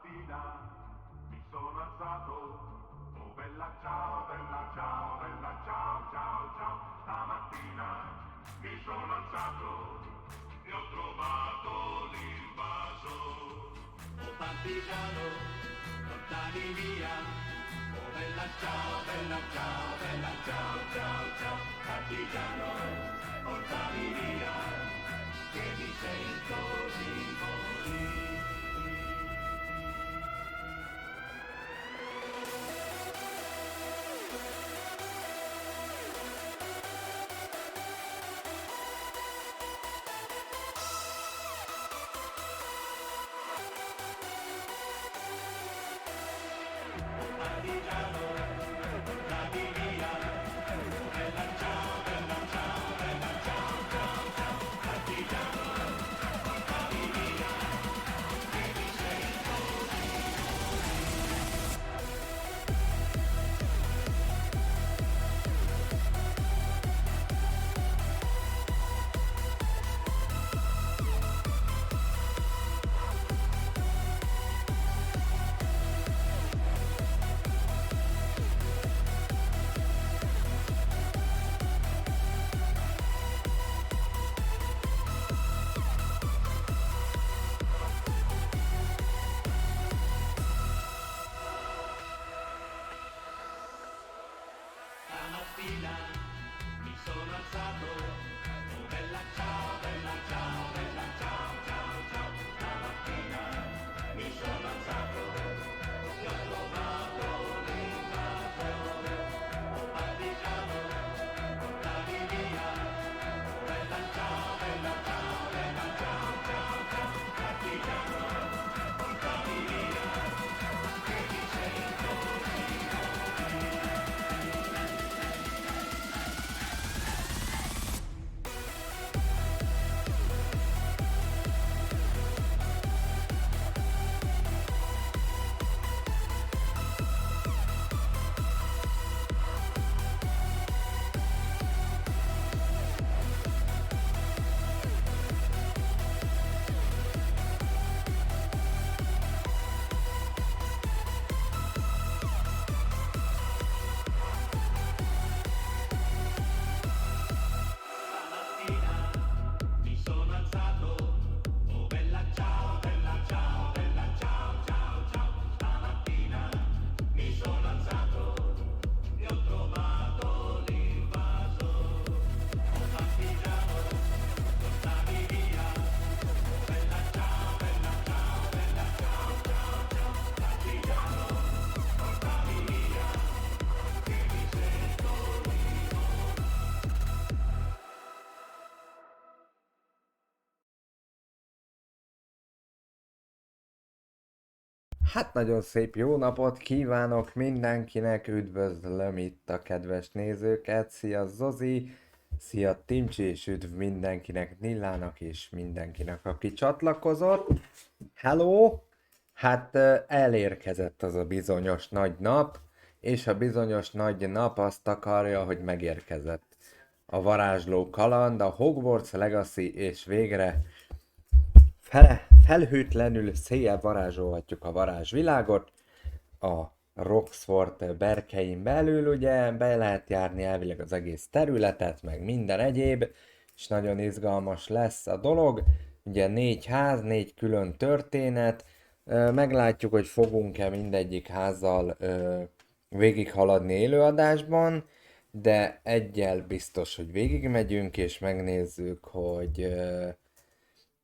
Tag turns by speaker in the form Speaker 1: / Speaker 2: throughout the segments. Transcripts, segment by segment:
Speaker 1: Stamattina mi sono alzato, oh bella ciao, bella ciao, bella ciao, ciao, ciao. Stamattina mi sono alzato e ho trovato l'invaso. Oh partigiano, portami via, oh bella ciao, bella ciao, bella ciao, ciao, ciao. Partigiano, portami via, che mi sento di morire. Partigiano, portami via, bella ciao, bella ciao, bella ciao, ciao, ciao. Partigiano, portami via, che mi sento di Stamattina mi sono alzato, oh bella ciao, bella ciao, bella ciao, ciao, ciao. Stamattina mi sono alzato e ho trovato l'invasore. Oh partigiano, portami via, oh bella ciao, bella ciao, bella ciao, ciao, ciao. Partigiano, portami via, che mi sento di morire. Stamattina mi sono alzato, oh bella ciao, bella ciao, bella ciao, ciao, ciao. Stamattina mi sono alzato e ho trovato l'invaso. Oh partigiano, portami via, oh bella ciao, bella ciao, bella ciao, ciao, ciao. Partigiano, portami via, che mi sento di morire.
Speaker 2: Hát nagyon szép jó napot kívánok mindenkinek, üdvözlöm itt a kedves nézőket, szia Zozi, szia Timcsi, és üdv mindenkinek, Nillának és mindenkinek, aki csatlakozott. Hello! Hát elérkezett az a bizonyos nagy nap, és a bizonyos nagy nap azt akarja, hogy megérkezett a varázsló kaland, a Hogwarts Legacy, és végre felhőtlenül széjjel varázsolhatjuk a varázsvilágot. A Roxford berkein belül ugye be lehet járni elvileg az egész területet, meg minden egyéb, és nagyon izgalmas lesz a dolog. Ugye 4 ház, 4 külön történet, meglátjuk, hogy fogunk-e mindegyik házzal végighaladni élőadásban, de egyel biztos, hogy végigmegyünk, és megnézzük, hogy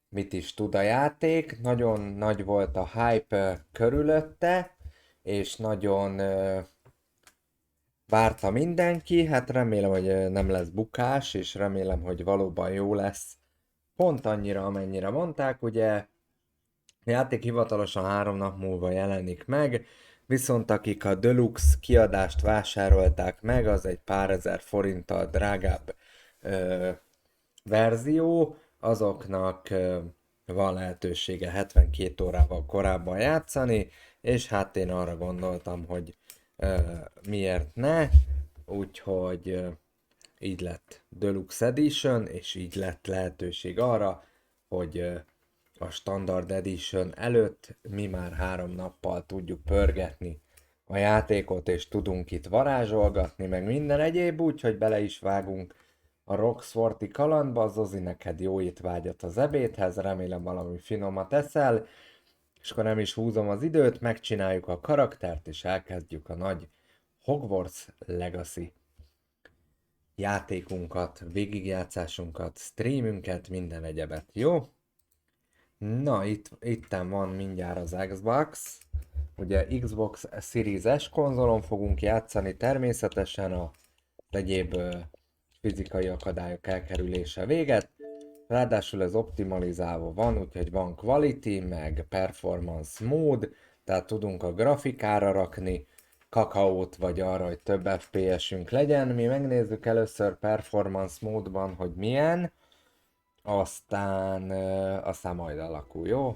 Speaker 2: mit is tud a játék. Nagyon nagy volt a hype körülötte, és nagyon várta mindenki. Hát remélem, hogy nem lesz bukás, és remélem, hogy valóban jó lesz. Pont annyira, amennyire mondták, ugye a játék hivatalosan 3 nap múlva jelenik meg, viszont akik a Deluxe kiadást vásárolták meg, az egy pár ezer forinttal drágább verzió, azoknak van lehetősége 72 órával korábban játszani, és hát én arra gondoltam, hogy miért ne, úgyhogy így lett Deluxe Edition, és így lett lehetőség arra, hogy a Standard Edition előtt mi már 3 nappal tudjuk pörgetni a játékot, és tudunk itt varázsolgatni, meg minden egyéb, úgyhogy bele is vágunk a Roxforti kalandba. Zozi, neked jó étvágyat az ebédhez, remélem valami finomat eszel, és akkor nem is húzom az időt, megcsináljuk a karaktert, és elkezdjük a nagy Hogwarts Legacy játékunkat, végigjátszásunkat, streamünket, minden egyebet, jó? Na, itten van mindjárt az Xbox. Ugye Xbox Series S konzolon fogunk játszani, természetesen a egyéb fizikai akadályok elkerülése véget. Ráadásul ez optimalizálva van, úgyhogy van quality, meg performance mód, tehát tudunk a grafikára rakni kakaót, vagy arra, hogy több FPS-ünk legyen. Mi megnézzük először performance módban, hogy milyen, aztán majd alakul, jó?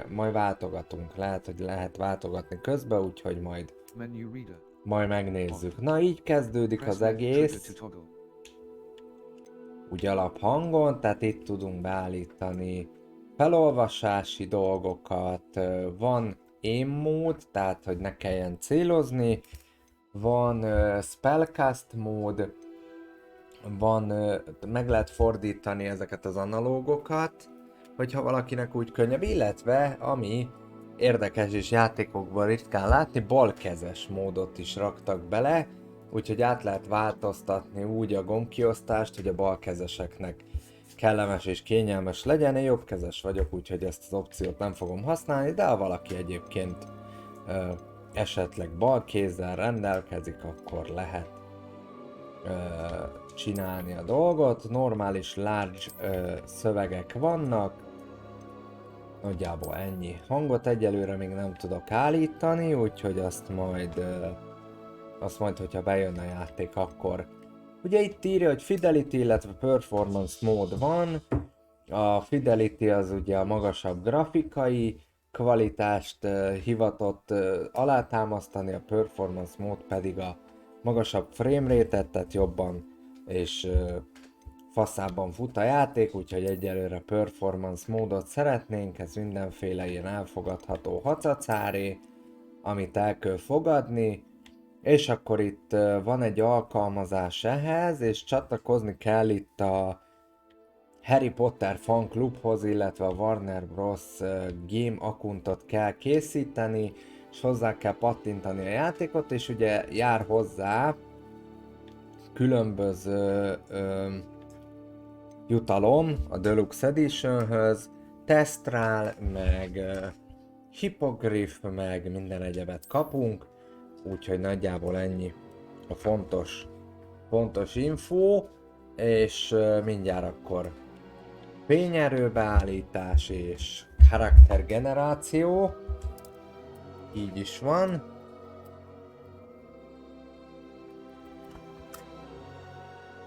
Speaker 2: Majd váltogatunk, lehet váltogatni közben, úgyhogy majd megnézzük. Na, így kezdődik az egész. Úgy alaphangon, tehát itt tudunk beállítani felolvasási dolgokat, van aim mód, tehát hogy ne kelljen célozni, van spellcast mód, meg lehet fordítani ezeket az analógokat, hogyha valakinek úgy könnyebb, illetve ami érdekes és játékokban ritkán látni, balkezes módot is raktak bele, úgyhogy át lehet változtatni úgy a gombkiosztást, hogy a balkezeseknek kellemes és kényelmes legyen. Én jobbkezes vagyok, úgyhogy ezt az opciót nem fogom használni, de ha valaki egyébként esetleg balkézzel rendelkezik, akkor lehet csinálni a dolgot. Normális large szövegek vannak, nagyjából ennyi. Hangot egyelőre még nem tudok állítani, úgyhogy azt majd, hogyha bejön a játék, akkor... Ugye itt írja, hogy Fidelity, illetve Performance mód van. A Fidelity az ugye a magasabb grafikai kvalitást hivatott alátámasztani, a Performance mód pedig a magasabb framerate-et, tehát jobban és faszábban fut a játék, úgyhogy egyelőre performance módot szeretnénk, ez mindenféle ilyen elfogadható hacacáré, amit el kell fogadni, és akkor itt van egy alkalmazás ehhez, és csatlakozni kell itt a Harry Potter fan klubhoz, illetve a Warner Bros. Game accountot kell készíteni, és hozzá kell pattintani a játékot, és ugye jár hozzá különböző jutalom a Deluxe Editionhöz, Testrál, meg Hippogriff, meg minden egyebet kapunk, úgyhogy nagyjából ennyi a fontos info, és mindjárt akkor fényerőbeállítás és karaktergeneráció, így is van.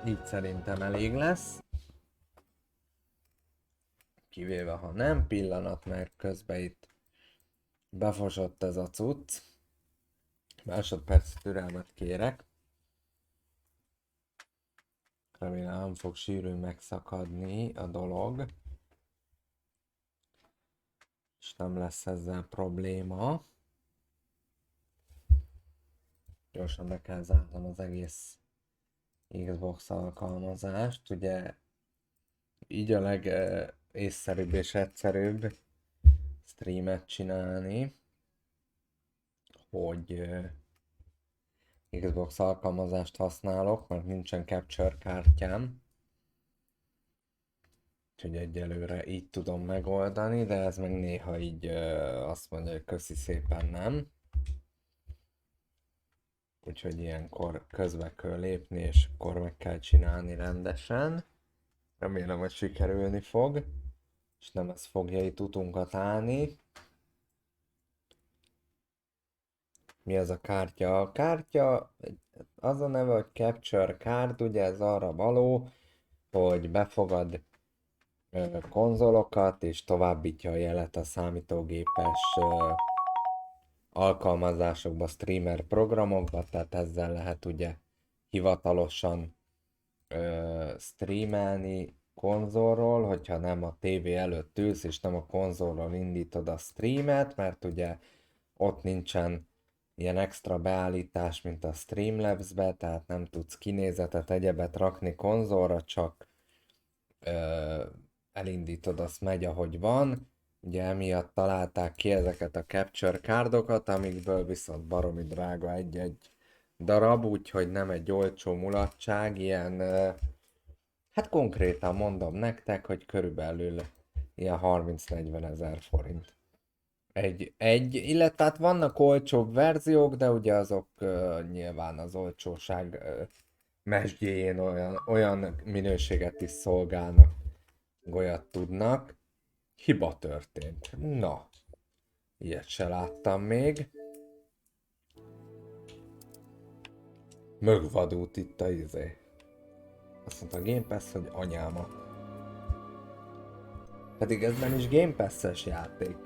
Speaker 2: Így szerintem elég lesz. Kivéve ha nem, pillanat, mert közben itt befosott ez a cucc. Másodperc türelmet kérek. Remélem nem fog sűrűn megszakadni a dolog. És nem lesz ezzel probléma. Gyorsan be kell zárnom az egész Xbox alkalmazást, ugye így a legészszerűbb és egyszerűbb streamet csinálni, hogy Xbox alkalmazást használok, mert nincsen capture kártyám, úgyhogy egyelőre így tudom megoldani, de ez meg néha így azt mondja, hogy köszi szépen nem. Úgyhogy ilyenkor közbe kell lépni, és akkor meg kell csinálni rendesen. Remélem, hogy sikerülni fog, és nem ez fogja itt utunkat állni. Mi az a kártya? A kártya az a neve, hogy Capture Card, ugye ez arra való, hogy befogad konzolokat, és továbbítja a jelet a számítógépes alkalmazásokba, streamer programokba, tehát ezzel lehet ugye hivatalosan streamelni konzolról, hogyha nem a tévé előtt ülsz, és nem a konzolról indítod a streamet, mert ugye ott nincsen ilyen extra beállítás, mint a Streamlabs-be, tehát nem tudsz kinézetet, egyebet rakni konzolra, csak ö, elindítod, azt megy, ahogy van. Ugye emiatt találták ki ezeket a capture cardokat, amikből viszont baromi drága egy-egy darab, úgyhogy nem egy olcsó mulatság, ilyen, hát konkrétan mondom nektek, hogy körülbelül ilyen 30-40 ezer forint. Illetve hát vannak olcsóbb verziók, de ugye azok nyilván az olcsóság mesdjéjén olyan minőséget is szolgálnak, olyat tudnak. Hiba történt. Na, ilyet se láttam még. Mögvadult itt a izé. Azt mondta a Game Pass, hogy anyámat. Pedig ez nem is Game Pass-es játék.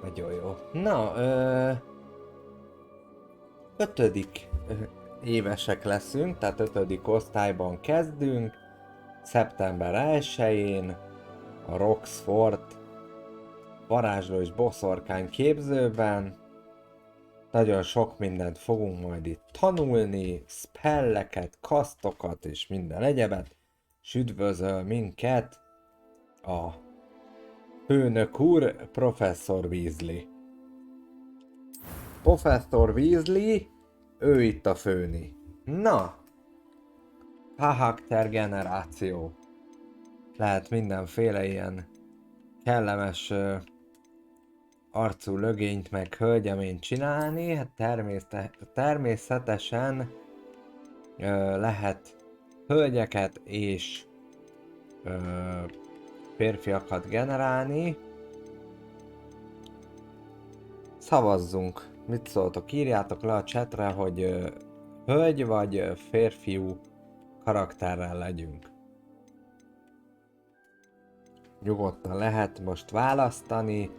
Speaker 2: Nagyon jó. Na, 5. évesek leszünk, tehát 5. osztályban kezdünk. Szeptember 1-én a Roxford varázsló és boszorkány képzőben. Nagyon sok mindent fogunk majd itt tanulni, spelleket, kasztokat és minden egyebet. És üdvözöl minket a főnök úr, Professzor Weasley. Professzor Weasley, ő itt a főni. Na, karakter generáció. Lehet mindenféle ilyen kellemes arcú lögényt meg hölgyeményt csinálni, hát természetesen lehet hölgyeket és férfiakat generálni. Szavazzunk! Mit szóltok? Írjátok le a chatre, hogy hölgy vagy férfiú karakterrel legyünk. Nyugodtan lehet most választani.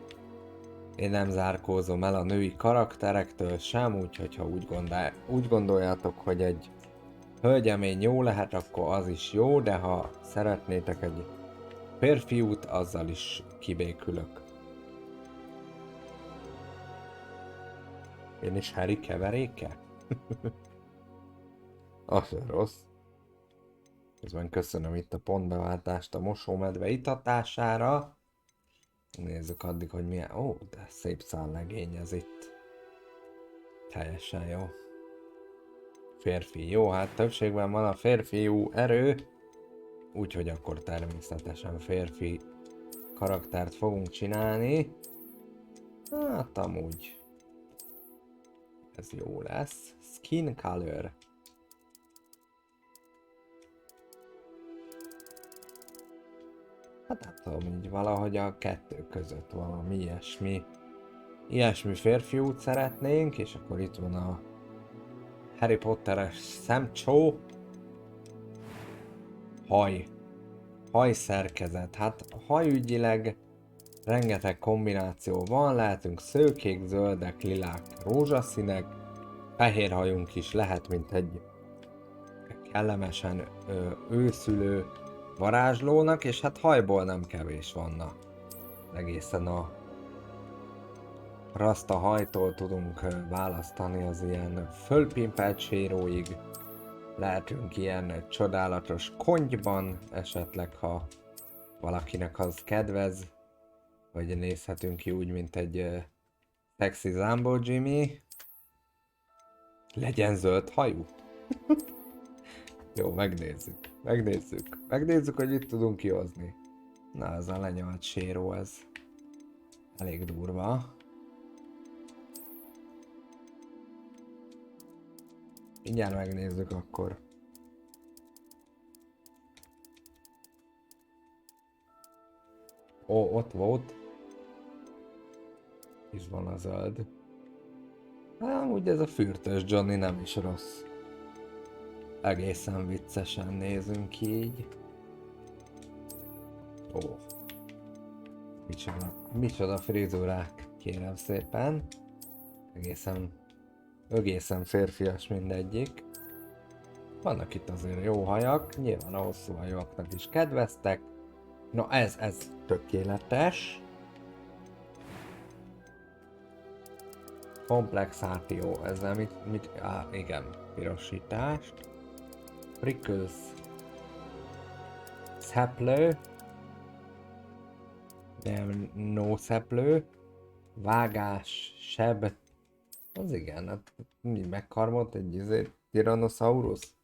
Speaker 2: Én nem zárkózom el a női karakterektől sem, úgyhogy ha úgy gondoljátok, hogy egy hölgyemény jó lehet, akkor az is jó, de ha szeretnétek egy férfiút, azzal is kibékülök. Én is Harry keveréke? Az sem rossz. Közben köszönöm itt a pontbeváltást a mosómedve itatására. Nézzük addig, hogy milyen... Ó, de szép szállegény ez itt. Teljesen jó. Férfi. Jó, hát többségben van a férfiú erő. Úgyhogy akkor természetesen férfi karaktert fogunk csinálni. Hát amúgy... ez jó lesz. Skin color. Hát nem tudom, így valahogy a kettő között valami ilyesmi férfiút szeretnénk, és akkor itt van a Harry Potteres szemcsó. Hajszerkezet. Hát hajügyileg rengeteg kombináció van, lehetünk szőkék, zöldek, lilák, rózsaszínek, fehér hajunk is lehet, mint egy kellemesen őszülő varázslónak, és hát hajból nem kevés vanna. Egészen a rasta hajtól tudunk választani az ilyen fölpimpelt séróig. Lehetünk ilyen csodálatos kontyban, esetleg ha valakinek az kedvez, vagy nézhetünk ki úgy, mint egy sexy Zambo Jimmy. Legyen zöld hajú. Jó, megnézzük, hogy mit tudunk kihozni. Na, ez a lenyalt séró, ez elég durva. Mindjárt megnézzük akkor. Ó, ott volt. És van a zöld. Hát, úgy ez a fürtös Johnny nem is rossz. Egészen viccesen nézünk így. Ó. Micsoda frizurák, kérem szépen. Egészen férfias mindegyik. Vannak itt azért jó hajak, nyilván a hosszú hajaknak is kedveztek. Na ez tökéletes. Komplexáció, ezzel mit igen, pirosítást. Prickles. Szeplő. Nem, no szeplő. Vágás, seb. Az igen, hát mi megkarmolt egy Tyrannosaurus?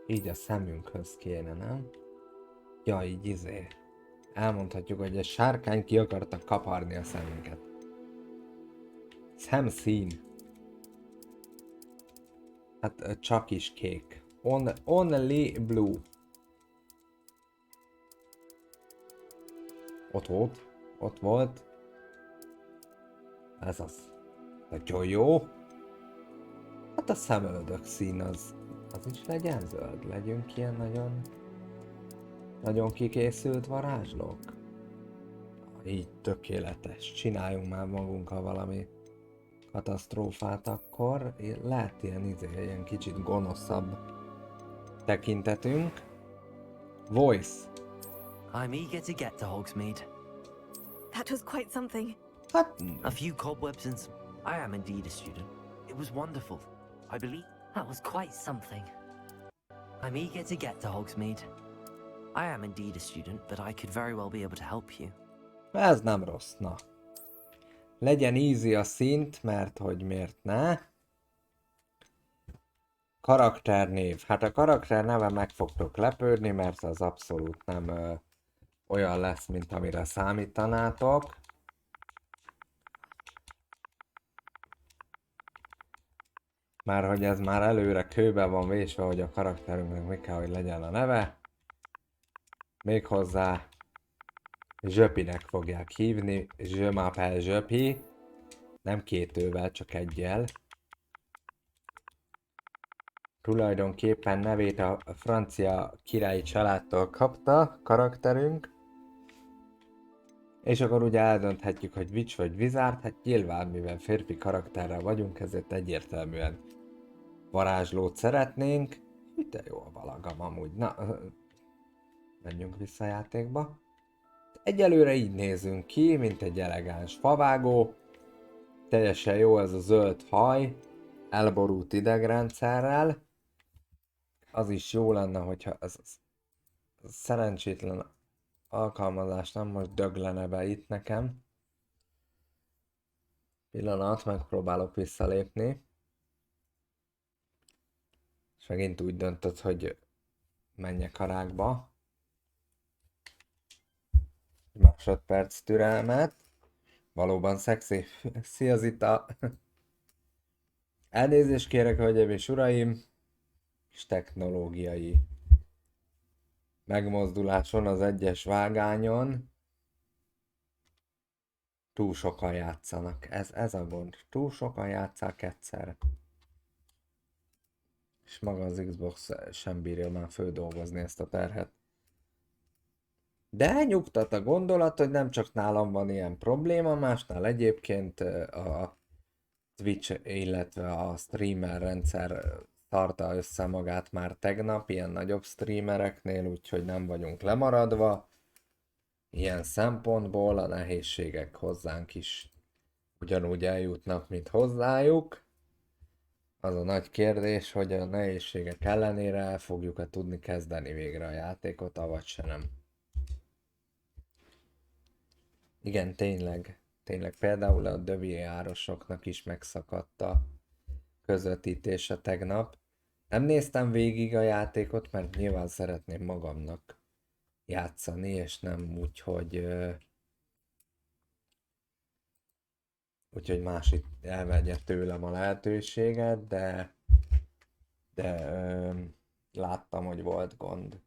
Speaker 2: Így a szemünkhöz kéne, nem? Ja, így elmondhatjuk, hogy egy sárkány ki akarta kaparni a szemünket. Szemszín. Hát csak is kék. Only blue. Ott volt. Ez az. Nagyon jó. Hát a szemöldök szín az is legyen zöld. Legyünk ilyen nagyon kikészült varázslók. Így tökéletes. Csináljunk már magunkkal valami katasztrófát akkor. Lehet ilyen kicsit gonoszabb tekintetünk. Voice.
Speaker 3: I'm eager to get to Hogsmeade.
Speaker 4: That was quite something.
Speaker 2: Hát,
Speaker 3: A few cobwebs and I am indeed a student. It was wonderful. I believe that was quite something. I'm eager to get to Hogsmeade. I am indeed a student, but I could very well be able to help you.
Speaker 2: ez nem rossz, na. Legyen easy a szint, mert hogy miért ne. Karakternév. Hát a karakter neve meg fogtok lepődni, mert az abszolút nem olyan lesz, mint amire számítanátok. Már hogy ez már előre kőbe van vésve, hogy a karakterünknek mi kell, hogy legyen a neve. Méghozzá Zsöpinek fogják hívni. Je m'appelle Zsöpi. Nem két ővel, csak egyel. Tulajdonképpen nevét a francia királyi családtól kapta karakterünk. És akkor ugye eldönthetjük, hogy Witch vagy Wizard, hát nyilván mivel férfi karakterrel vagyunk, ezért egyértelműen varázslót szeretnénk. De jó a valagam amúgy. Na, menjünk vissza a játékba. Egyelőre így nézünk ki, mint egy elegáns favágó. Teljesen jó ez a zöld haj, elborult idegrendszerrel. Az is jó lenne, hogyha ez szerencsétlen alkalmazás nem most döglene be itt nekem. Pillanat, megpróbálok visszalépni. És megint úgy döntött, hogy menjek a rákba. Másodperc türelmet. Valóban szexi. Szia Zita! Elnézést kérek, hölgyeim és uraim! És technológiai megmozduláson az egyes vágányon. Túl sokan játszanak. Ez a gond. Túl sokan játszák egyszerre. És maga az Xbox sem bírja már földolgozni ezt a terhet. De nyugtat a gondolat, hogy nem csak nálam van ilyen probléma, másnál egyébként a Twitch, illetve a streamer rendszer tartta össze magát már tegnap, ilyen nagyobb streamereknél, úgyhogy nem vagyunk lemaradva. Ilyen szempontból a nehézségek hozzánk is ugyanúgy eljutnak, mint hozzájuk. Az a nagy kérdés, hogy a nehézségek ellenére el fogjuk-e tudni kezdeni végre a játékot, avagy se nem. Igen, tényleg például a dövérjárosoknak is megszakadt a közvetítése tegnap. Nem néztem végig a játékot, mert nyilván szeretném magamnak játszani, és nem úgy, hogy más itt elvegye tőlem a lehetőséget, de láttam, hogy volt gond.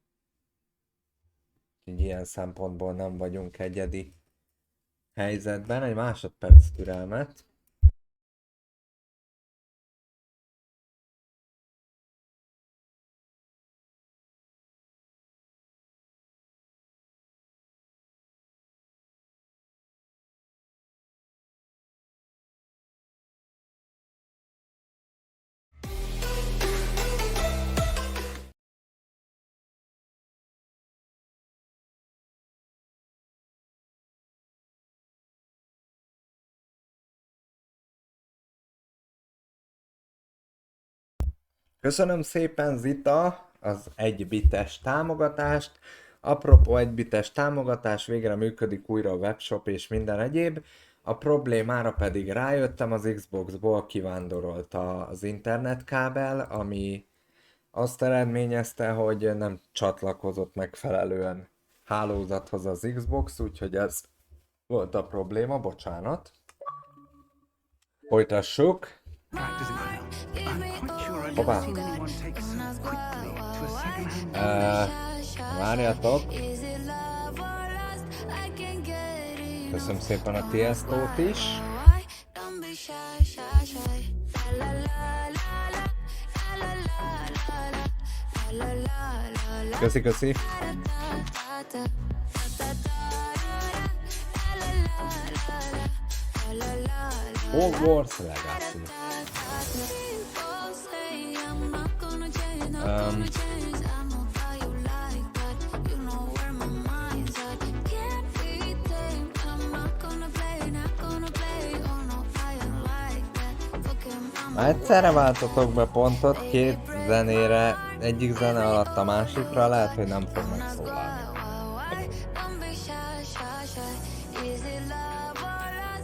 Speaker 2: Így ilyen szempontból nem vagyunk egyedi helyzetben. Egy másodperc türelmet. Köszönöm szépen Zita az egybites támogatást. Apropó egybites támogatás, végre működik újra a webshop és minden egyéb. A problémára pedig rájöttem, az Xboxból kivándorolt az internetkábel, ami azt eredményezte, hogy nem csatlakozott megfelelően hálózathoz az Xbox, úgyhogy ez volt a probléma, bocsánat. Folytassuk. Hoppá. Várjatok. Köszönöm szépen a Tiesto-t is. Köszi, köszi. Hogwarts Legacy. Egyszerre váltotok be pontot két zenére, egyik zene alatt a másikra, lehet, hogy nem fog megszólalni.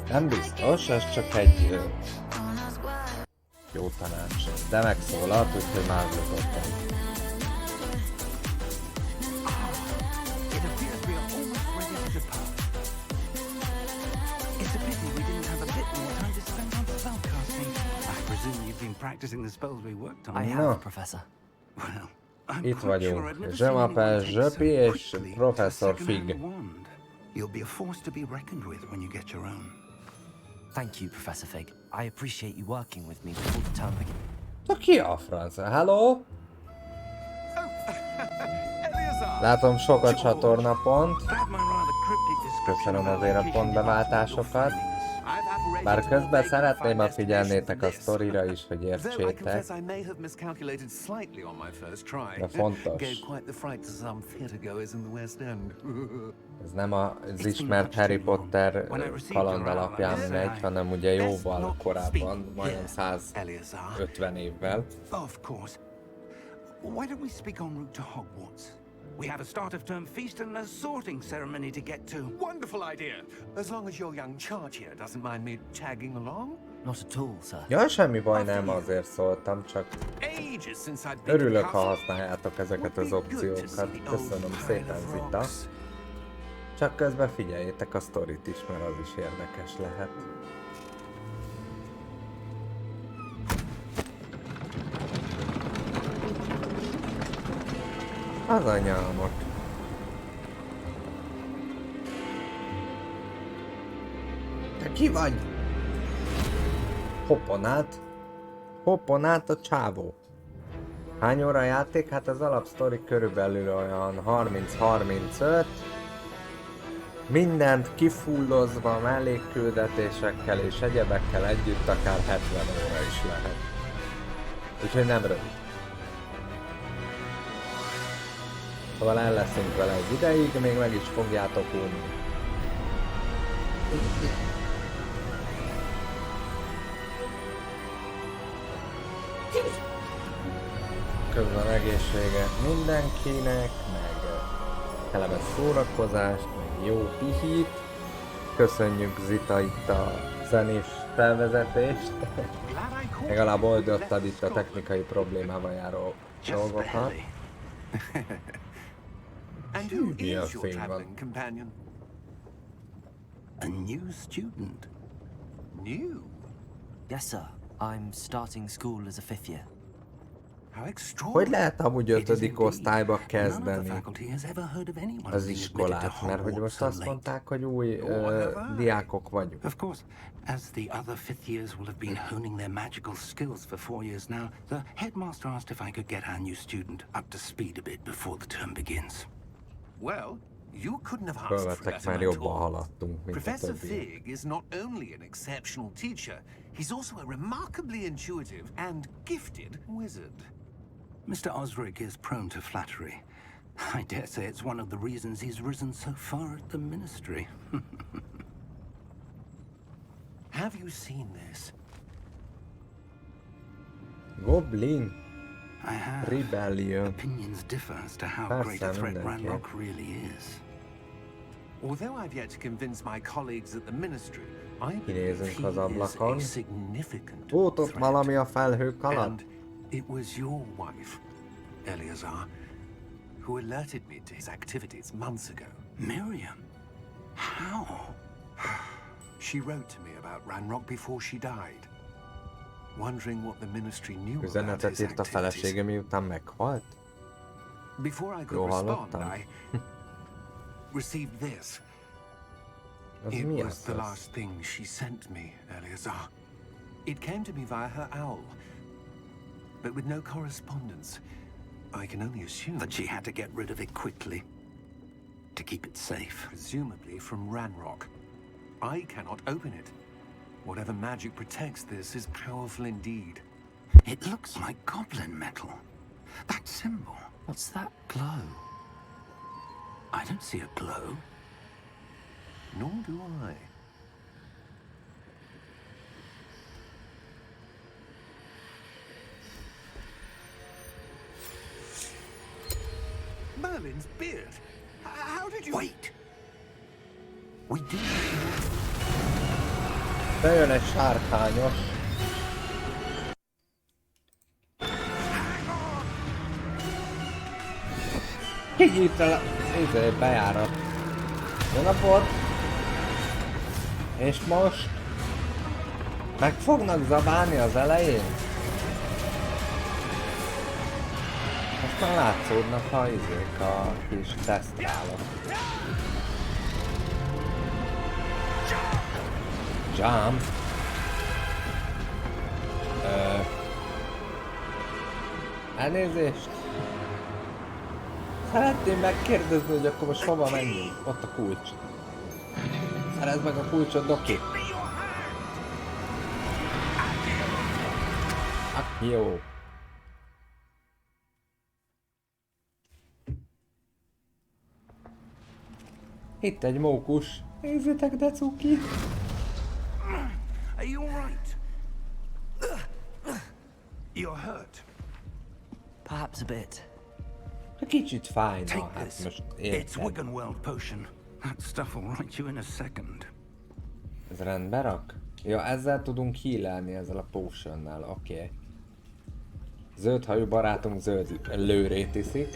Speaker 2: Nem biztos, ez csak egy jó tanács, de megszólalt, úgyhogy már jutottam.
Speaker 3: I have, Professor.
Speaker 2: Itt vagyunk. Je m'appelle Zsöpi és Professor Fig.
Speaker 5: You'll be a force to be reckoned with when you get your own.
Speaker 3: Thank you, Professor Fig. I appreciate you working with me before the term begins.
Speaker 2: Na ki a francia? Hello? Látom sok a csatornapont. Köszönöm azért a pontbeváltásokat. Bár közben szeretném, ha figyelnétek a sztorira is, hogy értsétek. De fontos. Ez nem az ismert Harry Potter kaland alapján megy, hanem ugye jóval korábban, majdnem 150 évvel.
Speaker 5: Of course. Why don't we speak en route to Hogwarts? We have a start of term feast and a sorting ceremony to get to.
Speaker 6: Wonderful idea! As long as your young charge here doesn't mind me tagging along.
Speaker 3: Not at all, sir.
Speaker 2: Ja, semmi baj, nem azért szóltam, csak
Speaker 6: Ages since I've been to
Speaker 2: örülök, ha
Speaker 6: castle.
Speaker 2: használjátok ezeket az opciókat. Köszönöm szépen, Zita. Csak közben figyeljétek a sztorit is, mert az is érdekes lehet. Az anyámot. Te ki vagy? Hoppon át a csávó. Hány óra játék? Hát az alapsztori körülbelül olyan 30-35. Mindent kifullozva, mellékküldetésekkel és egyebekkel együtt akár 70 óra is lehet. Úgyhogy nem rövid. Szóval el leszünk vele egy ideig, még meg is fogjátok unni. Közben egészséget mindenkinek, meg kellemes szórakozást, meg jó pihit. Köszönjük Zita itt a zenés felvezetést. Legalább oldottad itt a technikai problémával járó dolgokat.
Speaker 6: And who
Speaker 2: Yeah,
Speaker 6: is your
Speaker 2: thing,
Speaker 6: traveling companion?
Speaker 5: A new student.
Speaker 6: New?
Speaker 3: Yes, sir. I'm starting school as a fifth year.
Speaker 5: How
Speaker 2: Hogy
Speaker 5: extraordinary.
Speaker 2: lehet amúgy
Speaker 5: It is
Speaker 2: 5.
Speaker 5: indeed.
Speaker 2: osztályba
Speaker 5: None of the
Speaker 2: kezdeni
Speaker 5: faculty has ever heard of anyone
Speaker 2: az
Speaker 5: being admitted to
Speaker 2: iskolát? Mert hogy
Speaker 5: Hogwarts
Speaker 2: most
Speaker 5: so
Speaker 2: azt
Speaker 5: late.
Speaker 2: mondták, hogy új
Speaker 6: Whatever.
Speaker 2: diákok vagyunk.
Speaker 5: Of course, as the other fifth years will have been honing their magical skills for 4 years now, the headmaster asked if I could get our new student up to speed a bit before the term begins.
Speaker 6: Well, you couldn't have asked for a
Speaker 2: Fölvettek,
Speaker 6: better
Speaker 2: már
Speaker 6: man at
Speaker 2: jobban
Speaker 6: all.
Speaker 2: haladtunk, mint a
Speaker 6: Professor
Speaker 2: többiek.
Speaker 6: Fig is not only an exceptional teacher, he's also a remarkably intuitive and gifted wizard.
Speaker 5: Mr. Osric is prone to flattery. I dare say it's one of the reasons he's risen so far at the ministry.
Speaker 6: Have you seen this?
Speaker 2: Goblin?
Speaker 5: I have.
Speaker 2: Rebellion.
Speaker 5: Opinions differ as to how
Speaker 2: Persze,
Speaker 5: great a threat
Speaker 2: mindenki.
Speaker 5: Ranrock really is.
Speaker 6: Although I've yet to convince my colleagues at the ministry, I believe
Speaker 2: Kinézünk
Speaker 6: he
Speaker 2: az
Speaker 6: is
Speaker 2: ablakon.
Speaker 6: a significant
Speaker 2: Volt ott
Speaker 6: threat.
Speaker 2: valami a felhők alatt?
Speaker 6: And it was your wife, Eleazar, who alerted me to his activities months ago.
Speaker 5: Miriam? How?
Speaker 6: She wrote to me about Ranrock before she died, wondering what the ministry knew about
Speaker 2: Üzenetet
Speaker 6: his
Speaker 2: írt a
Speaker 6: activities.
Speaker 2: felesége, miután meghalt?
Speaker 6: Before I
Speaker 2: Jól
Speaker 6: could respond,
Speaker 2: hallottam?
Speaker 6: I received this.
Speaker 2: Az
Speaker 6: It
Speaker 2: mi
Speaker 6: was
Speaker 2: az
Speaker 6: the
Speaker 2: az?
Speaker 6: last thing she sent me, Eleazar. It came to me via her owl, but with no correspondence. I can only assume
Speaker 5: That she had to get rid of it quickly to keep it safe.
Speaker 6: presumably from Ranrock. I cannot open it. Whatever magic protects this is powerful indeed.
Speaker 5: It looks like goblin metal. That symbol.
Speaker 3: What's that glow?
Speaker 5: I don't see a glow.
Speaker 6: Nor do I. Merlin's beard. How did you...
Speaker 5: Wait! We did.
Speaker 2: Bejön egy sárkányos. Kinyit el a bejárat. Jó napot! És most? Meg fognak zabálni az elején? Most már látszódnak a izék, a kis tesztrálok. Jump. Elnézést. Szeretném megkérdezni, hogy akkor most hova menjünk. Ott a kulcs. Szerezd meg a kulcsot, Doki. Jó. Itt egy mókus. Nézzétek, de cuki.
Speaker 5: Are you alright? You're hurt.
Speaker 3: Perhaps a bit.
Speaker 2: Kicsit fájna,
Speaker 5: Take
Speaker 2: hát
Speaker 5: this.
Speaker 2: most
Speaker 5: It's
Speaker 2: érted.
Speaker 5: Wiggenweld potion. That stuff will right you in a second.
Speaker 2: Ez rendbe rak? Ja, ezzel tudunk healelni ezzel a potionnal, oké. Okay. Zöldhajú barátunk zöld lőrét iszik.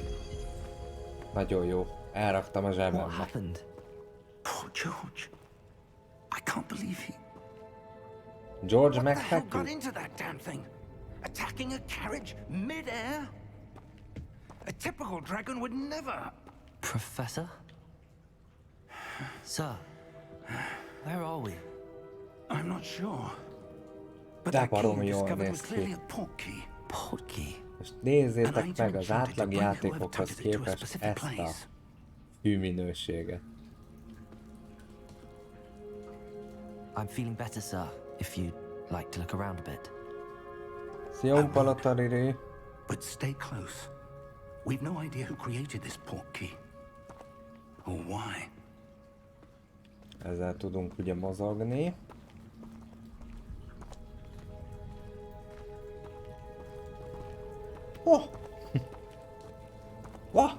Speaker 2: Nagyon jó. Elraktam a
Speaker 3: What
Speaker 2: zsebembe.
Speaker 3: happened?
Speaker 5: Poor George. I can't believe he...
Speaker 2: George
Speaker 5: What the hell got
Speaker 2: megfeküdt.
Speaker 5: into that damn thing? Attacking a carriage mid-air? A typical dragon would never...
Speaker 3: Professor? Sir, where are we?
Speaker 5: I'm not sure. But
Speaker 2: De
Speaker 5: that key
Speaker 2: baromi
Speaker 5: we
Speaker 2: jól
Speaker 5: discovered
Speaker 2: néz
Speaker 5: was
Speaker 2: ki.
Speaker 5: clearly a portkey.
Speaker 3: Portkey.
Speaker 2: Most nézzétek meg az átlag játékokhoz képest ezt a hűminőséget.
Speaker 3: I'm feeling better, sir, if you'd like to look around a bit.
Speaker 2: Szia, Palatariri.
Speaker 5: But stay close. We've no idea who created this portkey. Or why.
Speaker 2: Ezzel tudunk ugye mozogni. Oh! Wah!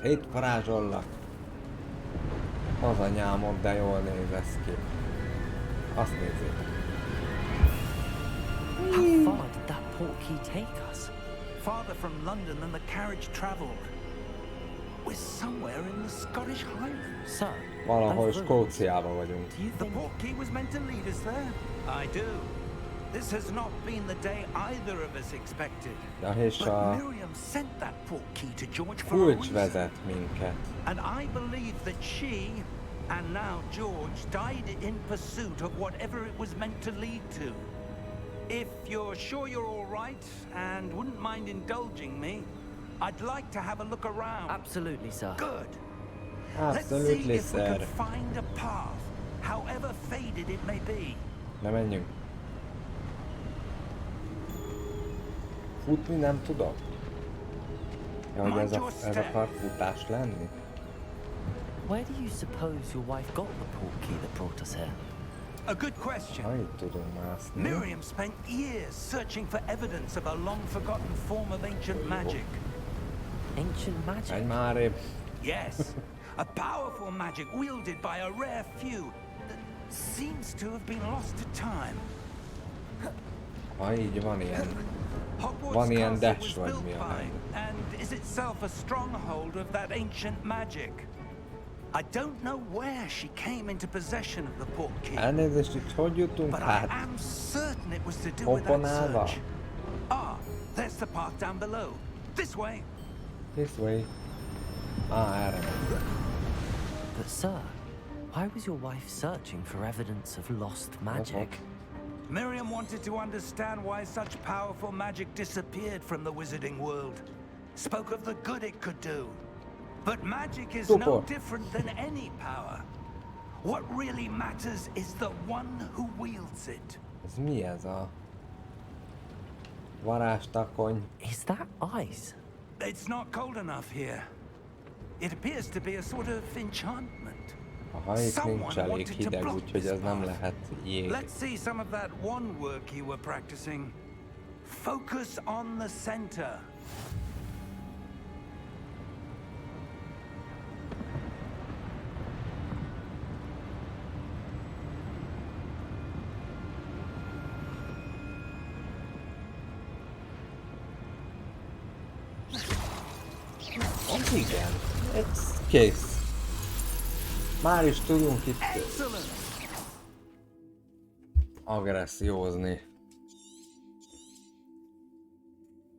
Speaker 2: Szétvarázsollak. Az anyámod, de jól néz ez ki. Azt nézzétek.
Speaker 3: How far did that portkey take us?
Speaker 5: Farther from London than the carriage travelled. We're somewhere in the Scottish Highlands.
Speaker 3: Sir,
Speaker 2: Valahol
Speaker 3: those ruins,
Speaker 2: Skóciában vagyunk.
Speaker 3: do you
Speaker 5: The
Speaker 3: think...
Speaker 5: portkey was meant to lead us there? I do. This has not been the day either of us expected.
Speaker 2: Ja, és
Speaker 5: But
Speaker 2: a
Speaker 5: Miriam sent that portkey to George for a
Speaker 2: kulcs
Speaker 5: reason.
Speaker 2: vezet minket.
Speaker 5: And I believe that she, and now George, died in pursuit of whatever it was meant to lead to. If you're sure you're all right and wouldn't mind indulging me, I'd like to have a look around.
Speaker 3: Absolutely, sir.
Speaker 5: Good.
Speaker 2: Absolutely,
Speaker 5: Let's see if we
Speaker 2: sir.
Speaker 5: can find a path, however faded it may be.
Speaker 2: Na menjünk. Futni nem tudok. Ja, hogy ez akar futás lenni?
Speaker 3: Where do you suppose your wife got the portkey that brought us here?
Speaker 5: A good question.
Speaker 2: Itt tudunk mászni.
Speaker 5: Miriam spent years searching for evidence of a long-forgotten form of ancient magic.
Speaker 3: Ancient magic?
Speaker 2: Menj már épp.
Speaker 5: Yes, a powerful magic wielded by a rare few that seems to have been lost to time.
Speaker 2: Ha így van ilyen.
Speaker 5: Hogwarts
Speaker 2: Van ilyen
Speaker 5: Castle
Speaker 2: dash
Speaker 5: was
Speaker 2: vagy
Speaker 5: built
Speaker 2: mi a
Speaker 5: by, and is itself a stronghold of that ancient magic. I don't know where she came into possession of the portkey,
Speaker 2: Elnézést, itt hogy jutunk
Speaker 5: but I
Speaker 2: hát?
Speaker 5: am certain it was to do with that
Speaker 2: Komponálva?
Speaker 5: search. Ah, there's the path down below. This way.
Speaker 2: This way. Erre megy.
Speaker 3: But sir, why was your wife searching for evidence of lost magic?
Speaker 5: Miriam wanted to understand why such powerful magic disappeared from the wizarding world. Spoke of the good it could do. But magic is no
Speaker 2: Super.
Speaker 5: different than any power. What really matters is the one who wields it.
Speaker 2: Ez mi ez a varázstakony?
Speaker 3: Is that ice?
Speaker 5: It's not cold enough here. It appears to be a sort of enchantment.
Speaker 2: Aha, itt nincs elég hideg, úgyhogy ez nem lehet jég.
Speaker 5: Let's see some of that one work you were practicing. Focus on the center.
Speaker 2: Az igen. Ez kész. Már is tudunk itt
Speaker 5: Excellent.
Speaker 2: agressziózni.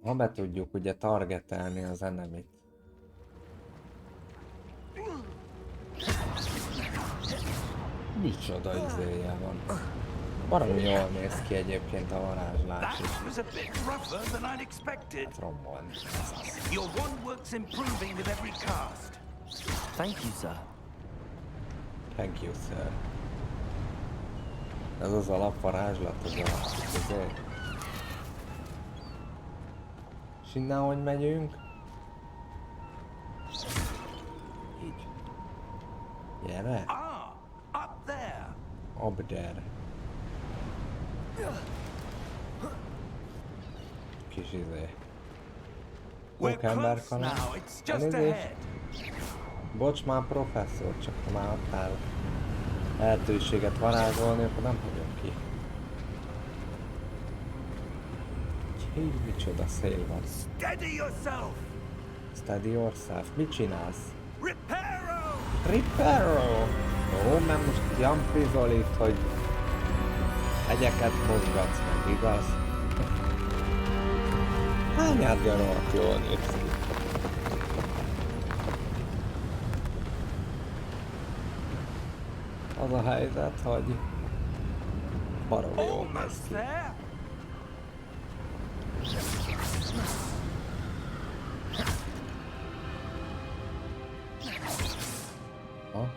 Speaker 2: Ha be tudjuk ugye targetelni az enemit. Micsoda izéje van. Valami jól néz ki egyébként a varázslás is.
Speaker 5: That was a bit rougher than I'd expected.
Speaker 2: Hát rombolni.
Speaker 5: Your one work's improving with every cast.
Speaker 3: Thank you, sir.
Speaker 2: Thank you, sir. Ez az alapvarázslat, az azért. És innen hogy megyünk? Így. Gyere.
Speaker 5: Ah, up there.
Speaker 2: Up there. Kis izé.
Speaker 5: We're
Speaker 2: Pókember
Speaker 5: close
Speaker 2: kaland.
Speaker 5: now. It's just
Speaker 2: Elnézést.
Speaker 5: ahead.
Speaker 2: Bocs már professzor, csak ha már adtál lehetőséget varázsolni, akkor nem hagyom ki. Hé, micsoda szél van.
Speaker 5: Steady yourself.
Speaker 2: Steady yourself. Mit csinálsz?
Speaker 5: Reparo.
Speaker 2: Reparo! Ó, mert most jamprizol itt, hogy hegyeket mozgatsz meg, igaz? Hányádja rohadt jól néz ki. Az a helyzet, hogy baromi jól néz
Speaker 5: Almost
Speaker 2: ki.
Speaker 5: there.
Speaker 2: Ha?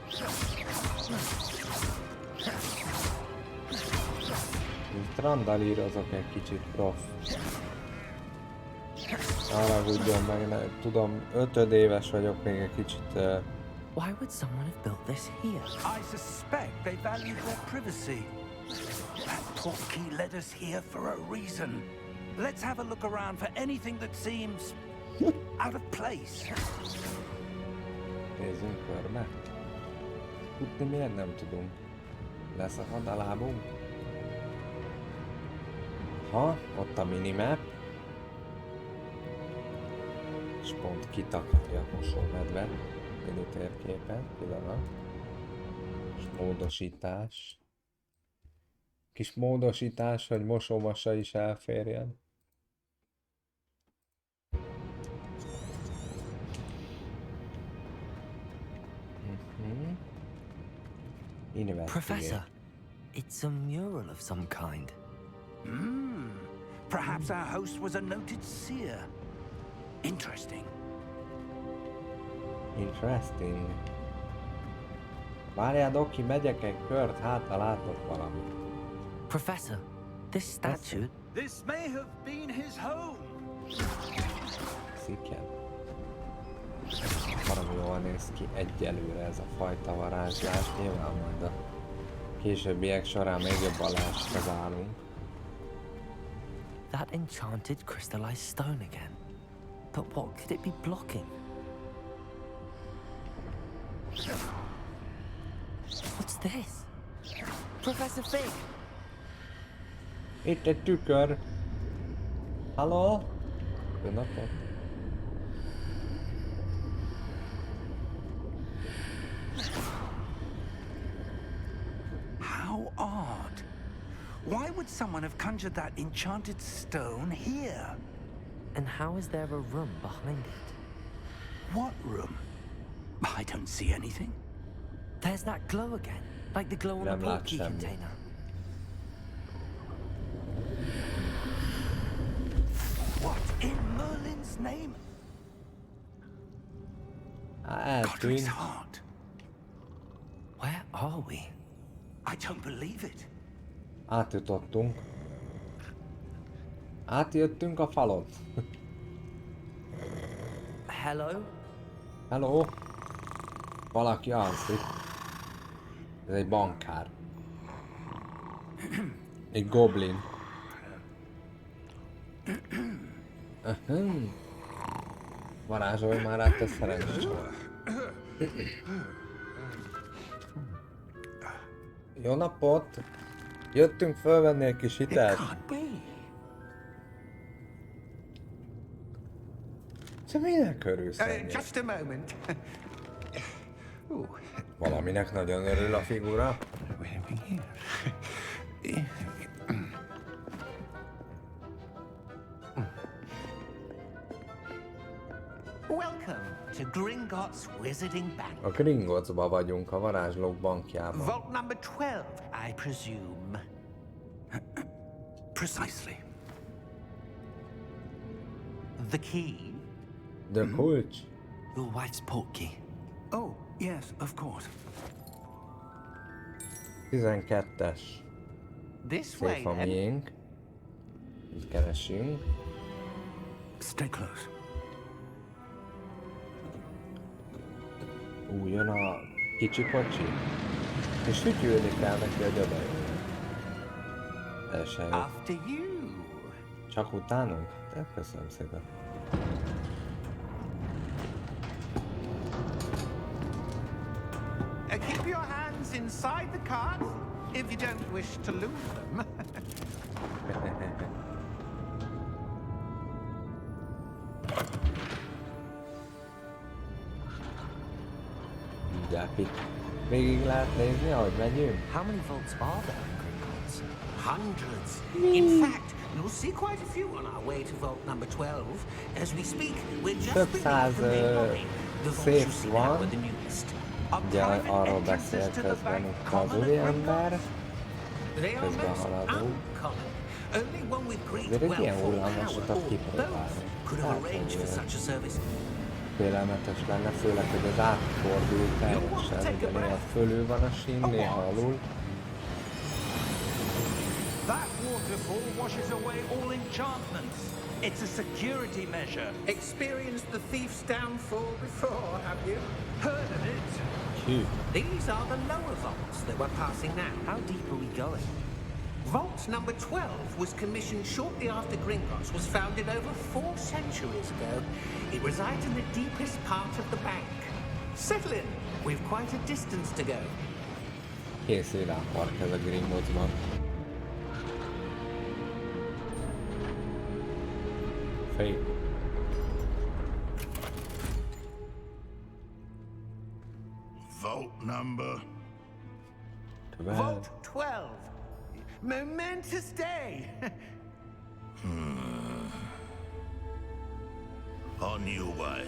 Speaker 2: Itt randalírozok egy kicsit, prof. Arra ugyan meg, tudom, 5 éves vagyok, még egy kicsit...
Speaker 3: Why would someone have built this here?
Speaker 5: I suspect they valued their privacy. That portkey led us here for a reason. Let's have a look around for anything that seems out of place.
Speaker 2: Nézzünk körbe. Futni miért nem tudunk? Leszakad a lábunk? Ha, ott a minimap. És pont kitakarja a mosómedve. Mini térképen, pillanat. És módosítás. Kis módosítás, hogy mosómasa is elférjen.
Speaker 3: Professor, it's a mural of some kind.
Speaker 5: Perhaps our host was a noted seer. Interesting.
Speaker 2: Interesting. Várjál, Doki, megyek egy kört, hát ha látok valamit.
Speaker 3: Professor, this statue...
Speaker 5: This may have been his home.
Speaker 2: Sziken. Valami jól néz ki egyelőre ez a fajta varázslás, nyilván majd a Későbbiek során még jobb alásra válunk.
Speaker 3: That enchanted crystallized stone again. But what could it be blocking? What's this? Professor Fig!
Speaker 2: Itt egy tükör. Halló? Jó napot.
Speaker 5: How odd. Why would someone have conjured that enchanted stone here?
Speaker 3: And how is there a room behind it?
Speaker 5: What room? I don't see anything.
Speaker 3: There's that glow again, like the glow on the
Speaker 2: Nem lát
Speaker 3: portkey
Speaker 2: semmi.
Speaker 3: container.
Speaker 5: What in Merlin's name? Godric's
Speaker 2: Eltűnt.
Speaker 5: heart.
Speaker 3: Where are we?
Speaker 5: I don't believe it.
Speaker 2: Átjutottunk. Átjöttünk a falon.
Speaker 3: Hello?
Speaker 2: Hello? Valaki alszik. Ez egy bankár. Egy goblin. Varázsolj már át a szerencsét. Jó napot! Jöttünk fölvenni egy kis
Speaker 5: It
Speaker 2: hitelt.
Speaker 5: can't be.
Speaker 2: Csak minek örülsz ennyire?
Speaker 6: Just a moment. Ooh,
Speaker 2: Valaminek nagyon örül a figura.
Speaker 6: what are we having here?
Speaker 7: Welcome to Gringotts Wizarding Bank.
Speaker 2: A Gringottsba vagyunk, a varázslók bankjában.
Speaker 7: Vault number 12, I presume.
Speaker 5: Precisely.
Speaker 7: The key?
Speaker 2: De kulcs?
Speaker 3: Your wife's portkey.
Speaker 5: Oh, yes, of course.
Speaker 2: 12-es.
Speaker 7: This way,
Speaker 2: Szép a
Speaker 7: then.
Speaker 2: miénk. Itt keresünk.
Speaker 5: Stay close.
Speaker 2: Jön a kicsi kocsi. És fütyülni kell neki, hogy odajön. Teljesen jó.
Speaker 7: After you.
Speaker 2: Csak utánunk? De köszönöm szépen.
Speaker 7: Keep your hands inside the cart if you don't wish to lose them.
Speaker 2: Mindjárt itt végig lehet nézni, ahogy megyünk.
Speaker 3: How many vaults are there in Gringotts?
Speaker 7: Hundreds. In fact, you'll see quite a few on our way to vault number 12. As we speak, we're just
Speaker 2: Több
Speaker 7: beneath
Speaker 2: száz
Speaker 7: the main lobby. The vaults you
Speaker 2: szép
Speaker 7: see now
Speaker 2: van.
Speaker 7: are the newest. Our
Speaker 2: Ugye
Speaker 7: private
Speaker 2: arról
Speaker 7: entrances
Speaker 2: beszélt
Speaker 7: to the
Speaker 2: közben
Speaker 7: bank
Speaker 2: itt az
Speaker 7: common at
Speaker 2: úriember.
Speaker 7: Gringotts. They are
Speaker 2: Közben
Speaker 7: most
Speaker 2: haladunk.
Speaker 7: uncommon. Only one with great
Speaker 2: Ezért egy ilyen
Speaker 7: wealth or
Speaker 2: hullámos
Speaker 7: power,
Speaker 2: utat
Speaker 7: or
Speaker 2: kipróbálni.
Speaker 7: both, could have
Speaker 2: Hát,
Speaker 7: arranged for
Speaker 2: hogy
Speaker 7: such a service.
Speaker 2: félelmetes lenne, főleg, hogy az átfordul teljesen, ugye néha fölül van a sín, néha alul.
Speaker 5: That waterfall washes away all enchantments. It's a security measure.
Speaker 7: Experienced the thief's downfall before, have you?
Speaker 5: Heard of it?
Speaker 2: Hű,
Speaker 7: These are the lower vaults that we're passing now.
Speaker 3: How deep are we going?
Speaker 7: Vault number 12 was commissioned shortly after Gringotts was founded over 4 centuries ago. It resides in the deepest part of the bank. Settle in. We've quite a distance to go.
Speaker 2: készül rá park ez a Gringottsban. Fej.
Speaker 1: Vault number.
Speaker 7: Vault 12. Momentous day.
Speaker 1: On your way.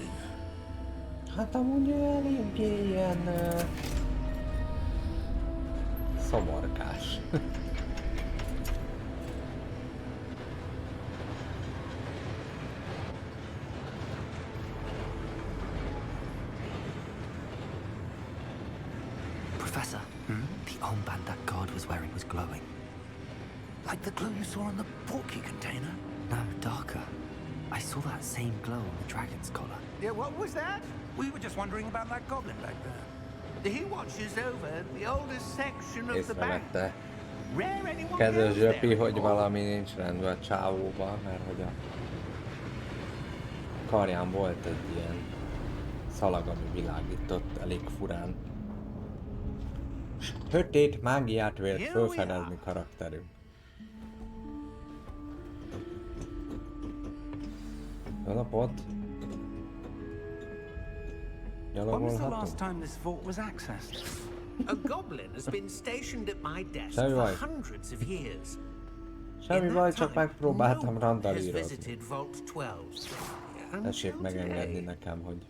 Speaker 2: Hát amúgy ő eléggé ilyen... szavarkás.
Speaker 3: Professor, the armband that guard was wearing was glowing.
Speaker 5: Like the glow you saw on the portkey container?
Speaker 3: No, darker. I saw that same glow on the dragon's collar.
Speaker 5: Yeah, what was that? We were just wondering about that goblin back there.
Speaker 7: He watches over the oldest section of the bank.
Speaker 2: Észrevette
Speaker 7: Rare anyone
Speaker 2: kedves
Speaker 7: goes
Speaker 2: zsöpi,
Speaker 7: there
Speaker 2: hogy
Speaker 7: anymore.
Speaker 2: valami nincs rendben a csávóban, mert hogy a karján volt egy ilyen szalag, ami világított elég furán. Sötét mágiát vélt felfedezni karakterünk. Jó napot!
Speaker 5: When was the last
Speaker 2: Gyalogolhatunk?
Speaker 5: time this vault was accessed?
Speaker 7: A goblin has been stationed at my desk
Speaker 2: Semmi
Speaker 7: for
Speaker 2: baj.
Speaker 7: hundreds of years.
Speaker 2: Semmi
Speaker 7: In
Speaker 2: baj,
Speaker 7: that
Speaker 2: csak
Speaker 7: time,
Speaker 2: megpróbáltam
Speaker 7: no one has
Speaker 2: randalírozni.
Speaker 7: visited Vault 12.
Speaker 2: Tessék
Speaker 7: Until
Speaker 2: megengedni
Speaker 7: today.
Speaker 2: nekem, hogy...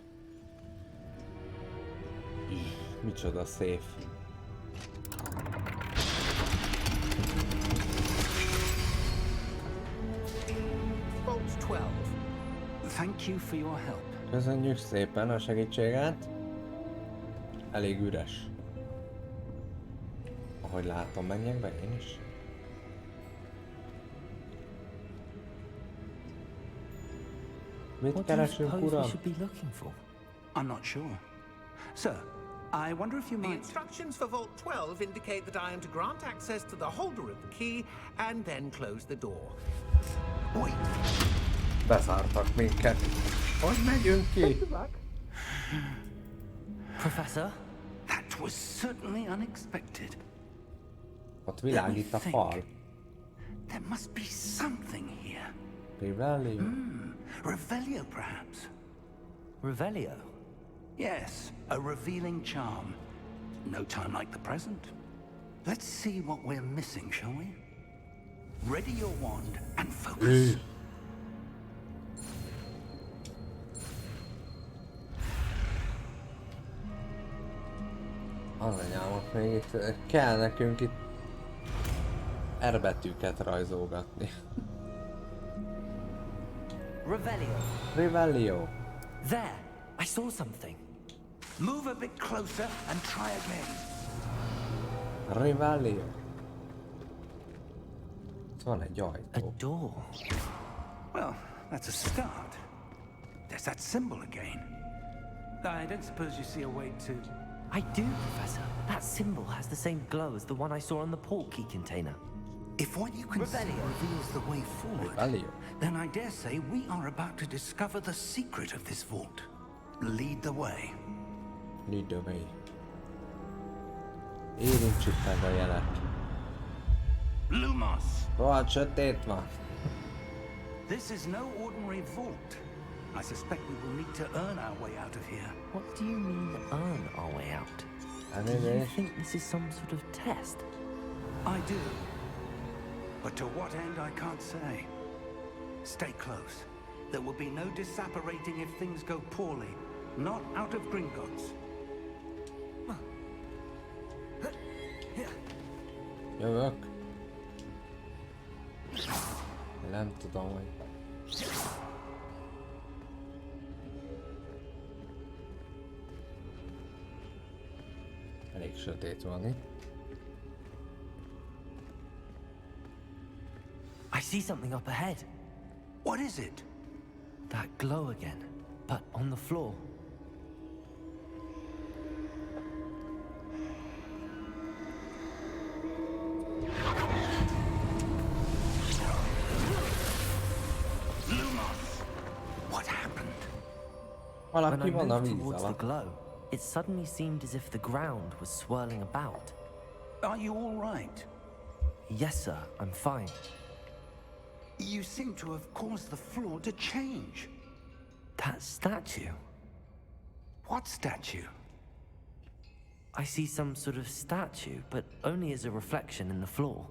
Speaker 2: Micsoda szép.
Speaker 7: Vault 12.
Speaker 5: Thank you for your help.
Speaker 2: Köszönjük szépen a segítséget. Elég üres. Ahogy látom, menjek be én is. Mit
Speaker 3: What do you
Speaker 2: keresünk,
Speaker 3: suppose we
Speaker 2: uram?
Speaker 3: should be looking for?
Speaker 5: I'm not sure. Sir, I wonder if you
Speaker 7: The
Speaker 5: might...
Speaker 7: instructions for Vault 12 indicate that I am to grant access to the holder of the key and then close the door.
Speaker 5: Wait,
Speaker 2: Bezártak minket. Hogy megyünk ki?
Speaker 3: Professor?
Speaker 5: that was certainly unexpected.
Speaker 2: Ott világít a fal.
Speaker 5: There must be something here.
Speaker 2: Rivelli.
Speaker 5: Revelio, perhaps?
Speaker 3: Revelio?
Speaker 5: Yes, a revealing charm. No time like the present. Let's see what we're missing, shall we? Ready your wand and focus.
Speaker 2: Az anyámok, még itt kell nekünk itt R betűket rajzolgatni.
Speaker 3: Revelio.
Speaker 2: Rivelio.
Speaker 3: There! I saw something.
Speaker 5: Move a bit closer and try again.
Speaker 2: Rivelio. Itt van egy
Speaker 3: A
Speaker 2: ajtó.
Speaker 3: door.
Speaker 5: Well, that's a start. There's that symbol again. I don't suppose you see a way to...
Speaker 3: I do, Professor. That symbol has the same glow as the one I saw on the port key container.
Speaker 5: If what you can see
Speaker 3: Revelio.
Speaker 5: reveals the way forward,
Speaker 2: Rivelio.
Speaker 5: then I dare say we are about to discover the secret of this vault. Lead the way.
Speaker 2: Lead the way. Érintsük meg a jelet.
Speaker 5: Lumos!
Speaker 2: Rohadt sötét van.
Speaker 5: This is no ordinary vault. I suspect we will need to earn our way out of here.
Speaker 3: What do you mean, earn our way out? Do you
Speaker 2: Elnézést.
Speaker 3: think this is some sort of test?
Speaker 5: I do. But to what end, I can't say. Stay close. There will be no disapparating if things go poorly. Not out of Gringotts.
Speaker 2: Jövök. Nem tudom, hogy... Elég sötét van itt.
Speaker 3: I see something up ahead.
Speaker 5: What is it?
Speaker 3: That glow again, but on the floor.
Speaker 5: Lumos! What happened?
Speaker 3: When
Speaker 2: Valaki
Speaker 3: I
Speaker 2: van a
Speaker 3: moved
Speaker 2: víz
Speaker 3: towards the
Speaker 2: alatt.
Speaker 3: glow, it suddenly seemed as if the ground was swirling about.
Speaker 5: Are you all right?
Speaker 3: Yes, sir, I'm fine.
Speaker 5: You seem to have caused the floor to change.
Speaker 3: That statue.
Speaker 5: What statue?
Speaker 3: I see some sort of statue, but only as a reflection in the floor.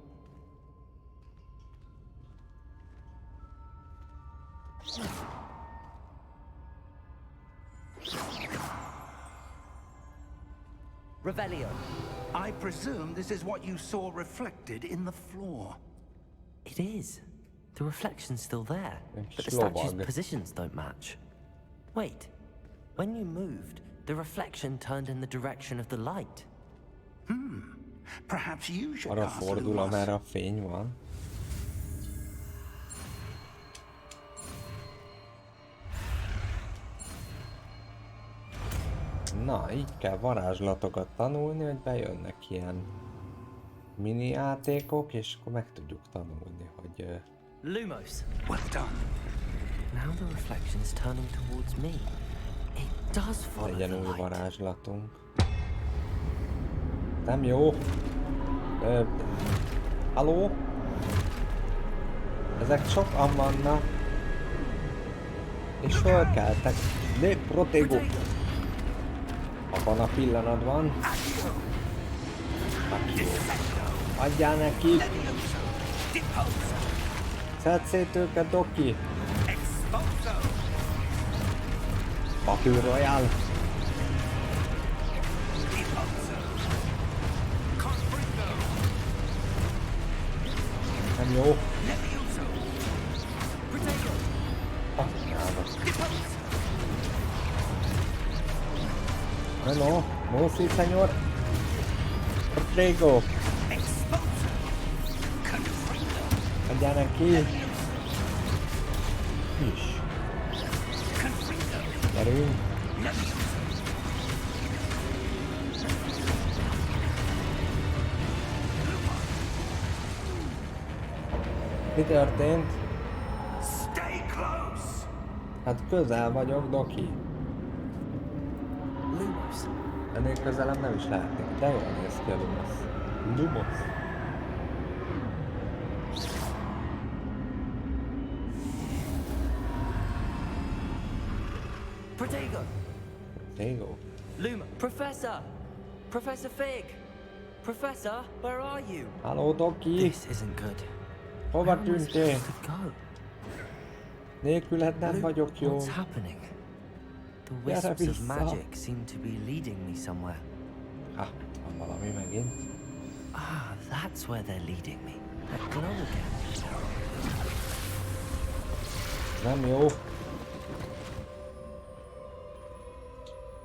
Speaker 3: Revelio.
Speaker 5: I presume this is what you saw reflected in the floor.
Speaker 3: It is. The reflection's still there, but the
Speaker 2: Slow
Speaker 3: statue's
Speaker 2: bug.
Speaker 3: positions don't match. Wait. When you moved, the reflection turned in the direction of the light.
Speaker 5: Perhaps you should
Speaker 2: Arra
Speaker 5: ask
Speaker 2: fordul,
Speaker 5: Lumos.
Speaker 2: amerre a fény van. Na, így kell varázslatokat tanulni, hogy bejönnek ilyen mini játékok, és akkor meg tudjuk tanulni, hogy...
Speaker 3: Lumos.
Speaker 5: Well done.
Speaker 3: Now the reflection is turning towards me. It does follow
Speaker 2: legyen
Speaker 3: the
Speaker 2: új
Speaker 3: light.
Speaker 2: varázslatunk. Nem jó. Halló? Ezek sokan vannak. És fölkeltek. Lép, protégó! Abban a pillanatban. Adjál neki! Szedd szét őket, Doki! Papír Royal! Nem jó! No, no, sí, señor. Prego. Adjál ki. Is. Gyerünk. Mi történt? Hát közel vagyok, Doki.
Speaker 3: Lumos.
Speaker 2: Ennél közelem nem is látnék, de jól néz ki a Lumos. Lumos.
Speaker 3: Protego.
Speaker 2: Protego.
Speaker 3: Luma. Professor. Professor Fig. Professor, where are you?
Speaker 2: Halló, Doki.
Speaker 3: This isn't good.
Speaker 2: Hova
Speaker 3: Where am I
Speaker 2: tűntél?
Speaker 3: supposed to go?
Speaker 2: Nélküled nem
Speaker 3: Luke,
Speaker 2: vagyok jó.
Speaker 3: what's happening? The
Speaker 2: Gyere
Speaker 3: wisps of
Speaker 2: vissza.
Speaker 3: magic seem to be leading me somewhere.
Speaker 2: Ha, van valami megint.
Speaker 3: Ah, that's where they're leading me. That glow again.
Speaker 2: Nem jó.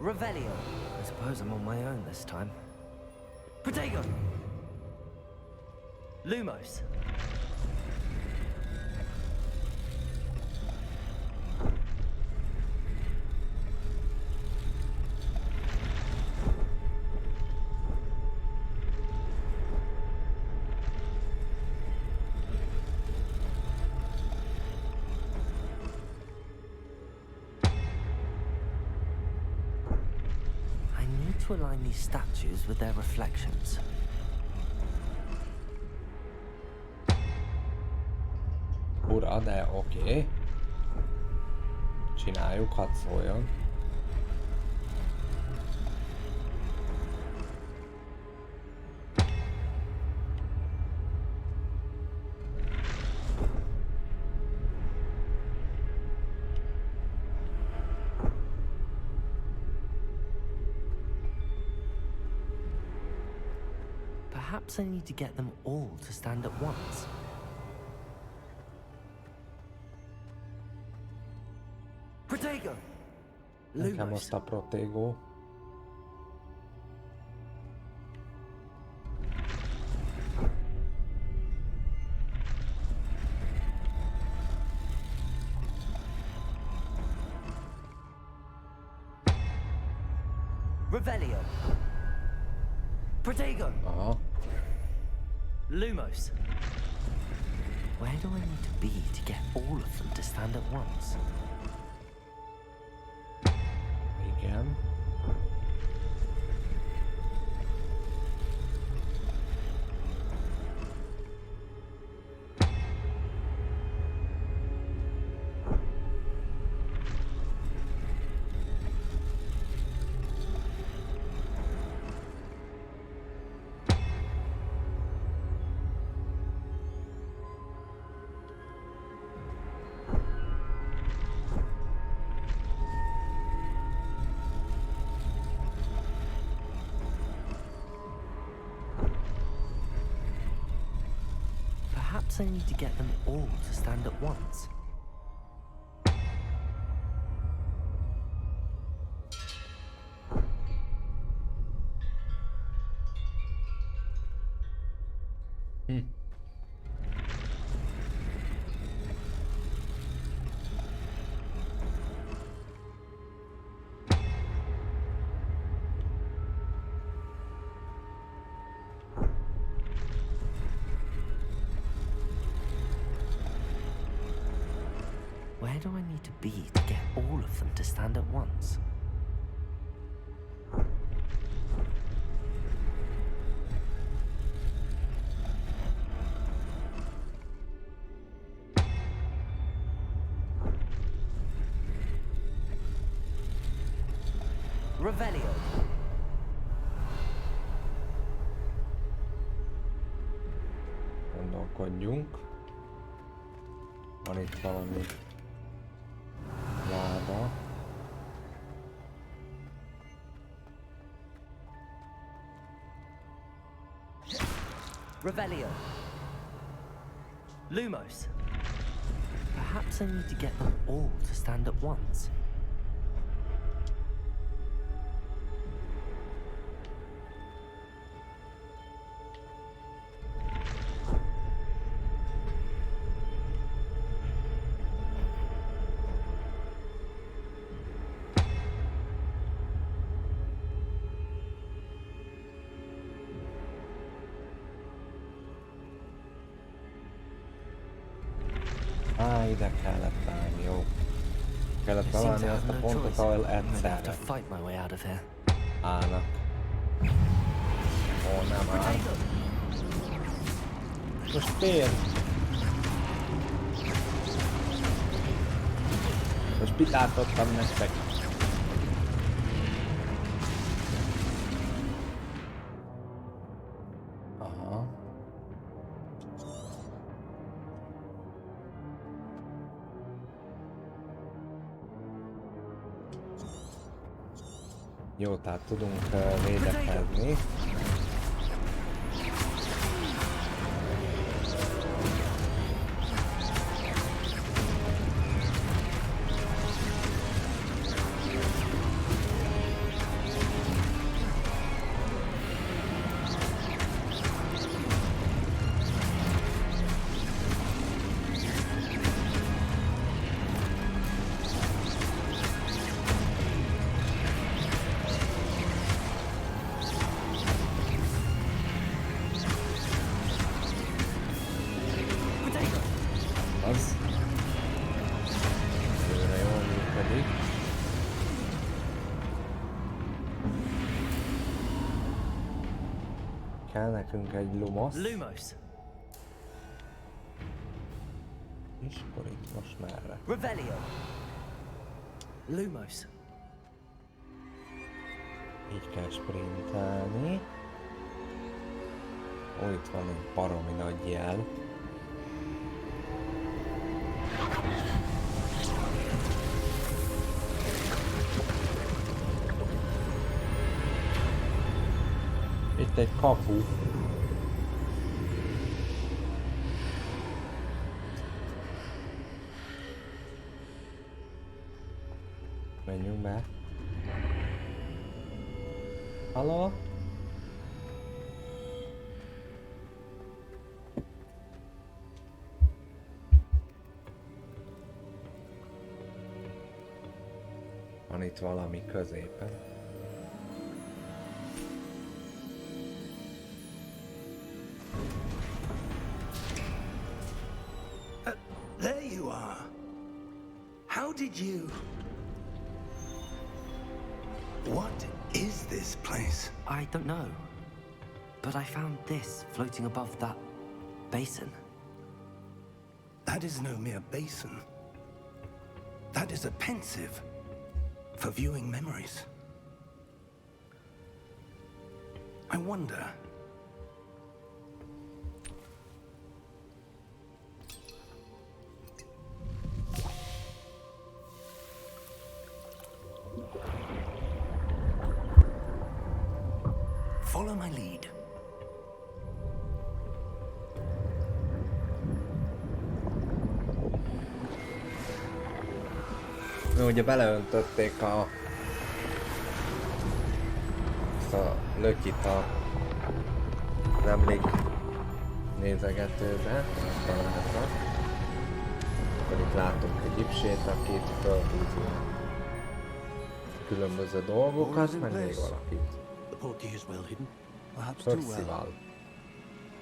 Speaker 3: Revelio. I suppose I'm on my own this time. Protego! Lumos. To align these statues with their reflections.
Speaker 2: Ura, de oké. Csináljuk, hadd szóljon.
Speaker 3: Perhaps I need to get them all to stand at once. Protego!
Speaker 2: Nekem
Speaker 3: Lumos.
Speaker 2: azt a Protego.
Speaker 3: Revelio. Protego!
Speaker 2: Aha.
Speaker 3: Lumos. Where do I need to be to get all of them to stand at once?
Speaker 2: Igen.
Speaker 3: Perhaps I need to get them all to stand at once. do I need to be to get all of them to stand at once? Revelio.
Speaker 2: Gondolkodjunk. Van itt valami láda.
Speaker 3: Revelio. Lumos. Perhaps I need to get them all to stand at once.
Speaker 2: Ide kellett állni, jó. Kellett találni azt a pontot, ahol egyszerre állnak. Ó, nem áll. Most fél. Most mit átadtam nektek? Aha. Jó, tehát tudunk védekezni. Az. Előre jól működik. Kell nekünk egy lumos. És akkor itt most merre?
Speaker 3: Revelio. Lumos.
Speaker 2: Így kell sprintelni. Ó, itt van egy baromi nagy jel. Itt egy kapu. Menjünk be. Halló? Van itt valami középen.
Speaker 5: There you are. How did you... What is this place?
Speaker 3: I don't know. But I found this floating above that basin.
Speaker 5: That is no mere basin. That is a pensive for viewing memories. I wonder... Follow my lead.
Speaker 2: Ugye beleöntötték a lökit a nemlig nézegetőbe, találtak. Akkor itt látunk egy ipsét, akit fölhúzunk különböző dolgokat, meg még valakit. Percival.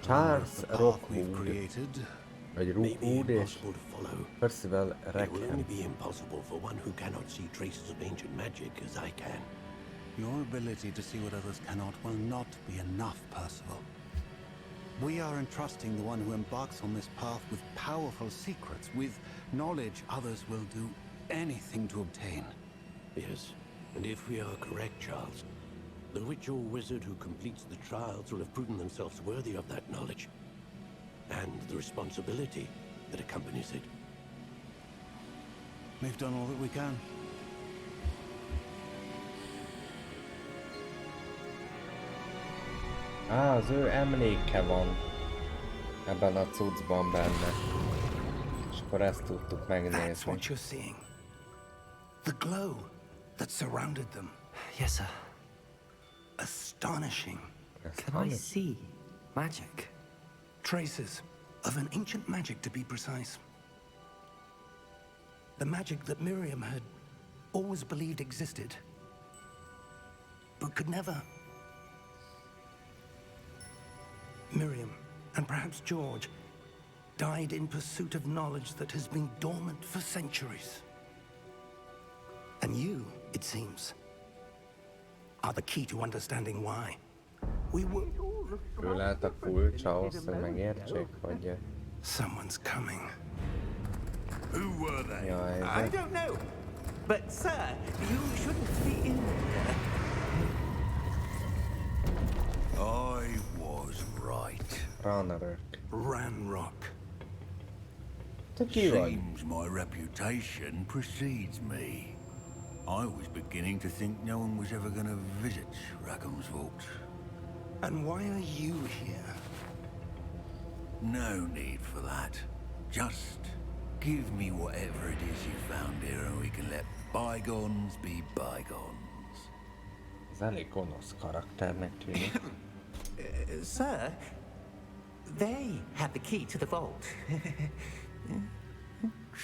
Speaker 2: Charles Rockwood. Vagy
Speaker 8: Maybe
Speaker 2: Rúd és
Speaker 8: impossible to follow.
Speaker 2: Percival
Speaker 8: It will only
Speaker 2: Recken.
Speaker 8: be impossible for one who cannot see traces of ancient magic as I can.
Speaker 9: Your ability to see what others cannot will not be enough, Percival. We are entrusting the one who embarks on this path with powerful secrets, with knowledge others will do anything to obtain.
Speaker 8: Yes, and if we are correct, Charles, the witch or wizard who completes the trials will have proven themselves worthy of that knowledge, and the responsibility that accompanies it.
Speaker 9: We've done all that we can.
Speaker 2: Az ő emléke van ebben a cuccban benne. És akkor ezt tudtuk
Speaker 5: That's
Speaker 2: megnézni.
Speaker 5: what you're seeing. The glow that surrounded them.
Speaker 3: Yes, sir.
Speaker 5: Astonishing.
Speaker 3: Can I see magic?
Speaker 5: Traces of an ancient magic, to be precise. The magic that Miriam had always believed existed, but could never. Miriam, and perhaps George, died in pursuit of knowledge that has been dormant for centuries. And you, it seems, are the key to understanding why. We were...
Speaker 2: Ő lehet a kulcs ahhoz, hogy megértsék, hogy...
Speaker 5: Someone's coming.
Speaker 1: Who were they?
Speaker 2: Jaj,
Speaker 7: I
Speaker 2: ez...
Speaker 7: don't know. But, sir, you shouldn't be in here.
Speaker 1: I was right.
Speaker 2: Ranarök.
Speaker 5: Ranrock.
Speaker 2: Te ki vagy?
Speaker 1: Seems my reputation precedes me. I was beginning to think no one was ever going to visit Rackham's vault.
Speaker 5: And why are you here?
Speaker 1: No need for that. Just give me whatever it is you found here and we can let bygones be bygones.
Speaker 2: Ez elég gonosz karakternek tűnik.
Speaker 7: Sir, they have the key to the vault.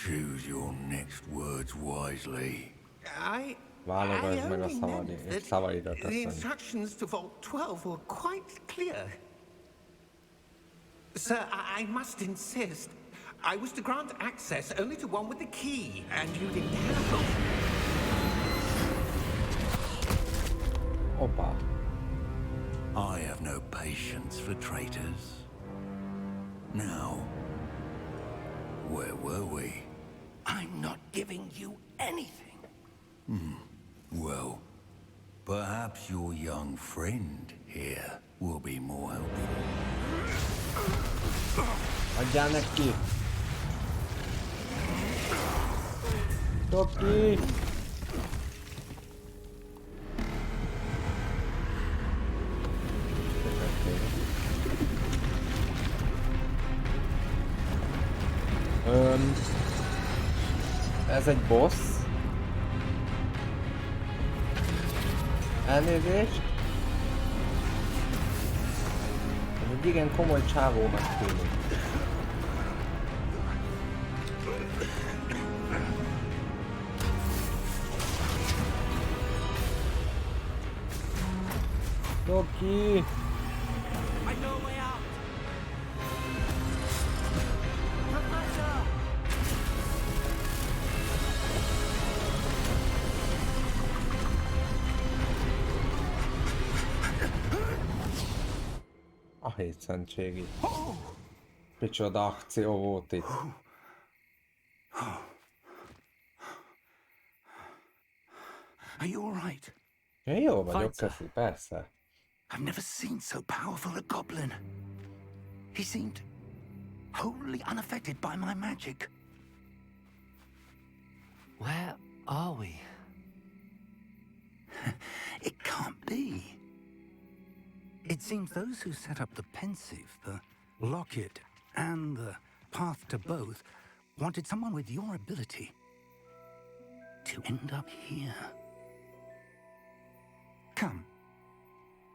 Speaker 1: Choose your next words wisely.
Speaker 7: I
Speaker 2: Válogasd meg a
Speaker 7: only meant that
Speaker 2: szavaidat,
Speaker 7: the
Speaker 2: azt mondja.
Speaker 7: instructions to Vault 12 were quite clear. Sir, I must insist. I was to grant access only to one with the key, and you didn't have it.
Speaker 2: Opa.
Speaker 1: I have no patience for traitors. Now, where were we?
Speaker 5: I'm not giving you anything.
Speaker 1: Well, perhaps your young friend here will be more helpful.
Speaker 2: Adjál neki! Toki! Ez egy boss. Elnézést. Ez egy igen komoly csávónak tűnik. Toki!
Speaker 5: I know a way out.
Speaker 2: A hétszentség itt. Micsoda akció volt itt.
Speaker 5: Are you all right?
Speaker 2: Én jó vagyok,
Speaker 3: Fighter.
Speaker 2: köszi, persze.
Speaker 5: I've never seen so powerful a goblin. He seemed wholly unaffected by my magic.
Speaker 3: Where are we?
Speaker 5: It can't be. It seems those who set up the pensive, the locket, and the path to both wanted someone with your ability to end up here. Come.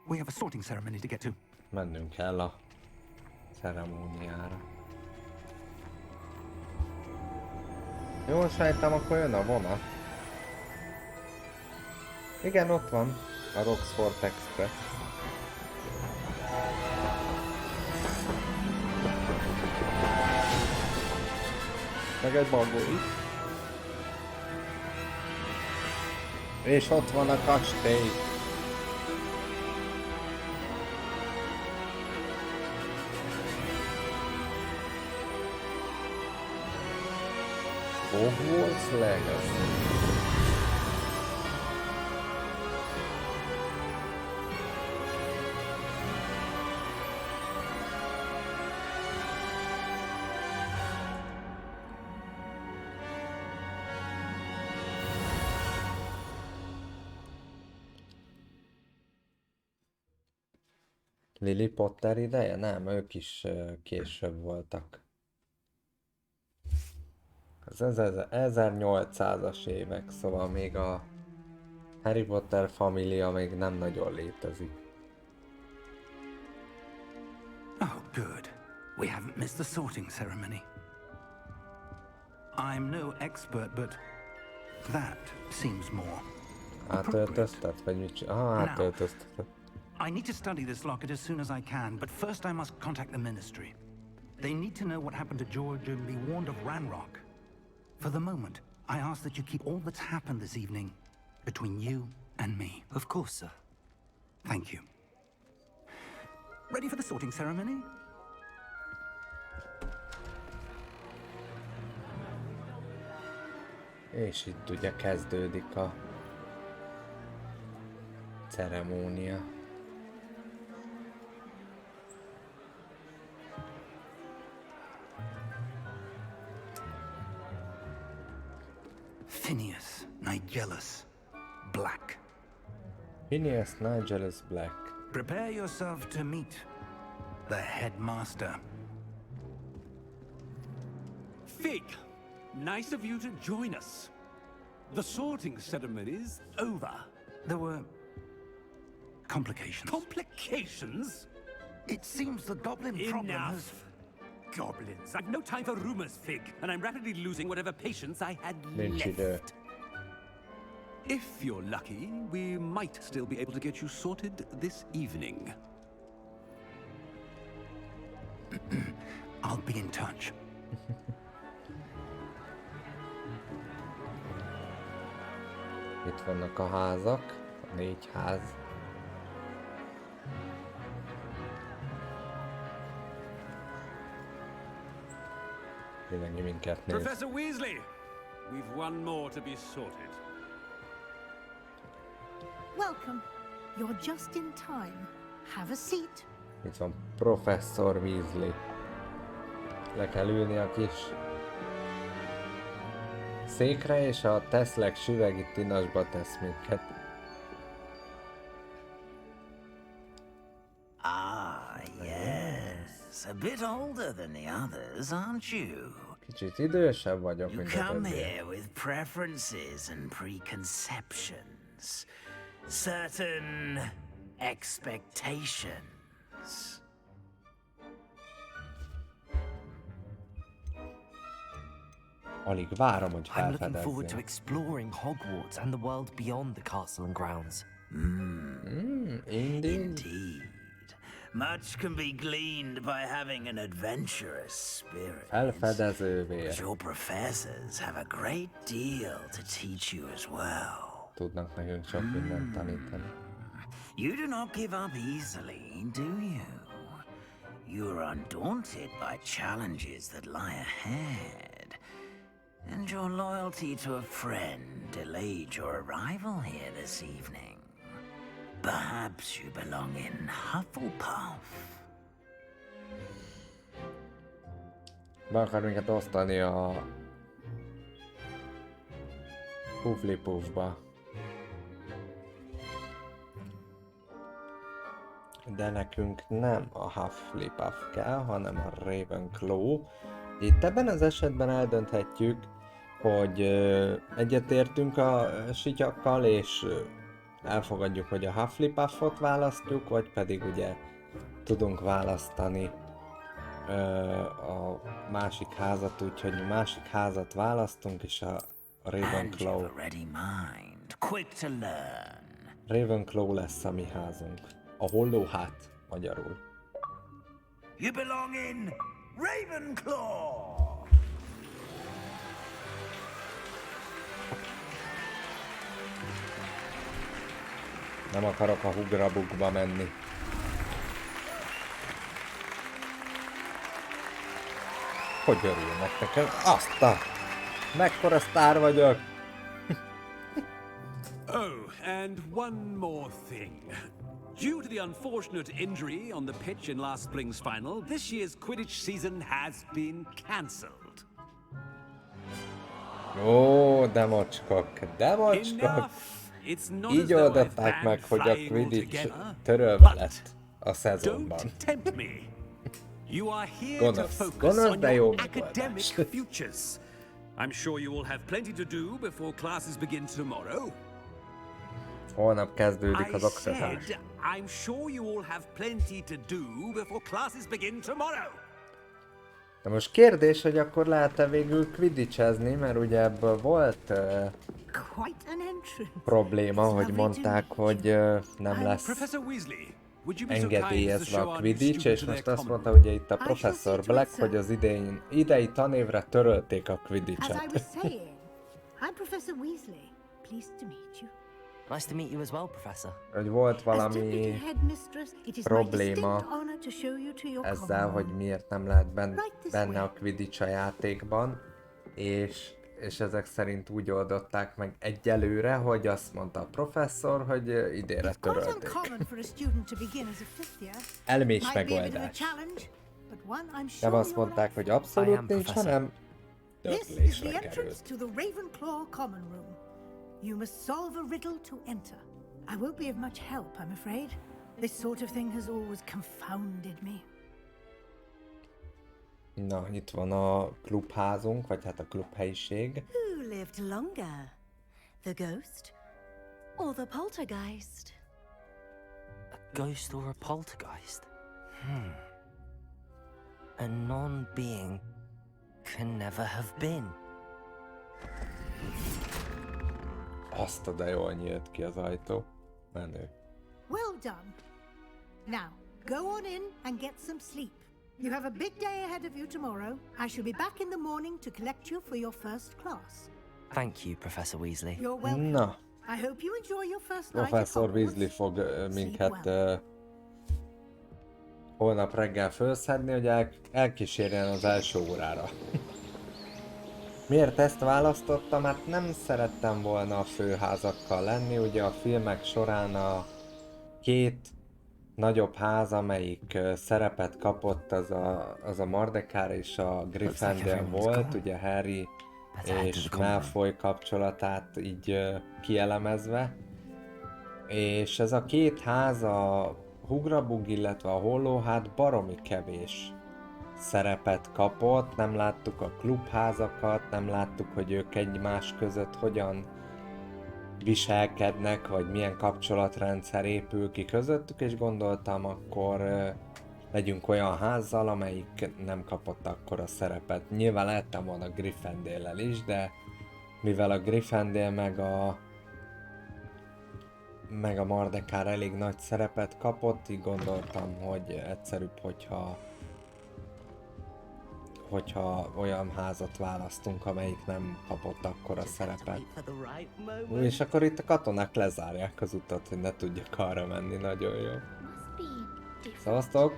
Speaker 5: We have a sorting ceremony to get to.
Speaker 2: Mennünk kell a ceremóniára. Jól sejtem, akkor jön a vonat. Igen, ott van a Roxford Express. Meg egy bagói. És ott van a kastély. Hogwarts Legacy. Lily Potter ideje? Nem, ők is később voltak. Az 1800-as évek, szóval még a Harry Potter família még nem nagyon létezik.
Speaker 5: Oh, good. We haven't missed the sorting ceremony. I'm no expert, but that seems more
Speaker 2: Átöltöztet? Vagy mit csinál? Átöltöztet.
Speaker 5: I need to study this locket as soon as I can, but first I must contact the Ministry. They need to know what happened to George and be warned of Ranrock. For the moment, I ask that you keep all that's happened this evening between you and me.
Speaker 3: Of course, sir.
Speaker 5: Thank you. Ready for the sorting ceremony?
Speaker 2: És itt ugye kezdődik a ceremónia.
Speaker 5: Phineas Nigellus Black.
Speaker 2: Phineas Nigellus Black.
Speaker 5: Prepare yourself to meet the headmaster.
Speaker 10: Fig, nice of you to join us. The sorting ceremony's over.
Speaker 5: There were complications.
Speaker 10: Complications?
Speaker 5: It seems the goblin problem has...
Speaker 10: Enough. Goblins. I've no time for rumors, Fig, and I'm rapidly losing whatever patience I had left. If you're lucky, we might still be able to get you sorted this evening.
Speaker 5: I'll be in touch.
Speaker 2: Itt vannak a házak, a 4 ház. Mindenki minket néz.
Speaker 10: Professor Weasley, we've one more to be sorted.
Speaker 11: Welcome. You're just in time. Have a seat.
Speaker 2: Itt van Professor Weasley. Le kell ülni a kis székre, és a Teszlek süvegi tinasba tesz minket.
Speaker 12: Ah, yes. A bit older than the others, aren't you?
Speaker 2: Kicsit idősebb vagyok,
Speaker 12: You
Speaker 2: mint a
Speaker 12: come
Speaker 2: többiek.
Speaker 12: here with preferences and preconceptions. Certain expectations.
Speaker 2: Alig várom, hogy
Speaker 3: I'm looking forward to
Speaker 2: felfedezzem.
Speaker 3: exploring Hogwarts and the world beyond the castle and grounds.
Speaker 2: Indeed.
Speaker 12: Much can be gleaned by having an adventurous spirit.
Speaker 2: Felfedező vér.
Speaker 12: But your professors have a great deal to teach you as well.
Speaker 2: Tudnak nekünk sok mindent tanítani.
Speaker 12: You do not give up easily, do you? You are undaunted by challenges that lie ahead. And your loyalty to a friend delayed your arrival here this evening. Perhaps you belong in Hufflepuff.
Speaker 2: Be akar minket osztani a Hufflepuffba. De nekünk nem a Hufflepuff kell, hanem a Ravenclaw. Itt ebben az esetben eldönthetjük, hogy egyetértünk a sityakkal, és elfogadjuk, hogy a Hufflepuffot választjuk, vagy pedig ugye tudunk választani a másik házat, úgyhogy másik házat választunk, és a Ravenclaw. Ravenclaw lesz a mi házunk. A hollóhát magyarul.
Speaker 12: You belong in Ravenclaw.
Speaker 2: Nem akarok a hugrabukba menni. Hogy örülnek nekem? Azt a... Mekkora sztár vagyok!
Speaker 10: Oh, and one more thing. Due to the unfortunate injury on the pitch in last spring's final, this year's Quidditch season has been cancelled.
Speaker 2: Ó, de mocskok, de mocskok! Így oldották meg, hogy a Quidditch törölve lett a szezonban. Gonosz, de jó megoldás.
Speaker 10: I'm sure you will have plenty to do before classes begin tomorrow.
Speaker 2: Holnap kezdődik az oktatás.
Speaker 10: I'm sure you all have plenty to do before classes begin tomorrow.
Speaker 2: De most kérdés, hogy akkor lehet-e végül quidditchezni, mert ugye ebből volt probléma, hogy mondták, hogy nem lesz engedélyezve a Quidditch, és most azt mondta ugye itt a Professor Black, hogy az idei tanévre törölték a Quidditchet.
Speaker 3: Nice to meet you as well, Professor.
Speaker 2: Hogy volt valami probléma ezzel, hogy miért nem lehet benne a Quidditch a játékban, és ezek szerint úgy oldották meg egyelőre, hogy azt mondta a professzor, hogy idénre törölték. Elmés megoldás. Nem azt mondták, hogy abszolút nincs, hanem törlésre került.
Speaker 11: You must solve a riddle to enter. I won't be of much help, I'm afraid. This sort of thing has always confounded me.
Speaker 2: Na, itt van a klubházunk, vagy hát a klubhelyiség.
Speaker 4: Who lived longer? The ghost or the poltergeist?
Speaker 3: A ghost or a poltergeist? A non-being can never have been.
Speaker 2: Azt a de jól nyílt ki az ajtó. Menő.
Speaker 11: Well done. Now, go on in and get some sleep. You have a big day ahead of you tomorrow. I shall be back in the morning to collect you for your first class.
Speaker 3: Thank you, Professor Weasley.
Speaker 11: You're welcome.
Speaker 2: Na.
Speaker 11: I hope you enjoy your first night.
Speaker 2: Professor Weasley fog minket holnap reggel felszedni, hogy elkísérjen az első órára. Miért ezt választottam? Hát nem szerettem volna a főházakkal lenni, ugye a filmek során a két nagyobb ház, amelyik szerepet kapott, az a Mardekár és a Gryffindor volt, ugye Harry és Malfoy kapcsolatát így kielemezve. És ez a két ház, a Hugrabug, illetve a Holló, hát baromi kevés szerepet kapott, nem láttuk a klubházakat, nem láttuk, hogy ők egymás között hogyan viselkednek, vagy milyen kapcsolatrendszer épül ki közöttük, és gondoltam, akkor legyünk olyan házzal, amelyik nem kapott akkora szerepet. Nyilván lehettem volna Gryffindorrel is, de mivel a Gryffindor meg a Mardekár elég nagy szerepet kapott, így gondoltam, hogy egyszerűbb, hogyha olyan házat választunk, amelyik nem kapott akkora szerepet. És akkor itt a katonák lezárják az utat, hogy ne tudjak arra menni, nagyon jó. Szevasztok!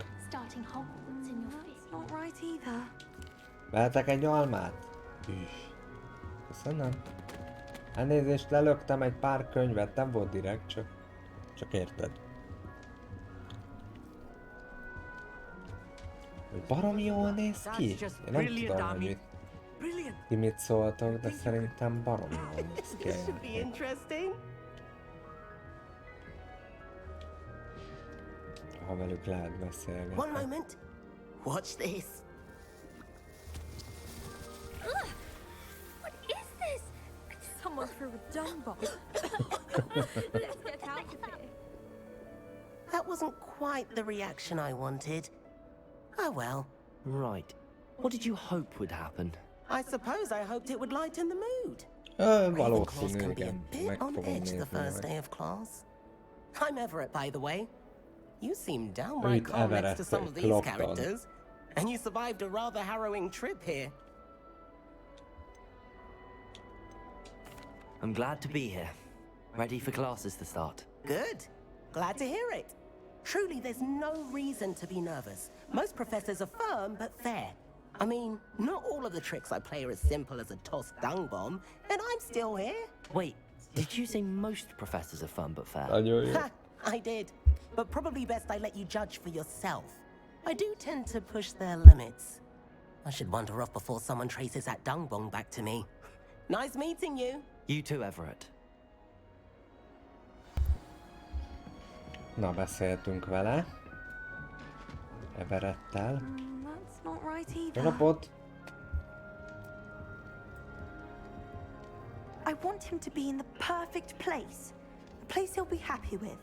Speaker 2: Vehetek egy almát? Köszönöm. Elnézést, lelöktem egy pár könyvet, nem volt direkt, csak érted. Baromi jól néz ki? Én nem tudom, hogy ti mit szóltok, de szerintem baromi jól néz ki. Ha velük lehet beszélgetni.
Speaker 13: One moment. Watch this.
Speaker 4: What is this? Someone threw a dung bomb. Let's get out of here.
Speaker 13: That wasn't quite the reaction I wanted. Oh well.
Speaker 3: Right. What did you hope would happen?
Speaker 13: I suppose I hoped it would lighten the mood.
Speaker 2: Valószínű,
Speaker 13: can be a
Speaker 2: igen.
Speaker 13: bit on edge the first day of class. I'm Everett, by the way. You seem downright calm next to some of these characters, and you survived a rather harrowing trip here.
Speaker 3: I'm glad to be here. Ready for classes to start.
Speaker 13: Good. glad to hear it. Truly, there's no reason to be nervous. Most professors are firm but fair. I mean, not all of the tricks I play are as simple as a tossed dung bomb, and I'm still here.
Speaker 3: Wait, did you say most professors are fun but fair?
Speaker 13: Ha, I did. But probably best I let you judge for yourself. I do tend to push their limits. I should wander off before someone traces that dung bomb back to me. Nice meeting you.
Speaker 3: You too, Everett.
Speaker 2: Na, beszéltünk vele. Everettel.
Speaker 4: That's not right either.
Speaker 2: Napot.
Speaker 14: I want him to be in the perfect place. A place he'll be happy with.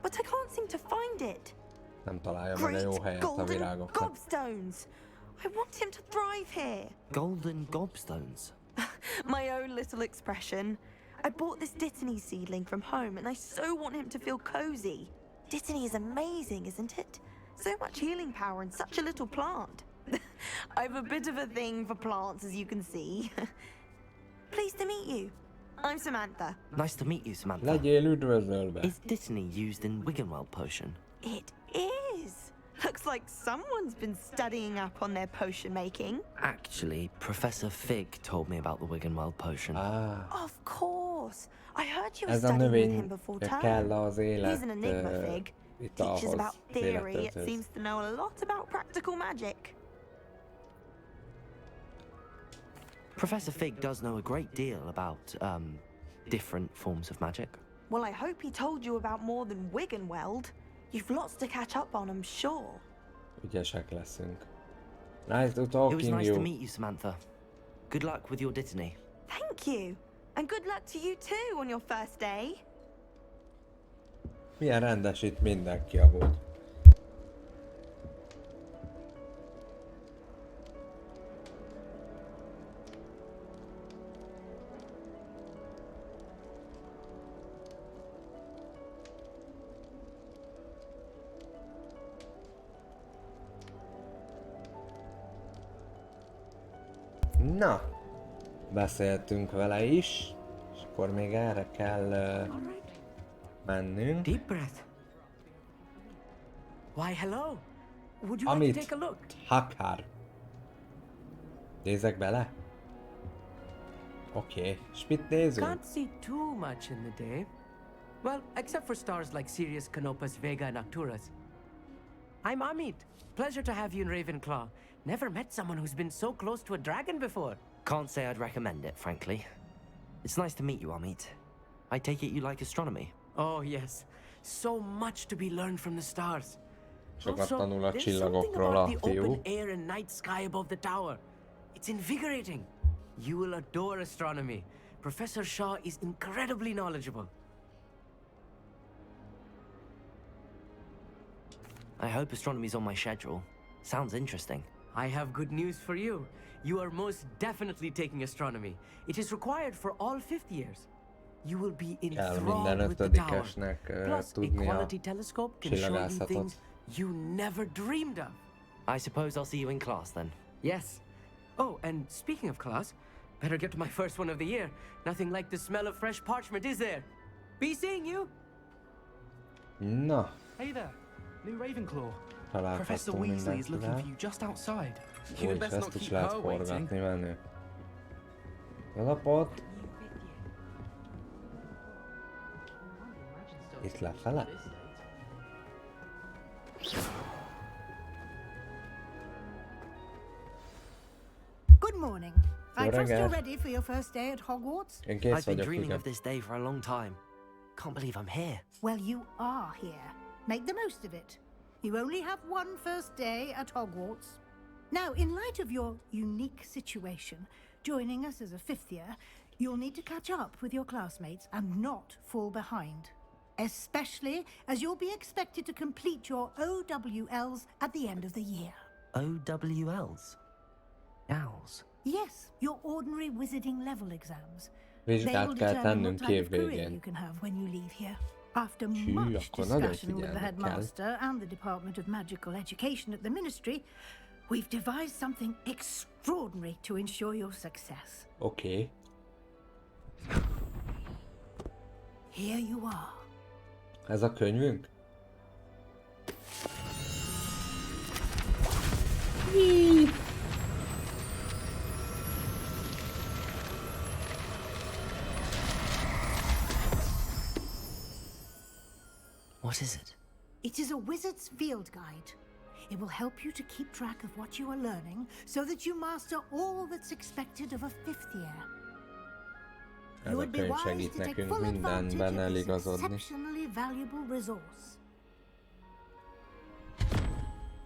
Speaker 14: But I can't seem to find it.
Speaker 2: Nem találja meg a jó helyet a virágoknak.
Speaker 14: Gobstones. I want him to thrive here.
Speaker 3: Golden gobstones?
Speaker 14: My own little expression. I bought this Dittany seedling from home and I so want him to feel cozy. Dittany is amazing, isn't it? So much healing power in such a little plant. I've a bit of a thing for plants, as you can see. Pleased to meet you. I'm Samantha.
Speaker 3: Nice to meet you, Samantha.
Speaker 2: Legyél üdvözölve.
Speaker 3: Is Dittany used in Wiggenweld potion?
Speaker 14: It is. Looks like someone's been studying up on their potion making.
Speaker 3: Actually, Professor Fig told me about the Wiggenweld potion.
Speaker 14: Of course. I heard you were
Speaker 2: Ez a
Speaker 14: studying with
Speaker 2: növény
Speaker 14: him before
Speaker 2: kell
Speaker 14: term.
Speaker 2: az élet
Speaker 14: He's an enigma, Fig. Teaches
Speaker 2: ahhoz,
Speaker 14: about
Speaker 2: az
Speaker 14: theory, it
Speaker 2: élettöltőhöz.
Speaker 14: seems to know a lot about practical magic.
Speaker 3: Professor Fig does know a great deal about, different forms of magic.
Speaker 14: Well, I hope he told you about more than Wiggenweld. You've lots to catch up on, I'm sure.
Speaker 2: Ügyesek leszünk. Nice to
Speaker 3: It was
Speaker 2: talking
Speaker 3: nice
Speaker 2: you.
Speaker 3: to meet you, Samantha. Good luck with your Dittany.
Speaker 14: Thank you. And good luck to you too on your first day.
Speaker 2: Milyen rendes itt mindenki amúgy. Na, beszéltünk vele is, és akkor még erre kell mennünk.
Speaker 15: Deep breath. Why, hello. Would you like
Speaker 2: Amit
Speaker 15: to take a look?
Speaker 2: Hakar. Nézek bele? Oké, és mit nézünk?
Speaker 15: Can't see too much in the day. Well, except for stars like Sirius, Canopus, Vega, and Arcturus. I'm Amit. Pleasure to have you in Ravenclaw. Never met someone who's been so close to a dragon before.
Speaker 3: Can't say I'd recommend it, frankly. It's nice to meet you, Amit. I take it you like astronomy.
Speaker 15: Oh, yes. So much to be learned from the stars.
Speaker 2: Sokat
Speaker 15: Also,
Speaker 2: tanul a
Speaker 15: there's
Speaker 2: csillagokról
Speaker 15: something
Speaker 2: a
Speaker 15: about the
Speaker 2: fiú.
Speaker 15: open air and night sky above the tower. It's invigorating. You will adore astronomy. Professor Shaw is incredibly knowledgeable.
Speaker 3: I hope astronomy's on my schedule. Sounds interesting.
Speaker 15: I have good news for you. You are most definitely taking astronomy. It is required for all fifth years. You will be enthralled with the tower. Plus, a quality telescope can show you things you never dreamed of.
Speaker 3: I suppose I'll see you in class then.
Speaker 15: Yes. Oh, and speaking of class, better get to my first one of the year. Nothing like the smell of fresh parchment, is there? Be seeing you.
Speaker 2: Na,
Speaker 16: Hey there, new Ravenclaw. Professor
Speaker 2: találkoztunk
Speaker 16: Weasley is looking for
Speaker 2: mindenkivel.
Speaker 16: you just outside.
Speaker 2: Ó, és ezt is lehet forgatni menő. Alapot. Itt lefele?
Speaker 11: Good morning. I trust you're ready for your first day at Hogwarts?
Speaker 3: I've been dreaming of this day for a long time. Can't believe I'm here.
Speaker 11: Well, you are here. Make the most of it. You only have one first day at Hogwarts. Now, in light of your unique situation, joining us as a fifth year, you'll need to catch up with your classmates and not fall behind. Especially as you'll be expected to complete your OWLs at the end of the year.
Speaker 3: OWLs? Owls?
Speaker 11: Yes, your ordinary wizarding level exams.
Speaker 2: Vizsgát kell tennünk év
Speaker 11: career
Speaker 2: végén.
Speaker 11: you can have when you leave here. After
Speaker 2: Hű,
Speaker 11: much
Speaker 2: akkor nagyon
Speaker 11: discussion with the
Speaker 2: figyelni kell.
Speaker 11: headmaster and the Department of Magical Education at the Ministry, we've devised something extraordinary to ensure your success.
Speaker 2: Oké.
Speaker 11: Here you are.
Speaker 2: Ez a könyvünk?
Speaker 3: What is it?
Speaker 11: It is a wizard's field guide. It will help you to keep track of what you are learning so that you master all that's expected of a 5th year.
Speaker 2: Ez a könyv segít nekünk mindenben eligazodni.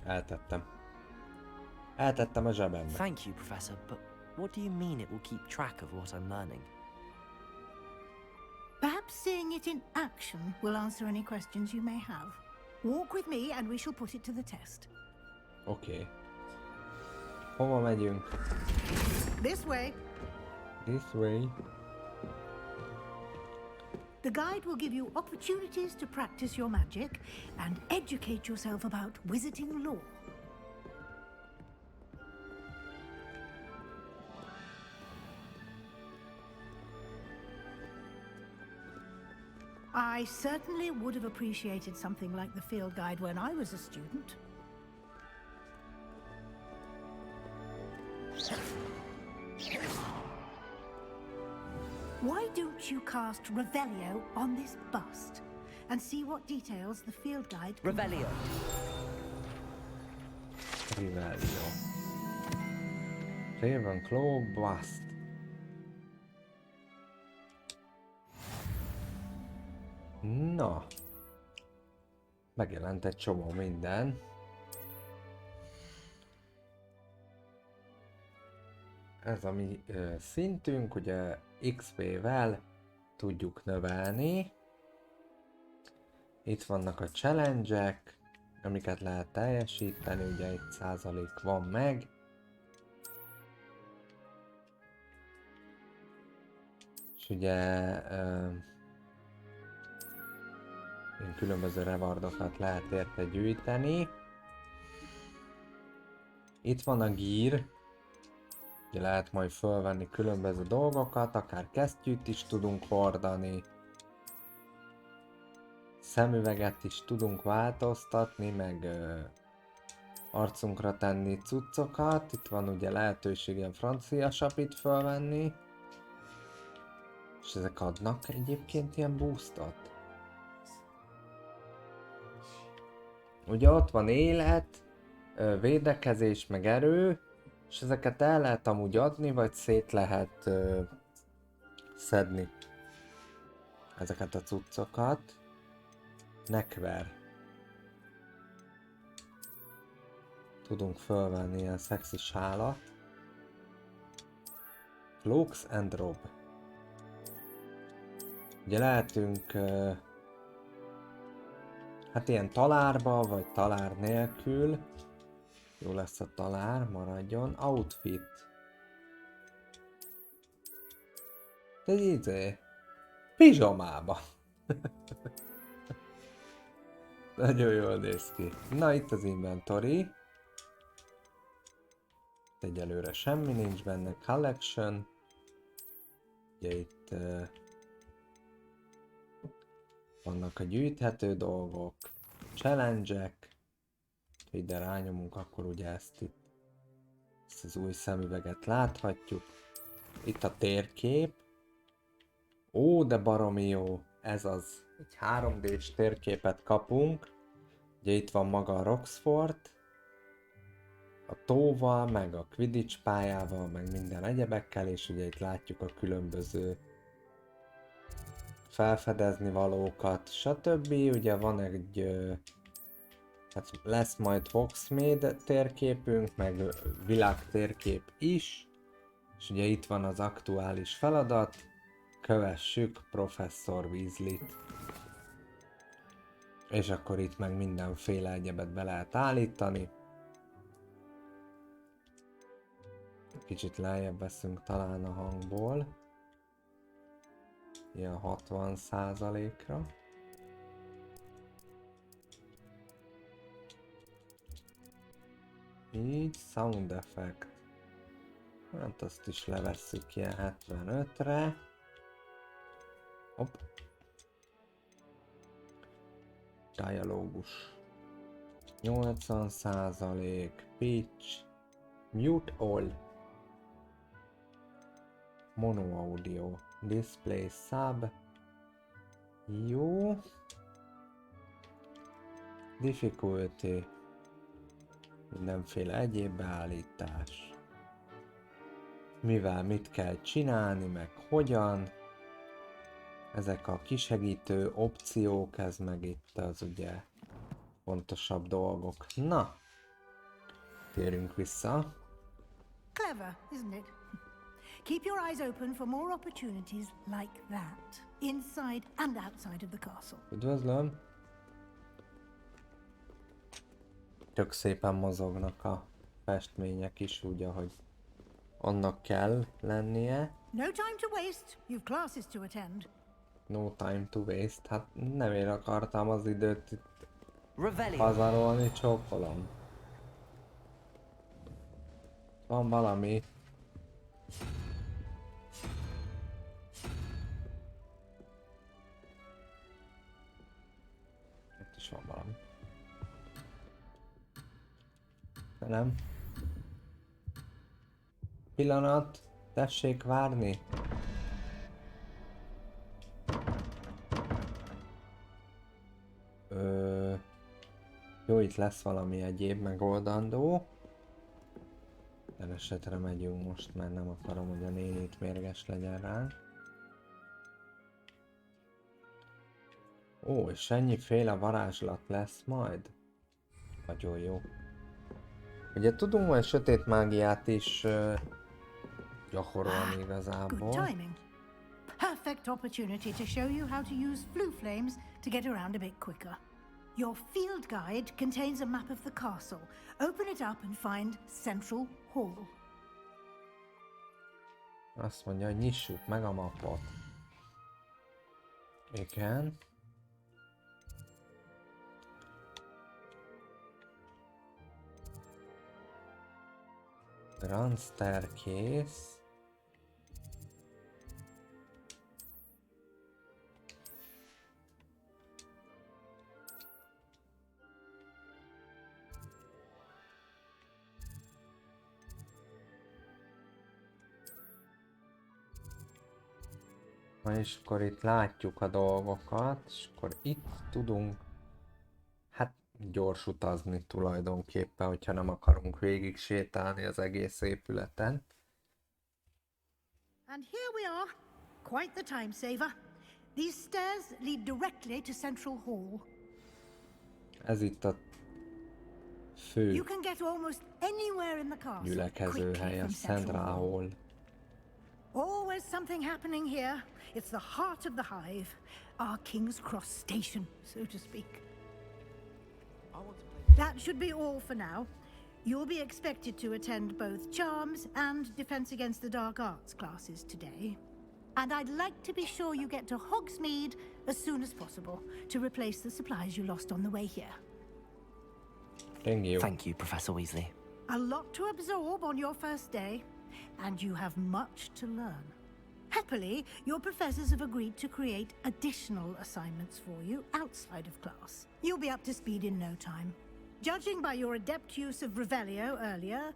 Speaker 2: Eltettem. Eltettem a zsebembe.
Speaker 3: Thank you, Professor, but what do you mean it will keep track of what I'm learning?
Speaker 11: Perhaps seeing it in action will answer any questions you may have. Walk with me and we shall put it to the test.
Speaker 2: Oké. Hova megyünk?
Speaker 11: This way.
Speaker 2: This way.
Speaker 11: The guide will give you opportunities to practice your magic and educate yourself about wizarding lore. I certainly would have appreciated something like the field guide when I was a student. Why don't you cast Revelio on this bust and see what details the field guide can
Speaker 3: Revelio.
Speaker 2: Revelio. Ravenclaw bust. Na. Megjelent egy csomó minden. Ez a mi szintünk, ugye XP-vel tudjuk növelni. Itt vannak a challenge-ek, amiket lehet teljesíteni, ugye 1% van meg. És ugye különböző rewardokat lehet érte gyűjteni. Itt van a gear. Ugye lehet majd fölvenni különböző dolgokat, akár kesztyűt is tudunk hordani. Szemüveget is tudunk változtatni, meg arcunkra tenni cuccokat. Itt van ugye lehetőség ilyen francia sapit fölvenni. És ezek adnak egyébként ilyen boostot. Ugye ott van élet, védekezés, meg erő, és ezeket el lehet amúgy adni, vagy szét lehet szedni ezeket a cuccokat. Nekver. Tudunk fölvenni ilyen szexi sálat. Cloaks and rob. Ugye lehetünk hát ilyen talárba, vagy talár nélkül. Jó lesz a talár, maradjon. Outfit. Egy izé. Pizsomába. Nagyon jól néz ki. Na itt az inventory. Egyelőre semmi nincs benne. Collection. Ugye itt vannak a gyűjthető dolgok. Challenge-ek. Ha ide rányomunk, akkor ugye ezt az új szemüveget láthatjuk. Itt a térkép. Ó, de baromi jó. Ez az. Egy 3D-s térképet kapunk. Ugye itt van maga a Roxford. A tóval, meg a Quidditch pályával, meg minden egyebekkel, és ugye itt látjuk a különböző felfedezni valókat, stb. Ugye van egy hát lesz majd Hogsmeade térképünk, meg világ térkép is, és ugye itt van az aktuális feladat, kövessük Professzor Weasley-t. És akkor itt meg mindenféle egyebet be lehet állítani. Kicsit lejjebb veszünk talán a hangból. Ilyen 60%-ra. Így, sound effect. Hát azt is levesszük ilyen 75-re. Hopp. Dialógus. 80%. Pitch. Mute all. Mono audio. Display sub. Jó. Difficulty. Mindenféle egyéb beállítás. Mivel mit kell csinálni, meg hogyan. Ezek a kisegítő opciók, ez meg itt az ugye fontosabb dolgok. Na, térjünk vissza.
Speaker 11: Clever, isn't it? Keep your eyes open for more opportunities like that, inside and outside of the castle.
Speaker 2: Üdvözlöm. Tök szépen mozognak a festmények is, úgy, ahogy annak kell lennie.
Speaker 11: No time to waste. You've classes to attend.
Speaker 2: No time to waste. Hát nem én akartam az időt itt pazarolni, csókolom. Van valami. Itt is van valami. De nem. Pillanat, tessék várni. Jó, itt lesz valami egyéb megoldandó. De esetre megyünk most, mert nem akarom, hogy a néni itt mérges legyen ránk. Ó, és ennyiféle varázslat lesz majd? Nagyon jó. Ugye tudunk majd sötét mágiát is gyakorolni igazából.
Speaker 11: Good timing. Perfect opportunity to show you how to use flue flames to get around a bit quicker. Your field guide contains a map of the castle. Open it up and find Central Hall.
Speaker 2: Azt mondja, hogy nyissuk meg a mapot. Igen. Grand Staircase. És akkor itt látjuk a dolgokat, és akkor itt tudunk hát gyors utazni tulajdonképpen, hogyha nem akarunk végig sétálni az egész épületen.
Speaker 11: And here we are. Quite the time saver. These stairs lead directly to Central Hall.
Speaker 2: Ez itt a fő
Speaker 11: You can get almost anywhere in the castle
Speaker 2: gyülekezőhely, a Central Hall.
Speaker 11: Always something happening here. It's the heart of the hive, our King's Cross station, so to speak. That should be all for now. You'll be expected to attend both Charms and Defense Against the Dark Arts classes today. And I'd like to be sure you get to Hogsmeade as soon as possible to replace the supplies you lost on the way here.
Speaker 2: Thank you.
Speaker 3: Thank you, Professor Weasley.
Speaker 11: A lot to absorb on your first day, and you have much to learn. Happily, your professors have agreed to create additional assignments for you outside of class. You'll be up to speed in no time. Judging by your adept use of Revelio earlier,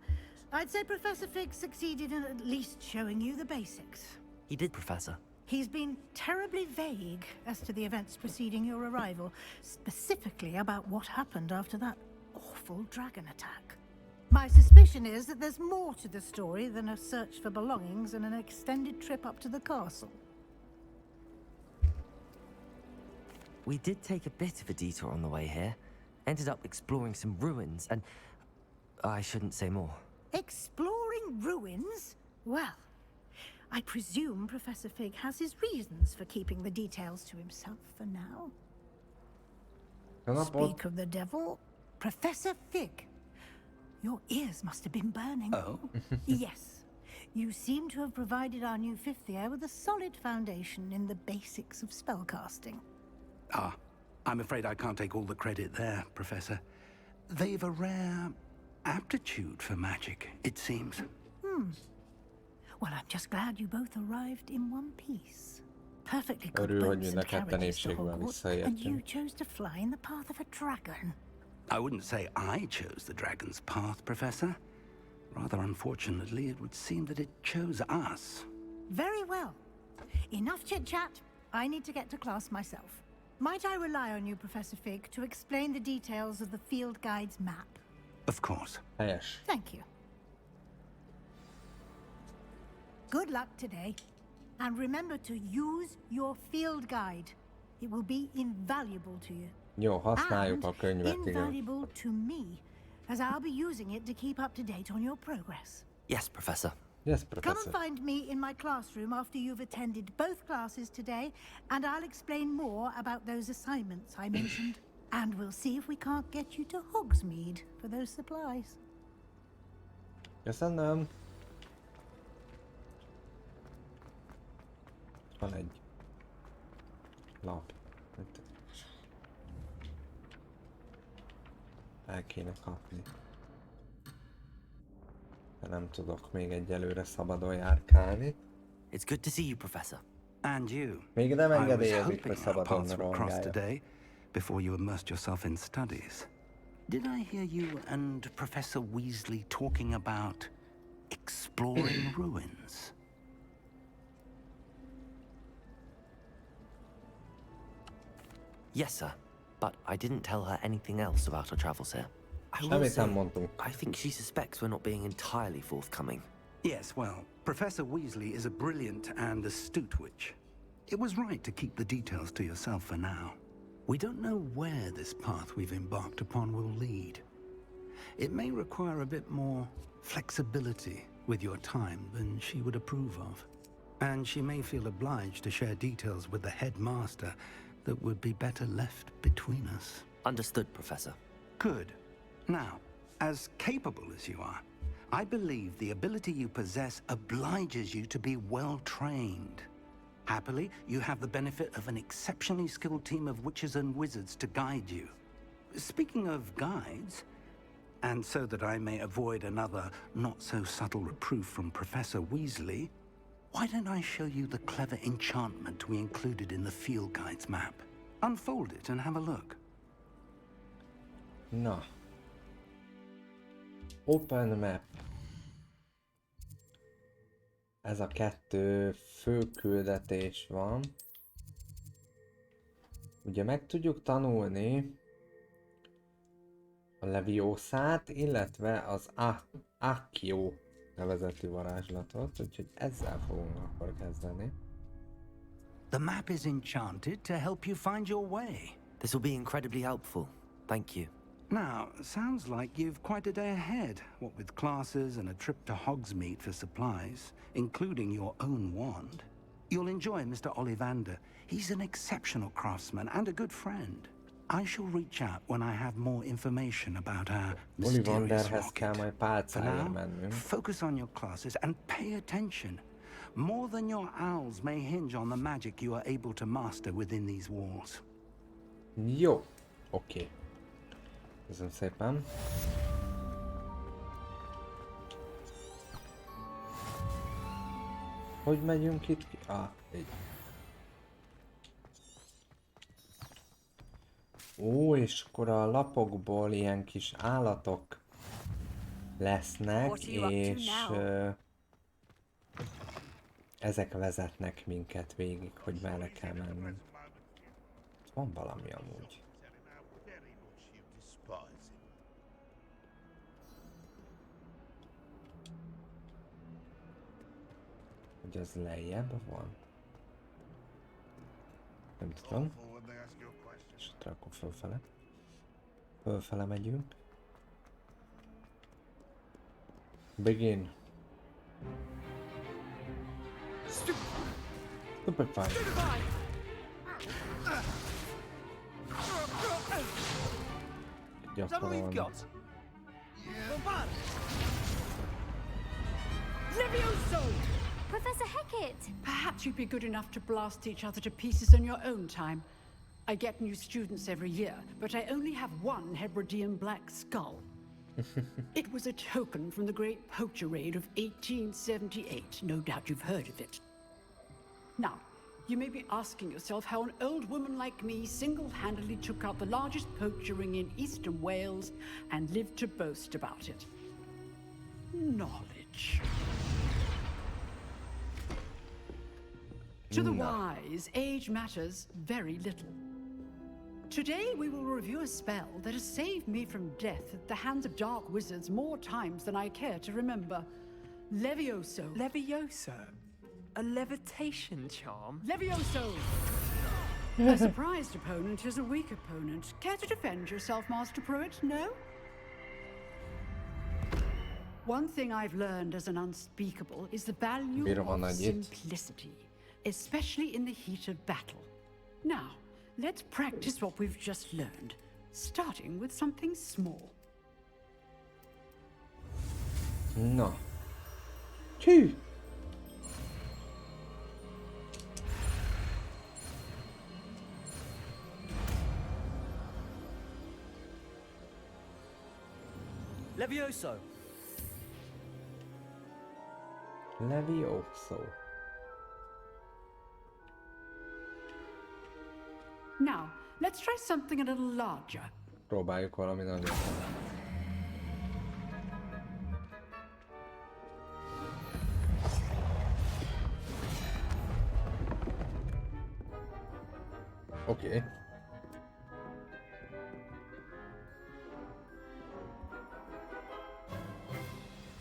Speaker 11: I'd say Professor Fig succeeded in at least showing you the basics.
Speaker 3: He did, Professor.
Speaker 11: He's been terribly vague as to the events preceding your arrival, specifically about what happened after that awful dragon attack. My suspicion is that there's more to the story than a search for belongings and an extended trip up to the castle.
Speaker 3: We did take a bit of a detour on the way here. Ended up exploring some ruins and... I shouldn't say more.
Speaker 11: Exploring ruins? Well, I presume Professor Fig has his reasons for keeping the details to himself for now. Speak of the devil, Professor Fig. Your ears must have been burning.
Speaker 5: Oh?
Speaker 11: Yes. You seem to have provided our new fifth year with a solid foundation in the basics of spellcasting.
Speaker 5: Ah, I'm afraid I can't take all the credit there, Professor. They've a rare aptitude for magic, it seems.
Speaker 11: Well, I'm just glad you both arrived in one piece. perfectly good
Speaker 2: Örül, hogy
Speaker 11: boats
Speaker 2: mind a
Speaker 11: and
Speaker 2: ketten
Speaker 11: carriages to
Speaker 2: épségből
Speaker 11: Hogwarts, and you
Speaker 2: visszaértünk.
Speaker 11: chose to fly in the path of a dragon.
Speaker 5: I wouldn't say I chose the dragon's path, Professor. Rather unfortunately, it would seem that it chose us.
Speaker 11: Very well. Enough chit-chat. I need to get to class myself. Might I rely on you, Professor Fig, to explain the details of the field guide's map?
Speaker 5: Of course.
Speaker 2: Helyes.
Speaker 11: Thank you. Good luck today. And remember to use your field guide. It will be invaluable to you.
Speaker 2: Jó, használjuk a
Speaker 11: And
Speaker 2: könyvet, igen.
Speaker 11: invaluable to me, as I'll be using it to keep up to date on your progress.
Speaker 3: Yes, Professor.
Speaker 2: Yes,
Speaker 11: Come
Speaker 2: Professor.
Speaker 11: and find me in my classroom after you've attended both classes today, and I'll explain more about those assignments I mentioned. And we'll see if we can't get you to Hogsmeade for those supplies.
Speaker 2: Köszönöm. Van egy lap. El kéne kapni. De nem tudok még egyelőre szabadon járkálni.
Speaker 3: It's good to see you, Professor.
Speaker 5: And you.
Speaker 2: Még nem
Speaker 5: I was
Speaker 2: engedélyezik,
Speaker 5: hoping
Speaker 2: hogy
Speaker 5: our
Speaker 2: szabadon
Speaker 5: paths would cross
Speaker 2: rohangálja.
Speaker 5: today before you immersed yourself in studies. Did I hear you and Professor Weasley talking about exploring ruins?
Speaker 3: Yes, sir. But I didn't tell her anything else about our travels here. I will
Speaker 2: Semmit
Speaker 3: say,
Speaker 2: nem mondtunk.
Speaker 3: I think she suspects we're not being entirely forthcoming.
Speaker 5: Yes, well, Professor Weasley is a brilliant and astute witch. It was right to keep the details to yourself for now. We don't know where this path we've embarked upon will lead. It may require a bit more flexibility with your time than she would approve of. And she may feel obliged to share details with the headmaster that would be better left between us.
Speaker 3: Understood, Professor.
Speaker 5: Good. Now, as capable as you are, I believe the ability you possess obliges you to be well trained. Happily, you have the benefit of an exceptionally skilled team of witches and wizards to guide you. Speaking of guides, and so that I may avoid another not-so-subtle reproof from Professor Weasley, why don't I show you the clever enchantment we included in the field guide's map? Unfold it and have a look.
Speaker 2: Na. Open map. Ez a 2 fő küldetés van. Ugye meg tudjuk tanulni a Levioszát, illetve az Accio nevezetű varázslatot, úgyhogy ezzel fogunk akkor kezdeni.
Speaker 5: The map is enchanted to help you find your way.
Speaker 3: This will be incredibly helpful. Thank you.
Speaker 5: Now, sounds like you've quite a day ahead, what with classes and a trip to Hogsmeade for supplies, including your own wand. You'll enjoy Mr. Ollivander. He's an exceptional craftsman and a good friend. I shall reach out when I have more information about our mysterious rocket. For now, focus on your classes and pay attention. More than your owls may hinge on the magic you are able to master within these walls.
Speaker 2: Jó, oké. Köszönöm szépen. Hogy megyünk itt ki? Így. Ó, és akkor a lapokból ilyen kis állatok lesznek, és ezek vezetnek minket végig, hogy merre kell mennünk. Van valami amúgy. Hogy az lejjebb van? Nem tudom. És akkor fölfele. Fölfele megyünk. Begin. Stupefy. Gyakorolni.
Speaker 17: Levioso!
Speaker 4: Professor Hecat!
Speaker 17: Perhaps you'd be good enough to blast each other to pieces in your own time. I get new students every year, but I only have one Hebridean black skull. It was a token from the Great Poacher Raid of 1878. No doubt you've heard of it. Now, You may be asking yourself how an old woman like me single-handedly took out the largest poacher ring in eastern Wales and lived to boast about it. Knowledge. To the wise, age matters very little. Today we will review a spell that has saved me from death at the hands of dark wizards more times than I care to remember. Levioso.
Speaker 18: Levioso? A levitation charm?
Speaker 17: Levioso! A surprised opponent is a weak opponent. Care to defend yourself, Master Pruitt? No? One thing I've learned as an unspeakable is the value of simplicity, especially in the heat of battle. Now, let's practice what we've just learned, starting with something small.
Speaker 2: No. Two.
Speaker 15: Levioso.
Speaker 2: Levioso.
Speaker 17: Now, let's try something a little larger.
Speaker 2: Próbáljuk valami nagyon. Okay.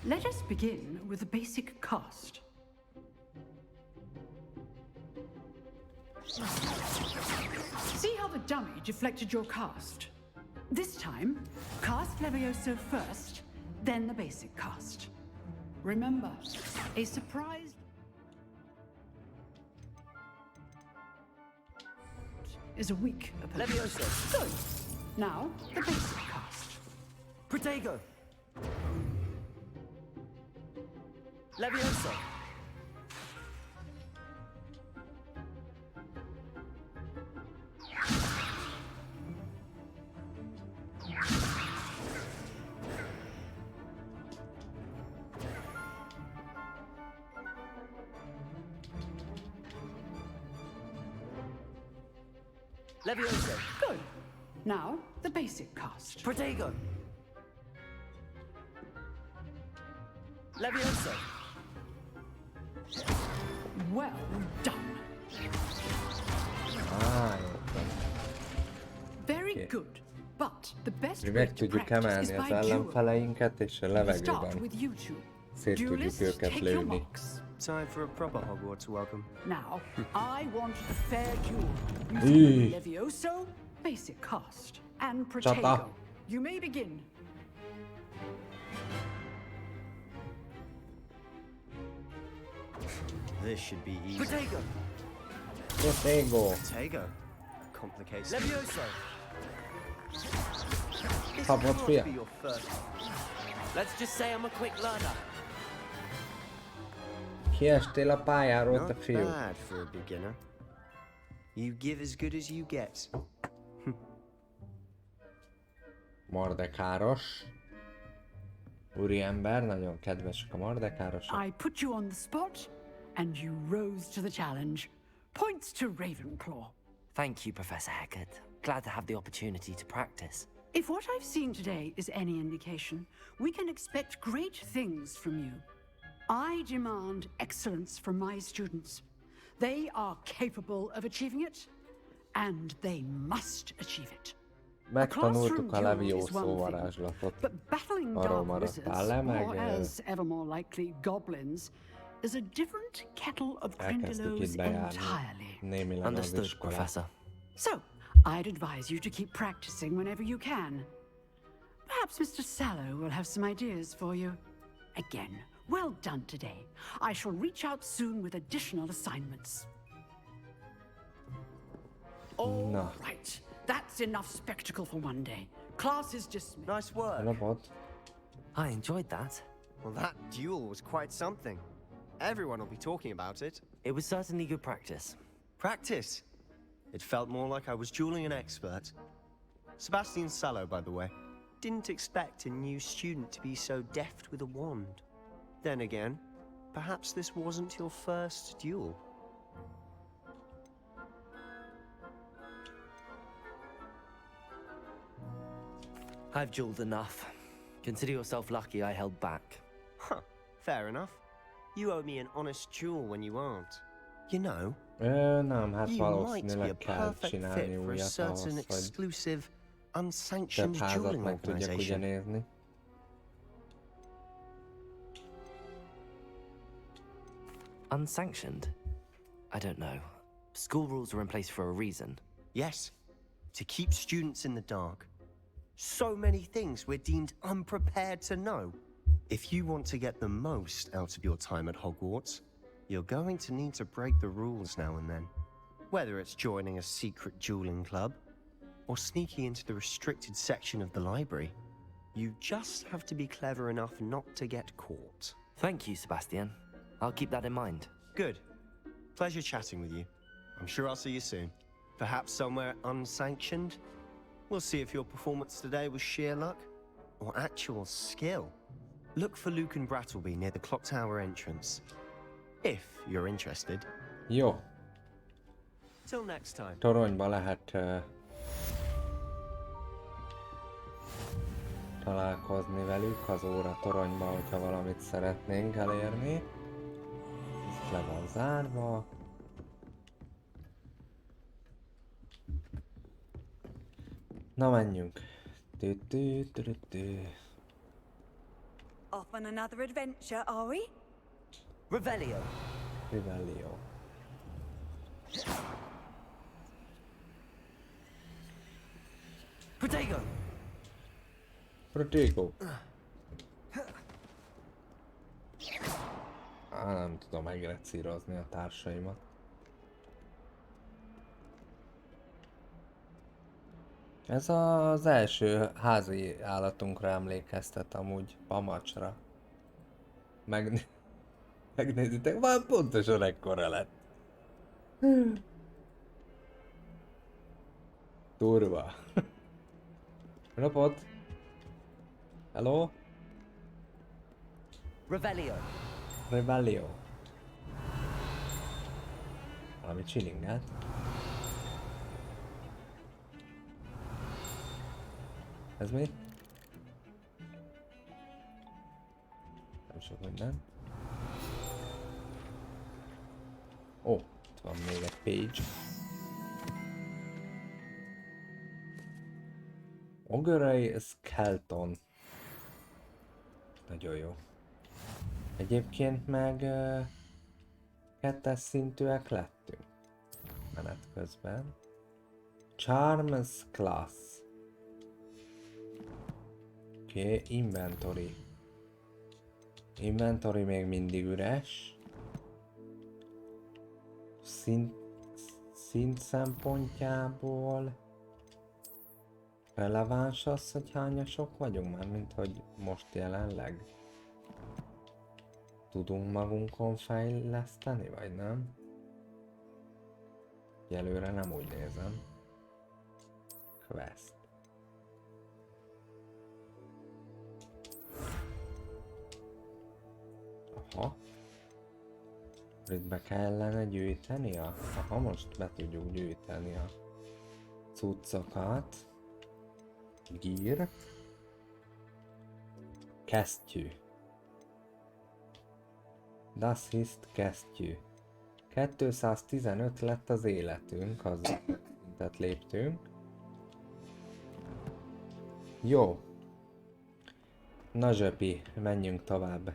Speaker 17: Let us begin with the basic cast. See how the dummy deflected your cast? This time, cast Levioso first, then the basic cast. Remember, a surprise is a weak opponent.
Speaker 15: Levioso.
Speaker 17: Good. Now, the basic cast.
Speaker 15: Protego. Levioso. Levioso.
Speaker 17: Good. Now, the basic cast.
Speaker 15: Protego. Levioso.
Speaker 17: Well done. Very
Speaker 2: Okay.
Speaker 17: good. But the best
Speaker 2: Mi
Speaker 17: way
Speaker 2: meg
Speaker 17: to
Speaker 2: tudjuk
Speaker 17: practice is
Speaker 2: emelni az
Speaker 17: by duel.
Speaker 2: ellenfeleinket, és a
Speaker 17: Start
Speaker 2: levegőben
Speaker 17: with you two.
Speaker 2: szét tudjuk
Speaker 17: Duelists,
Speaker 2: őket
Speaker 17: take your
Speaker 2: lőni.
Speaker 17: marks.
Speaker 18: Time for a proper Hogwarts welcome.
Speaker 17: Now, I want a fair duel.
Speaker 2: Eee.
Speaker 17: Levioso, basic cast, and
Speaker 2: Csata.
Speaker 17: Protego. You may begin.
Speaker 18: This should be easy.
Speaker 15: Protego.
Speaker 2: Protego.
Speaker 18: Protego. Complicates.
Speaker 15: Levioso.
Speaker 18: This
Speaker 2: Kapott
Speaker 18: can't
Speaker 2: fia.
Speaker 18: be your first.
Speaker 15: Let's just say I'm a quick learner.
Speaker 2: Kiestél a pályáról, te
Speaker 18: Not
Speaker 2: fiú.
Speaker 18: bad for a beginner. You give as good as you get.
Speaker 2: Mardekáros. Úriember, nagyon kedvesek a mardekárosok.
Speaker 17: I put you on the spot, and you rose to the challenge. Points to Ravenclaw.
Speaker 3: Thank you, Professor Hecat. Glad to have the opportunity to practice.
Speaker 17: If what I've seen today is any indication, we can expect great things from you. I demand excellence from my students. They are capable of achieving it, and they must achieve it.
Speaker 2: Megtanultuk a Levioso varázslatot.
Speaker 17: But battling
Speaker 2: Arról
Speaker 17: dark wizards,
Speaker 2: maradtál le,
Speaker 17: or
Speaker 2: meg
Speaker 17: as ever more likely, goblins, is a different kettle of
Speaker 2: elkezdtük
Speaker 17: Grindylows
Speaker 2: itt bejárni
Speaker 17: entirely.
Speaker 2: némileg az
Speaker 3: Understood,
Speaker 2: iskolát.
Speaker 3: Professor.
Speaker 17: So, I'd advise you to keep practicing whenever you can. Perhaps Mr. Sallow will have some ideas for you. Again, well done today. I shall reach out soon with additional assignments. All
Speaker 2: Na.
Speaker 17: right. That's enough spectacle for one day. Class is dismissed.
Speaker 18: Nice work.
Speaker 2: Alapot.
Speaker 3: I enjoyed that.
Speaker 18: Well, that duel was quite something. Everyone will be talking about it.
Speaker 3: It was certainly good practice.
Speaker 18: Practice? It felt more like I was dueling an expert. Sebastian Sallow, by the way. Didn't expect a new student to be so deft with a wand. Then again, perhaps this wasn't your first duel.
Speaker 3: I've jeweled enough. Consider yourself lucky I held back.
Speaker 18: Huh, fair enough. You owe me an honest jewel when you aren't. You know,
Speaker 2: Nem, hát
Speaker 18: you might be a
Speaker 2: valószínűleg kell
Speaker 18: perfect
Speaker 2: csinálni
Speaker 18: fit for a
Speaker 2: újat
Speaker 18: certain
Speaker 2: ahhoz, hogy
Speaker 18: exclusive,
Speaker 2: több
Speaker 18: unsanctioned
Speaker 2: házat
Speaker 18: dueling
Speaker 2: meg tudjak ugye
Speaker 18: organization.
Speaker 2: nézni.
Speaker 3: Unsanctioned? I don't know. School rules are in place for a reason.
Speaker 18: Yes, to keep students in the dark. So many things we're deemed unprepared to know. If you want to get the most out of your time at Hogwarts, you're going to need to break the rules now and then. Whether it's joining a secret dueling club, or sneaking into the restricted section of the library, you just have to be clever enough not to get caught.
Speaker 3: Thank you, Sebastian. I'll keep that in mind.
Speaker 18: Good. Pleasure chatting with you. I'm sure I'll see you soon. Perhaps somewhere unsanctioned? We'll see if your performance today was sheer luck or actual skill. Look for Luke and Brattleby near the clock tower entrance. If you're interested.
Speaker 2: Jó.
Speaker 18: Till next time.
Speaker 2: Toronyba lehet találkozni velük az óra toronyba, hogyha valamit szeretnénk elérni. Ez le van zárva. Na menjünk.
Speaker 19: Off on another adventure, are we?
Speaker 3: Revelio.
Speaker 2: Revelio.
Speaker 3: Protego.
Speaker 2: Protego. Nem tudom megrecírozni a társaimat. Ez az első házi állatunkra emlékeztet amúgy, Pamacsra. Megnézitek, már pontosan ekkora lett. Durva. Napot! Hello?
Speaker 3: Revelio.
Speaker 2: Revelio. Valami csilingát. Ez mi? Nem sok minden. Ó, itt van még egy page. Ogörei Skeleton. Nagyon jó. Egyébként meg kettes szintűek lettünk. Menet közben. Charms Class. Oké, inventory. Inventory még mindig üres. Szint szempontjából releváns az, hogy hányasok vagyunk már, mint hogy most jelenleg. Tudunk magunkon fejleszteni, vagy nem? Előre nem úgy nézem. Quest. Aha. Itt be kellene gyűjteni Aha, most be tudjuk gyűjteni a cuccokat. Gear. Kesztyű. Das ist kesztyű. 215 lett az életünk, az szintet léptünk. Jó. Na zsöpi, menjünk tovább.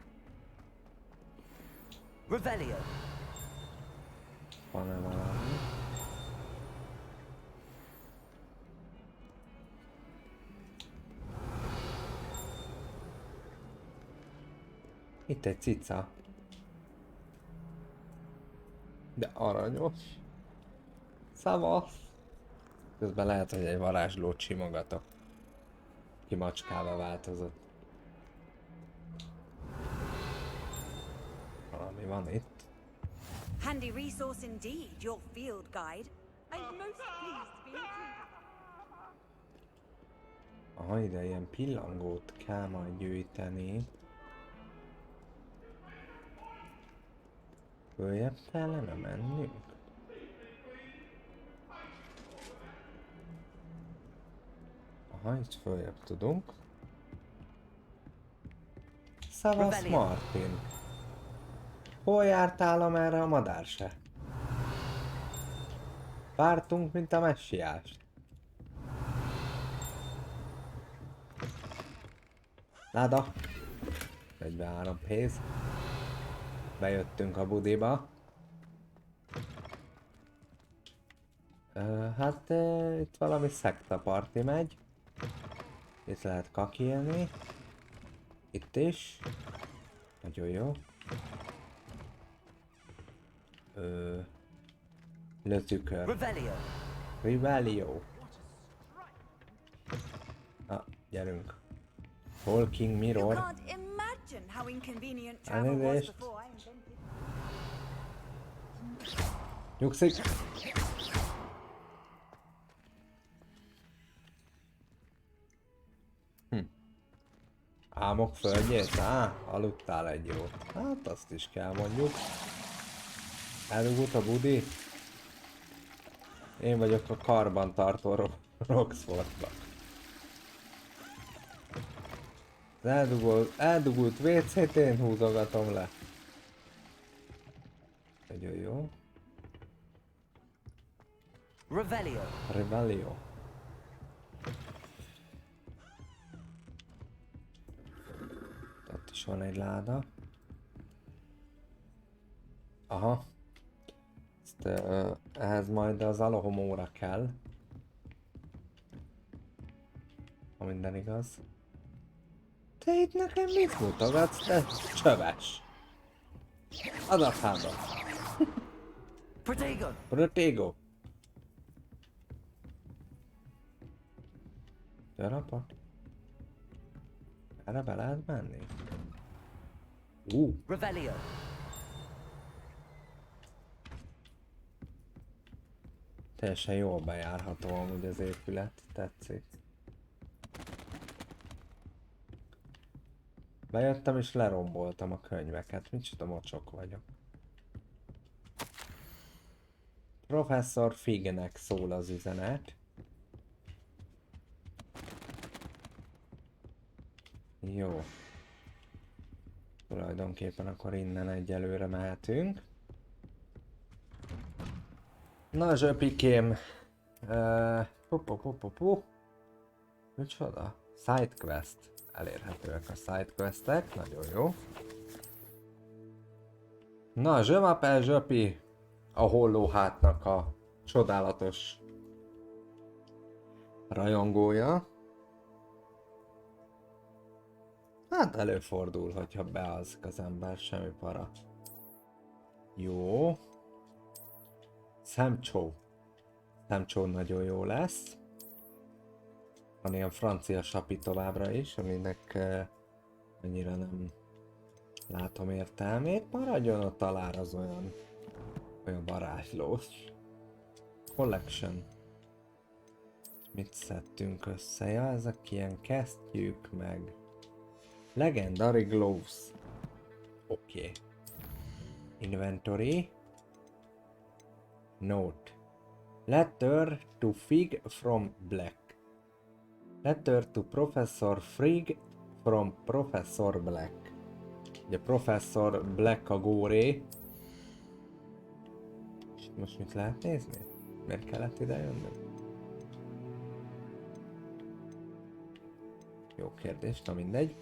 Speaker 3: Revelio.
Speaker 2: Van-e valami? Itt egy cica. De aranyos. Szavasz. Közben lehet, hogy egy varázslót simogatok. Ki macskába változott. Valami van itt.
Speaker 19: Handy resource indeed, your field guide. I'm most pleased to be included.
Speaker 2: Aha, ide ilyen pillangót kell majd gyűjteni. Följebb kellene mennünk? Aha, itt följebb tudunk. Szavasz Martin. Hol jártál, amerre a madár se? Vártunk, mint a messiást. Láda. 43 pénz. Bejöttünk a budiba. Hát itt valami szekta parti megy. Itt lehet kakilni. Itt is. Nagyon jó. Lötükör. Revelio. Gyerünk. Talking Mirror. Elnézést. Nyugszik. Álmok földjét? Aludtál egy jót. Hát azt is kell mondjuk. Eldugult a budi. Én vagyok a karbantartó Roxfordban. Az eldugult WC-t én húzogatom le. Nagyon jó. Revelio. Ott is van egy láda. Aha. Ehhez majd az alohomóra kell. Ha minden igaz. Te itt nekem mit mutogatsz, te csöves? Adatába. Protego. Gyere apa. Erre be lehet menni? Teljesen jól bejárható amúgy az épület, tetszik. Bejöttem és leromboltam a könyveket, micsoda mocsok vagyok. Professzor Fignek szól az üzenet. Jó. Tulajdonképpen akkor innen egyelőre mehetünk. Na zsöpikém. Micsoda? Sidequest. Elérhetőek a sidequestek, nagyon jó. Na, zsömapel zsöpi. A hollóhátnak a csodálatos rajongója. Hát előfordul, hogyha bealszik az ember, semmi para. Jó. Szemcsó. Szemcsó nagyon jó lesz. Van ilyen francia sapi továbbra is, aminek annyira nem látom értelmét. Maradjon ott alár az olyan varázslós. Collection. Mit szedtünk össze? Ja, ezek ilyen kesztyűk meg. Legendary Gloves. Oké. Inventory. Note. Letter to Fig from Black. Letter to Professor Frigg from Professor Black. Ugye Professor Black a góré. És most mit lehet nézni? Miért kellett ide jönni? Jó kérdés, na mindegy.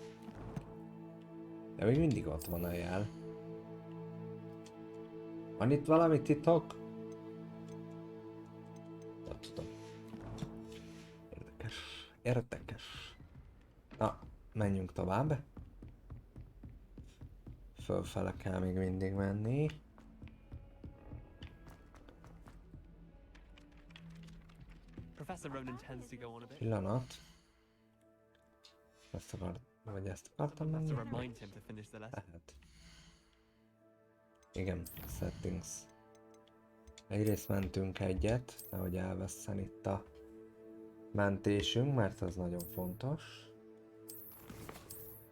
Speaker 2: De még mindig ott van a jel. Van itt valami titok? Nem tudom. Érdekes. Na, menjünk tovább. Fölfele kell még mindig menni. Pillanat. Ezt akartam menni? Lehet. Igen, settings. Egyrészt mentünk egyet, nehogy elvesszen itt a mentésünk, mert ez nagyon fontos.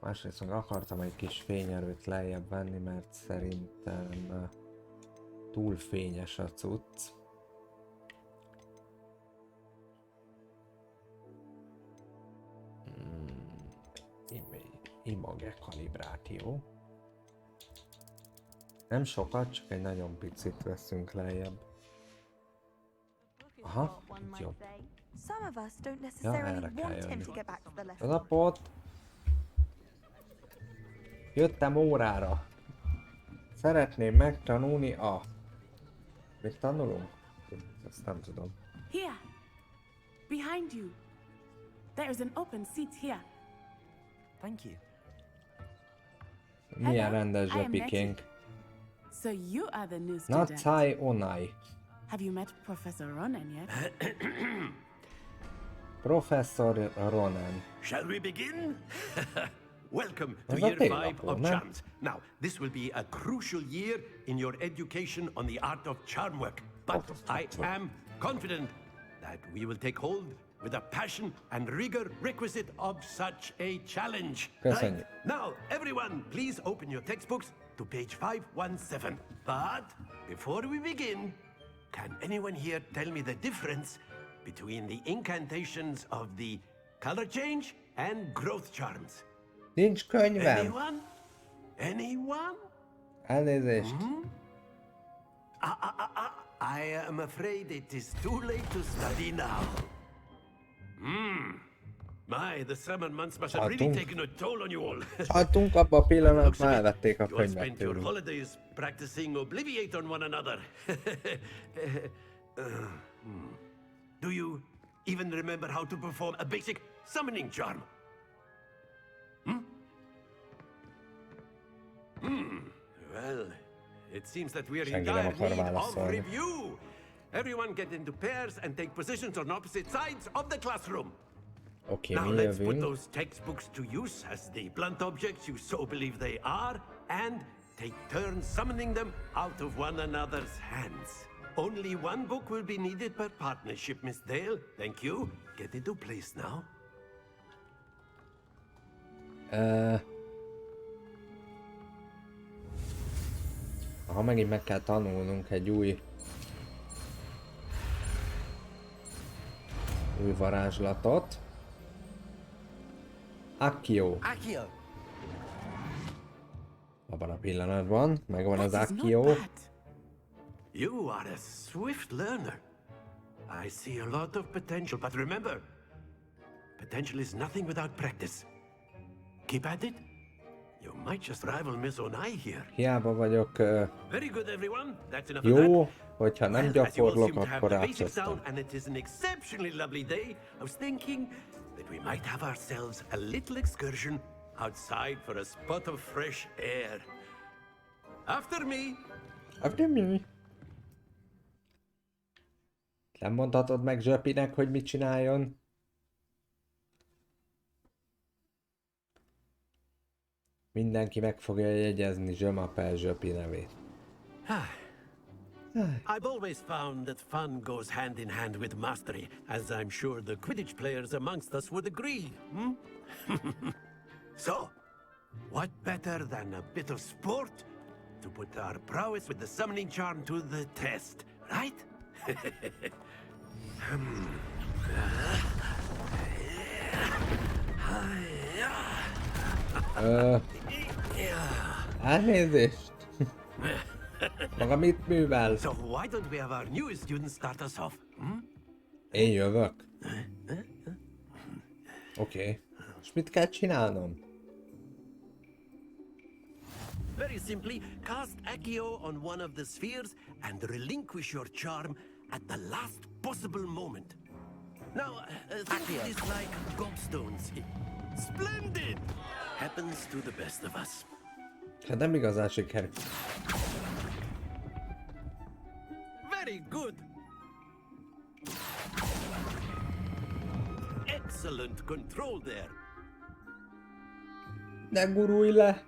Speaker 2: Másrészt meg akartam egy kis fényerőt lejjebb venni, mert szerintem túl fényes a cucc. Image kalibráció. Nem sokat, csak egy nagyon picit veszünk lejjebb. Aha, itt jobb. Ja, erre kell jönni. Az apot. Jöttem órára. Szeretném megtanulni a... Mit tanulunk? Ezt nem tudom.
Speaker 20: Here, behind you. There's an open seat here.
Speaker 3: Thank you.
Speaker 2: Milyen rendes zsepikénk.
Speaker 20: So you are the new student.
Speaker 2: Natsai Onai.
Speaker 20: Have you met Professor Ronan yet?
Speaker 2: Professor Ronan.
Speaker 8: Shall we begin? Welcome to year 5 of charms. Now, this will be a crucial year in your education on the art of charm work. But I am confident that we will take hold with the passion and rigor requisite of such a challenge. Right? Now, everyone, please open your textbooks to page 517. But before we begin, can anyone here tell me the difference between the incantations of the color change and growth charms?
Speaker 2: Nincs könyvem.
Speaker 8: Anyone? Anyone?
Speaker 2: Elnézést.
Speaker 8: I am afraid it is too late to study now. My, the summer months must have really taken a toll on you all.
Speaker 2: Csaltunk abba a pillanatban, elvették a
Speaker 8: You all
Speaker 2: könyvet
Speaker 8: spent your
Speaker 2: tőlünk.
Speaker 8: holidays practicing Obliviate on one another. Do you even remember how to perform a basic summoning charm? Well, it seems that we are in dire need of review. Everyone get into pairs and take positions on opposite sides of the classroom.
Speaker 2: Okay,
Speaker 8: now let's put those textbooks to use as the blunt objects you so believe they are, and take turns summoning them out of one another's hands. Only one book will be needed per partnership, Miss Dale. Thank you. Get into place now.
Speaker 2: Ha megint meg kell tanulnunk egy új varázslatot. Accio. Abban a pillanatban megvan az Accio.
Speaker 8: You are a swift learner. I see a lot of potential, but remember, potential is nothing without practice. Keep at it. You might just rival Miss Onai here.
Speaker 2: Hiába vagyok
Speaker 8: Very good, everyone. That's enough
Speaker 2: jó,
Speaker 8: of that.
Speaker 2: hogyha nem
Speaker 8: Well, as you all
Speaker 2: gyakorlok,
Speaker 8: seem to have
Speaker 2: akkor
Speaker 8: the basics
Speaker 2: átszöztem.
Speaker 8: down, and it is an exceptionally lovely day, I was thinking that we might have ourselves a little excursion outside for a spot of fresh air. After me.
Speaker 2: After me. Nem mondhatod meg Zsöpinek, hogy mit csináljon? Mindenki meg fogja jegyezni Zsömapel Zsöpi nevét.
Speaker 8: I've always found that fun goes hand in hand with mastery, as I'm sure the Quidditch players amongst us would agree. So, what better than a bit of sport to put our prowess with the summoning charm to the test, right?
Speaker 2: Elnézést! Maga mit művel?
Speaker 8: So why don't we have our newest student start us off?
Speaker 2: Én jövök. Oké. És mit kell csinálnom?
Speaker 8: Very simply, cast Accio on one of the spheres and relinquish your charm at the last possible moment. Now, think of this like gobstones. Splendid! Happens to the best of us.
Speaker 2: Hát nem igazán sikerült.
Speaker 8: Very good! Excellent control there.
Speaker 2: Ne gurulj le!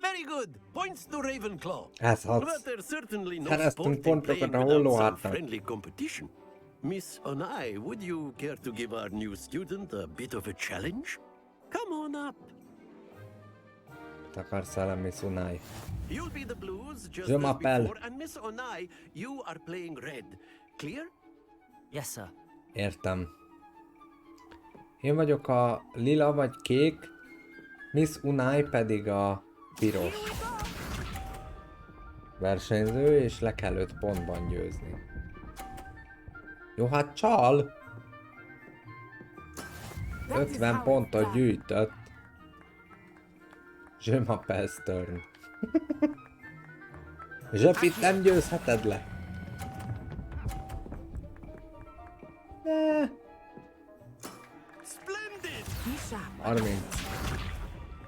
Speaker 8: Very good. Points to Ravenclaw.
Speaker 2: Ez hat.
Speaker 8: But there's certainly no
Speaker 2: Szereztünk
Speaker 8: sport in playing
Speaker 2: pontokat a
Speaker 8: without some
Speaker 2: hollóhátnak.
Speaker 8: friendly competition. Miss Onai, would you care to give our new student a bit of a challenge? Come on up.
Speaker 2: Akarsz lenni, Sunai?
Speaker 8: You'll be the blues just
Speaker 2: Je
Speaker 8: as
Speaker 2: m'appelle.
Speaker 8: before, and Miss Onai, you are playing red. Clear?
Speaker 3: Yes, sir.
Speaker 2: Értem. Én vagyok a lila vagy kék, Miss Unai pedig a piros versenyző, és le kell 5 pontban győzni. Jó, hát csal! 50 pontot gyűjtött. Je m'appelle Stern. Zsöpit nem győzheted le. 30.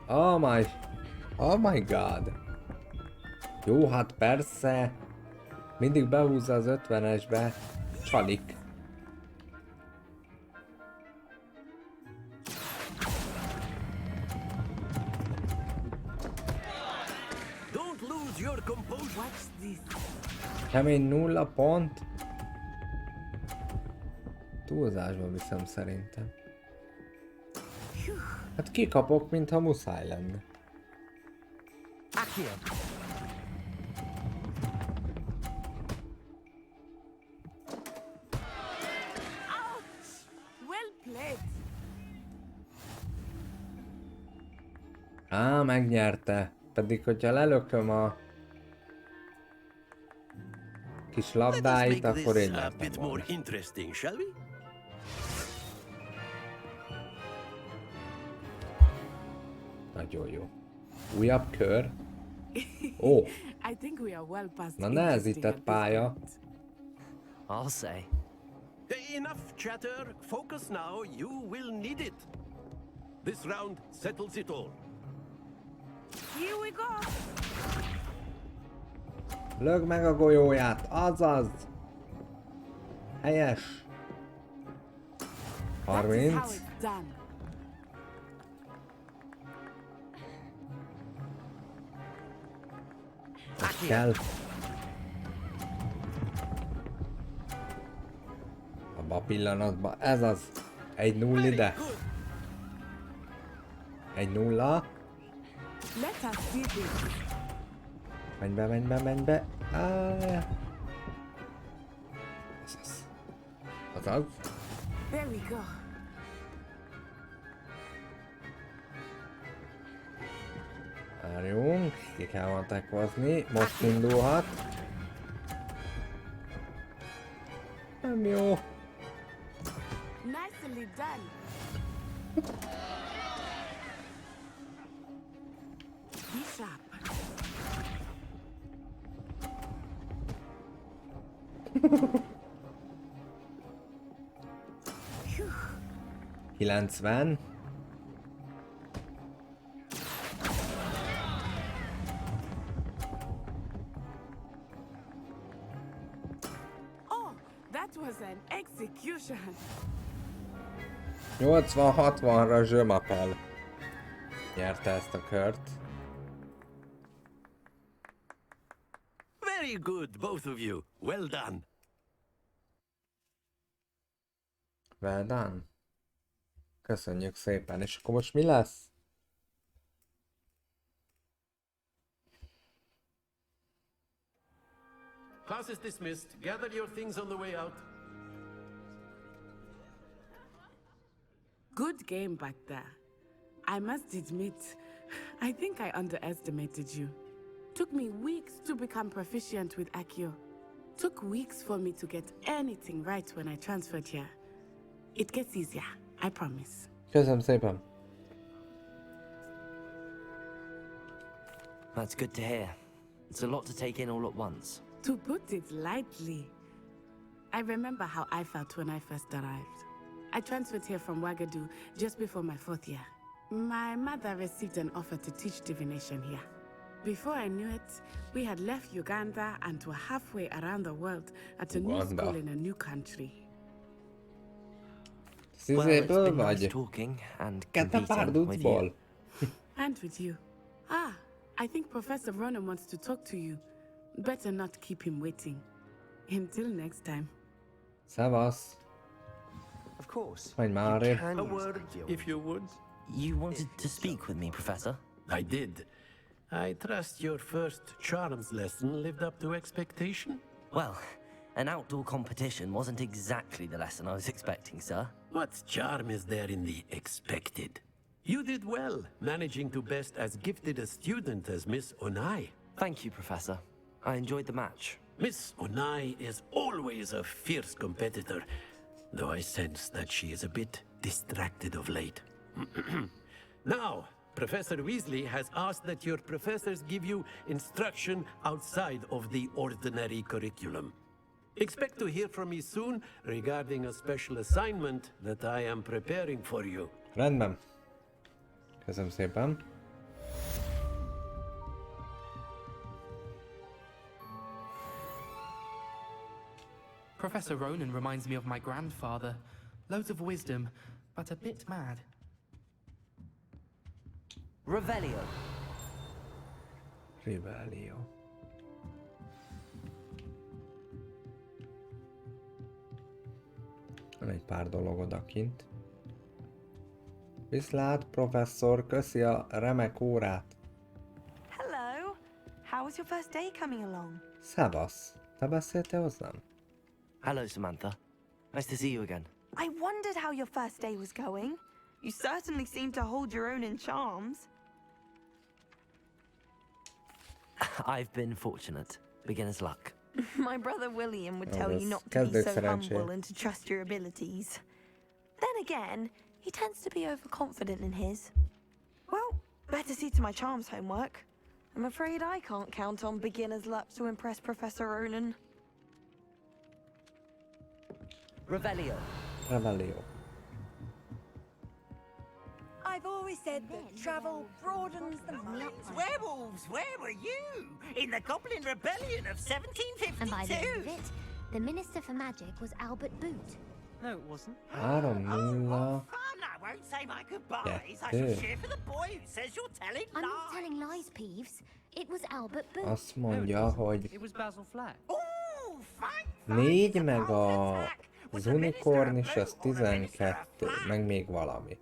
Speaker 2: Oh my god. Jó, hát persze. Mindig behúzza az 50-esbe. Csalik. Kemény 0 pont. Túlzásba viszem szerintem. Hát kikapok, mintha muszáj lenne. Á, megnyerte. Pedig, hogyha lelököm a kis labdáit, akkor én nyertem volna. Nagyon jó. Újabb kör. Ó. Na nehezített pálya.
Speaker 3: I'll say.
Speaker 8: Enough chatter. Focus now. You will need it. This round settles it all.
Speaker 20: Here we go.
Speaker 2: Lögd meg a golyóját, azaz! Helyes! 30. Most kell. Abba a pillanatban, ez az. 1-0 ide. 1-0. Menj be, menj be, menj be. Azaz. Azaz.
Speaker 20: There we go.
Speaker 2: Várjunk, ki kell matekhozni. Most indulhat. Nem jó.
Speaker 20: Nicely done. Be sharp.
Speaker 2: 90.
Speaker 20: Oh, that was an execution.
Speaker 2: 80-60-ra Je m'appelle nyerte ezt a kört.
Speaker 8: Very good, both of you. Well done.
Speaker 2: Well done. Köszönjük szépen. És akkor most mi lesz?
Speaker 8: Class is dismissed. Gather your things on the way out.
Speaker 20: Good game back there. I must admit, I think I underestimated you. Took me weeks to become proficient with Accio. Took weeks for me to get anything right when I transferred here. It gets easier, I promise.
Speaker 2: Köszönöm szépen.
Speaker 3: That's good to hear. It's a lot to take in all at once.
Speaker 20: To put it lightly, I remember how I felt when I first arrived. I transferred here from Wagadu just before my 4th year. My mother received an offer to teach divination here. Before I knew it, we had left Uganda and were halfway around the world at a new school in a new country.
Speaker 3: Well, it's been nice talking and competing with you.
Speaker 20: And with you. Ah, I think Professor Ronan wants to talk to you. Better not keep him waiting. Until next time.
Speaker 2: Szevasz.
Speaker 18: Of course.
Speaker 2: Majd már arrébb.
Speaker 8: A word, if you would.
Speaker 3: You wanted to speak with me, Professor?
Speaker 8: I did. I trust your first charms lesson lived up to expectation?
Speaker 3: Well, An outdoor competition wasn't exactly the lesson I was expecting, sir.
Speaker 8: What charm is there in the expected? You did well, managing to best as gifted a student as Miss Onai.
Speaker 3: Thank you, Professor. I enjoyed the match.
Speaker 8: Miss Onai is always a fierce competitor, though I sense that she is a bit distracted of late. Now, Professor Weasley has asked that your professors give you instruction outside of the ordinary curriculum. Expect to hear from me soon regarding a special assignment that I am preparing for you.
Speaker 2: Rendben. Köszönöm szépen.
Speaker 16: Professor Ronan reminds me of my grandfather. Loads of wisdom, but a bit mad.
Speaker 3: Revelio.
Speaker 2: Revelio. Van egy pár dolog odakint. Viszlát, professzor, köszi a remek órát.
Speaker 14: Hello. How was your first day coming along?
Speaker 2: Szevasz. Te beszéltél hozzám?
Speaker 3: Hello, Samantha. Nice to see you again.
Speaker 14: I wondered how your first day was going. You certainly seem to hold your own in charms.
Speaker 3: I've been fortunate. Beginner's luck.
Speaker 14: My brother William would tell you not to be so humble and to trust your abilities. Then again, he tends to be overconfident in his. Well, better see to my charms homework. I'm afraid I can't count on beginner's luck to impress Professor Ronan.
Speaker 3: Revelio.
Speaker 2: Revelio.
Speaker 19: I've always said that travel broadens the mind.
Speaker 13: Werewolves, where were you? In the Goblin Rebellion of 1752?
Speaker 4: And by the end of it, the Minister for Magic was Albert Boot.
Speaker 15: No, it wasn't.
Speaker 2: I don't know.
Speaker 13: Fun, I won't say my goodbyes. I shall cheer for the boy who says you're telling lies.
Speaker 4: I'm not telling lies, Peeves. It was Albert Boot.
Speaker 2: Azt mondja, hogy
Speaker 15: It was Basil Flack.
Speaker 2: 4 meg az unicorn is az 12, meg még valami.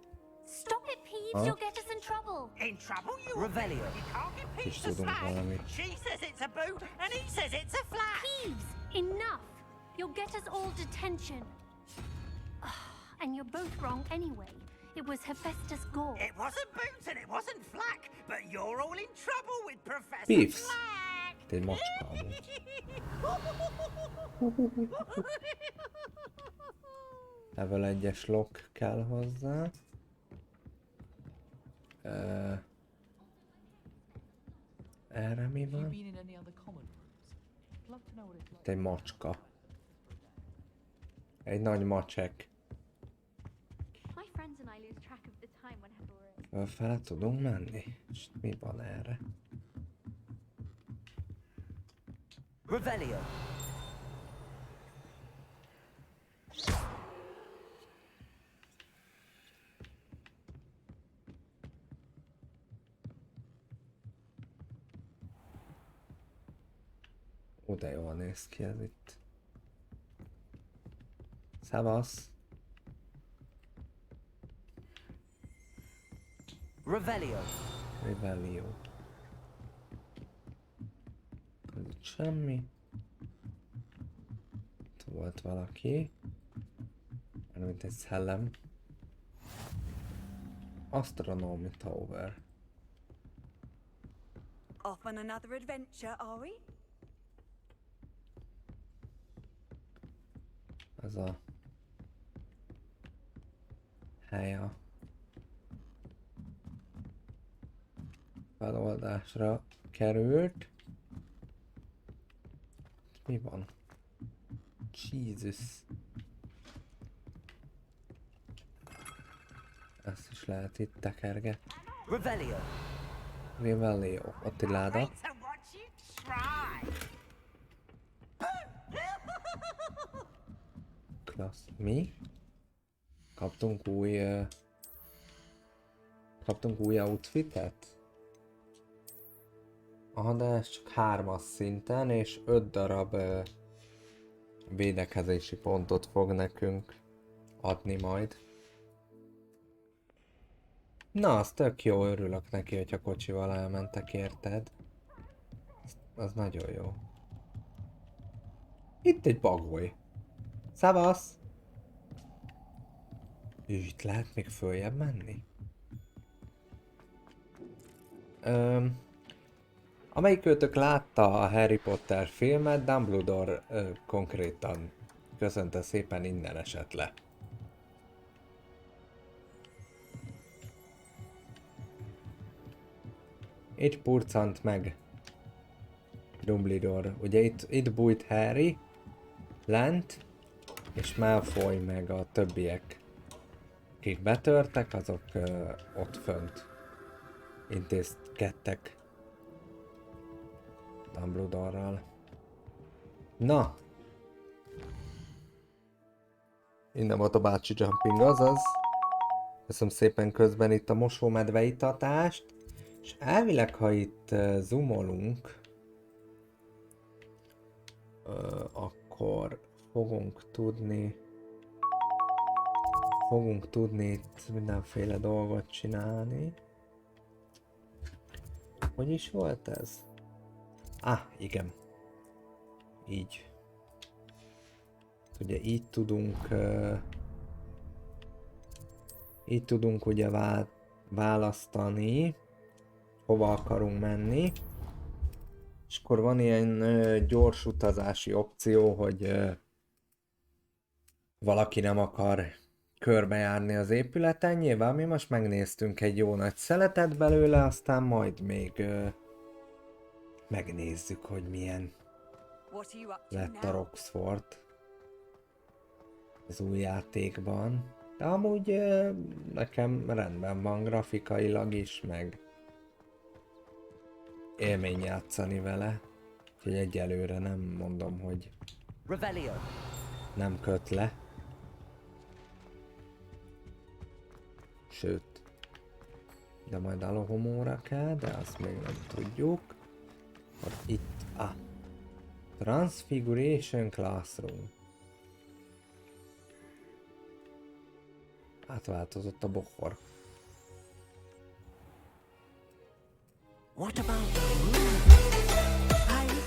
Speaker 4: Stop it, Peeves. You'll get us in trouble.
Speaker 13: In trouble, you
Speaker 3: Revelio.
Speaker 13: You can't get
Speaker 2: És
Speaker 13: Peeves to
Speaker 2: tudunk
Speaker 13: slag.
Speaker 2: valamit.
Speaker 13: She says it's a boot, and he says it's a flat.
Speaker 4: Peeves, enough. You'll get us all detention. And you're both wrong anyway. It was Hephaestus Gore.
Speaker 13: It wasn't Boots and it wasn't Flack, but you're all in trouble with Professor
Speaker 2: Peeves.
Speaker 13: Flack.
Speaker 2: Te egy macska amúgy. Level 1-es lock kell hozzá. Erre mi van? Itt egy macska. Egy nagy macsek.
Speaker 4: My friends and I lose track of the time whenever we're...
Speaker 2: Fel tudunk menni? És mi van erre?
Speaker 3: Revelio.
Speaker 2: Ó, de jól néz ki ez itt. Szevasz!
Speaker 3: Revelio.
Speaker 2: Revelio. Ez itt semmi. Itt volt valaki. Mint egy szellem. Astronomy Tower.
Speaker 19: Off on another adventure, are we?
Speaker 2: Ez a hely a feloldásra került. Mi van? Jesus. Ezt is lehet itt tekergetni.
Speaker 3: Revelio.
Speaker 2: Revelio. Ott egy láda. Klassz. Mi? Kaptunk új outfitet? Aha, de ez csak 3-as szinten, és 5 darab védekezési pontot fog nekünk adni majd. Na, az tök jó, örülök neki, hogyha kocsival elmentek, érted? Az nagyon jó. Itt egy bagoly. Szavasz! Itt lehet még följebb menni? Amelyik őtök látta a Harry Potter filmet, Dumbledore konkrétan köszönte szépen, innen esett le. Itt purcant meg Dumbledore. Ugye itt bújt Harry lent, és Malfoy meg a többiek, akik betörtek, azok ott fönt intézkedtek Dumbledore-ral. Na! Innen volt a bácsi jumping, azaz. Köszönöm szépen közben itt a mosómedve itatást. És elvileg, ha itt zoomolunk, akkor fogunk tudni itt mindenféle dolgot csinálni. Hogy is volt ez? Igen. Így. Ugye így tudunk ugye választani, hova akarunk menni. És akkor van ilyen gyors utazási opció, hogy valaki nem akar körbejárni az épületen. Nyilván mi most megnéztünk egy jó nagy szeletet belőle, aztán majd még megnézzük, hogy milyen lett a Roxford az új játékban. De amúgy nekem rendben van grafikailag is, meg élmény játszani vele. Úgyhogy egyelőre nem mondom, hogy nem köt le. Sőt, de majd Alohomóra kell, de azt még nem tudjuk. Itt, Transfiguration Classroom. Átváltozott a bohor.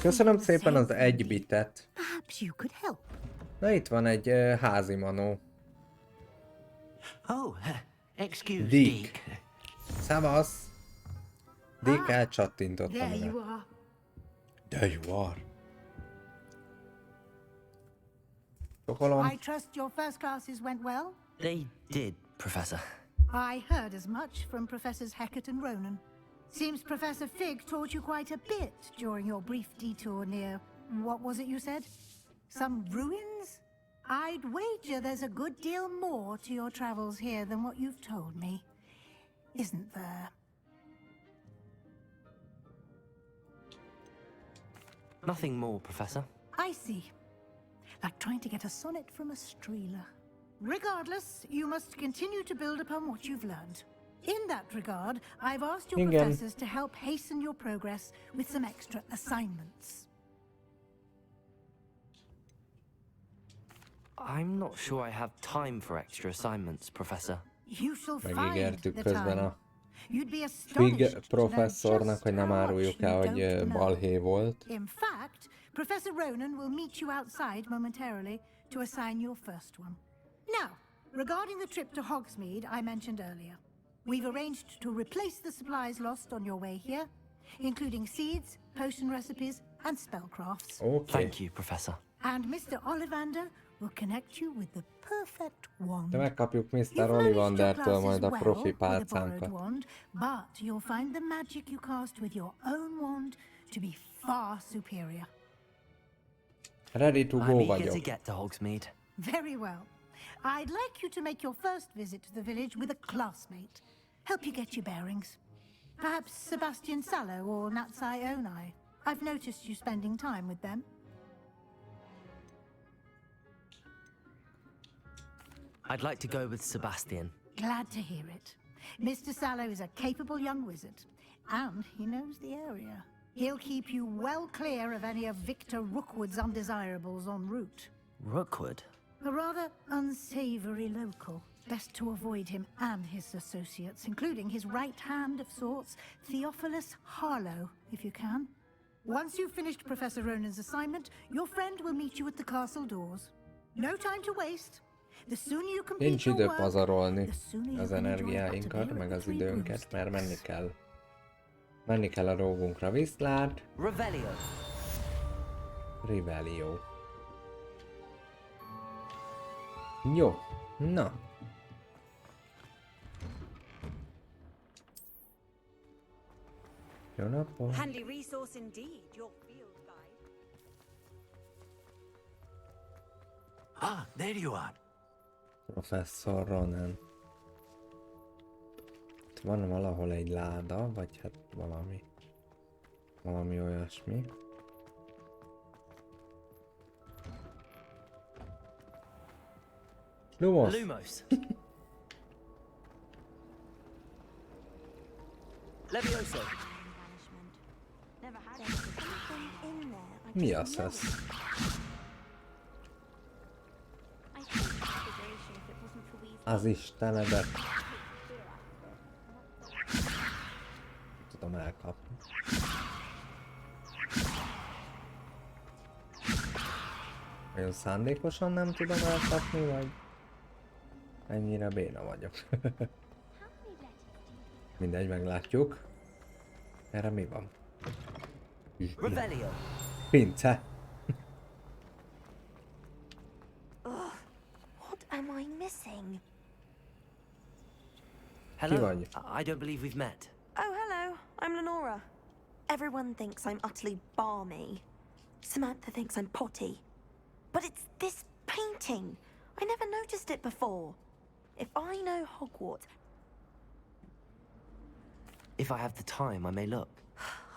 Speaker 2: Köszönöm szépen az 1 bitet. Na itt van egy házi manó.
Speaker 5: Excuse
Speaker 2: Dick. Szavasz! Dick elcsattintottam vele. There you are.
Speaker 11: I trust your first classes went well?
Speaker 3: They did, Professor.
Speaker 11: I heard as much from Professors Hecat and Ronan. Seems Professor Fig taught you quite a bit during your brief detour near... what was it you said? Some ruins? I'd wager there's a good deal more to your travels here than what you've told me. Isn't there?
Speaker 3: Nothing more, Professor.
Speaker 11: I see. Like trying to get a sonnet from a streeler. Regardless, you must continue to build upon what you've learned. In that regard, I've asked your professors to help hasten your progress with some extra assignments.
Speaker 3: I'm not sure I have time for extra assignments, Professor.
Speaker 11: You shall find
Speaker 2: Megígértük
Speaker 11: the
Speaker 2: közben
Speaker 11: time.
Speaker 2: a Fig professzornak, hogy nem áruljuk el, hogy balhé volt.
Speaker 11: In fact, Professor Ronan will meet you outside momentarily to assign your first one. Now, regarding the trip to Hogsmeade I mentioned earlier, we've arranged to replace the supplies lost on your way here, including seeds, potion recipes, and spellcrafts.
Speaker 2: Okay.
Speaker 3: Thank you, Professor.
Speaker 11: And Mr. Ollivander will connect you with the perfect wand.
Speaker 2: De megkapjuk Mr. Ollivandertől majd a profi pálcánkat.
Speaker 11: But you'll find the magic you cast with your own wand to be far superior.
Speaker 2: Ready to go
Speaker 3: I'm eager
Speaker 2: vagyok.
Speaker 3: to get to Hogsmeade.
Speaker 11: Very well. I'd like you to make your first visit to the village with a classmate. Help you get your bearings. Perhaps Sebastian Sallow or Natsai Onai. I've noticed you spending time with them.
Speaker 3: I'd like to go with Sebastian.
Speaker 11: Glad to hear it. Mr. Sallow is a capable young wizard, and he knows the area. He'll keep you well clear of any of Victor Rookwood's undesirables en route.
Speaker 3: Rookwood?
Speaker 11: A rather unsavory local. Best to avoid him and his associates, including his right hand of sorts, Theophilus Harlow, if you can. Once you've finished Professor Ronan's assignment, your friend will meet you at the castle doors. No time to waste. The sooner you complete
Speaker 2: Nincs
Speaker 11: your
Speaker 2: idő
Speaker 11: work,
Speaker 2: pazarolni
Speaker 11: the sooner you
Speaker 2: az
Speaker 11: can enjoy a hot
Speaker 2: energiáinkat,
Speaker 11: beer
Speaker 2: meg
Speaker 11: at
Speaker 2: az
Speaker 11: the Three
Speaker 2: időnket, mert menni
Speaker 11: Broomsticks.
Speaker 2: kell. Menni kell a dolgunkra. Viszlát!
Speaker 3: Revelio.
Speaker 2: Revelio. Jó, na. Jó napot!
Speaker 19: Handy resource indeed, your field guide.
Speaker 5: Ah, there you are.
Speaker 2: Professzor Ronan. Itt van valahol egy láda, vagy hát valami. Valami olyasmi. Lumos!
Speaker 3: Lumos. Levioso.
Speaker 14: Never had anything in there.
Speaker 2: Mi az ez?
Speaker 14: I think observation if it wasn't for Weasley.
Speaker 2: Az Istenedet! Tudom elkapni. Olyan szándékosan nem tudom elkapni, vagy ennyire béna vagyok. Mindegy, meglátjuk. Erre mi van?
Speaker 3: Revelio.
Speaker 2: Pince!
Speaker 14: What am I missing?
Speaker 3: Hello. I don't believe we've met.
Speaker 14: Oh, hello. I'm Lenora. Everyone thinks I'm utterly balmy. Samantha thinks I'm potty. But it's this painting. I never noticed it before. If I know Hogwarts...
Speaker 3: If I have the time, I may look.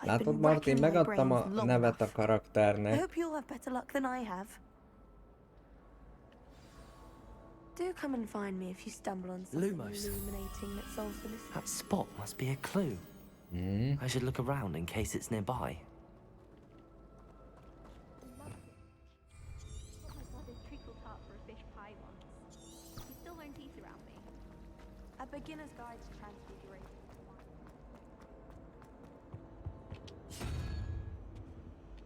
Speaker 2: Látod, Martin, megadtam a nevet a
Speaker 14: I
Speaker 2: karakternek.
Speaker 14: hope you'll have better luck than I have. Do come and find me if you stumble on something
Speaker 3: Lumos.
Speaker 14: illuminating that solves the mystery.
Speaker 3: That spot must be a clue. I should look around in case it's nearby.
Speaker 14: My brother's treacle tart for a fish pie once. He still won't eat around me. A beginner's guide to transfiguration.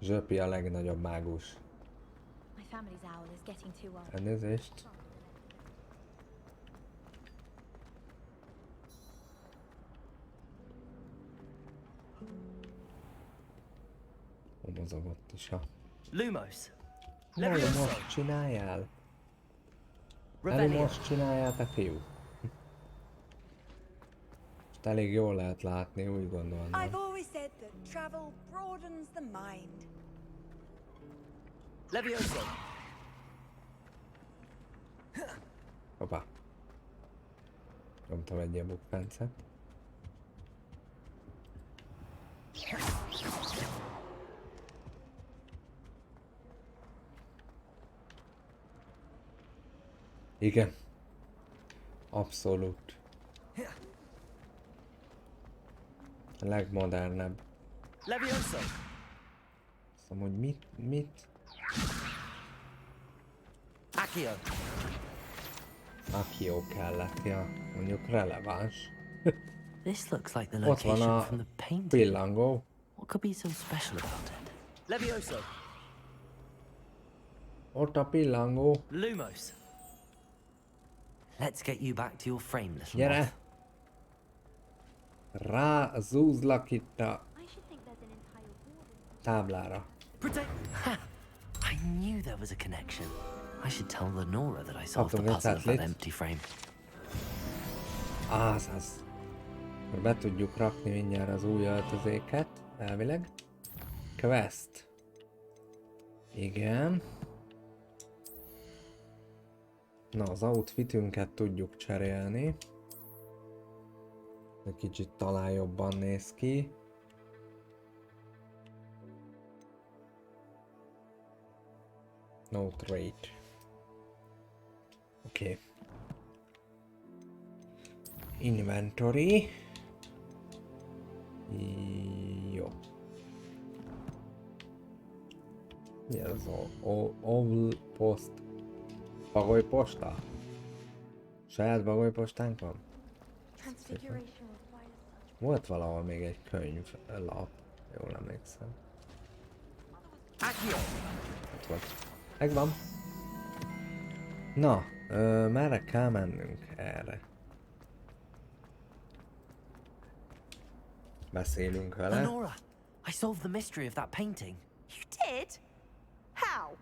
Speaker 2: Zsöpi a legnagyobb mágus.
Speaker 14: My family's owl is getting too old.
Speaker 2: Elnézést. Mozogott is a...
Speaker 3: Lumos.
Speaker 2: Most csináljál? Most csináljál, te fiú. Ezt elég jól lehet látni, úgy gondolom.
Speaker 19: I've always said that travel broadens the mind.
Speaker 3: Levioso.
Speaker 2: Hoppá. Nyomtam egy ilyen bukfencet. Igen. Abszolút. A legmodernebb.
Speaker 3: Levioso.
Speaker 2: Szóval, hogy mit?
Speaker 3: Accio.
Speaker 2: Accio kellett, ja. Mondjuk releváns.
Speaker 3: This looks like the
Speaker 2: Ott van
Speaker 3: location
Speaker 2: a
Speaker 3: from the painting.
Speaker 2: pillangó.
Speaker 3: What could be so special about it? Levioso.
Speaker 2: Ott a pillangó.
Speaker 3: Lumos. Let's get you back to your frame, little
Speaker 2: Gyere!
Speaker 3: moth.
Speaker 2: Rázúzlak itt a táblára.
Speaker 3: Ha! I knew there was a connection. I should tell Lenora that I solved the
Speaker 2: Kaptunk
Speaker 3: puzzle of that
Speaker 2: 500
Speaker 3: empty frame.
Speaker 2: Az. Be tudjuk rakni mindjárt az új öltözéket, elvileg. Quest. Igen. Na, az outfitünket tudjuk cserélni. Egy kicsit talán jobban néz ki. No trade. Oké. Inventory. Jó. Mi ez az post? Bagolyposta? Saját bagolypostánk van? Volt valahol még egy könyv lap, jól emlékszem. Ott volt. Megvan. Na, merre kell mennünk? Erre. Beszélünk vele.
Speaker 3: Lenora, I solved the mystery of that painting.
Speaker 14: You did? How?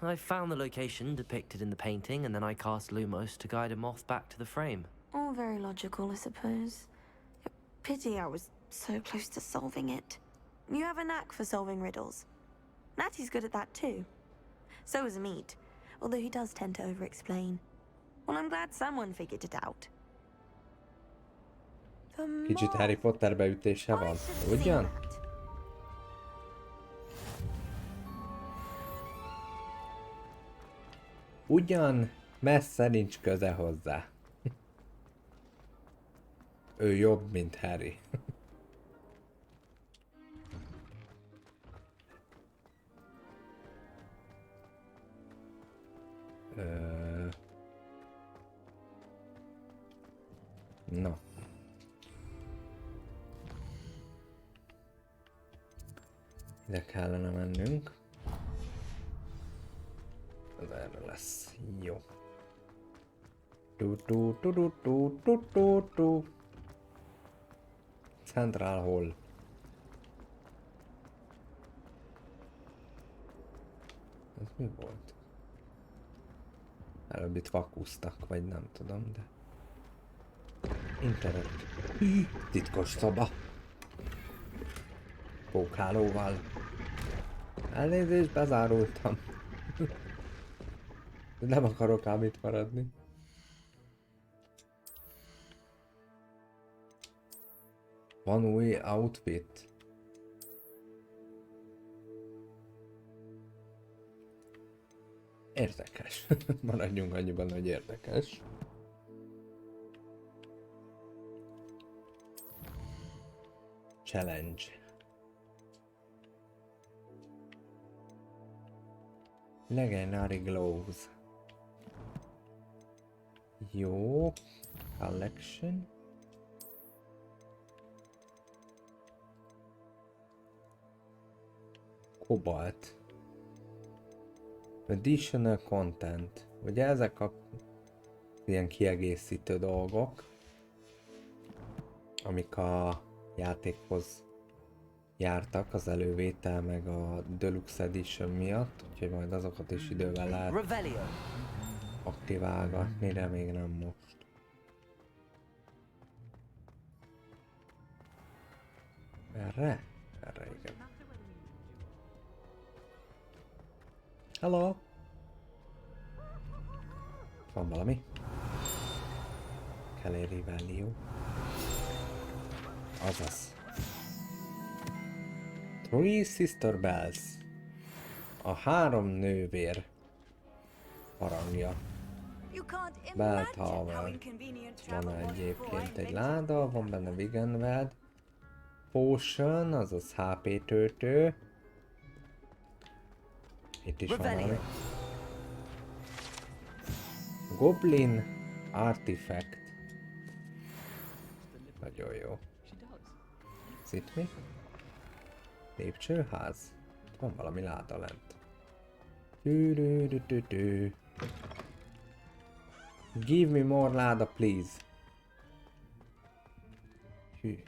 Speaker 3: I found the location depicted in the painting, and then I cast Lumos to guide a moth back to the frame.
Speaker 14: All very logical, I suppose. Pity I was so close to solving it. You have a knack for solving riddles. Natty's good at that too. So is Meat, although he does tend to over-explain. Well, I'm glad someone figured it out.
Speaker 2: Kicsit Harry Potter beütése van, ugyan? Ugyan, messze nincs köze hozzá. Ő jobb, mint Harry. No. Ide kellene mennünk. Ez erre lesz. Jó. Central Hall. Ez mi volt? Előbb itt vakusztak, vagy nem tudom, de... Internet. Titkos szoba. Pókhálóval. Elnézést, bezárultam. Nem akarok ám itt maradni. Van új outfit. Érdekes. Maradjunk annyiban, hogy érdekes. Challenge. Legendary gloves. Jó. Collection. Cobalt. Additional content. Ugye ezek a ilyen kiegészítő dolgok, amik a játékhoz jártak az elővétel meg a Deluxe Edition miatt, úgyhogy majd azokat is idővel lehet aktiválgatni, de még nem most. Erre? Erre igen. Hello! Van valami? Caleri Value. Azaz. Three Sister Bells. A 3 nővér harangja. Bell Tower. Van egyébként egy láda, van benne Wiganwed. Potion, azaz HP töltő. Itt is van valami. Goblin Artifact. Nagyon jó. Ez itt mi? Lépcsőház? Van valami láda lent. Give me more láda, please. Hű.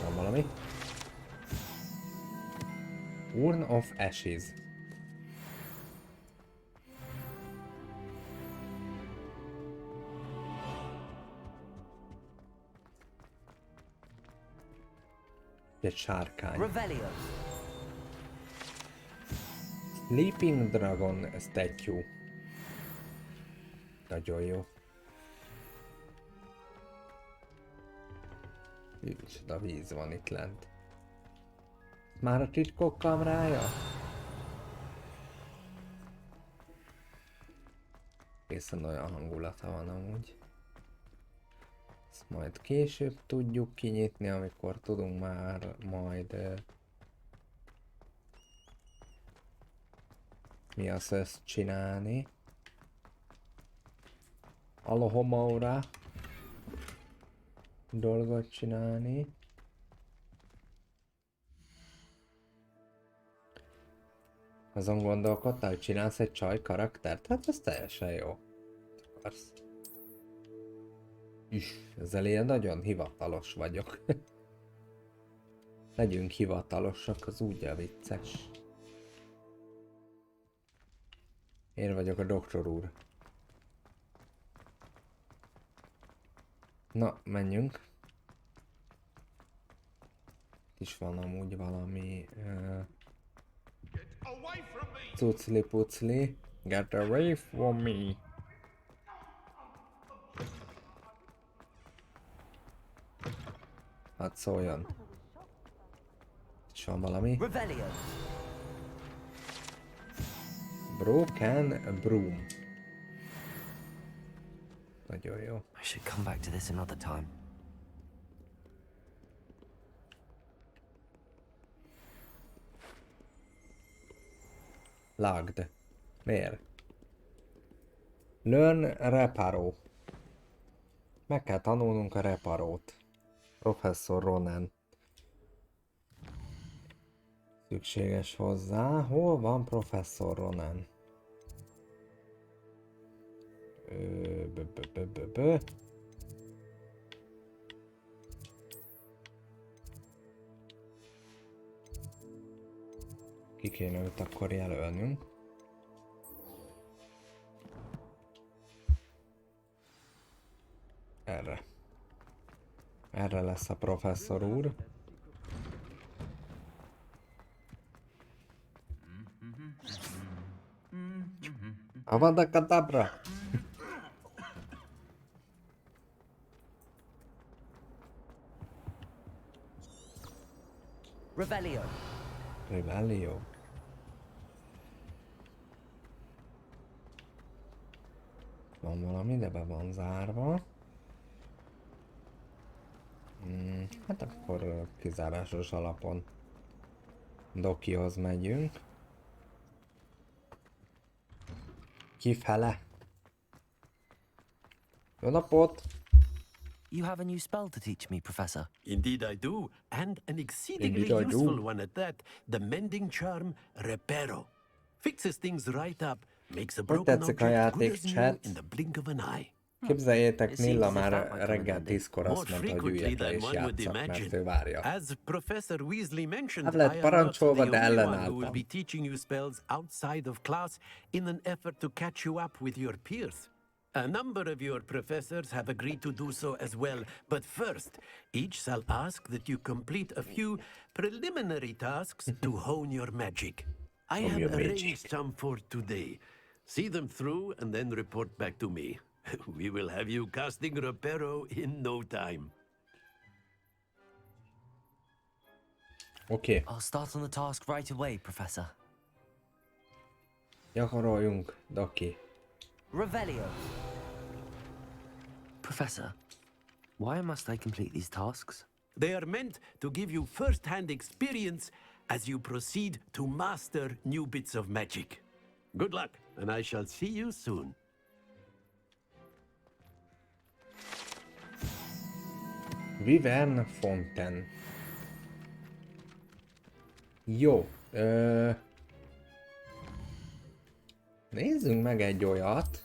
Speaker 2: Van valami? Urn of Ashes. Egy sárkány. Sleeping Dragon Statue. Nagyon jó. Micsoda víz van itt lent. Már a titkok kamrája? Egészen olyan hangulata van amúgy. Ezt majd később tudjuk kinyitni, amikor tudunk már majd mi az ezt csinálni. Alohomaura dolgot csinálni. Azon gondolkodtál, hogy csinálsz egy csaj karaktert? Hát ez teljesen jó. Akarsz. Ezzel ilyen nagyon hivatalos vagyok. Legyünk hivatalosak, az úgy a vicces. Én vagyok a doktor úr. Na, menjünk. Is van amúgy valami... Cucli-pucli. Get away from me. Hát szóljon. És van valami? Broken broom. Nagyon jó.
Speaker 3: I should come back to this another time.
Speaker 2: Logged. Miért? Learn reparo. Meg kell tanulnunk a reparót. Professzor Ronan. Szükséges hozzá. Hol van Professzor Ronan? Ki kéne őt akkor jelölnünk. Erre. Erre lesz a professzor úr. Avada Kedavra!
Speaker 3: Revelio.
Speaker 2: Revelio. Van valami, de be van zárva. Hát akkor kizárásos alapon Dokihoz megyünk. Kifele. Jó napot!
Speaker 3: You have a new spell to teach me, Professor.
Speaker 8: Indeed I do, and an exceedingly useful one at that. The mending charm Reparo. Fixes things right up, makes a broken object good as new in the blink of an eye.
Speaker 2: Képzeljétek, Nilla már reggel 10-kor azt mondta, hogy üljek le és játszak, mert ő várja.
Speaker 8: As Professor Weasley mentioned,
Speaker 2: Hát lett parancsolva, de
Speaker 8: who will
Speaker 2: ellenálltam.
Speaker 8: be teaching you spells outside of class in an effort to catch you up with your peers. A number of your professors have agreed to do so as well, but first, each shall ask that you complete a few preliminary tasks to hone your magic. I have arranged some for today. See them through and then report back to me. We will have you casting Reparo in no time.
Speaker 2: Okay.
Speaker 3: I'll start on the task right away, Professor.
Speaker 2: Gyakoroljunk, Doki.
Speaker 3: Revelio. Professor, why must I complete these tasks?
Speaker 8: They are meant to give you first-hand experience as you proceed to master new bits of magic. Good luck, and I shall see you soon.
Speaker 2: Vivern Fonten. Jó. Nézzünk meg egy olyat.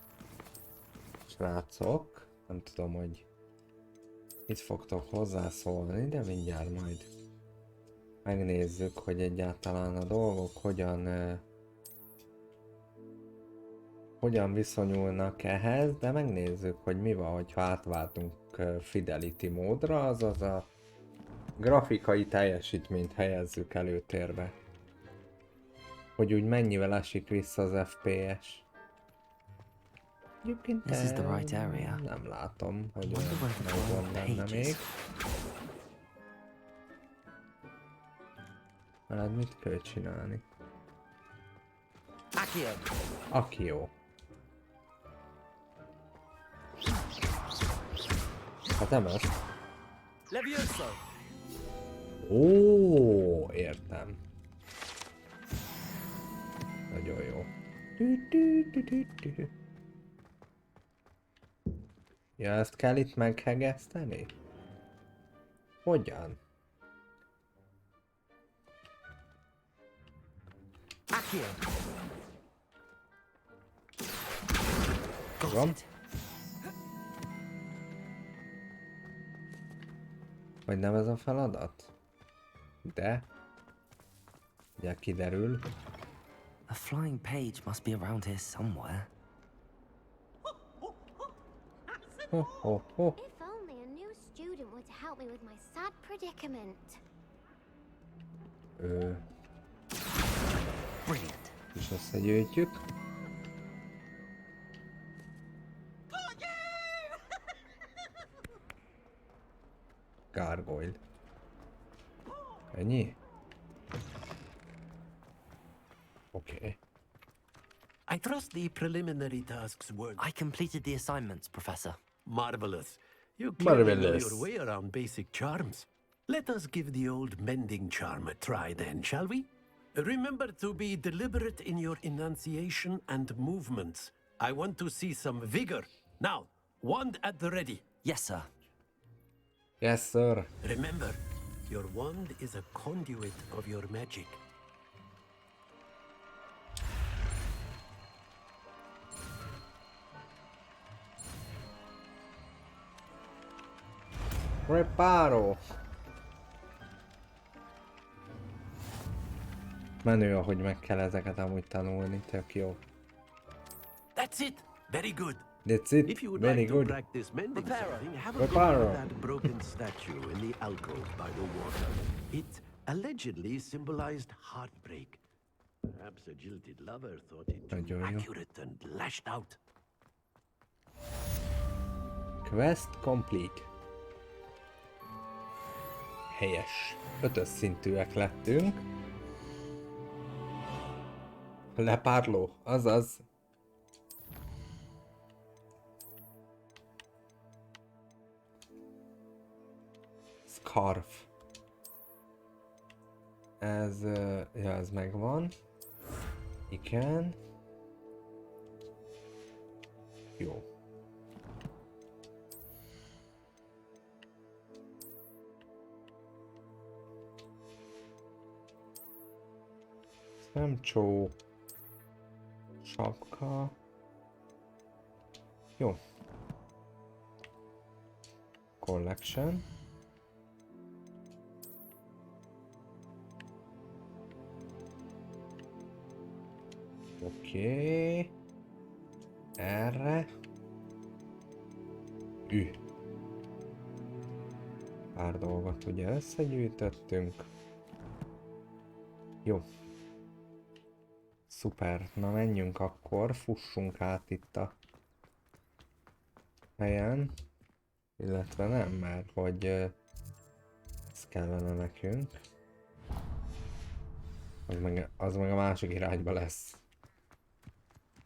Speaker 2: Srácok. Nem tudom, hogy mit fogtok hozzászólni, de mindjárt majd megnézzük, hogy egyáltalán a dolgok hogyan viszonyulnak ehhez, de megnézzük, hogy mi van, hogyha átváltunk Fidelity módra, azaz a grafikai teljesítményt helyezzük előtérbe. Hogy úgy mennyivel esik vissza az FPS. Egyébként
Speaker 3: This is the right area.
Speaker 2: Nem látom, hogy olyan lenne még. Veled mit kell csinálni? Akio. Hát nem ez. Ó, értem. Nagyon jó. Ja, ezt kell itt meghegeszteni? Hogyan? Tudom. Vagy nem ez a feladat? De... Ugye kiderül.
Speaker 3: A flying page must be around here somewhere.
Speaker 2: Ho, ho, ho.
Speaker 21: If only a new student would help me with my sad predicament.
Speaker 3: Brilliant.
Speaker 2: És összegyűjtjük. Gargoyle. Ennyi? Okay.
Speaker 8: I trust the preliminary tasks were...
Speaker 3: I completed the assignments, Professor.
Speaker 8: Marvelous. You clearly know
Speaker 2: Marvelous.
Speaker 8: your way around basic charms. Let us give the old mending charm a try then, shall we? Remember to be deliberate in your enunciation and movements. I want to see some vigor. Now, wand at the ready.
Speaker 3: Yes, sir.
Speaker 2: Yes, sir.
Speaker 8: Remember, your wand is a conduit of your magic.
Speaker 2: Reparo. Menő, ahogy meg kell ezeket amúgy tanulni, tök jó.
Speaker 8: That's it. Very good.
Speaker 2: That's it.
Speaker 8: If you would
Speaker 2: Very
Speaker 8: like
Speaker 2: good.
Speaker 8: to practice mending something, have a
Speaker 2: Reparo.
Speaker 8: look at that broken statue in the alcove by the water. It allegedly symbolized heartbreak. Perhaps a jilted lover thought it too accurate and lashed out.
Speaker 2: Quest complete. Helyes. 5-ös szintűek lettünk. Lepárló, azaz. Scarf. Ez, ja, ez megvan. Igen. Jó. Szemcsó. Sapka. Jó. Collection. Oké. Erre. Pár dolgot ugye összegyűjtöttünk. Jó. Szuper. Na menjünk akkor, fussunk át itt a helyen. Illetve nem, mert hogy ez kellene nekünk. Az meg a másik irányba lesz.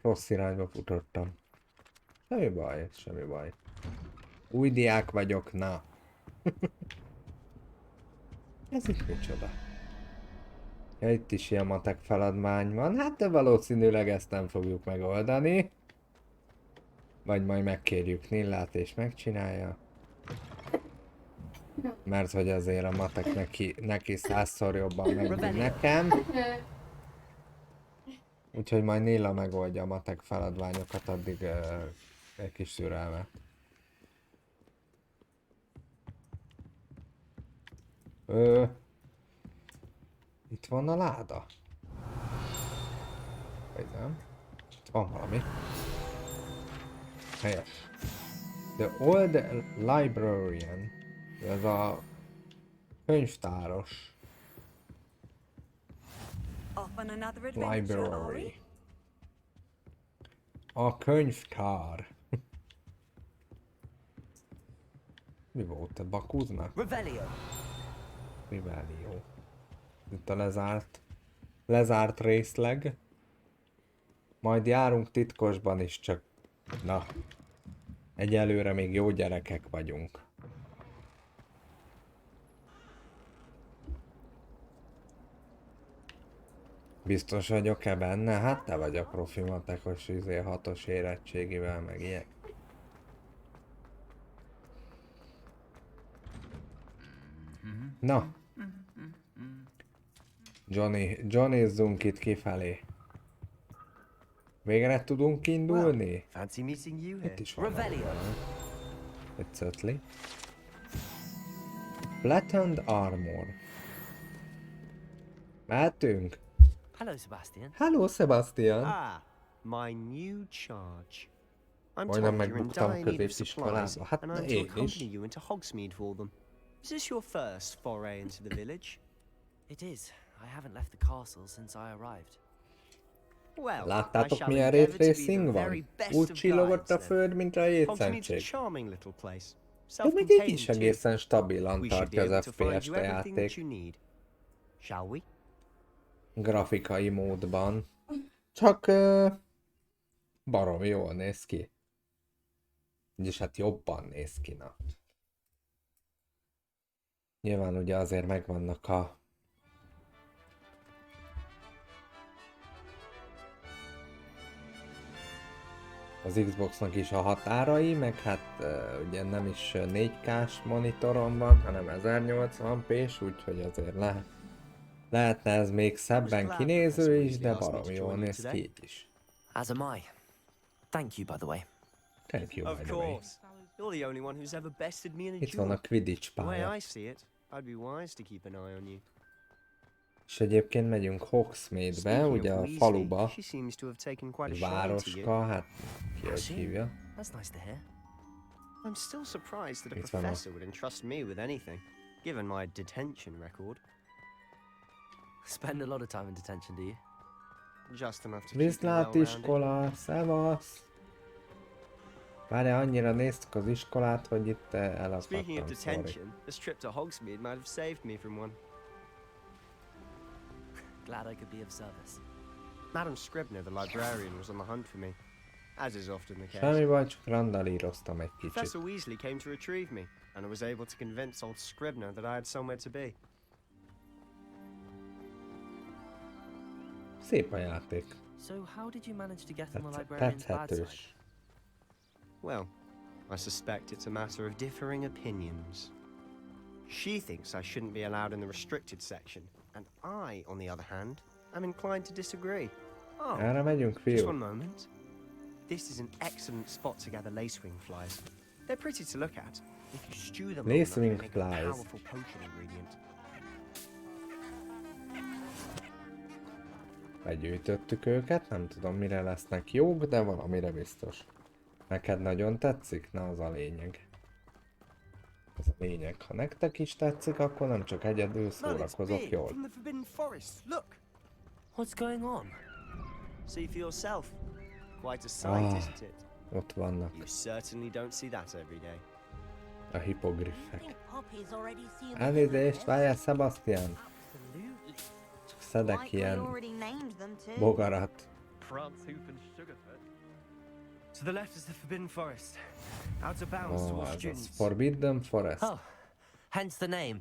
Speaker 2: Rossz irányba futottam. Semmi baj, semmi baj. Új diák vagyok, na. Ez itt micsoda? Ja, itt is ilyen matek feladvány van, hát de valószínűleg ezt nem fogjuk megoldani. Vagy majd megkérjük Nillát és megcsinálja. Mert hogy azért a matek neki 100-szor jobban megy, mint nekem. Úgyhogy majd Nilla megoldja a matek feladványokat, addig egy kis szürelmet. Itt van a láda? Vagy nem? Itt van valami. Helyes. The Old Librarian. Ez a könyvtáros. Library. A könyvtár. Mi volt? Te bakúznak?
Speaker 3: Revelio.
Speaker 2: Revelio. Itt a lezárt részleg. Majd járunk titkosban is, csak na, egyelőre még jó gyerekek vagyunk. Biztos vagyok-e benne? Hát te vagy a profi matekos 6-os érettségivel, meg ilyen. Na. Johnny-zzunk itt kifelé. Végre tudunk indulni?
Speaker 18: Fancy meeting you
Speaker 2: Itt
Speaker 18: here.
Speaker 2: is van. It's certainly. Flattened armor. Mehetünk?
Speaker 3: Hello, Sebastian.
Speaker 2: Hello, Sebastian.
Speaker 18: Ah, my new charge. I'm
Speaker 2: Majdnem
Speaker 18: told you're in
Speaker 2: megbuktam
Speaker 18: dire need of supplies,
Speaker 2: középiskolába. Hát
Speaker 18: and I'm to
Speaker 2: én is.
Speaker 18: accompany you into Hogsmeade for them. Is this your first foray into the village?
Speaker 3: It is. I haven't left the castle since I arrived.
Speaker 18: Well,
Speaker 2: Láttátok milyen raytracing van? Úgy csillogott a föld, mint a jétszentség. De még így is egészen stabilan tartja az FPS-t a játék. Grafikai módban. Csak baromi jól néz ki. Vagyis hát jobban néz ki, na. Nyilván ugye azért megvannak az Xboxnak is a határai, meg hát ugye nem is 4K-s monitoron van, hanem 1080p-s, úgyhogy azért lehetne ez még szebben kinéző is, de baromi jól néz ki így is.
Speaker 3: As am I. Thank you, by the way.
Speaker 2: Thank you, by the way.
Speaker 18: You're the only one who's ever bested me in a
Speaker 2: Itt van a
Speaker 18: duel.
Speaker 2: Quidditch
Speaker 18: The way
Speaker 2: pálya.
Speaker 18: I see it, I'd be wise to keep an eye on you.
Speaker 2: És egyébként megyünk Hogsmeade-be, ugye a faluba,
Speaker 18: she seems to have taken quite a
Speaker 2: egy
Speaker 18: shine to
Speaker 2: városka,
Speaker 18: you.
Speaker 2: hát ki hogy hívja.
Speaker 3: That's nice to hear.
Speaker 18: I'm still surprised that a
Speaker 2: Itt van a
Speaker 18: professor would entrust me with anything, given my detention record.
Speaker 3: Spend a lot of time in detention, do you?
Speaker 18: Just enough to keep me
Speaker 2: Viszlát
Speaker 18: well-rounded.
Speaker 2: iskola, szevasz! Várjál, annyira néztük az iskolát, hogy itt
Speaker 18: Speaking of
Speaker 2: elakadtam, sorry.
Speaker 18: detention, this trip to Hogsmeade might have saved me from one.
Speaker 3: Glad I could be of service.
Speaker 18: Madam Scribner, the librarian, was on the hunt for me, as is often the case.
Speaker 2: Semmi baj, csak randalíroztam egy kicsit.
Speaker 18: Professor Weasley came to retrieve me, and I was able to convince old Scribner that I had somewhere to be.
Speaker 2: Szép a játék.
Speaker 3: So how did you manage to get on the librarian's bad side?
Speaker 2: Tetszhetős.
Speaker 18: Well, I suspect it's a matter of differing opinions. She thinks I shouldn't be allowed in the restricted section, and I, on the other hand, am inclined to disagree. Oh,
Speaker 2: Erre megyünk,
Speaker 18: just
Speaker 2: fiú.
Speaker 18: one moment. This is an excellent spot to gather lacewing flies. They're pretty to look at. If you stew them long enough, they
Speaker 2: Lacewing
Speaker 18: make a
Speaker 2: flies.
Speaker 18: powerful potion ingredient.
Speaker 2: Begyűjtöttük őket, nem tudom mire lesznek jók, de valamire biztos. Neked nagyon tetszik? Na, az a lényeg. Az a lényeg. Ha nektek is tetszik, akkor nem csak egyedül szórakozok jól.
Speaker 18: From the Forbidden Forest. Look.
Speaker 3: What's going on?
Speaker 18: See for yourself. Quite a sight,
Speaker 2: Ah,
Speaker 18: isn't it?
Speaker 2: ott vannak
Speaker 18: You certainly don't see that every day.
Speaker 2: a hipogriffek.
Speaker 13: Poppy's already seen the
Speaker 2: Elnézést, várjál, Sebastian!
Speaker 13: Absolutely.
Speaker 2: Csak szedek
Speaker 13: Like we
Speaker 2: ilyen
Speaker 13: already named them too.
Speaker 2: bogarat.
Speaker 18: To the left is the Forbidden Forest. Out of bounds
Speaker 2: Ó,
Speaker 18: to all
Speaker 2: ez az
Speaker 18: students.
Speaker 2: Forbidden Forest.
Speaker 3: Oh, hence the name.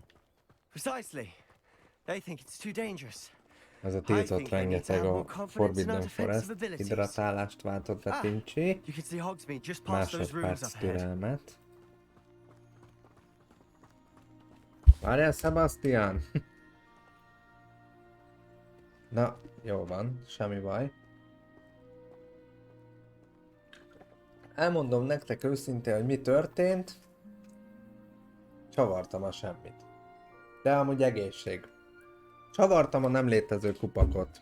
Speaker 18: Precisely. They think it's too dangerous.
Speaker 2: Ez a tiltott rengeteg a Forbidden Forest. Hidratálást váltott be Tincsi.
Speaker 18: You can see Hogsmeade just past those rooms
Speaker 2: Másodperc
Speaker 18: up ahead.
Speaker 2: türelmet. Várjál, Sebastian! Na, jó van, semmi baj. Elmondom nektek őszintén, hogy mi történt. Csavartam a semmit. De amúgy egészség. Csavartam a nem létező kupakot.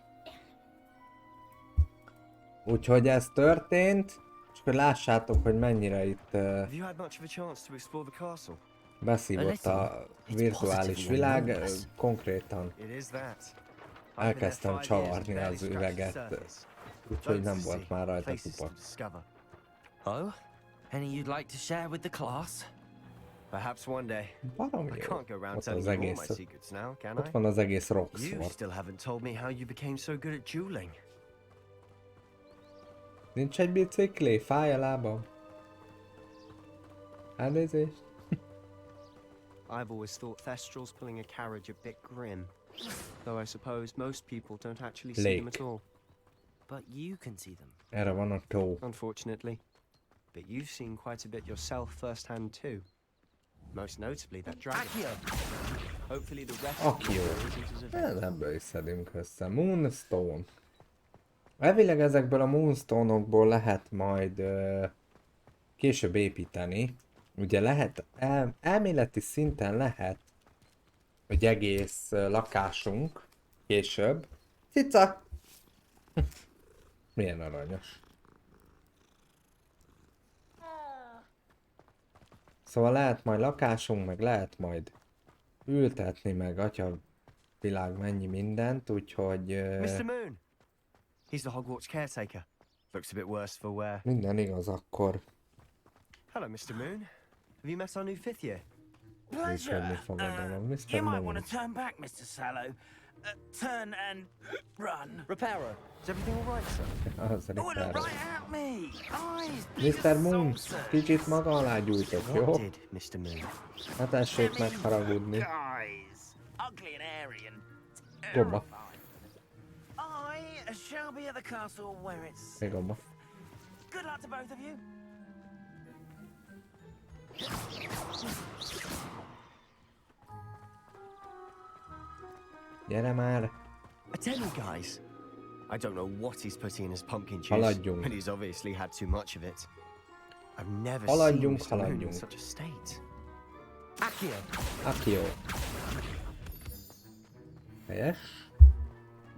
Speaker 2: Úgyhogy ez történt, és hogy lássátok, hogy mennyire itt
Speaker 18: Have you had much of a chance to explore the castle?
Speaker 2: beszívott a virtuális világ, konkrétan
Speaker 18: It is that.
Speaker 2: elkezdtem csavarni az üveget, úgyhogy nem volt már rajta kupak.
Speaker 3: Oh? Any you'd like to share with the class?
Speaker 18: Perhaps one day.
Speaker 2: Baromi
Speaker 18: I
Speaker 2: jó.
Speaker 18: can't go around
Speaker 2: Ott
Speaker 18: telling
Speaker 2: az
Speaker 18: you all my
Speaker 2: egész,
Speaker 18: secrets now, can
Speaker 2: ott
Speaker 18: I?
Speaker 2: van az egész
Speaker 18: You
Speaker 2: Roxford.
Speaker 18: still haven't told me how you became so good at dueling.
Speaker 2: Nincs egy bicikli, fáj a lábam. Elnézést.
Speaker 18: I've always thought Thestrals pulling a carriage a bit grim. Though I suppose most people don't actually see them at
Speaker 2: Lake.
Speaker 18: all.
Speaker 3: But you can see them.
Speaker 2: Erre van a tó.
Speaker 18: Unfortunately. But you've seen quite a bit yourself firsthand too. Most notably that dragon. Hopefully the rest of the
Speaker 2: Akio.
Speaker 18: story isn't as eventful.
Speaker 2: Ebből is szedünk össze. Moonstone. Elvileg ezekből a moonstone-okból lehet majd később építeni. Ugye lehet, elméleti szinten lehet, hogy egész lakásunk később. Cica! Milyen aranyos. Szóval lehet majd lakásunk, meg lehet majd ültetni, meg atya világ mennyi mindent, úgyhogy...
Speaker 18: Mr. Moon! He's the Hogwarts caretaker. Looks a bit worse for wear.
Speaker 2: Minden igaz akkor.
Speaker 18: Hello, Mr. Moon. Have you met our new fifth year?
Speaker 2: Működni fogadalom. Mr.
Speaker 12: You might
Speaker 2: Moon.
Speaker 12: want to turn back, Mr. Sallow. Turn and run.
Speaker 18: Reparo, is everything all right, sir?
Speaker 2: Az
Speaker 12: Oh, look
Speaker 2: Reparo.
Speaker 12: right at me. Eyes,
Speaker 2: Mr. Moon, kicsit maga alá gyújtok, jó?
Speaker 18: What did Mr. Moon?
Speaker 2: Ne tessék megharagudni.
Speaker 12: guys. Ugly and airy and
Speaker 2: Gomba.
Speaker 12: I shall be at the castle where it's...
Speaker 2: Még gomba.
Speaker 12: Good luck to both of you.
Speaker 2: Gyere már!
Speaker 18: Attend me, guys. I don't know what he's putting in his pumpkin juice,
Speaker 2: Haladjunk.
Speaker 18: but he's obviously had too much of it. I've never
Speaker 2: Haladjunk,
Speaker 18: seen Mr. Moon in
Speaker 2: haladjunk.
Speaker 18: such a state. Accio!
Speaker 2: Accio. Helyes.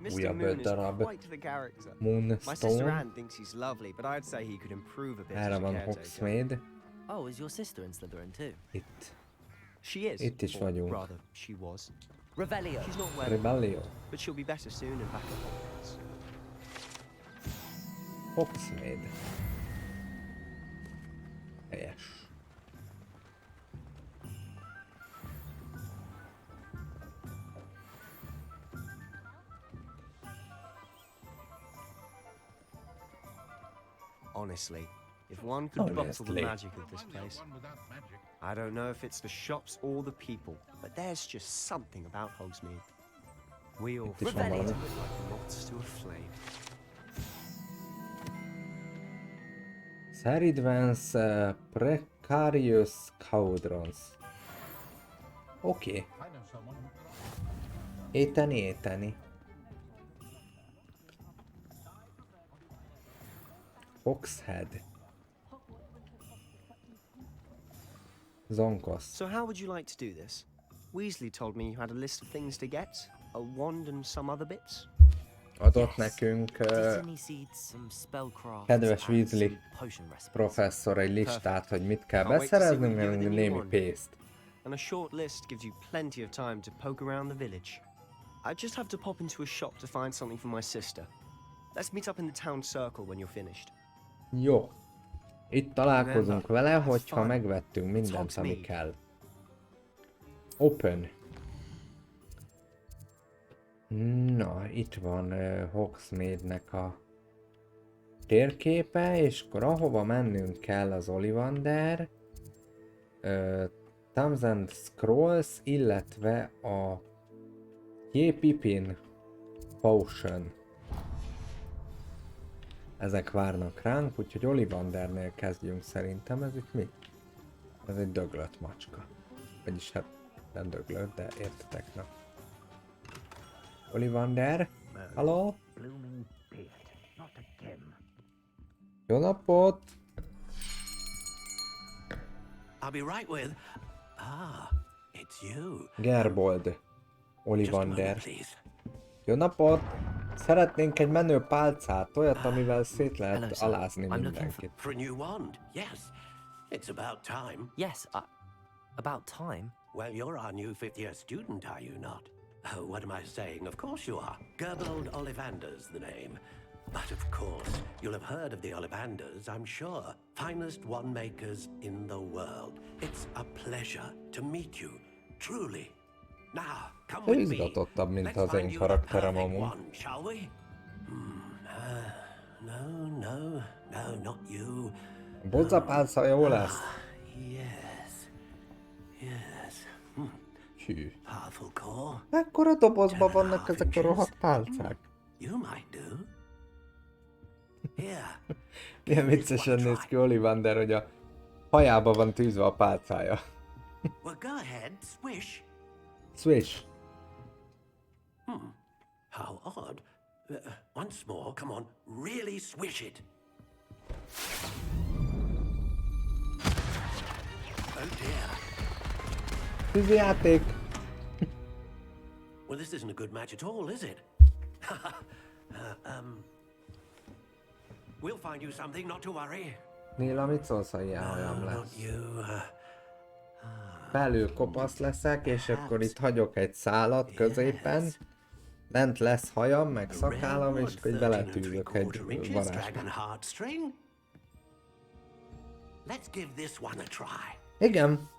Speaker 18: Mr.
Speaker 2: Újabb
Speaker 18: Moon
Speaker 2: 5
Speaker 18: is
Speaker 2: darab
Speaker 18: quite the character. My sister
Speaker 2: Moonstone.
Speaker 18: Anne thinks he's lovely, but I'd say he could improve a bit
Speaker 2: Erre
Speaker 18: as a
Speaker 2: van
Speaker 18: caretaker.
Speaker 2: Hogsmeade.
Speaker 3: Oh, is your sister in Slytherin too?
Speaker 2: Itt.
Speaker 18: She is.
Speaker 2: Itt is
Speaker 18: or
Speaker 2: vagyunk.
Speaker 18: rather, she was.
Speaker 3: Revelio.
Speaker 18: She's not well,
Speaker 2: Rebellion.
Speaker 18: but she'll be better soon and back at Hogwarts.
Speaker 2: Hogsmeade. Helyes.
Speaker 18: Honestly, if one could bottle the
Speaker 2: Honestly.
Speaker 18: magic of this place. I don't know if it's the shops or the people, but there's just something about Hogsmeade. We all
Speaker 2: Itt is
Speaker 18: feel
Speaker 2: van valami.
Speaker 18: like moths to a flame.
Speaker 2: Seridvance Precarious Cauldrons. Oké. Éteni. Foxhead. Zonkos.
Speaker 18: So how would you like to do this? Weasley told me you had a list of things to get, a wand and some other bits.
Speaker 2: Adott nekünk
Speaker 3: Destiny seeds, some spellcraft,
Speaker 2: kedves
Speaker 3: and
Speaker 2: Weasley
Speaker 3: some potion recipes.
Speaker 2: professzor egy listát, hogy mit kell
Speaker 18: Can't wait to see
Speaker 2: beszereznünk,
Speaker 18: what you
Speaker 2: meg
Speaker 18: do with
Speaker 2: némi
Speaker 18: the new one.
Speaker 2: pénzt.
Speaker 18: And a short list gives you plenty of time to poke around the village. I just have to pop into a shop to find something for my sister. Let's meet up in the town circle when you're finished.
Speaker 2: Jó. Itt találkozunk vele, hogyha megvettünk mindent, ami kell. Open. Na, itt van Hogsmeade-nek a térképe, és akkor ahova mennünk kell az Ollivander, Thumbs and Scrolls, illetve a Pippin Potion. Ezek várnak ránk, úgyhogy Ollivandernél kezdjünk szerintem. Ez itt mi? Ez egy döglött macska. Vagyis hát nem döglött, de értetek, na. Ollivander? Halló? Jó napot!
Speaker 8: I'll be right with... Ah, it's you.
Speaker 2: Gerbold. Ollivander. Jó napot! Szeretnénk egy menő pálcát, olyat, amivel szét lehet alázni mindenkit.
Speaker 8: For a new wand, yes. It's about time.
Speaker 3: Yes, about time?
Speaker 8: Well, you're our new fifth-year student, are you not? Oh, what am I saying? Of course you are. Gerbold Ollivander's the name. But of course, you'll have heard of the Ollivanders, I'm sure. Finest wand makers in the world. It's a pleasure to meet you, truly. Now, come
Speaker 2: Ő
Speaker 8: with me.
Speaker 2: izgatottabb, mint
Speaker 8: Let's
Speaker 2: az
Speaker 8: find
Speaker 2: én
Speaker 8: you the
Speaker 2: karakterem
Speaker 8: perfect
Speaker 2: amúgy.
Speaker 8: one, shall we? No, not you.
Speaker 2: A bodzapálca jó lesz?
Speaker 8: Yes.
Speaker 2: Hű.
Speaker 8: Powerful core.
Speaker 2: Mekkora dobozban vannak ezek a rohadt pálcák?
Speaker 8: You might do. Here.
Speaker 2: Milyen viccesen néz ki Ollivander, hogy a hajába van tűzve a pálcája.
Speaker 8: Well, go ahead, swish.
Speaker 2: Swish.
Speaker 8: How odd. Once more, come on, really swish it. Oh dear.
Speaker 2: Tűzijáték.
Speaker 8: Well, this isn't a good match at all, is it? We'll find you something, not to worry.
Speaker 2: Néla, mit szólsz, ha ilyen hajam lesz? Belül kopasz leszek, és akkor itt hagyok egy szálat középen. Bent lesz hajam, meg szakállam, és akkor így beletűzök egy varázsba. Igen.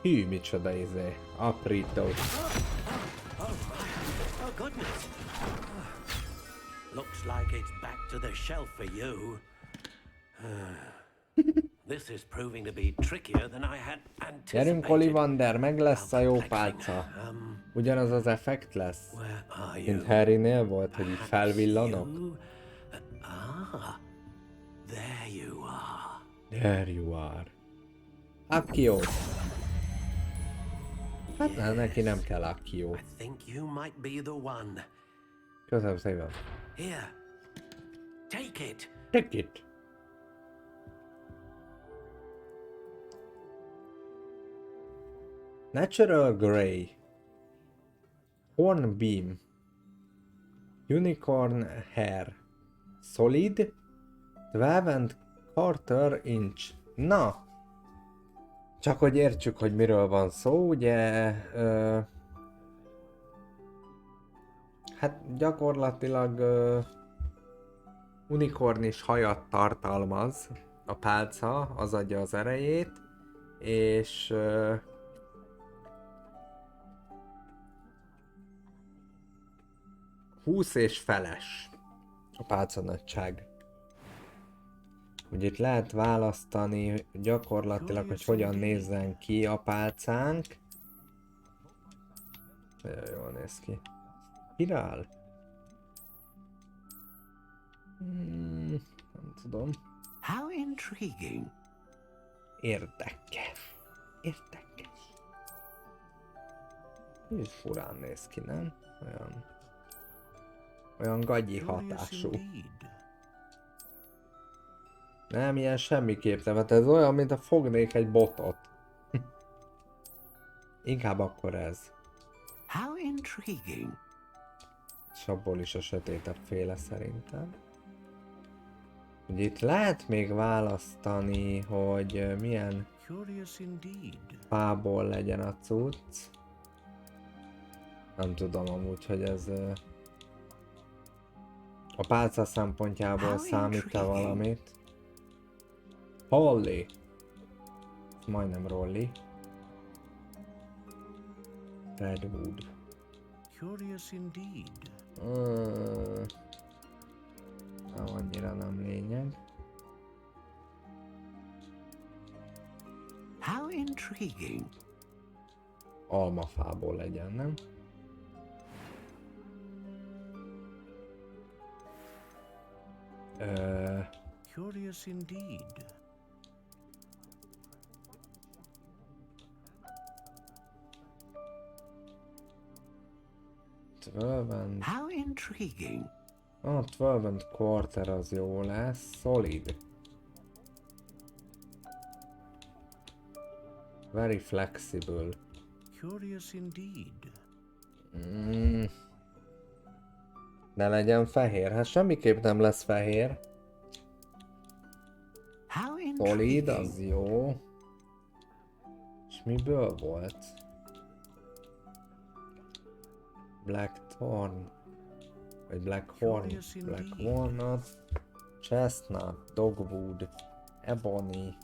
Speaker 2: Hű, micsoda izé. Aprító.
Speaker 8: Oh goodness. Looks like it's back to the shelf for you. This is proving to be trickier than I had anticipated.
Speaker 2: Gyerünk, Ollivander, meg lesz a jó pálca. Ugyanaz az effekt lesz, mint Harrynél volt, hogy így felvillanok.
Speaker 8: There you are.
Speaker 2: There you are. Accio. Hát nem, neki nem kell Accio.
Speaker 8: I think you might be the one.
Speaker 2: Köszönöm szépen.
Speaker 8: Here. Take it.
Speaker 2: Take it. Natural Grey. Hornbeam. Unicorn Hair. Solid. 12 inch. Na! Csak hogy értsük, hogy miről van szó, ugye... hát gyakorlatilag... unikornis hajat tartalmaz a pálca, az adja az erejét, és... 20 és feles a pálca nagyság. Ugye itt lehet választani gyakorlatilag, hogy hogyan nézzen ki a pálcánk. Nagyon jól néz ki. Spirál? Nem tudom.
Speaker 8: How intriguing.
Speaker 2: Érdekes. Érdekes. Így furán néz ki, nem? Olyan gagyi hatású. Nem, ilyen semmiképp nem, hát ez olyan, mint a fognék egy botot. Inkább akkor ez.
Speaker 8: How intriguing.
Speaker 2: És abból is a sötétebb féle szerintem. Ugye itt lehet még választani, hogy milyen fából legyen a cucc. Nem tudom amúgy, hogy ez a pálca szempontjából számít-e valamit. Holly. Majdnem Rolly. Redwood.
Speaker 8: Curious indeed.
Speaker 2: Annyira nem lényeg.
Speaker 8: How intriguing.
Speaker 2: Almafából legyen, nem?
Speaker 8: Curious indeed. How intriguing.
Speaker 2: 12 az jó lesz. Solid. Very flexible.
Speaker 8: Curious indeed.
Speaker 2: Ne legyen fehér. Hát semmiképp nem lesz fehér. Solid, az jó. És miből volt? Blackthorn. Vagy Blackhorn. Black Walnut. Chestnut. Dogwood. Ebony.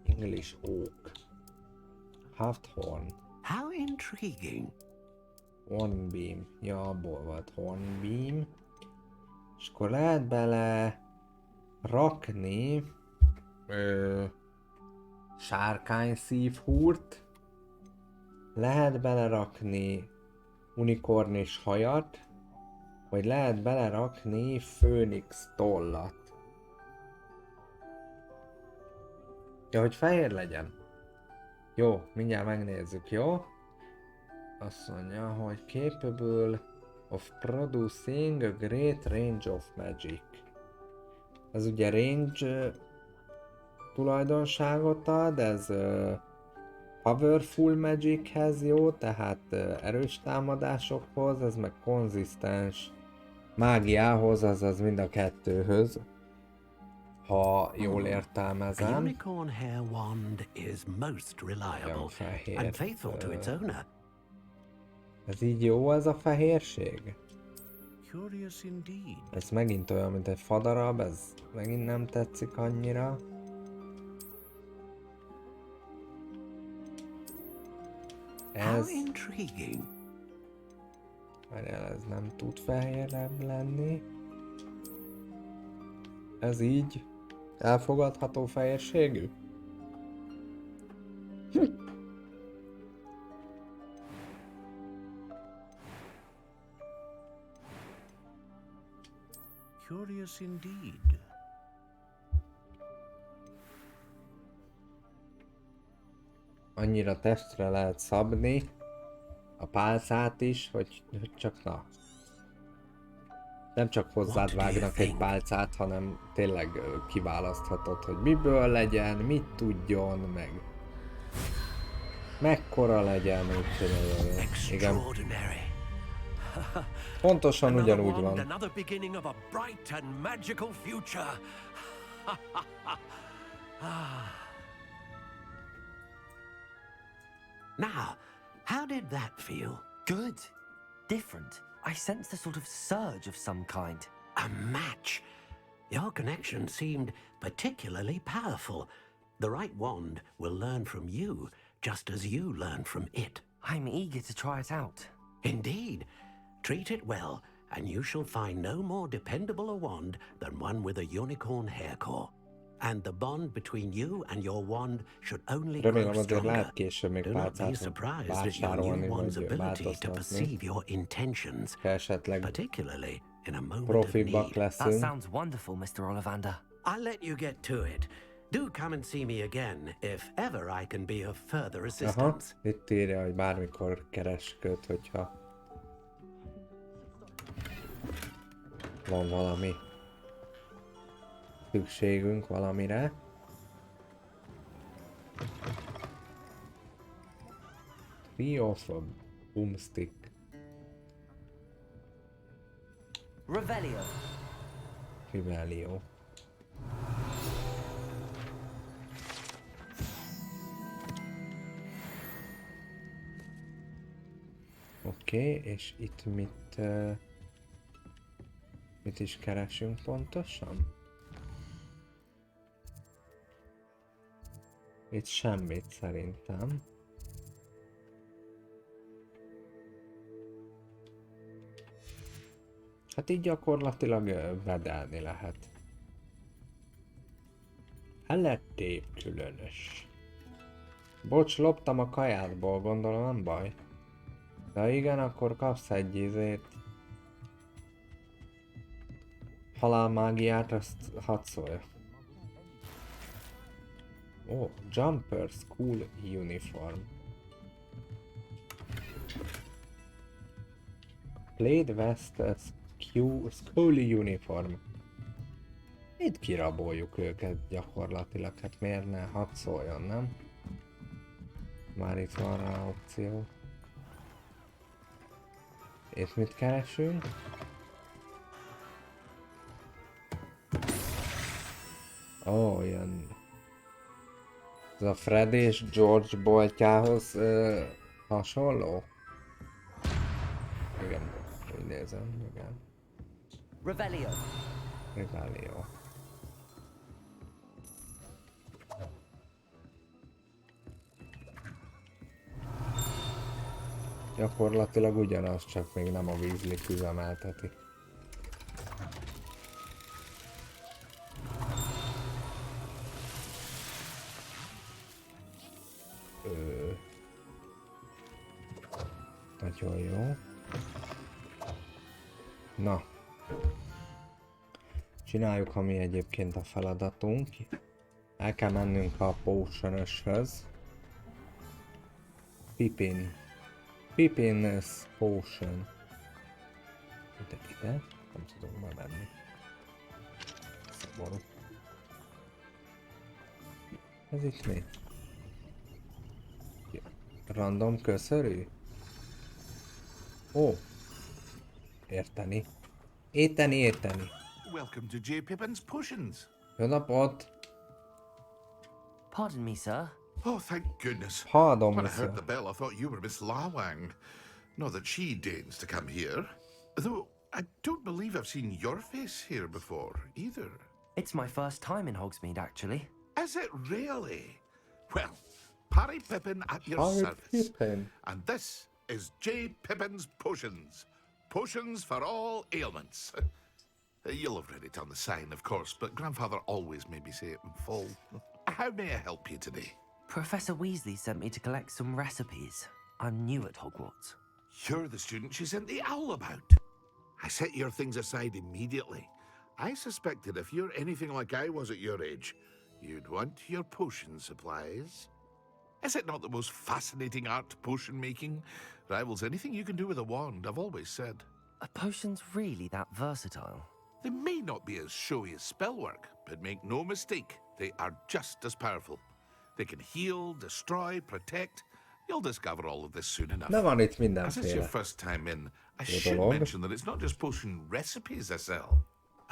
Speaker 2: English Oak. Hawthorn.
Speaker 8: How intriguing.
Speaker 2: Hornbeam. Ja, abból volt Hornbeam. És akkor lehet bele rakni sárkány szívhúrt. Lehet bele rakni unikornis hajat. Vagy lehet bele rakni főnix tollat. Ja, hogy fehér legyen. Jó, mindjárt megnézzük, jó? Azt mondja, hogy capable of producing a great range of magic. Ez ugye range tulajdonságot ad, ez powerful magichez jó, tehát erős támadásokhoz, ez meg konzisztens mágiához, azaz mind a kettőhöz, ha jól értelmezem.
Speaker 8: A unicorn hair wand is most reliable and faithful to its owner.
Speaker 2: Ez így jó, ez a fehérség?
Speaker 8: Curious indeed.
Speaker 2: Ez megint olyan, mint egy fadarab, ez megint nem tetszik annyira. Ez...
Speaker 8: intriguing.
Speaker 2: Várjál, ez nem tud fehérebb lenni. Ez így elfogadható fehérségű?
Speaker 8: Curious indeed.
Speaker 2: Annyira testre lehet szabni a pálcát is, hogy csak na. Nem csak hozzád vágnak egy pálcát, hanem tényleg kiválaszthatod, hogy miből legyen, mit tudjon, meg mekkora legyen, úgyhogy igen. Pontosan ugyanúgy van.
Speaker 8: Another beginning of a bright and magical future. Now, how did that feel?
Speaker 3: Good. Different. I sensed a sort of surge of some kind.
Speaker 8: A match. Your connection seemed particularly powerful. The right wand will learn from you, just as you learn from it.
Speaker 3: I'm eager to try it out.
Speaker 8: Indeed. Treat it well, and you shall find no more dependable a wand than one with a unicorn hair core. And the bond between you and your wand should only grow stronger. Do not be surprised at your new wand's ability to perceive your intentions, particularly in a moment of need.
Speaker 3: That sounds wonderful, Mr. Ollivander.
Speaker 8: I'll let you get to it. Do come and see me again, if ever I can be of further assistance.
Speaker 2: Itt írja, hogy bármikor keresköd, hogyha van valami szükségünk valamire. Tree of a boomstick.
Speaker 3: Revelio.
Speaker 2: Revelio. Oké, és itt mit is keresünk pontosan? Itt semmit szerintem. Hát így gyakorlatilag vedelni lehet. Elettép különös. Bocs, loptam a kajádból, gondolom nem baj. De igen, akkor kapsz egy izét. Halálmágiát, azt hadd szólj. Oh, Jumper School Uniform. Plaid Vest School Uniform. Itt kiraboljuk őket gyakorlatilag, hát miért ne? Hadd szóljon, nem? Már itt van rá opció. És mit keresünk? Ó, ilyen... Ez a Fred és George boltjához hasonló? Igen, úgy nézem, igen.
Speaker 3: Revelio.
Speaker 2: Revelio. Gyakorlatilag ugyanaz, csak még nem a Weasley üzemelteti. Nagyon jó. Na. Csináljuk, ami egyébként a feladatunk. El kell mennünk a potion-öshöz. Pippin. Pippin's Potion. Ide? Nem tudom bevenni. Szomorú. Ez itt mi? Random köszörű? Ó. Érteni. Érteni.
Speaker 6: Welcome to J. Pippin's Potions.
Speaker 2: Jó napot!
Speaker 3: Pardon me, sir.
Speaker 6: Oh, thank goodness.
Speaker 2: Pardon
Speaker 6: When
Speaker 2: me,
Speaker 6: I heard
Speaker 2: sir.
Speaker 6: the bell, I thought you were Miss Lawang. Not that she deigns to come here. Though, I don't believe I've seen your face here before, either.
Speaker 3: It's my first time in Hogsmeade, actually.
Speaker 6: Is it really? Well, Parry Pippin at your
Speaker 2: Parry
Speaker 6: service.
Speaker 2: Pippin.
Speaker 6: And this is J. Pippin's Potions. Potions for all ailments. You'll have read it on the sign, of course, but Grandfather always made me say it in full. How may I help you today?
Speaker 3: Professor Weasley sent me to collect some recipes. I'm new at Hogwarts.
Speaker 6: You're the student she sent the owl about. I set your things aside immediately. I suspected if you're anything like I was at your age, you'd want your potion supplies. Is it not the most fascinating art, potion making? Rivals anything you can do with a wand, I've always said.
Speaker 3: Are potions really that versatile?
Speaker 6: They may not be as showy as spellwork, but make no mistake, they are just as powerful. They can heal, destroy, protect. You'll discover all of this soon enough.
Speaker 2: De van itt
Speaker 6: As it's your
Speaker 2: mindenféle.
Speaker 6: first time in, I
Speaker 2: Jó
Speaker 6: should
Speaker 2: dolog.
Speaker 6: mention that it's not just potion recipes I sell.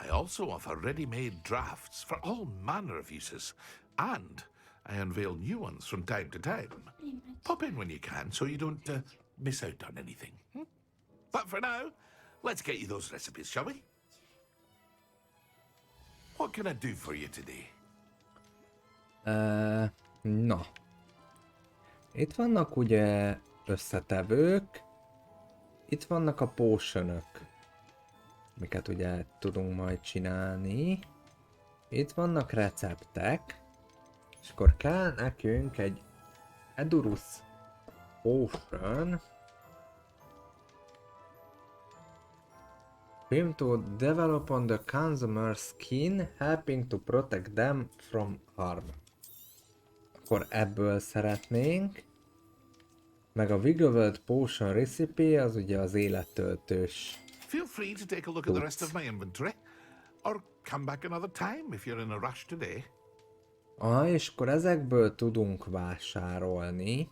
Speaker 6: I also offer ready-made drafts for all manner of uses. And I unveil new ones from time to time. Pop in when you can so you don't miss out on anything. But for now, let's get you those recipes, shall we? What can I do for you today?
Speaker 2: Na. Itt vannak ugye összetevők. Itt vannak a potionok, amiket ugye tudunk majd csinálni. Itt vannak receptek. És akkor kell nekünk egy Edurus Potion. Film to develop on the consumer's skin, helping to protect them from harm. Akkor ebből szeretnénk. Meg a Wiggleword Potion Recipe, az ugye az élettöltős.
Speaker 6: Feel free to take a look at the rest of my inventory. Or come back another time if you're in a rush today.
Speaker 2: És akkor ezekből tudunk vásárolni.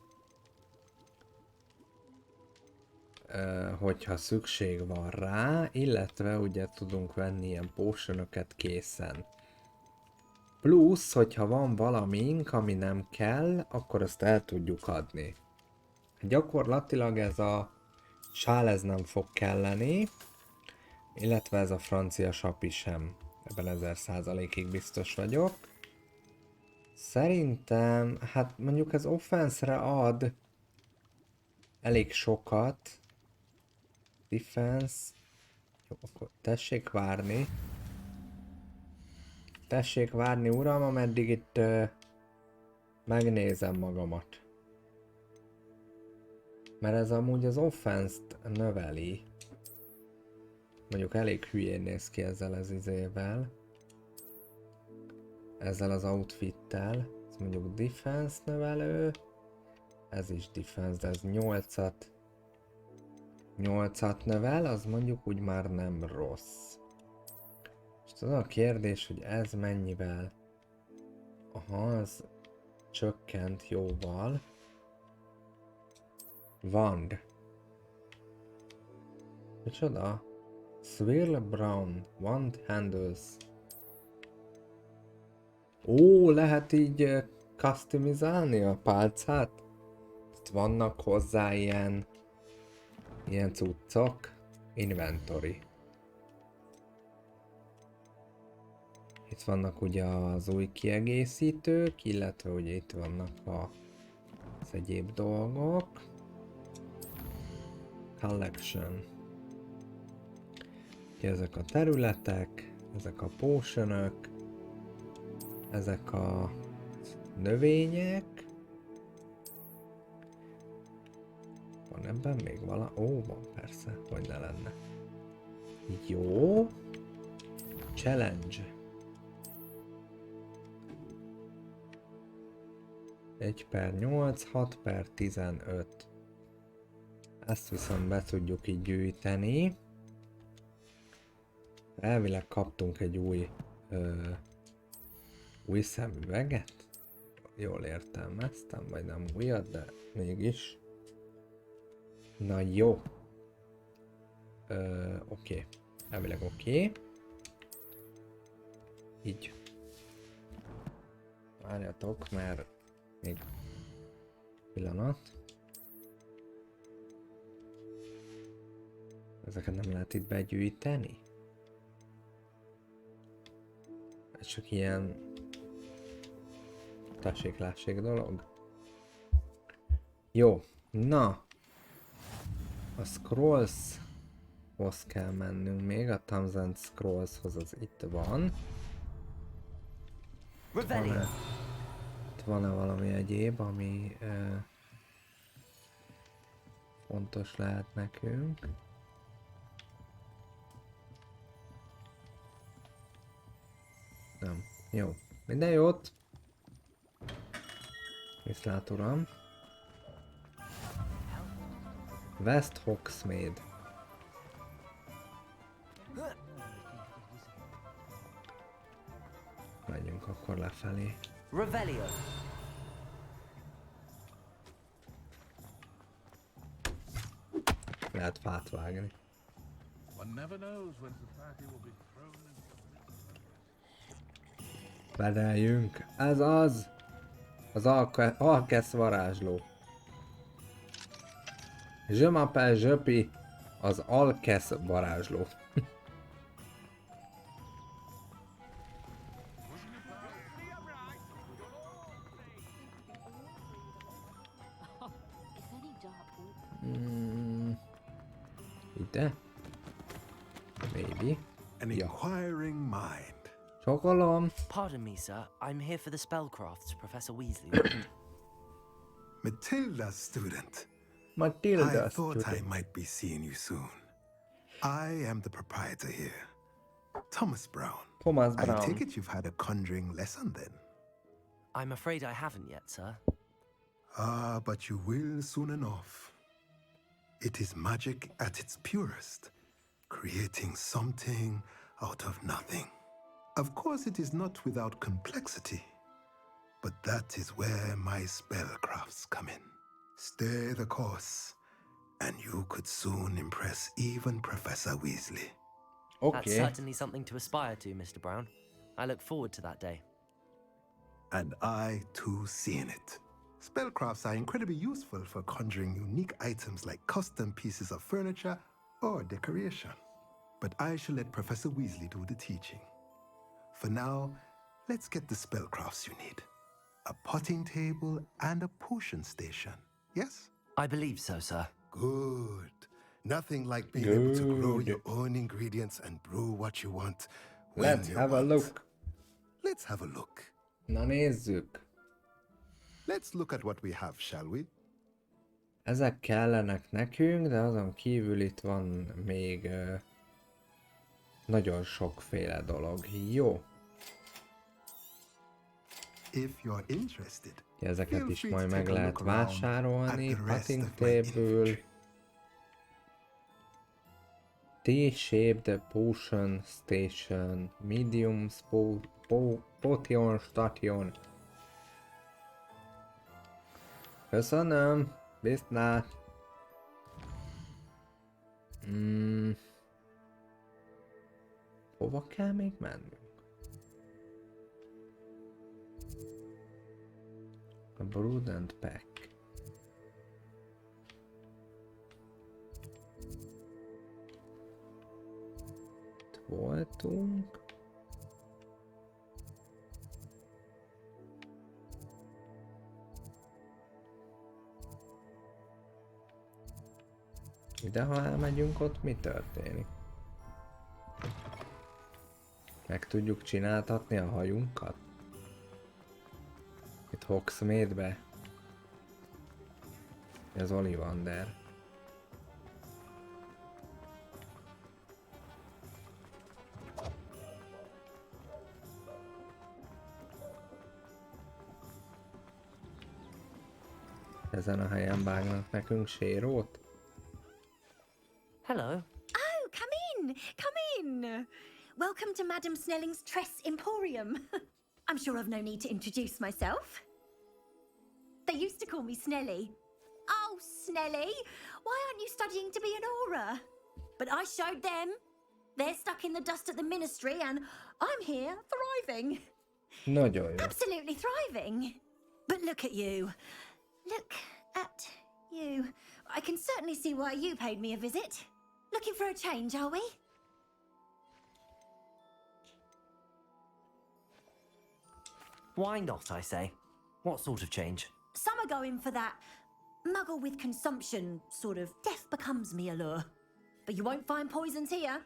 Speaker 2: Hogyha szükség van rá, illetve ugye tudunk venni ilyen potionokat készen. Plusz, hogyha van valamink, ami nem kell, akkor azt el tudjuk adni. Gyakorlatilag ez a sál ez nem fog kelleni, illetve ez a francia sapi sem. Ebben 1000%-ig biztos vagyok. Szerintem, hát mondjuk az offense-re ad elég sokat. Defense. Jó, akkor tessék várni. Tessék várni, uram, ameddig itt megnézem magamat. Mert ez amúgy az offense-t növeli. Mondjuk elég hülyén néz ki ezzel az izével. Ezzel az outfittel. Ez mondjuk defense növelő. Ez is defense, de ez 8-at növel, az mondjuk úgy már nem rossz. És az a kérdés, hogy ez mennyivel? Aha, az csökkent jóval. Wand. Micsoda? Swirl Brown. Wand handles. Ó, lehet így customizálni a pálcát? Itt vannak hozzá ilyen cuccok. Inventory. Itt vannak ugye az új kiegészítők, illetve ugye itt vannak az egyéb dolgok. Collection. Ugye ezek a területek, ezek a potionok, ezek a növények. Van ebben még vala? Ó, van persze, hogy ne lenne. Jó. Challenge. 1/8, 6/15. Ezt viszont be tudjuk így gyűjteni. Elvileg kaptunk egy új szemüveget. Jól értelmeztem, vagy nem újat, de mégis. Na jó. Oké. Elvileg oké. Így. Várjatok, mert még pillanat. Ezeket nem lehet itt begyűjteni? Ez csak ilyen tessék-lássék dolog. Jó, na. A Scrollshoz kell mennünk még, a Thumbs and Scrollshoz az itt van. Van-e valami egyéb, ami fontos lehet nekünk? Nem. Jó. Minden jót! Viszlát, uram! West Hogsmeade. Menjünk akkor lefelé.
Speaker 3: Revelio.
Speaker 2: Lehet fát vágni. Bedeljünk. Ez az! Az Alkesz varázsló. Je m'appelle Jöpi, az Alkesz varázsló. Ide? Maybe.
Speaker 9: An inquiring mind.
Speaker 2: Chocolom.
Speaker 3: Pardon me, sir. I'm here for the spellcrafts, Professor Weasley.
Speaker 9: Matilda's student.
Speaker 2: Matilda's
Speaker 9: I thought
Speaker 2: student.
Speaker 9: I might be seeing you soon. I am the proprietor here, Thomas Brown.
Speaker 2: Thomas Brown.
Speaker 9: I take it you've had a conjuring lesson then?
Speaker 3: I'm afraid I haven't yet, sir.
Speaker 9: Ah, but you will soon enough. It is magic at its purest, creating something out of nothing. Of course, it is not without complexity, but that is where my spellcrafts come in. Stay the course, and you could soon impress even Professor Weasley.
Speaker 2: Okay.
Speaker 3: That's certainly something to aspire to, Mr. Brown. I look forward to that day.
Speaker 9: And I, too, seeing it. Spellcrafts are incredibly useful for conjuring unique items like custom pieces of furniture or decoration. But I shall let Professor Weasley do the teaching. For now, let's get the spellcrafts you need. A potting table and a potion station, yes?
Speaker 3: I believe so, sir.
Speaker 9: Good. Nothing like being able to grow your own ingredients and brew what you want.
Speaker 2: Let's have a look.
Speaker 9: Let's have a look.
Speaker 2: Na nézzük.
Speaker 9: Let's look at what we have, shall we?
Speaker 2: Ezek kellenek nekünk, de azon kívül itt van még nagyon sokféle dolog. Jó.
Speaker 9: If you're interested,
Speaker 2: ezeket is majd meg lehet vásárolni. Potting table. T-shaped potion station. Medium potion station. Köszönöm. Viszlát. Hova kell még mennünk? A Brood and Pack. Itt voltunk. Ide, ha elmegyünk, ott mi történik? Meg tudjuk csináltatni a hajunkat? Itt Hogsmeade-be. Ez Ollivander. Ezen a helyen vágnak nekünk sérót?
Speaker 7: welcome to Madame Snelling's Tress Emporium. I'm sure I've no need to introduce myself. They used to call me Snelly. Oh, Snelly, why aren't you studying to be an aura? But I showed them. They're stuck in the dust at the ministry and I'm here thriving.
Speaker 2: Nagyon jó.
Speaker 7: Absolutely thriving. But look at you. Look at you. I can certainly see why you paid me a visit. Looking for a change, are we?
Speaker 3: Why not, I say? What sort of change?
Speaker 7: Some are going for that muggle with consumption, sort of death becomes me allure. But you won't find poisons here.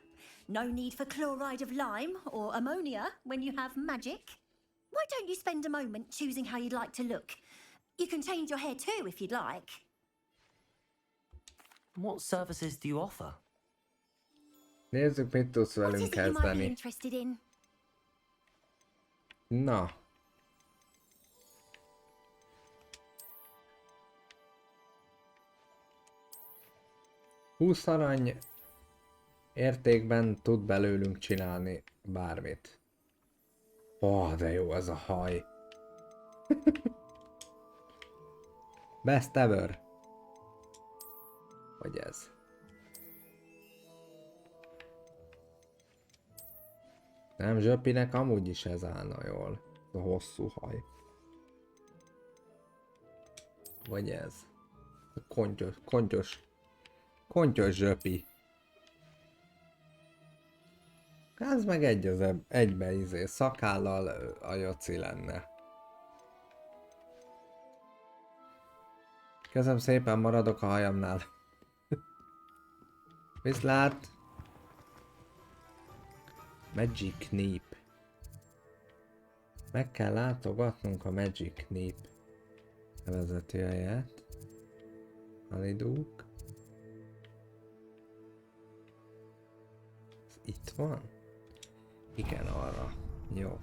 Speaker 7: No need for chloride of lime or ammonia when you have magic. Why don't you spend a moment choosing how you'd like to look? You can change your hair too if you'd like.
Speaker 3: What services do you offer?
Speaker 2: Nézzük, mit tudsz
Speaker 7: What
Speaker 2: velünk
Speaker 7: is it you might be
Speaker 2: kezdeni.
Speaker 7: interested in?
Speaker 2: Na. Húsz arany értékben tud belőlünk csinálni bármit. Ó, de jó ez a haj. Best ever. Vagy ez. Nem, Zsöpinek amúgy is ez állna jól. A hosszú haj. Vagy ez. A kontyos Zsöpi. Ez meg egybe szakállal a Joci lenne. Köszönöm szépen, maradok a hajamnál. Viszlát! Magic Knip. Meg kell látogatnunk a Magic Knip vezetőjét. Halidúk. Ez itt van? Igen, arra. Jó.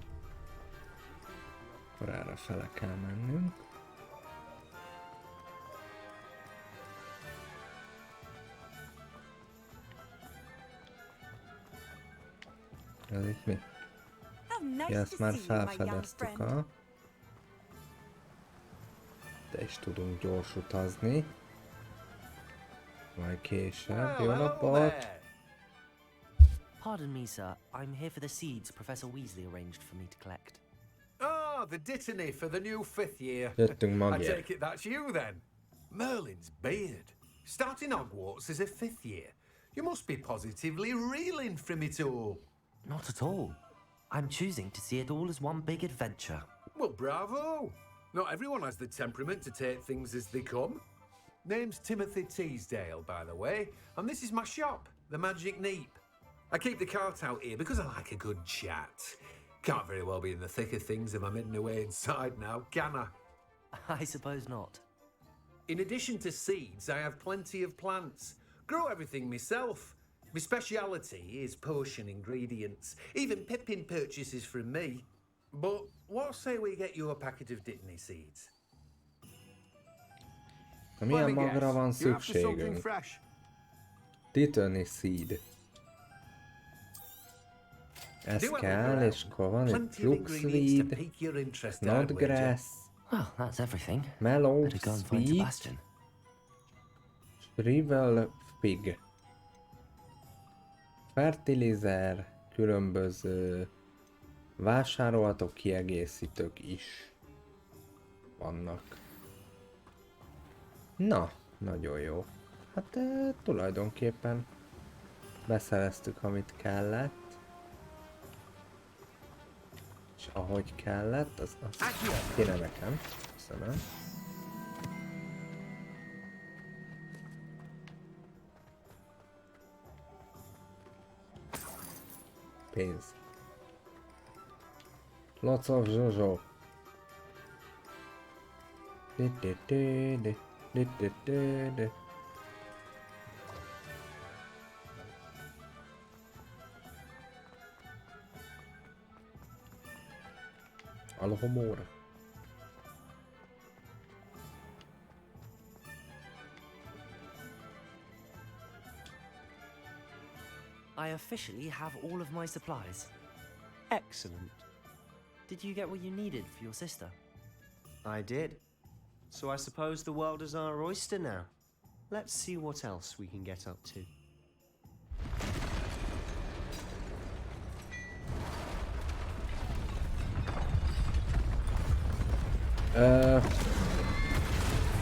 Speaker 2: Akkor erre fele kell mennünk. Ez itt mi? Ja, ezt már felfedeztük a... De is tudunk gyors utazni. Majd később. Jó napot!
Speaker 3: Pardon me, sir. I'm here for the seeds Professor Weasley arranged for me to collect.
Speaker 22: Ah, the dittany for the new 5th year.
Speaker 2: Jöttünk
Speaker 22: I
Speaker 2: magért.
Speaker 22: take it that's you then. Merlin's beard. Starting Hogwarts as a 5th year. You must be positively reeling from it all.
Speaker 3: Not at all. I'm choosing to see it all as one big adventure.
Speaker 22: Well, bravo. Not everyone has the temperament to take things as they come. Name's Timothy Teasdale, by the way, and this is my shop, the Magic Neep. I keep the cart out here because I like a good chat. Can't very well be in the thick of things if I'm hidden away inside now, can I?
Speaker 3: I suppose not.
Speaker 22: In addition to seeds, I have plenty of plants. Grow everything myself. My speciality is potion ingredients. Even Pippin purchases from me. But what say we get you a packet of dittany seeds?
Speaker 2: Milyen magra van szükségünk? Dittany seed. Ez kell, és akkor van egy fluxweed, snodgrass,
Speaker 3: Well, that's everything.
Speaker 2: mellow
Speaker 3: Better go and find
Speaker 2: sweet,
Speaker 3: Sebastian.
Speaker 2: shrivel fig, fertilizer, különböző vásárolható kiegészítők is vannak. Na, nagyon jó. Hát tulajdonképpen beszereztük, amit kellett. És ahogy kellett, az kéne nekem. Köszönöm. Pénz. Lots of Jojo. Alhomora.
Speaker 3: I I officially have all of my supplies.
Speaker 18: Excellent.
Speaker 3: Did you get what you needed for your sister?
Speaker 18: I did. So I suppose the world is our oyster now. Let's see what else we can get up to.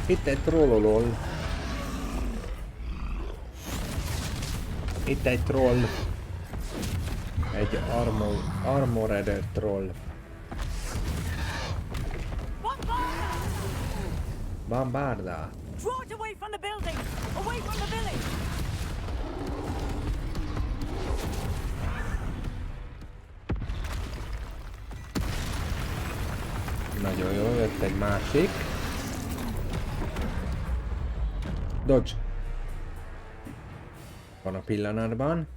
Speaker 2: Itt egy trollolol. Itt egy troll. Egy armored troll. Bombarda.
Speaker 19: Draw it away from the building! Away from the village!
Speaker 2: Nagyon jó, jött egy másik. Dodge. Van a pillanatban.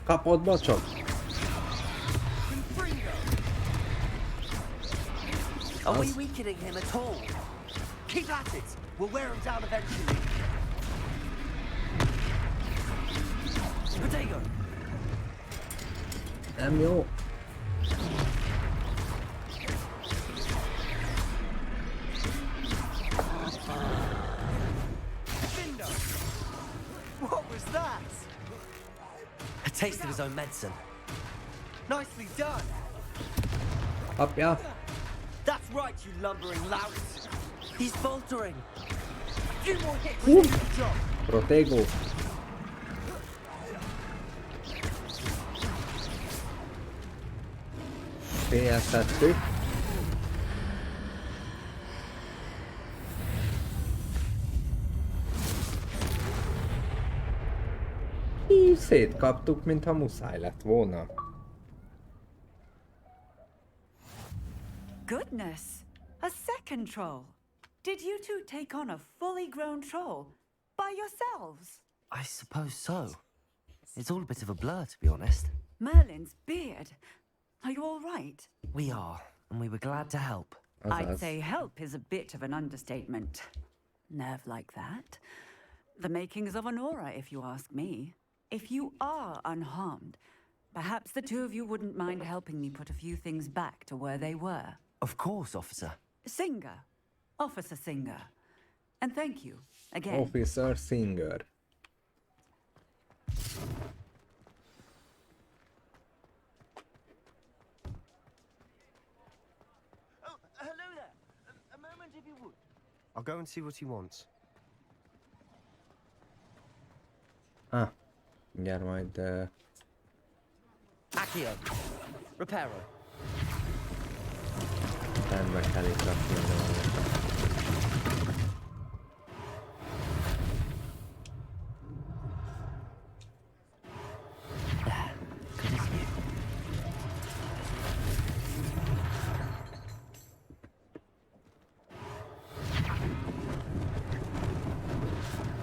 Speaker 2: Kapott, bocsok.
Speaker 3: Are we weakening him at all? Keep at it! We'll wear him down eventually. Potato!
Speaker 2: Nem jó.
Speaker 3: What was that? A taste of his own medicine. Nicely done!
Speaker 2: Apja.
Speaker 3: That's right, you lumbering lout! He's faltering! A few more hits will do the job!
Speaker 2: Protego. Félszettük. Így szétkaptuk, mintha muszáj lett volna.
Speaker 19: Goodness! A second troll! Did you two take on a fully grown troll by yourselves?
Speaker 3: I suppose so. It's all a bit of a blur, to be honest.
Speaker 19: Merlin's beard. Are you all right?
Speaker 3: We are, and we were glad to help.
Speaker 19: I'd say help is a bit of an understatement. Nerve like that. The makings of an aura, if you ask me. If you are unharmed, perhaps the two of you wouldn't mind helping me put a few things back to where they were.
Speaker 3: Of course, officer.
Speaker 19: Singer. Officer Singer. And thank you, again.
Speaker 2: Officer Singer.
Speaker 3: Oh, hello there. A moment if you would.
Speaker 18: I'll go and see what he wants.
Speaker 2: Ah, mindjárt majd...
Speaker 3: Accio. Reparo.
Speaker 2: Rendbe kell itt rakni a dolgokat.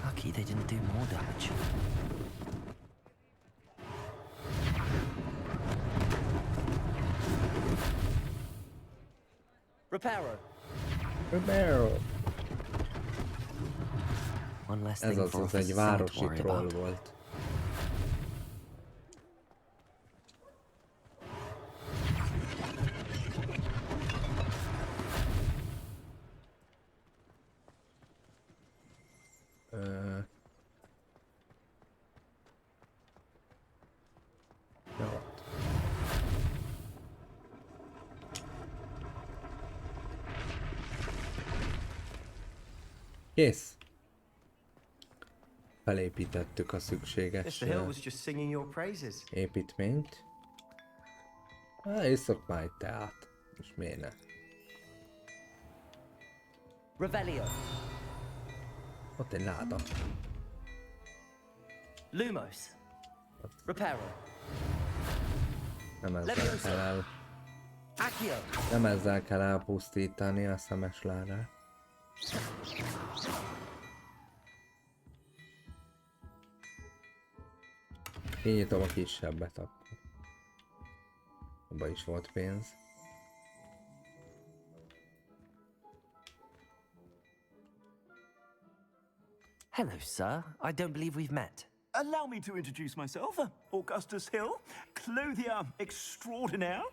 Speaker 3: Lucky they didn't do more damage. Reparo.
Speaker 2: Reparo.
Speaker 3: One less
Speaker 2: Ez
Speaker 3: thing
Speaker 2: az
Speaker 3: for
Speaker 2: az egy
Speaker 3: Officer Singer to
Speaker 2: városi
Speaker 3: worry
Speaker 2: troll
Speaker 3: about.
Speaker 2: volt. Jó. Kész. Felépítettük a szükséges
Speaker 18: Mr. Hill was just singing your praises.
Speaker 2: építményt. Iszok már egy teát. És miért ne?
Speaker 3: Revelio.
Speaker 2: Ott egy láda.
Speaker 3: Lumos. Reparo.
Speaker 2: Nem ezzel kell
Speaker 3: Accio.
Speaker 2: Nem ezzel kell elpusztítani a szemes ládát. Kinyitom a kisebbet akkor. Abba is volt pénz.
Speaker 3: Hello, sir. I don't believe we've met.
Speaker 1: Allow me to introduce myself, Augustus Hill, clothier extraordinaire.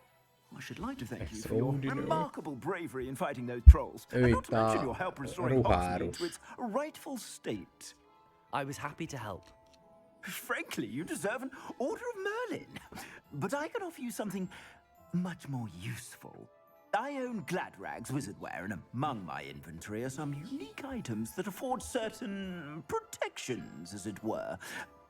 Speaker 1: I should like to thank you for your remarkable bravery in fighting those trolls, and not to mention your help restoring Hogsmeade to its rightful state.
Speaker 3: I was happy to help.
Speaker 1: Frankly, you deserve an Order of Merlin. But I can offer you something much more useful. I own Gladrag's wizardware, and among my inventory are some unique items that afford certain protections, as it were.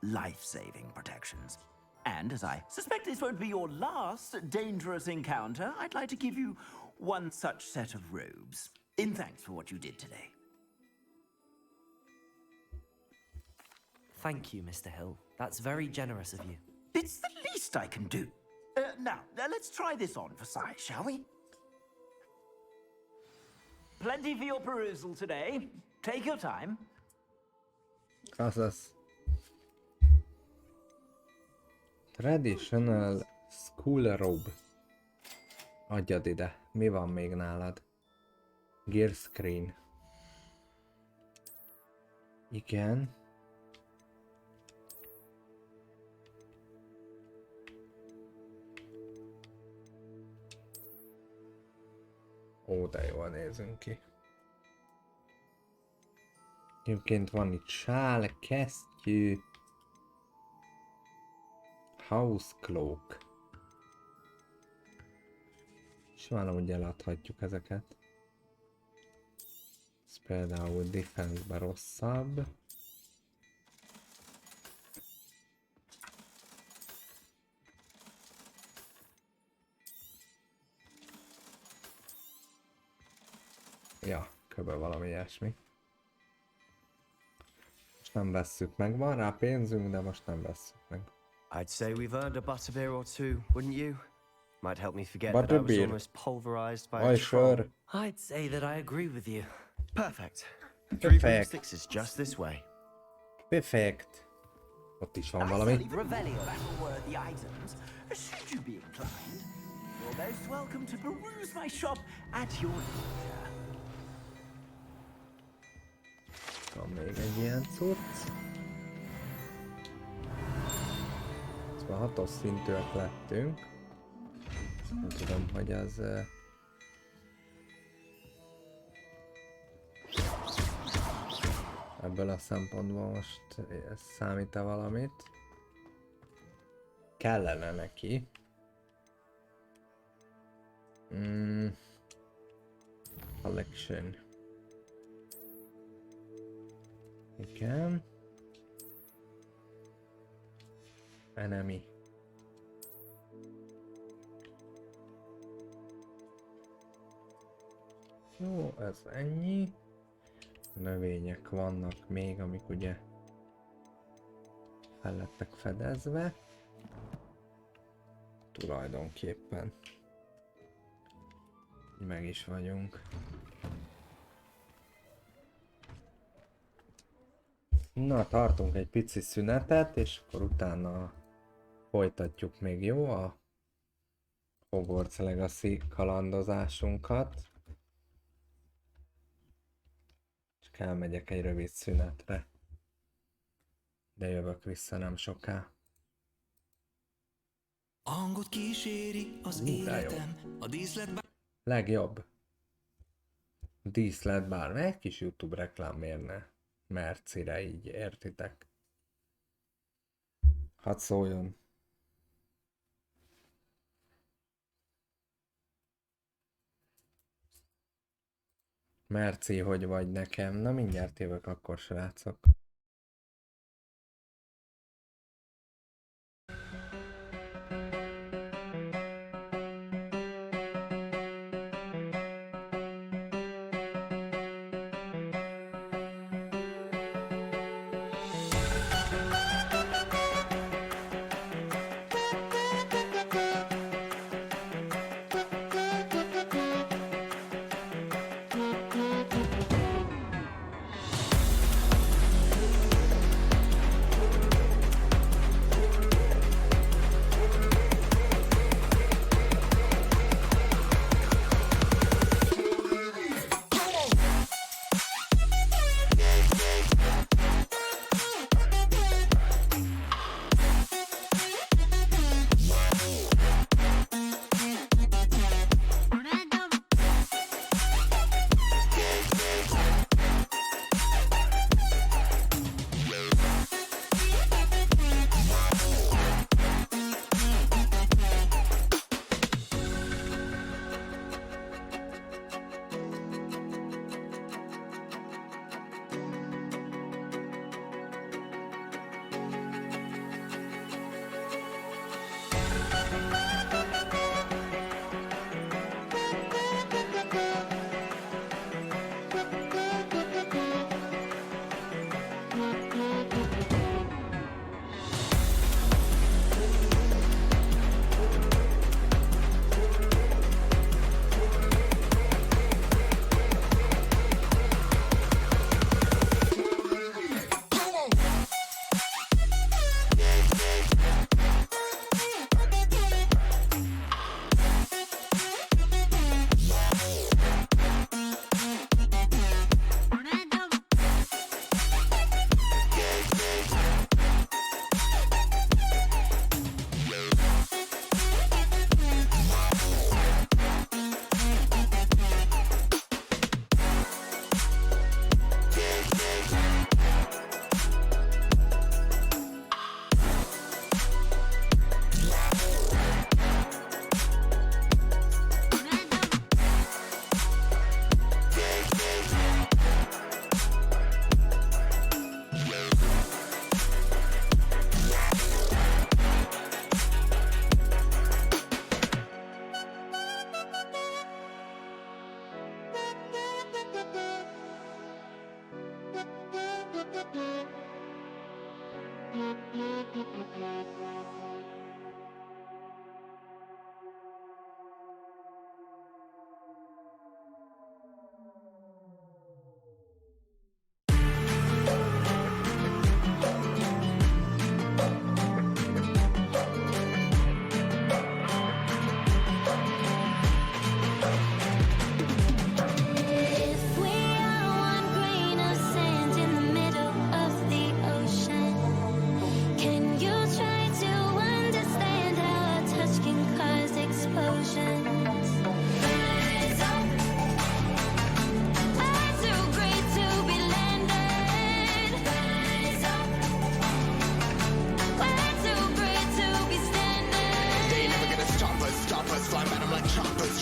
Speaker 1: Life-saving protections. And as I suspect this won't be your last dangerous encounter, I'd like to give you one such set of robes, in thanks for what you did today.
Speaker 3: Thank you, Mr. Hill. That's very generous of you.
Speaker 1: It's the least I can do. Now, let's try this on for size, shall we? Plenty for your perusal today. Take your time.
Speaker 2: Azaz. Traditional school robe. Adjad ide. Mi van még nálad? Gear screen. Igen. Ó, de jól nézünk ki. Egyébként van itt sál, kesztyű, house cloak. És valahogy eladhatjuk ezeket. Ez például defense-ben rosszabb. Ja, kb. Valami ilyesmi. Most nem vesszük meg, van rá pénzünk, de most nem vesszük meg.
Speaker 18: I'd say we've earned a butterbeer or two, wouldn't you? Might help me forget that I was
Speaker 2: Butterbeer.
Speaker 18: almost pulverized by
Speaker 2: Oh,
Speaker 18: a
Speaker 2: sure.
Speaker 18: troll.
Speaker 3: I'd say that I agree with you.
Speaker 18: Perfect. 3
Speaker 2: Perfect.
Speaker 18: broomsticks is just this way.
Speaker 2: Perfect. Ott is van valami.
Speaker 1: Battle-worthy items. Should you be inclined, you're most welcome to peruse my shop at your leisure.
Speaker 2: Van még egy ilyen cucc. 6-os szintűek lettünk. Nem tudom, hogy az... ebből a szempontból most ez számít-e valamit? Kellene neki. Collection. Igen. Enemy. Jó, ez ennyi. Növények vannak még, amik ugye fel lettek fedezve. Tulajdonképpen. Meg is vagyunk. Na, tartunk egy pici szünetet, és akkor utána folytatjuk még, jó, a Hogwarts Legacy kalandozásunkat. Csak elmegyek egy rövid szünetre. De jövök vissza nem soká.
Speaker 10: A hangot kíséri az életem, a díszlet
Speaker 2: Legjobb. Díszlet bár egy kis YouTube reklám mérne. Mercire, így értitek. Hadd szóljon. Merci, hogy vagy nekem. Na mindjárt jövök akkor, srácok.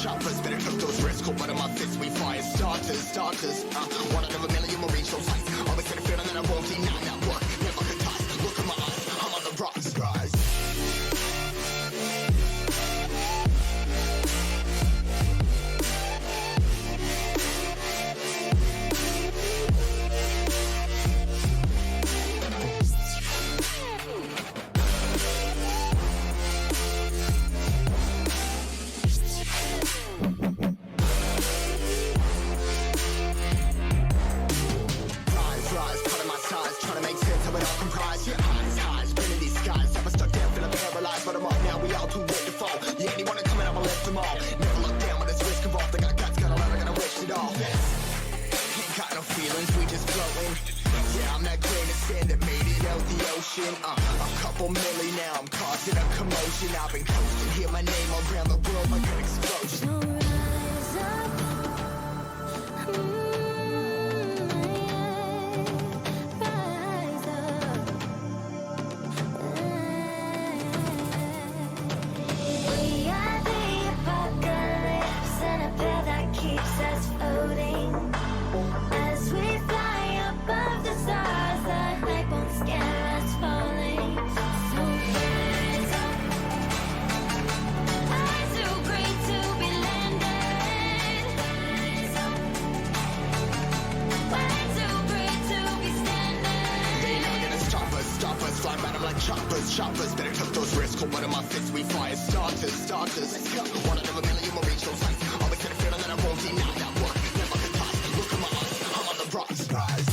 Speaker 17: choppers. Better took those risks, hold one of my fists, we fire starters. One out of a million will reach those heights. Always had a feeling that I won't deny that work. Never could toss. Look at my eyes, I'm on the rocks, guys. A couple milli now, I'm causing a commotion. I've been coasting, hear my name around the world like an explosion.
Speaker 20: Rise up, rise up. We are the apocalypse, and a path that keeps us floating. As we fly above the stars, the hype won't scare us falling. So rise up. I'm too great to be landed. Rise up. Way too great to be standing.
Speaker 17: They never gonna stop us. Fly by them like choppers. Better took those risks, hold one of my fists, we fire starters. Let's go. One out of a million will reach those heights. Always had a feeling that I won't deny that work. Never could toss. Look at my eyes, I'm on the rocks, guys.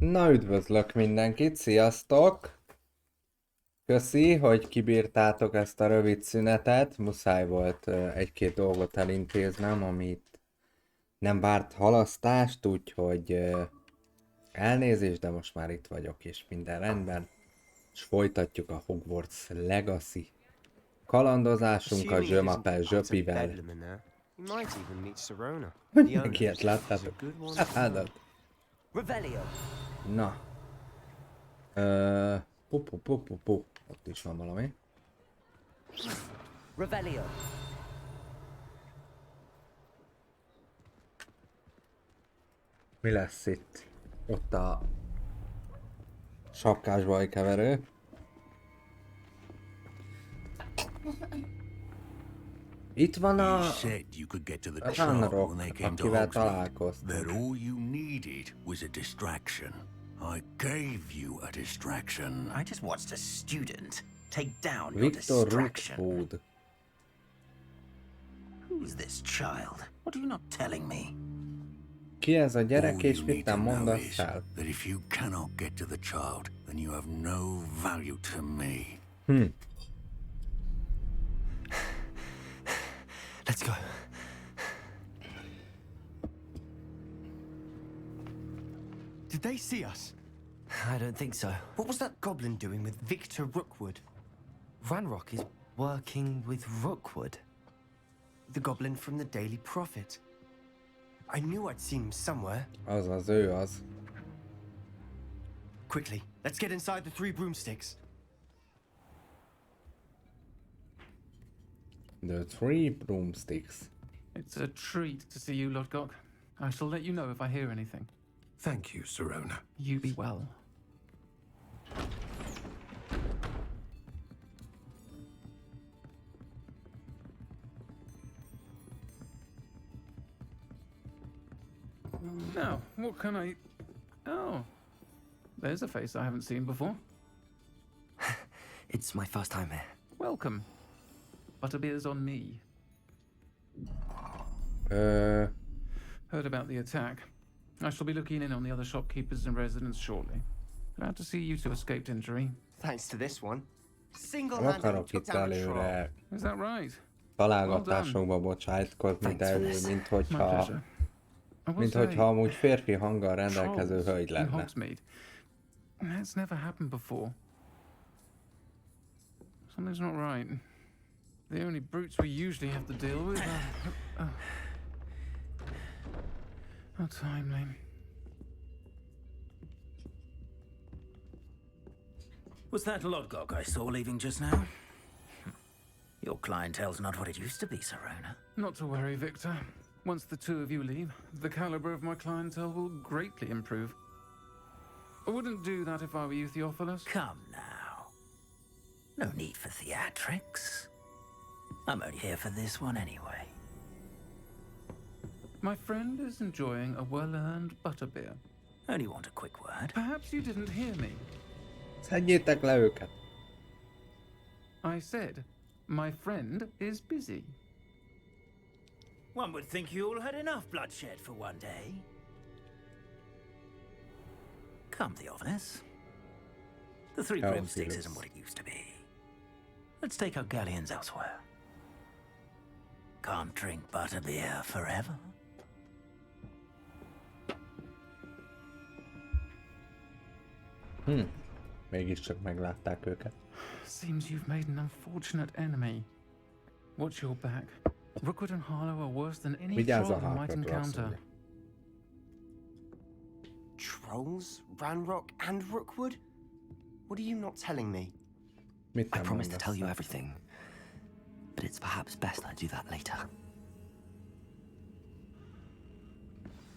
Speaker 2: Na, üdvözlök mindenkit, sziasztok! Köszi, hogy kibírtátok ezt a rövid szünetet. Muszáj volt egy-két dolgot elintéznem, amit nem várt halasztást, úgyhogy elnézést, de most már itt vagyok, és minden rendben. És folytatjuk a Hogwarts Legacy kalandozásunkat Je m'appelle Zsöpivel. Mindenki ilyet láttátok? Hát, na. Ott is van valami.
Speaker 3: Revelio.
Speaker 2: Mi lesz itt? Ott a sapkás bajkeverő. Itt van a Ranrock, akivel találkoztunk.
Speaker 8: That all you needed was a distraction. I gave you a distraction.
Speaker 12: I just watched a student take down your
Speaker 2: Victor
Speaker 12: distraction.
Speaker 2: Rookwood.
Speaker 12: Who's this child? What are you not telling me?
Speaker 2: Ki ez a gyerek, és mit nem mondasz el?
Speaker 8: That if you cannot get to the child, then you have no value to me.
Speaker 18: Let's go. Did they see us?
Speaker 3: I don't think so.
Speaker 18: What was that goblin doing with Victor Rookwood?
Speaker 3: Ranrock is working with Rookwood.
Speaker 18: The goblin from the Daily Prophet. I knew I'd seen him somewhere.
Speaker 2: Az, ő az.
Speaker 18: Quickly, let's get inside the 3 broomsticks.
Speaker 2: The 3 broomsticks.
Speaker 15: It's a treat to see you, Lodgok. I shall let you know if I hear anything.
Speaker 6: Thank you, Sirona.
Speaker 15: You be well. Now, what can I... Oh, there's a face I haven't seen before.
Speaker 3: It's my first time here.
Speaker 15: Welcome. Butterbeer's on me. Heard about the attack. I shall be looking in on the other shopkeepers and residents shortly. Glad to see you two escaped injury.
Speaker 18: Thanks to this one. Single-handedly took down a troll.
Speaker 15: Is that right?
Speaker 2: Találgatásokba bocsájtkozni, de ő, minthogyha amúgy férfi hanggal rendelkező hölgy lenne.
Speaker 15: That's never happened before. Something's not right. The only brutes we usually have to deal with are... How timely.
Speaker 12: Was that Lodgok I saw leaving just now? Your clientele's not what it used to be, Sirona.
Speaker 15: Not to worry, Victor. Once the two of you leave, the caliber of my clientele will greatly improve. I wouldn't do that if I were you, Theophilus.
Speaker 12: Come now. No need for theatrics. I'm only here for this one anyway.
Speaker 15: My friend is enjoying a well-earned butterbeer.
Speaker 12: Only want a quick word.
Speaker 15: Perhaps you didn't hear me.
Speaker 2: Szedjétek le őket.
Speaker 15: I said, my friend is busy.
Speaker 12: One would think you all had enough bloodshed for one day. Come, Theophilus. The 3 broomsticks isn't what it used to be. Let's take our galleons elsewhere. Can't drink butterbeer forever.
Speaker 2: Mégiscsak meglátták őket.
Speaker 15: Seems you've made an unfortunate enemy. Watch your back. Rookwood and Harlow are worse than any troll you might encounter.
Speaker 18: Trolls, Ranrock, and Rookwood? What are you not telling me?
Speaker 3: I promise to tell you everything, but it's perhaps best I do that later.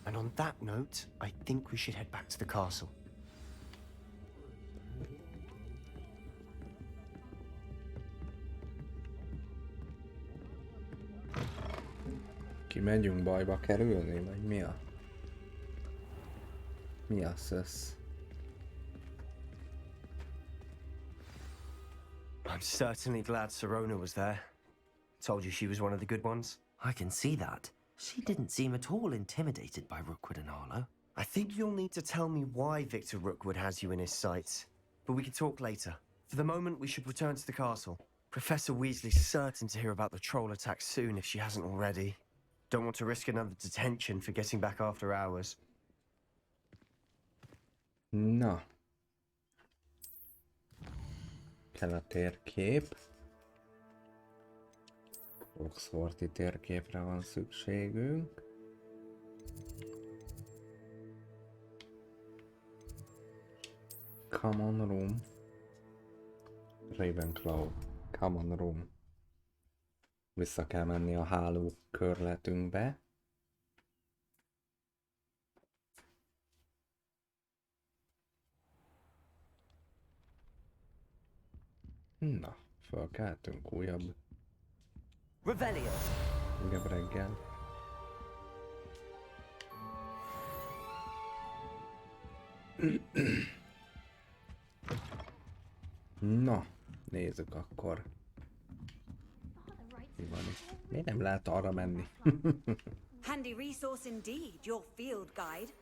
Speaker 18: And on that note, I think we should head back to the castle.
Speaker 2: Kimegyünk bajba kerülni, vagy mi a... Mi a szösz?
Speaker 18: I'm certainly glad Sirona was there. Told you she was one of the good ones.
Speaker 3: I can see that. She didn't seem at all intimidated by Rookwood and Harlow.
Speaker 18: I think you'll need to tell me why Victor Rookwood has you in his sights. But we can talk later. For the moment, we should return to the castle. Professor Weasley's certain to hear about the troll attack soon if she hasn't already. Don't want to risk another detention for getting back after hours.
Speaker 2: Na. Kell a térkép. Oxfordi térképre van szükségünk. Common room. Ravenclaw. Common room. Vissza kell menni a háló körletünkbe. Na, fölkeltünk újabb. Újabb reggel. Na, nézzük akkor. Mi van itt? Miért nem lehet arra menni?
Speaker 4: Handy resource indeed, your field guide.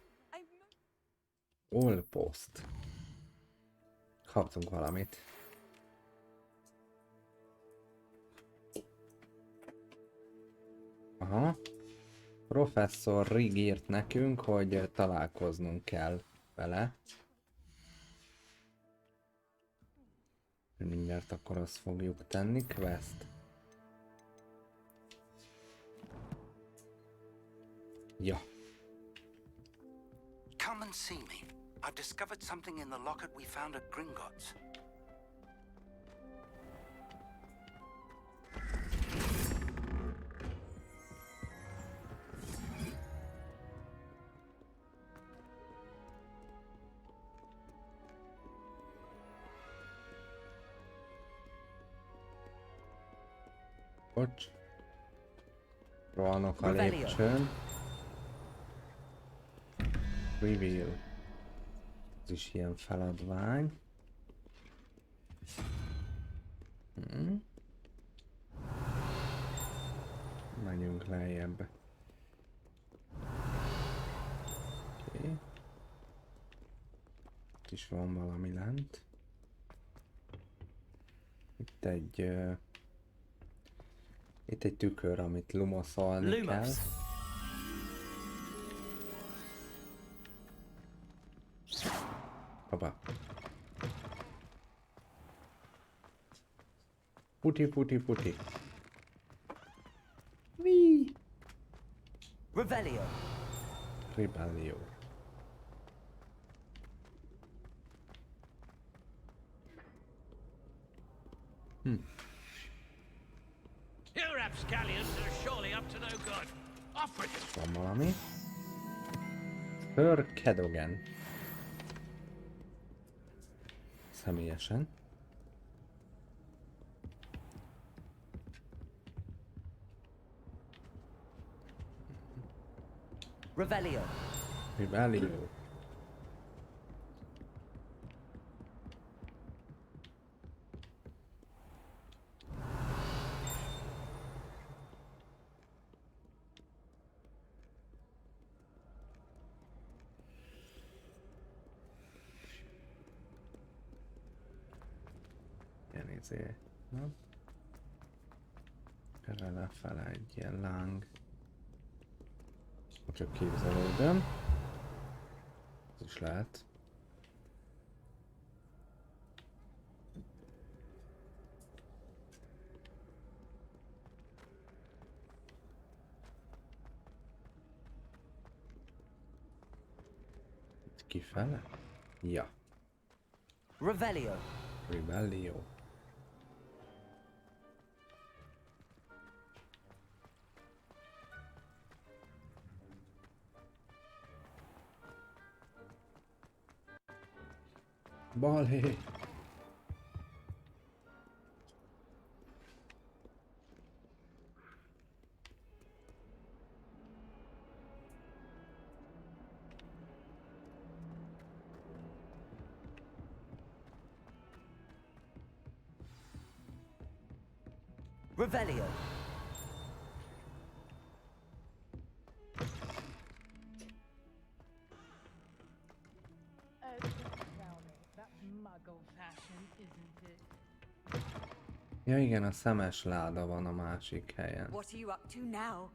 Speaker 2: Olpost. Kaptunk valamit. Aha. Professzor Rigg írt nekünk, hogy találkoznunk kell vele. Mindjárt akkor azt fogjuk tenni. Quest. Ja.
Speaker 5: Come and see me. I've discovered something in the locket we found at Gringotts.
Speaker 2: Bocs. Rohanok a lépcsőn. Reveal. Ez is ilyen feladvány. Menjünk lejjebb. Oké. Itt is van valami lent. Itt egy tükör, amit lumaszolni kell. Hoppá. Puti. Whee!
Speaker 3: Revelio.
Speaker 5: Your rapscallions are surely up to no good. Off with you.
Speaker 2: Van valami. Sir Cadogan. Személyesen.
Speaker 3: Revelio.
Speaker 2: Na. Erre lefele egy ilyen láng. Csak képzelődöm. Ez is lehet. Itt kifele? Ja.
Speaker 3: Revelio.
Speaker 2: Balhé!
Speaker 3: Revelio.
Speaker 2: Ja igen, a szemes láda van a másik helyen.
Speaker 4: What are you up to now?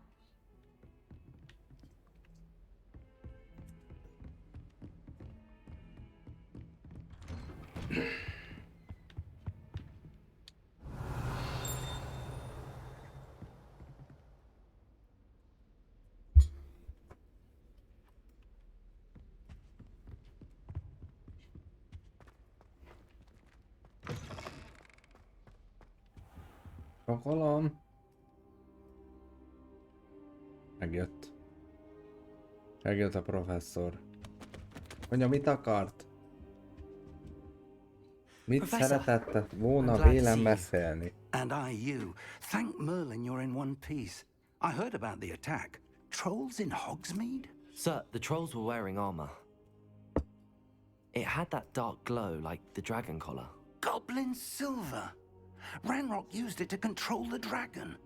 Speaker 2: Csokolom. Megjött. Megjött a professzor. Mondja, mit akart? Mit szeretett volna vélem beszélni?
Speaker 5: And I you. Thank Merlin you're in one piece. I heard about the attack. Trolls in Hogsmeade?
Speaker 3: Sir, the trolls were wearing armor. It had that dark glow like the dragon collar.
Speaker 5: Goblin silver. Ranrock used it to control the dragon.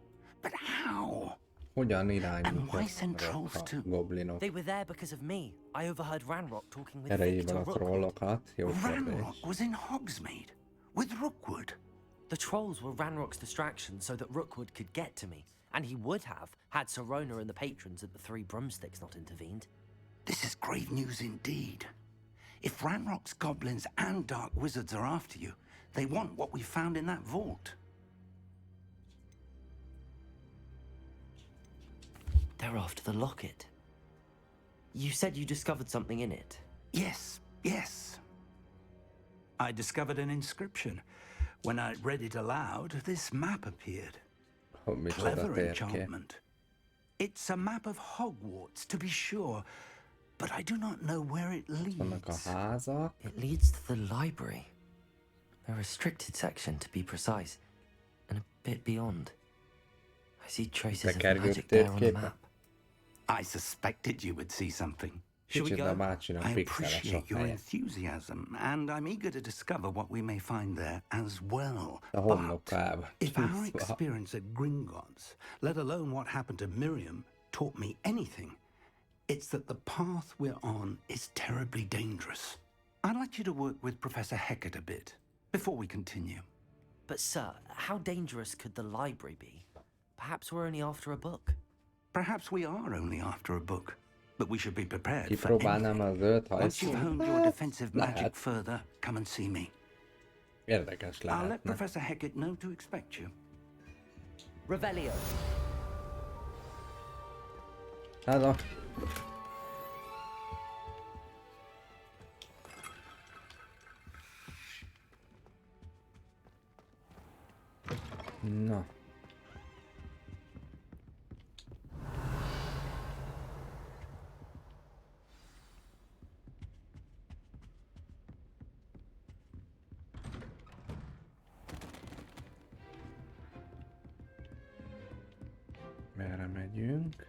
Speaker 5: But how?
Speaker 2: Hogyan irányítják a goblinok
Speaker 3: They were there because of me. I overheard Ranrock talking with
Speaker 2: erejével
Speaker 3: Victor
Speaker 2: a trollokat? Jó kérdés.
Speaker 5: Ranrock was in Hogsmeade with Rookwood.
Speaker 3: The trolls were Ranrock's distraction so that Rookwood could get to me. And he would have had Sirona and the patrons at the Three Broomsticks not intervened.
Speaker 5: This is grave news indeed. If Ranrock's goblins and dark wizards are after you, they want what we found in that vault.
Speaker 3: They're after the locket. You said you discovered something in it.
Speaker 5: Yes, yes. I discovered an inscription. When I read it aloud, this map appeared. Clever enchantment. It's a map of Hogwarts, to be sure, but I do not know where it leads.
Speaker 3: It leads to the library. A restricted section, to be precise, and a bit beyond. I see traces of magic there on the map.
Speaker 5: I suspected you would see something.
Speaker 2: Shall we go?
Speaker 5: I appreciate your enthusiasm, and I'm eager to discover what we may find there as well. But if our experience at Gringotts, let alone what happened to Miriam, taught me anything, it's that the path we're on is terribly dangerous. I'd like you to work with Professor Hecat a bit before we continue.
Speaker 3: But sir, how dangerous could the library be? Perhaps we're only after a book.
Speaker 5: Perhaps we are only after a book, but we should be prepared for
Speaker 2: Kipróbálnám a zöld
Speaker 5: Once you've honed your defensive magic
Speaker 2: lehet.
Speaker 5: further, come and see me.
Speaker 2: Érdekes
Speaker 5: I'll let
Speaker 2: lehetne.
Speaker 5: Professor Hecat know to expect you.
Speaker 3: Revelio.
Speaker 2: Hello. Na. Merre megyünk?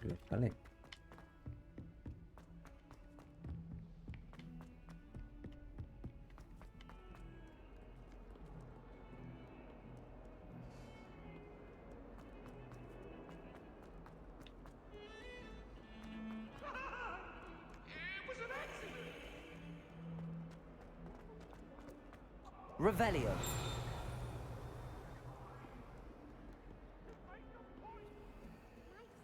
Speaker 2: Fölfelé?
Speaker 3: Revelio.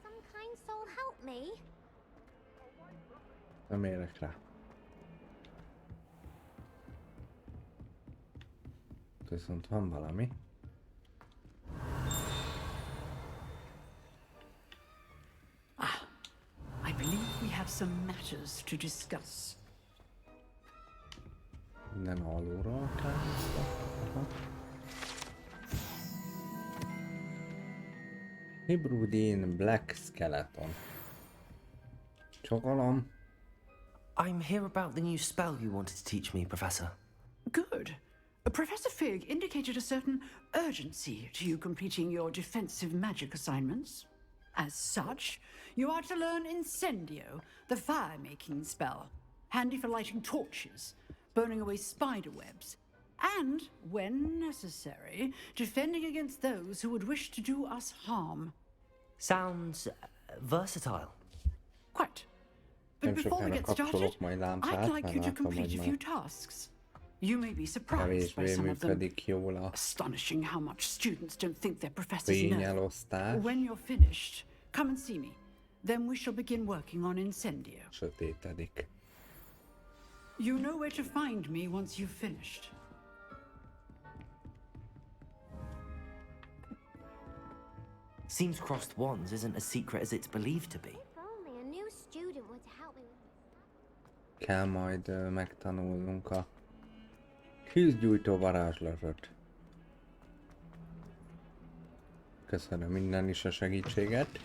Speaker 20: Some kind soul help me?
Speaker 2: Nem érek rá. Viszont van valami.
Speaker 11: I believe we have some matters to discuss.
Speaker 2: Minden alulról kell. Aha. Hibrudin Black Skeleton. Csokolom.
Speaker 3: I'm here about the new spell you wanted to teach me, Professor.
Speaker 11: Good. Professor Fig indicated a certain urgency to you completing your defensive magic assignments. As such, you are to learn Incendio, the fire-making spell, handy for lighting torches, burning away spider webs, and, when necessary, defending against those who would wish to do us harm.
Speaker 3: Sounds versatile.
Speaker 11: Quite.
Speaker 2: Nem
Speaker 11: But before we
Speaker 2: sokára
Speaker 11: get started,
Speaker 2: kapcsolok majd lámpát,
Speaker 11: I'd like
Speaker 2: mert
Speaker 11: you to
Speaker 2: látom,
Speaker 11: complete
Speaker 2: hogy
Speaker 11: a few
Speaker 2: már
Speaker 11: tasks. You may be surprised by
Speaker 2: kevésbé
Speaker 11: some of them.
Speaker 2: működik jól a
Speaker 11: Astonishing how much students don't think their professors know.
Speaker 2: fényelosztás.
Speaker 11: When you're finished, come and see me. Then we shall begin working on Incendio.
Speaker 2: Sötétedik.
Speaker 11: You know where to find me once you've finished.
Speaker 3: Seems crossed wands isn't as secret as it's believed to be.
Speaker 20: If only a new student were to help me with
Speaker 2: Kell majd megtanulnunk a kézgyújtó varázslatot. Köszönöm innen is a segítséget.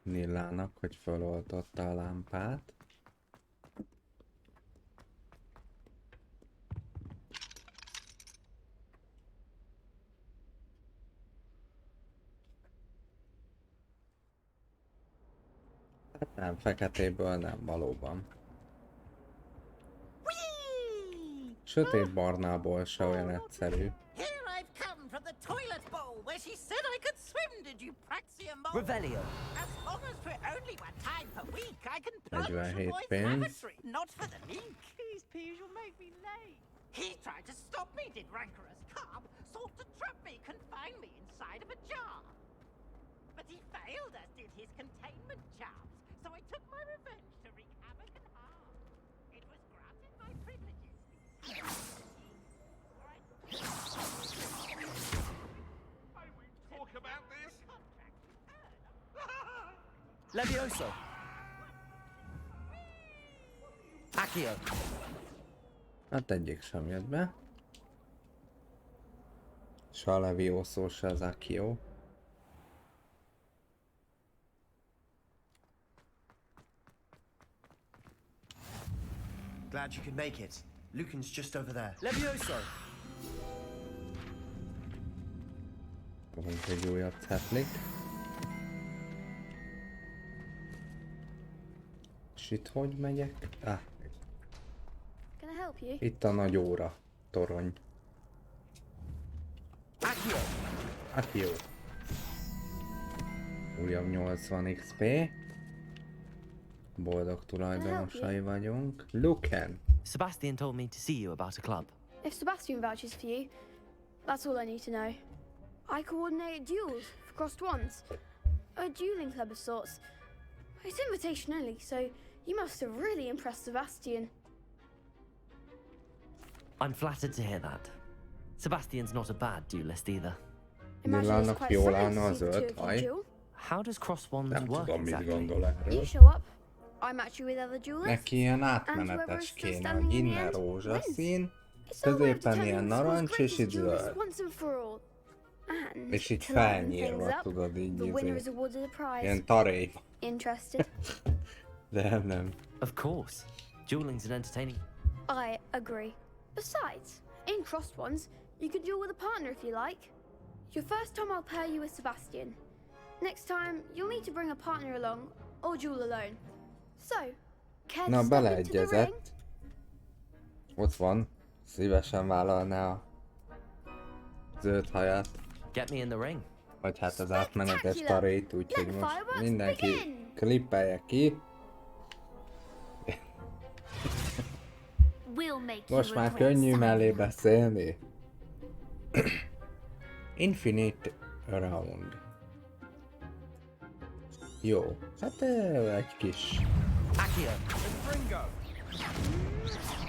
Speaker 2: Nillának, hogy feloltotta a lámpát. Hát nem, feketéből nem, valóban. Sötét barnából se olyan egyszerű.
Speaker 14: Here I've come from the toilet bowl where she said I could swim, did you Praxia mole?
Speaker 3: Revelio.
Speaker 14: As long as for only one time per week, I can plunge
Speaker 2: 47
Speaker 14: the boy's
Speaker 2: pence.
Speaker 14: lavatory. Not for the meek. These peas will make me late. He tried to stop me, did rancorous carp. Sought to trap me, confine me inside of a jar. But he failed, as did his containment charms. So I took my revenge to wreak havoc and harm. It was granted my privileges.
Speaker 6: Talk about this?
Speaker 3: Levioso. Accio.
Speaker 2: Hát egyik sem jött be. Se a Levioso, se az Accio.
Speaker 18: Glad you could make it. Lucan's just over there.
Speaker 3: Levioso.
Speaker 2: Kapunk egy újabb ceplit. És itt hogy megyek? Ah,
Speaker 20: Can I help you?
Speaker 2: itt a nagy óra torony.
Speaker 3: Accio.
Speaker 2: Accio. Újabb 80 XP. Boldog tulajdonosai vagyunk. Lucan.
Speaker 3: Sebastian told me to see you about a club.
Speaker 20: If Sebastian vouches for you, that's all I need to know. I coordinate duels for crossed wands. A dueling club of sorts. It's invitation only, so you must have really impressed Sebastian.
Speaker 3: I'm flattered to hear that. Sebastian's not a bad duelist either.
Speaker 2: Nillának jól állna a zöld haj.
Speaker 3: How does cross wands
Speaker 2: Nem
Speaker 3: work
Speaker 2: tudom, mit
Speaker 3: exactly?
Speaker 2: gondol erről.
Speaker 20: You show up, I match you with other duelists.
Speaker 2: Neki ilyen átmenetes kéne, hogy innen rózsaszín, középen ilyen narancs, és itt zöld. És így felnyírva, tudod, így ilyen tarék.
Speaker 20: Interested?
Speaker 2: De nem.
Speaker 3: Of course. Dueling's an entertaining...
Speaker 20: I agree. Besides, in crossed ones, you can duel with a partner if you like. Your first time I'll pair you with Sebastian. Next time, you'll need to bring a partner along, or duel alone. So, care to
Speaker 2: Na,
Speaker 20: step into the ring?
Speaker 2: beleegyezett. Ott van. Szívesen vállalná a zöld haját.
Speaker 3: Get me in the ring.
Speaker 2: Vagy hát az átmenetes tarét, úgyhogy most mindenki klippelje ki. Most már könnyű mellé beszélni. Infinite round. Jó, hát egy kis...
Speaker 3: Accio. Fringo.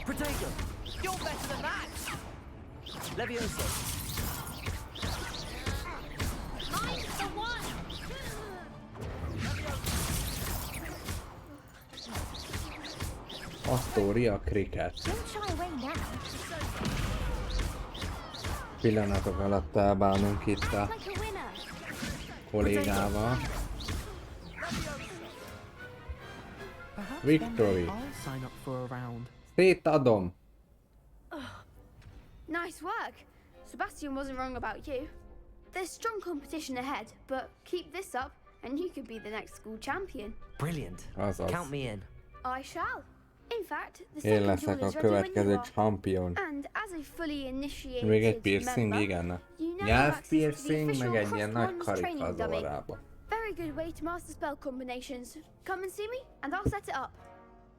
Speaker 3: Protego. You're better than that. Levioso.
Speaker 20: Mine's the one!
Speaker 2: Astoria Cricket. Pillanatok alatt elbánunk itt a kollégával. Victory.
Speaker 3: I'll sign up for a round.
Speaker 2: Szétadom.
Speaker 20: Nice work. Sebastian wasn't wrong about you. There's strong competition ahead, but keep this up and you could be the next school champion.
Speaker 3: Brilliant.
Speaker 2: Azaz.
Speaker 3: Count me in.
Speaker 20: I shall. In fact, the
Speaker 2: Én
Speaker 20: second
Speaker 2: leszek
Speaker 20: duel
Speaker 2: a
Speaker 20: is ready when you
Speaker 2: következő
Speaker 20: are.
Speaker 2: champion.
Speaker 20: And as a fully initiated
Speaker 2: Még egy piercing,
Speaker 20: member,
Speaker 2: igen.
Speaker 20: you now have
Speaker 2: Nyelv
Speaker 20: access to the
Speaker 2: piercing,
Speaker 20: official
Speaker 2: meg egy ilyen nagy
Speaker 20: crossed wands
Speaker 2: karika
Speaker 20: training
Speaker 2: az
Speaker 20: dummy.
Speaker 2: orrába.
Speaker 20: Very
Speaker 16: very good way to master spell combinations. Come and see me, and I'll set it up.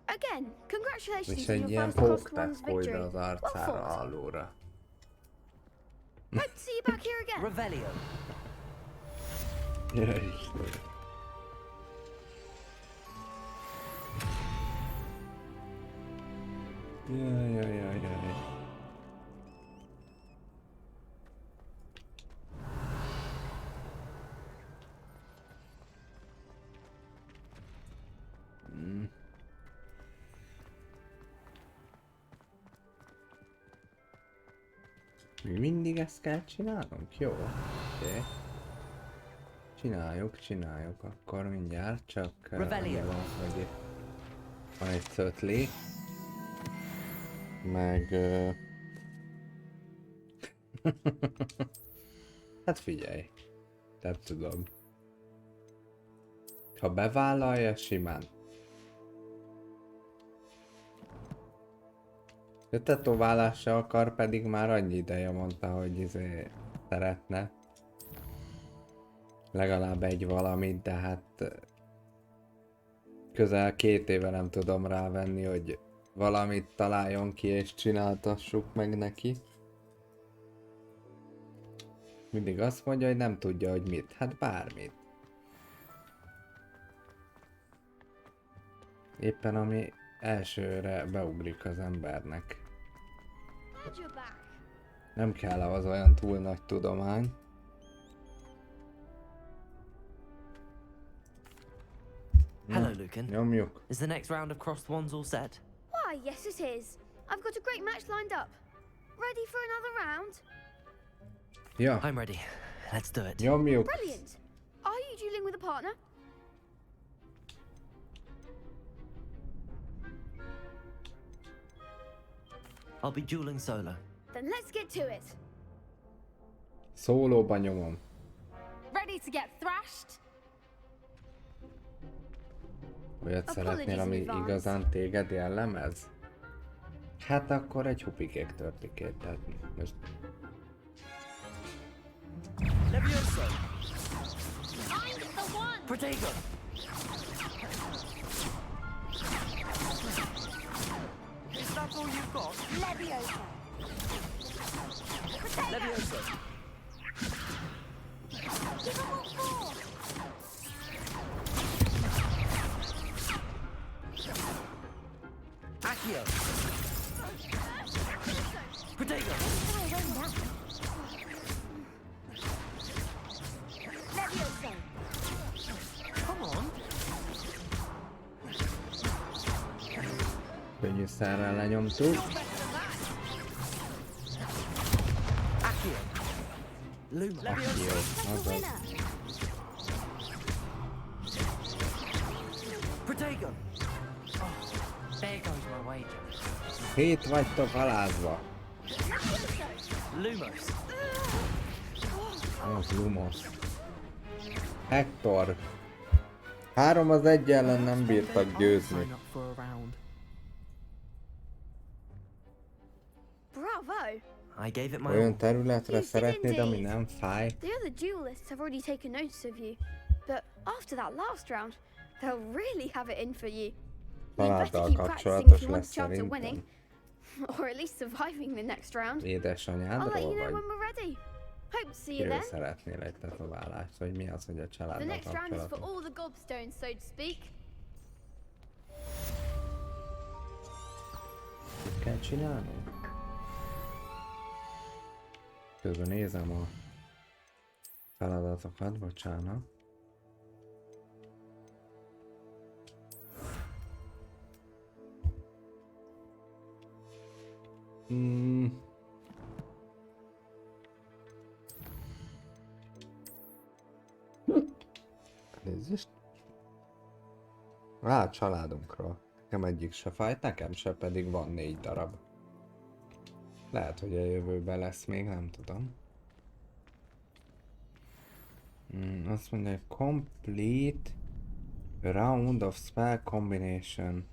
Speaker 16: Again, congratulations
Speaker 2: És
Speaker 16: on
Speaker 2: egy
Speaker 16: your
Speaker 2: ilyen
Speaker 16: first Crossed Ones
Speaker 2: póktetkó ide
Speaker 16: victory.
Speaker 2: az
Speaker 16: Well
Speaker 2: arcára
Speaker 16: fought.
Speaker 2: alulra.
Speaker 16: Hope to see you back here again.
Speaker 3: Revelio.
Speaker 2: Jaj, Istenem. Jaj. Mindig ezt kell csinálnunk? Jó. Oké. Csináljuk, akkor mindjárt, csak annyi van, hogy van egy szötli. Meg... hát figyelj, nem tudom. Ha bevállalja, simán. A tetoválása akar, pedig már annyi ideje mondta, hogy szeretne. Legalább egy valamit, de hát közel 2 éve nem tudom rávenni, hogy valamit találjon ki és csináltassuk meg neki. Mindig azt mondja, hogy nem tudja, hogy mit. Hát bármit. Éppen ami elsőre beugrik az embernek. Nem kell az olyan túl nagy tudomány.
Speaker 3: Hello, Lucan.
Speaker 2: Nyomjuk.
Speaker 3: Is the next round of Crossed Wands all set?
Speaker 16: Why, yes it is. I've got a great match lined up. Ready for another round?
Speaker 2: Ja.
Speaker 3: I'm ready. Let's do it.
Speaker 2: Nyomjuk.
Speaker 16: Brilliant. Are you dueling with a partner?
Speaker 3: I'll be dueling solo.
Speaker 16: Then let's get to it.
Speaker 2: Szólóba nyomom.
Speaker 16: Ready to get thrashed?
Speaker 2: Olyat szeretnél, ami igazán téged jellemez? Hát akkor egy hupikét törtikét, tehát most...
Speaker 3: Levioso! Protego! Is that all you've got?
Speaker 16: Levioso!
Speaker 3: Levioso!
Speaker 16: Give him all 4!
Speaker 3: Accio! Protego!
Speaker 16: Levioso!
Speaker 3: Come on!
Speaker 2: Könnyű szárral lenyomtuk.
Speaker 3: Accio! Luma!
Speaker 2: Accio, azaz.
Speaker 3: Protego! There goes my wager.
Speaker 2: 7 vagytok alázva.
Speaker 3: Lumos!
Speaker 2: Az Lumos. Hector. 3 az 1 ellen nem bírtak győzni.
Speaker 16: Bravo!
Speaker 3: I gave it my
Speaker 2: Olyan
Speaker 3: all.
Speaker 2: területre szeretnéd, ami nem fáj.
Speaker 16: The other duelists have already taken notice of you, but after that last round, they'll really have it in for you. You'd better keep practicing if you want a chance at winning, or at least surviving the next round. I'll let you
Speaker 2: Édesanyádról
Speaker 16: know
Speaker 2: vagy?
Speaker 16: when we're ready. Hope to see you
Speaker 2: Kiről
Speaker 16: then.
Speaker 2: szeretnél egy tetoválást, vagy mi az, hogy a
Speaker 16: The
Speaker 2: családdal
Speaker 16: next round is for
Speaker 2: kapcsolatos?
Speaker 16: all the gobstones, so to speak.
Speaker 2: Mit kell csinálni? Közben nézem a feladatokat, bocsánat. Nézzést. Családunkról. Nekem egyik se fájt, nekem se, pedig van 4 darab. Lehet, hogy a jövőben lesz még, nem tudom. Azt mondja, hogy complete round of spell combination.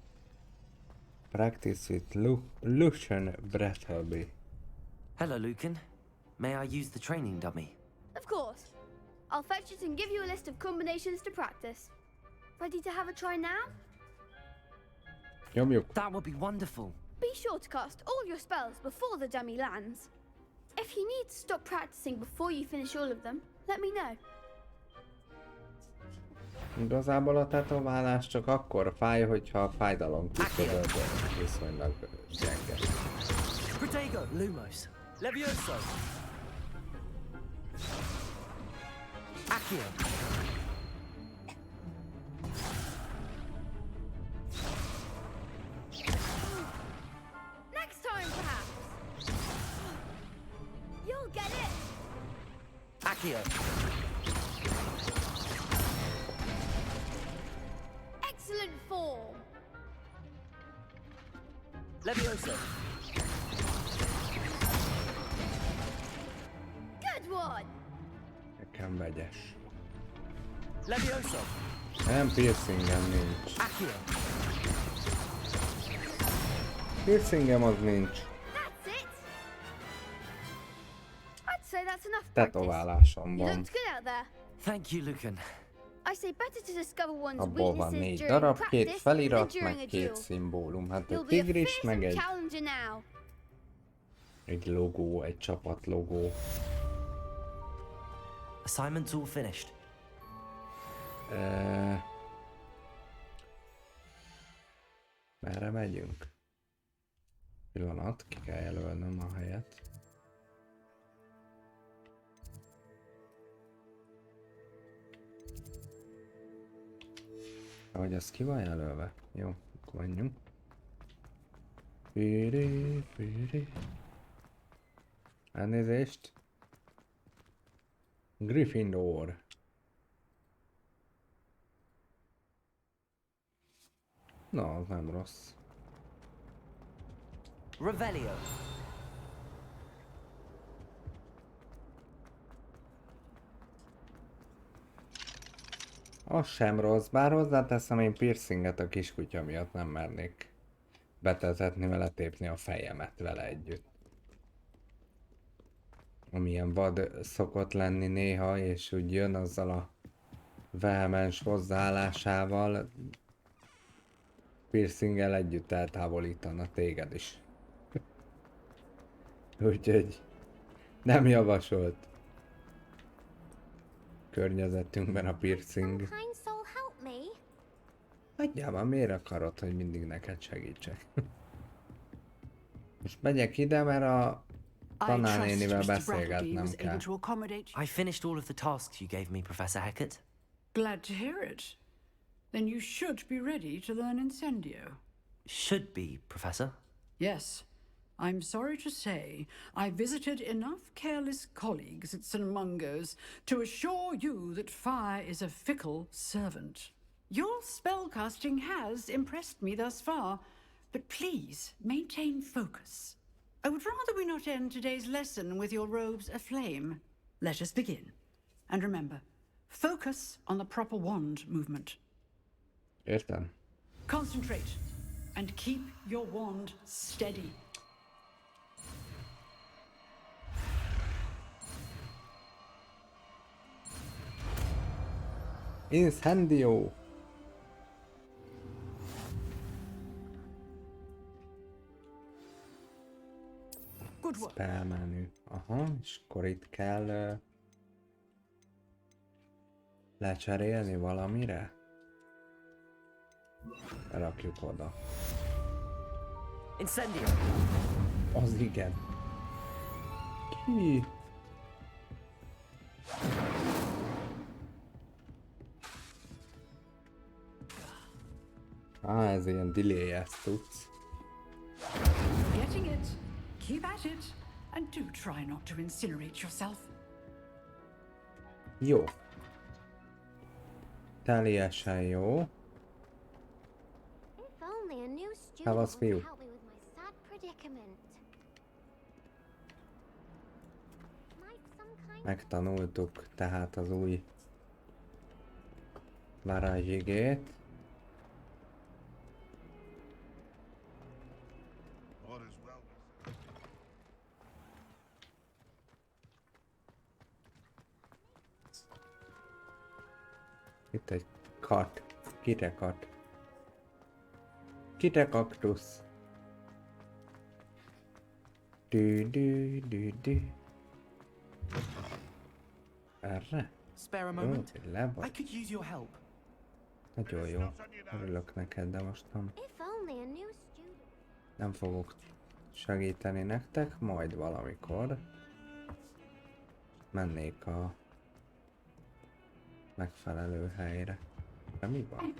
Speaker 2: Practice with Lucian Brettleby.
Speaker 3: Hello, Lucan. May I use the training dummy?
Speaker 16: Of course. I'll fetch it and give you a list of combinations to practice. Ready to have a try now?
Speaker 2: Nyomjuk.
Speaker 3: That would be wonderful.
Speaker 16: Be sure to cast all your spells before the dummy lands. If you need to stop practicing before you finish all of them, let me know.
Speaker 2: Igazából a tetoválás csak akkor fáj, hogyha a fájdalom küszöböd viszonylag gyenge.
Speaker 3: Protego, Lumos, Levioso, Accio.
Speaker 16: Next time, perhaps. You'll get it.
Speaker 3: Accio.
Speaker 16: Excellent form.
Speaker 3: Levioso.
Speaker 16: Good one.
Speaker 2: Nekem vegyes.
Speaker 3: Levioso.
Speaker 2: Nem, piercingem nincs.
Speaker 3: Accio.
Speaker 2: Piercingem az nincs.
Speaker 16: That's it. I'd say that's enough practice.
Speaker 2: Tetoválásom
Speaker 16: You
Speaker 2: van.
Speaker 16: looked good out there.
Speaker 3: Thank you, Lucan.
Speaker 16: I say better to discover one's
Speaker 2: Abból van
Speaker 16: weaknesses
Speaker 2: 4
Speaker 16: during
Speaker 2: darab,
Speaker 16: practice
Speaker 2: 2
Speaker 16: than
Speaker 2: felirat,
Speaker 16: during
Speaker 2: meg
Speaker 16: a
Speaker 2: 2
Speaker 16: duel.
Speaker 2: szimbólum. Hát egy
Speaker 16: You'll be a
Speaker 2: tigris, meg
Speaker 16: fearsome
Speaker 2: egy,
Speaker 16: challenger now.
Speaker 2: egy logó, egy csapat logó.
Speaker 3: Assignment's all finished.
Speaker 2: Merre megyünk? Pillanat, ki kell jelölnöm a helyet. Ahogy az ki van jelölve? Jó, akkor menjünk. Elnézést. Gryffindor. Na, az nem rossz.
Speaker 3: Revelio.
Speaker 2: Az sem rossz, bár hozzáteszem, én piercinget a kiskutya miatt nem mernék betetetni vele, tépni a fejemet vele együtt. Amilyen vad szokott lenni néha, és úgy jön azzal a vehemens hozzáállásával, piercinggel együtt eltávolítana téged is. Úgyhogy nem javasolt környezetünkben a piercing.
Speaker 20: Kind soul help me.
Speaker 2: Hagyjál már, miért akarod, hogy mindig neked segítsek? Most megyek ide, mert a tanárnénivel beszélgetnem kell.
Speaker 3: I finished all of the tasks you gave me, Professor Hecat.
Speaker 11: Glad to hear it. Then you should be ready to learn Incendio.
Speaker 3: Should be, Professor.
Speaker 11: Yes. I'm sorry to say, I visited enough careless colleagues at St. Mungo's to assure you that fire is a fickle servant. Your spellcasting has impressed me thus far, but please maintain focus. I would rather we not end today's lesson with your robes aflame. Let us begin. And remember, focus on the proper wand movement.
Speaker 2: Értem.
Speaker 11: Concentrate and keep your wand steady.
Speaker 2: Incendio! Spell menü. Aha, és akkor itt kell lecserélni valamire? Rakjuk oda.
Speaker 3: Incendio!
Speaker 2: Az igen. Ki? Ez ilyen delay-es tudsz.
Speaker 11: Getting it. Keep at it. And do try not to incinerate yourself.
Speaker 2: Jó. Teljesen jó.
Speaker 20: If only a new student
Speaker 2: Szevasz,
Speaker 20: would
Speaker 2: fiú.
Speaker 20: help me with my sad predicament.
Speaker 2: Megtanultuk tehát az új varázsigét. Itt egy kat. Kitekat. Kitekaktusz. Dü. Erre?
Speaker 13: Spare a moment?
Speaker 2: Le vagy.
Speaker 13: I could use your help.
Speaker 2: Nagyon jó. Örülök neked, de most nem. Nem fogok segíteni nektek, majd valamikor mennék a megfelelő helyre. De mi van?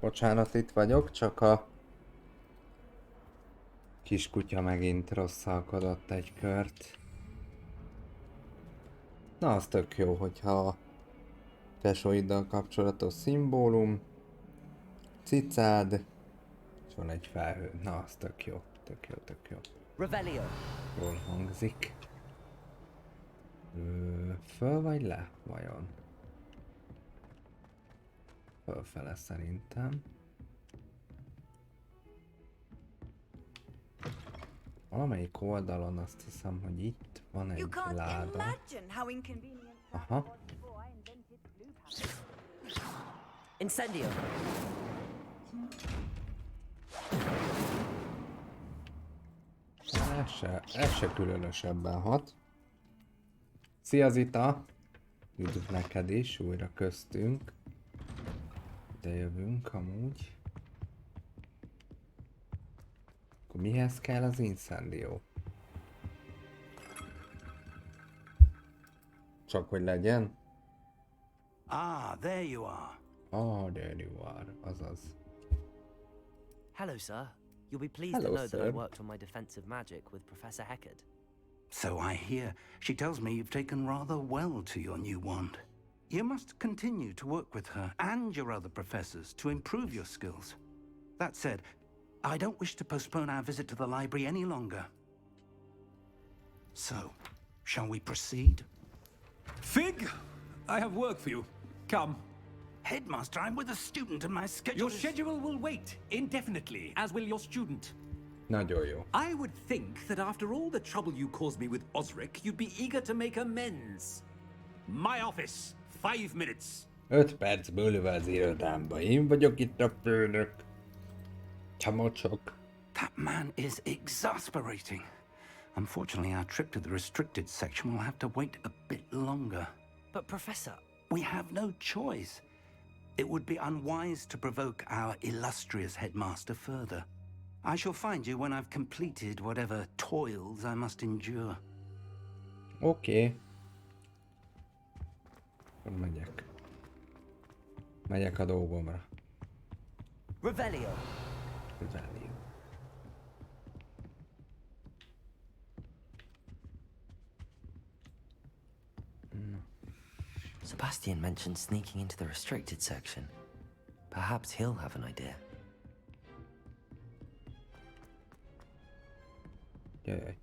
Speaker 2: Bocsánat, itt vagyok, csak a kiskutya megint rosszalkodott egy kört. Na, az tök jó, hogyha a tesóiddal kapcsolatos szimbólum, cicád, és van egy felhő. Na, az tök jó, tök jó.
Speaker 3: Revelio.
Speaker 2: Jól hangzik. Föl vagy le, vajon? Fölfele szerintem. Valamelyik oldalon azt hiszem, hogy itt van egy láda. Aha.
Speaker 3: Incendio.
Speaker 2: Ez se különösebben hat. Szia Zita! Üdv neked is, újra köztünk. De jövünk amúgy. Akkor mihez kell az incendió? Csak hogy legyen?
Speaker 5: Ah, there you are.
Speaker 2: Oh, there you are. Azaz.
Speaker 3: Hello, sir. You'll be pleased
Speaker 2: Hello,
Speaker 3: to know
Speaker 2: sir.
Speaker 3: that I worked on my defensive magic with Professor Heckard.
Speaker 5: So I hear. She tells me you've taken rather well to your new wand. You must continue to work with her and your other professors to improve your skills. That said, I don't wish to postpone our visit to the library any longer. So, shall we proceed?
Speaker 21: Fig, I have work for you. Come.
Speaker 5: Headmaster, I'm with a student and my schedule
Speaker 21: Your schedule will wait indefinitely, as will your student.
Speaker 2: Nagyon jó.
Speaker 21: I would think that after all the trouble you caused me with Osric, you'd be eager to make amends. My office, 5 minutes.
Speaker 2: 5 percből ülve az irodámba. Én vagyok itt a főnök. Csamocsok.
Speaker 5: That man is exasperating. Unfortunately, our trip to the restricted section will have to wait a bit longer.
Speaker 3: But Professor...
Speaker 5: We have no choice. It would be unwise to provoke our illustrious headmaster further. I shall find you when I've completed whatever toils I must endure.
Speaker 2: Oké. Akkor megyek. Megyek a dolgomra.
Speaker 3: Revelio.
Speaker 2: Revelio.
Speaker 3: Sebastian mentioned sneaking into the restricted section. Perhaps he'll have an idea.
Speaker 2: Jaj.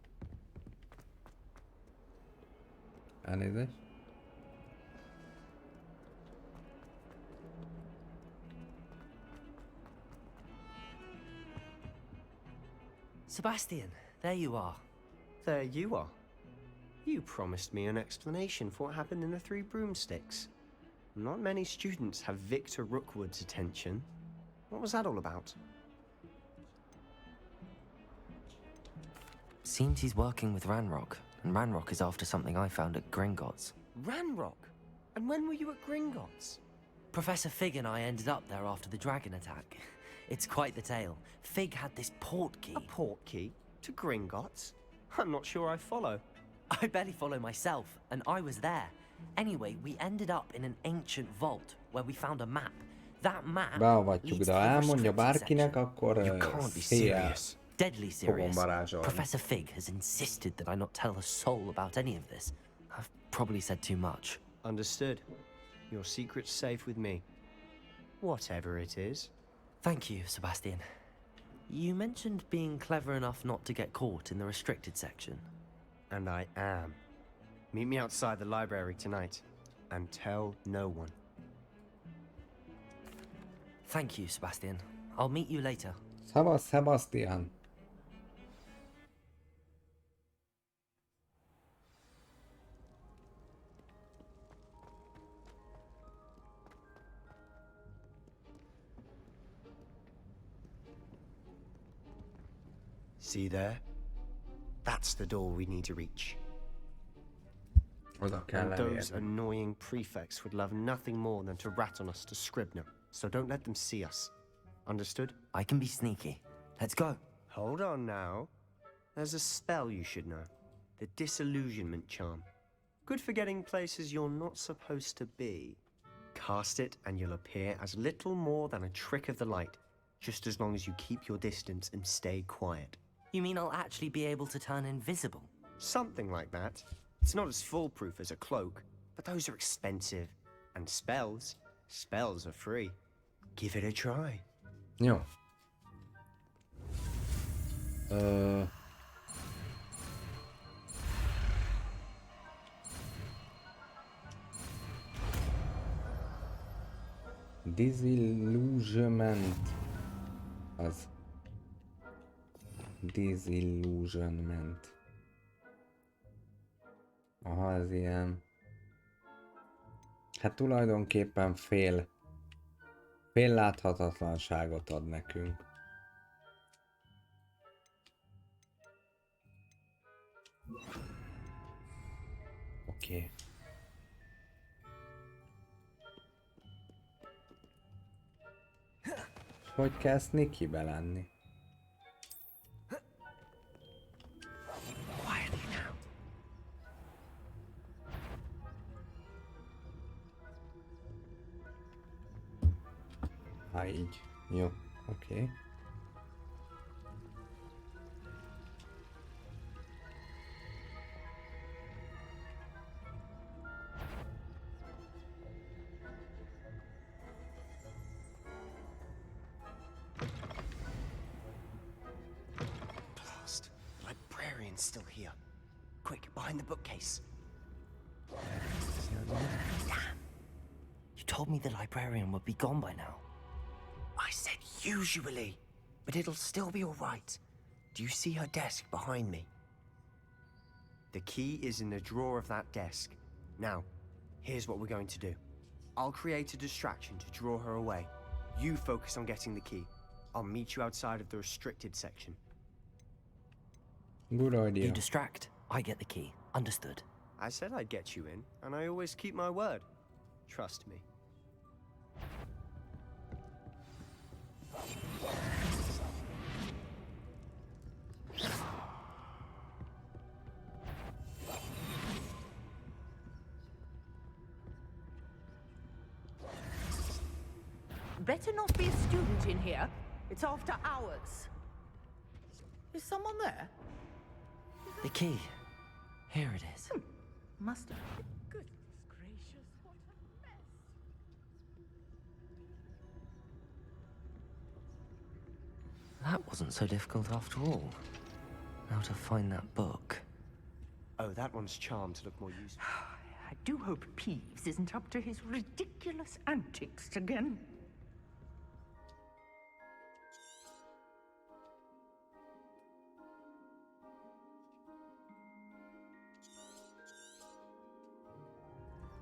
Speaker 2: Elnézést.
Speaker 3: Sebastian, there you are.
Speaker 18: There you are. You promised me an explanation for what happened in the Three Broomsticks. Not many students have Victor Rookwood's attention. What was that all about?
Speaker 3: Seems he's working with Ranrock, and Ranrock is after something I found at Gringotts.
Speaker 18: Ranrock? And when were you at Gringotts?
Speaker 3: Professor Fig and I ended up there after the dragon attack. It's quite the tale. Fig had this port key.
Speaker 18: A port key? To Gringotts? I'm not sure I follow.
Speaker 3: I barely follow myself, and I was there. Anyway, we ended up in an ancient vault where we found a map. That map
Speaker 2: beavatjuk, de ha elmondja bárkinek, akkor
Speaker 3: Deadly serious. Professor Fig has insisted that I not tell a soul about any of this. I've probably said too much.
Speaker 18: Understood. Your secret's safe with me. Whatever it is.
Speaker 3: Thank you, Sebastian. You mentioned being clever enough not to get caught in the restricted section.
Speaker 18: And I am. Meet me outside the library tonight, and tell no one.
Speaker 3: Thank you, Sebastian. I'll meet you later.
Speaker 2: Szavaz, Sebastian.
Speaker 18: See there? That's the door we need to reach. And those annoying prefects would love nothing more than to rat on us to Scribner, so don't let them see us. Understood?
Speaker 3: I can be sneaky. Let's go.
Speaker 18: Hold on now. There's a spell you should know. The Disillusionment Charm. Good for getting places you're not supposed to be. Cast it and you'll appear as little more than a trick of the light, just as long as you keep your distance and stay quiet.
Speaker 3: You mean I'll actually be able to turn invisible?
Speaker 18: Something like that. It's not as foolproof as a cloak, but those are expensive. And spells are free. Give it a try.
Speaker 2: Jó. Disillusionment. Az. Disillusionment. Aha, ez ilyen... Hát tulajdonképpen fél láthatatlanságot ad nekünk. Oké. Hogy kell sneaky-be lenni? Így. Jó, oké.
Speaker 18: Blast. The librarian's still here. Quick, behind the bookcase.
Speaker 3: You told me the librarian would be gone by now.
Speaker 18: I said usually, but it'll still be all right. Do you see her desk behind me? The key is in the drawer of that desk. Now, here's what we're going to do. I'll create a distraction to draw her away. You focus on getting the key. I'll meet you outside of the restricted section.
Speaker 2: Good idea.
Speaker 3: You distract, I get the key. Understood.
Speaker 18: I said I'd get you in, and I always keep my word. Trust me.
Speaker 14: Better not be a student in here. It's after hours. Is someone there?
Speaker 3: The key. Here it is.
Speaker 14: Must have. Goodness gracious, what a mess.
Speaker 3: That wasn't so difficult after all. How to find that book.
Speaker 18: Oh, that one's charmed to look more useful.
Speaker 14: I do hope Peeves isn't up to his ridiculous antics again.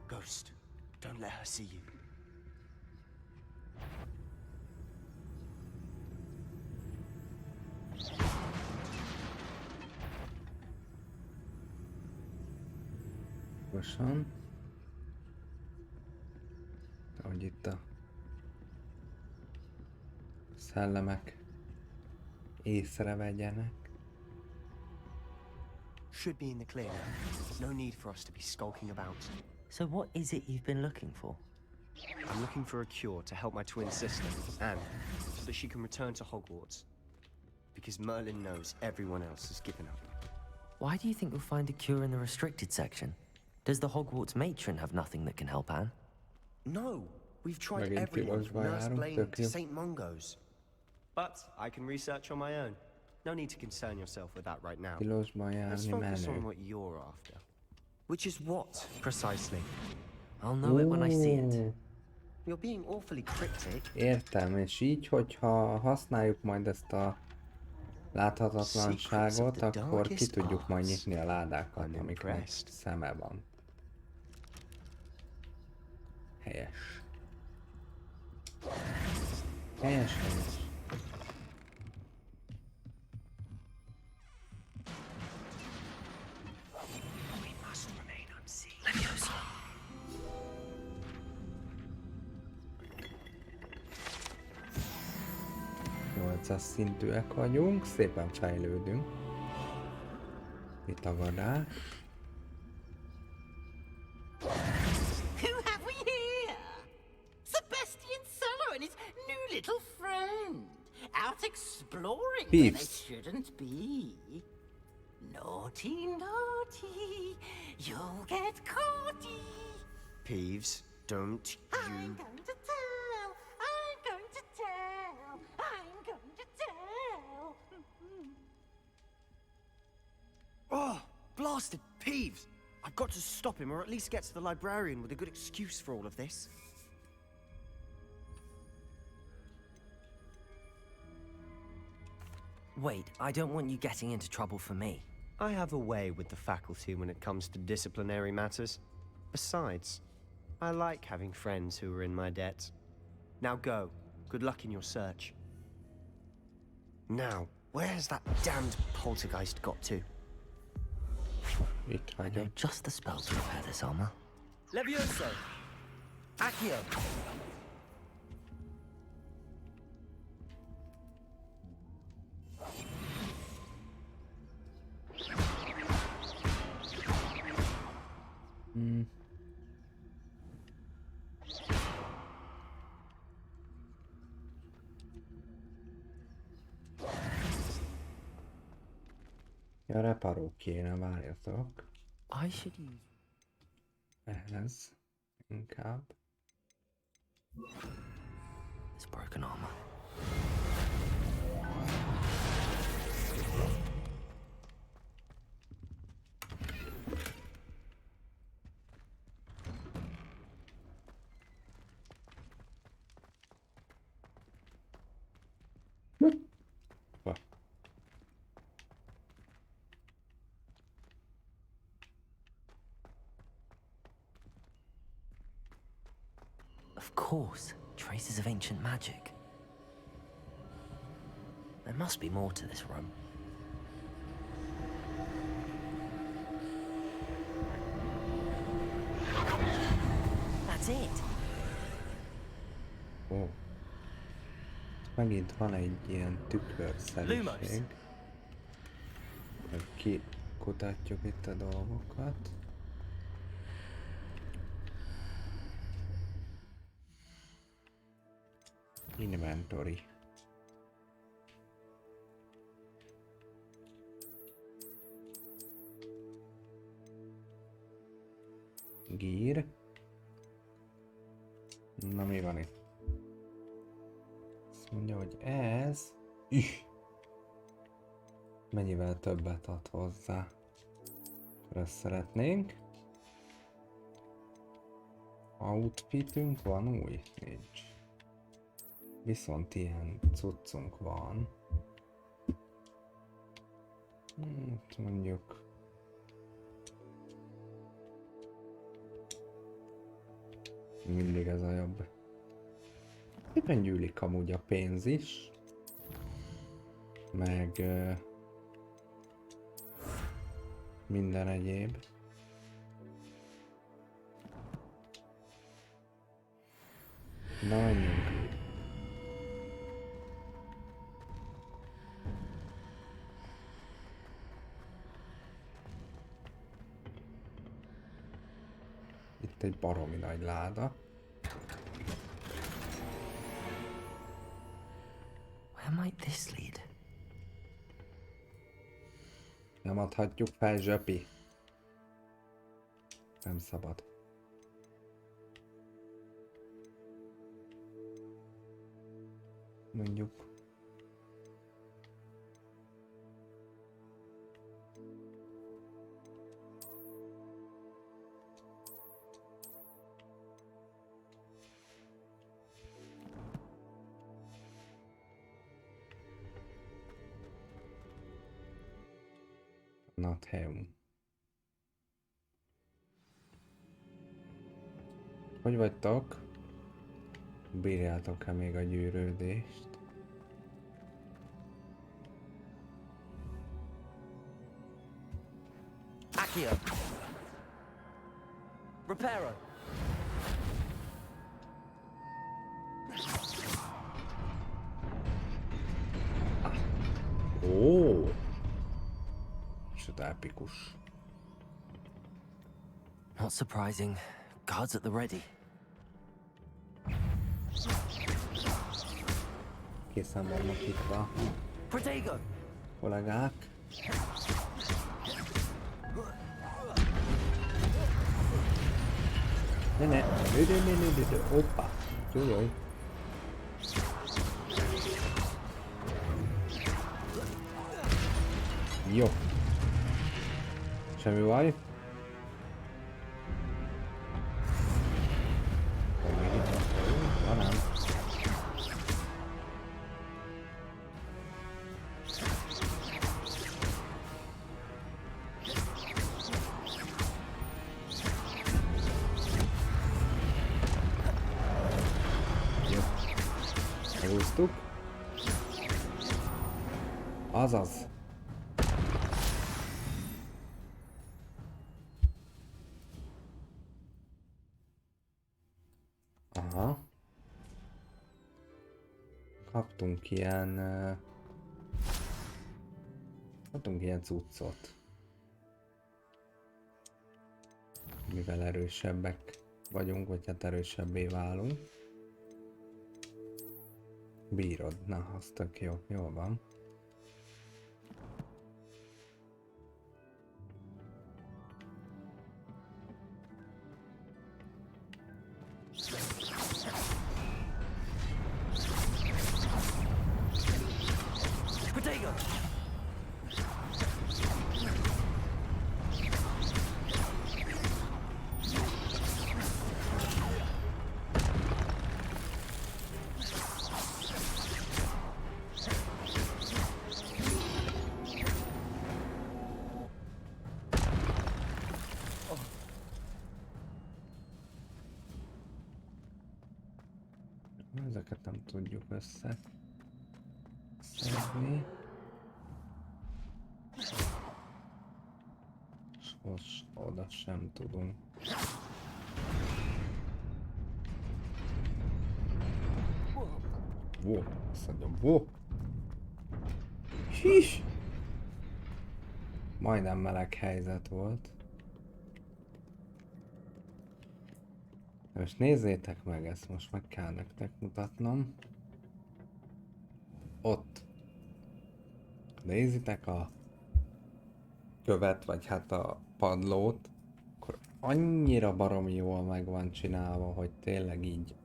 Speaker 18: Ghost, don't let her see you.
Speaker 2: Gyorsan. Ahogy itt a szellemek észrevegyenek.
Speaker 18: Should be in the clear now. No need for us to be skulking about.
Speaker 3: So what is it you've been looking for?
Speaker 18: I'm looking for a cure to help my twin sister, Anne, so that she can return to Hogwarts. Because Merlin knows everyone else has given up.
Speaker 3: Why do you think you'll find a cure in the restricted section? Does the Hogwarts matron have nothing that can help Anne?
Speaker 18: No! We've tried everyone from Nurse Blaine to St. Mungo's. But I can research on my own. No need to concern yourself with that right now. Let's focus on what you're after. Which is what, precisely?
Speaker 3: I'll know it when I see it.
Speaker 18: You're being awfully cryptic.
Speaker 2: Értem, és így, hogyha használjuk majd ezt a láthatatlanságot, akkor ki tudjuk majd nyitni a ládákat, amiknek szeme van. Helyes. Helyes, helyes. Nyolcas szintűek vagyunk, szépen fejlődünk. Mi tagadás?
Speaker 14: Who have we here? Sebastian Sallow and his new little friend. Out exploring where they shouldn't be. Naughty, naughty. You'll get caughty.
Speaker 18: Peeves, don't you...
Speaker 14: I'm going to tell. I'm going to tell. I'm going to tell.
Speaker 18: Oh, blasted Peeves! I've got to stop him, or at least get to the librarian with a good excuse for all of this.
Speaker 3: Wait, I don't want you getting into trouble for me.
Speaker 18: I have a way with the faculty when it comes to disciplinary matters. Besides, I like having friends who are in my debt. Now go. Good luck in your search. Now, where's that damned poltergeist got to?
Speaker 3: I know just the spell to repair this armor.
Speaker 18: Levioso! Accio!
Speaker 2: Ja, reparó kéne, várjatok.
Speaker 3: I should use...
Speaker 2: Ehhez inkább.
Speaker 3: It's broken armor. Of course, traces of ancient magic. There must be more to this room. That's That's it.
Speaker 2: Ó. Megint van egy ilyen tükörszerűség. Kikutatjuk itt a dolgokat. Inventory. Gear. Na mi van itt? Azt mondja, hogy ez... Mennyivel többet ad hozzá. Akkor ezt szeretnénk. Outfitünk van új? Nincs. Viszont ilyen cuccunk van. Mondjuk... Mindig ez a jobb. Éppen gyűlik amúgy a pénz is. Meg... minden egyéb. Na menjünk. Itt egy baromi nagy láda.
Speaker 3: Where might this lead?
Speaker 2: Nem adhatjuk fel, zsöpi. Nem szabad. Mondjuk. Not him. Hogy vagytok? Bírjátok-e még a gyűrődést?
Speaker 3: Accio. Reparo.
Speaker 2: Ó! Micsoda epikus.
Speaker 3: Not surprising. Guards at the ready.
Speaker 2: Készen vannak itt a kollégák. Ne, hoppá, jaj. Jó. Semmi baj. Megúsztuk. Azaz. Aha. Kaptunk ilyen cuccot. Mivel erősebbek vagyunk, vagy hát erősebbé válunk. Bírod, na, az tök jó, jól van. Ezeket nem tudjuk összeszedni. És oda sem tudunk. Azt mondja, His! Majdnem meleg helyzet volt. Most nézzétek meg, ezt most meg kell nektek mutatnom. Ott. Nézitek a követ, vagy hát a padlót, akkor annyira baromi jól meg van csinálva, hogy tényleg így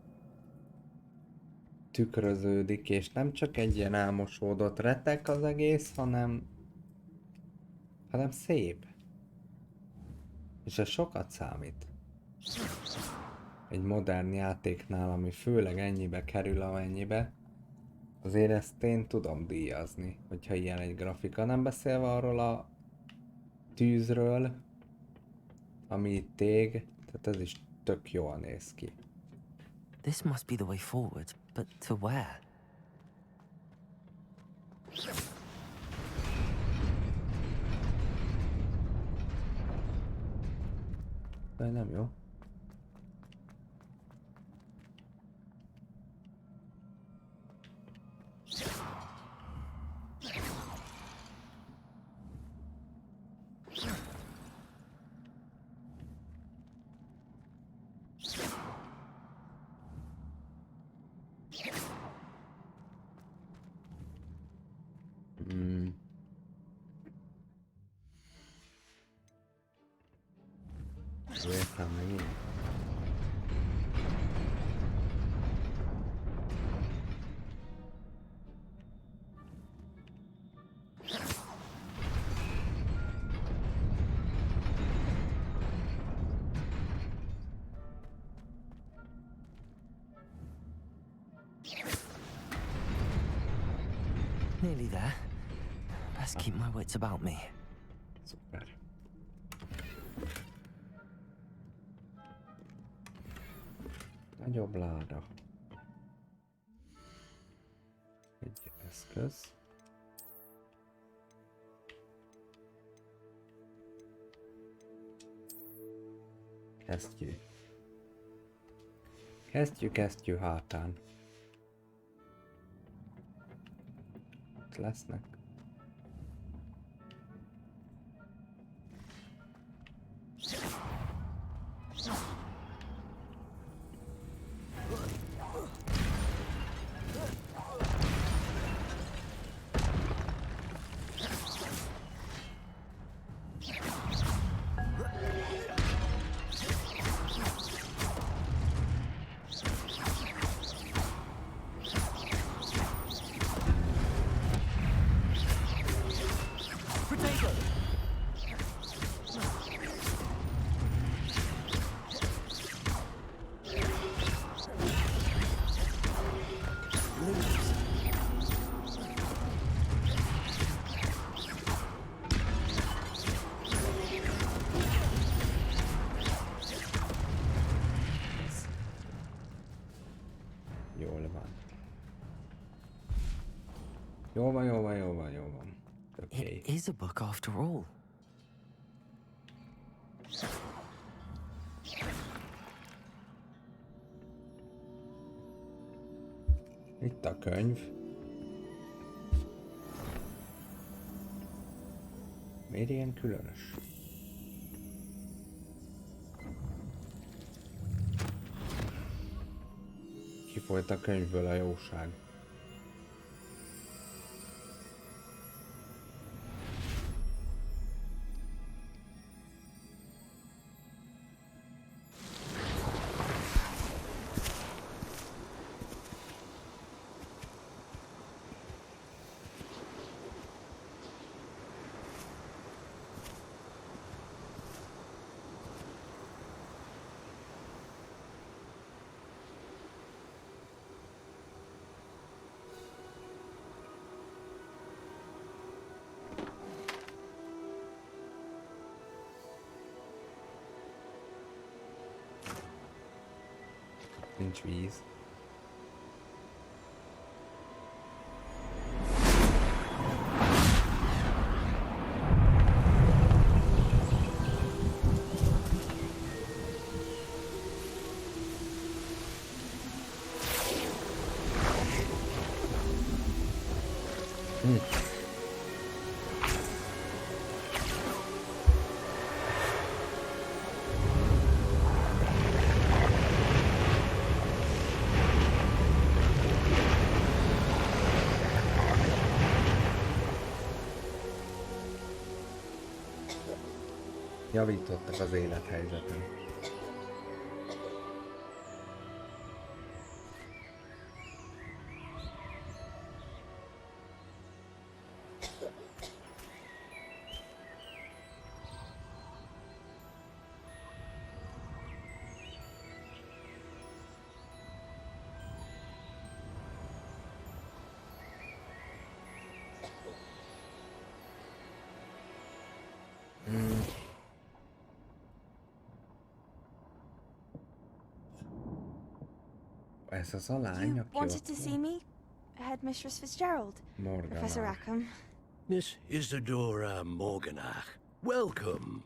Speaker 2: tükröződik, és nem csak egy ilyen elmosódott retek az egész, hanem szép. És ez sokat számít. Egy modern játéknál, ami főleg ennyibe kerül, amennyibe, azért ezt én tudom díjazni, hogyha ilyen egy grafika. Nem beszélve arról a tűzről, ami itt ég, tehát ez is tök jól néz ki.
Speaker 3: This must be the way forward, but to where?
Speaker 2: De nem jó. Értem megint.
Speaker 3: Nearly there. Best keep my wits about me.
Speaker 2: Szuper. Nagyobb láda. Egy eszköz. Kesztyű. Kesztyű hátán. Ott lesznek. Jól van. Okay.
Speaker 3: It is a book after all.
Speaker 2: Itt a könyv. Miért ilyen különös? Kifolyt a könyvből a jóság. Nincs víz. Javítottak az élethelyzeten. Ez az a lány, aki
Speaker 9: Wanted to see me? Headmistress Fitzgerald. Professor Rackham.
Speaker 8: Miss Isadora Morganach, welcome.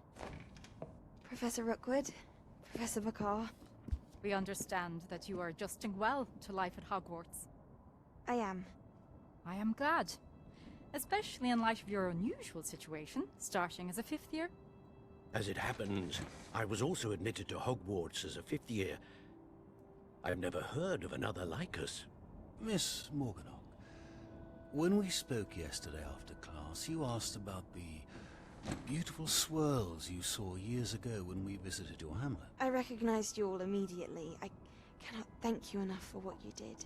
Speaker 9: Professor Rookwood. Professor Bakar.
Speaker 13: We understand that you are adjusting well to life at Hogwarts.
Speaker 9: I am.
Speaker 13: I am glad. Especially in light of your unusual situation, starting as a 5th year.
Speaker 8: As it happens, I was also admitted to Hogwarts as a 5th year. I've never heard of another like us.
Speaker 23: Miss Morganach, when we spoke yesterday after class, you asked about the beautiful swirls you saw years ago when we visited your hamlet.
Speaker 9: I recognized you all immediately. I cannot thank you enough for what you did.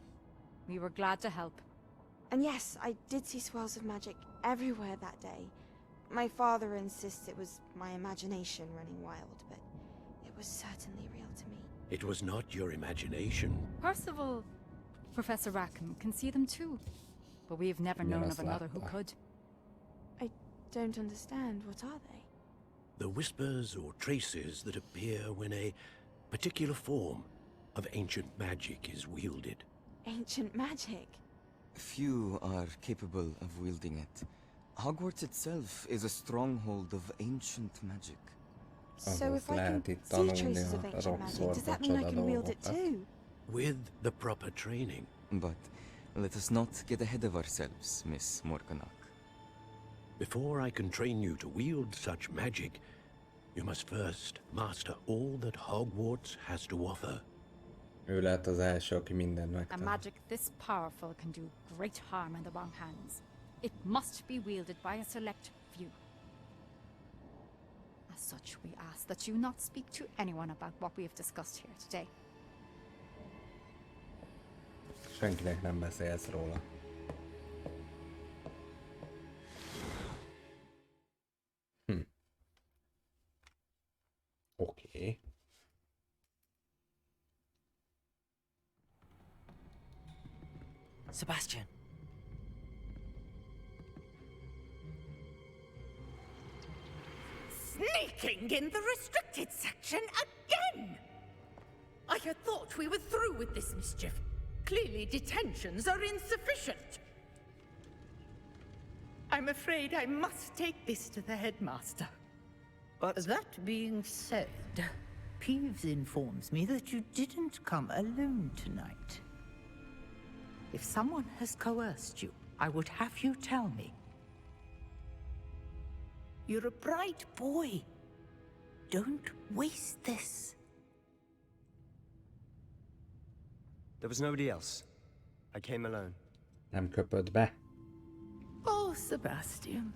Speaker 13: We were glad to help.
Speaker 9: And yes, I did see swirls of magic everywhere that day. My father insists it was my imagination running wild, but it was certainly real to me.
Speaker 8: It was not your imagination.
Speaker 13: Percival, Professor Rackham can see them too. But we've never known of another who could.
Speaker 9: I don't understand. What are they?
Speaker 8: The whispers or traces that appear when a particular form of ancient magic is wielded.
Speaker 9: Ancient magic?
Speaker 24: Few are capable of wielding it. Hogwarts itself is a stronghold of ancient magic.
Speaker 9: So if I can see traces of ancient magic, does that mean I can wield it too?
Speaker 8: With the proper training.
Speaker 24: But let us not get ahead of ourselves, Miss Morganach.
Speaker 8: Before I can train you to wield such magic, you must first master all that Hogwarts has to offer.
Speaker 2: Ő lehet az első, aki mindent
Speaker 13: A
Speaker 2: megtanul.
Speaker 13: magic this powerful can do great harm in the wrong hands. It must be wielded by a select few. As such, we ask that you not speak to anyone about what we have discussed here today.
Speaker 2: Senkinek nem beszélsz róla. Oké.
Speaker 3: Sebastian.
Speaker 25: Sneaking in the restricted section again! I had thought we were through with this mischief. Clearly detentions are insufficient. I'm afraid I must take this to the headmaster.
Speaker 14: But that being said, Peeves informs me that you didn't come alone tonight. If someone has coerced you, I would have you tell me. You're a bright boy. Don't waste this.
Speaker 18: There was nobody else. I came alone.
Speaker 2: Nem köpöd be.
Speaker 14: Oh, Sebastian.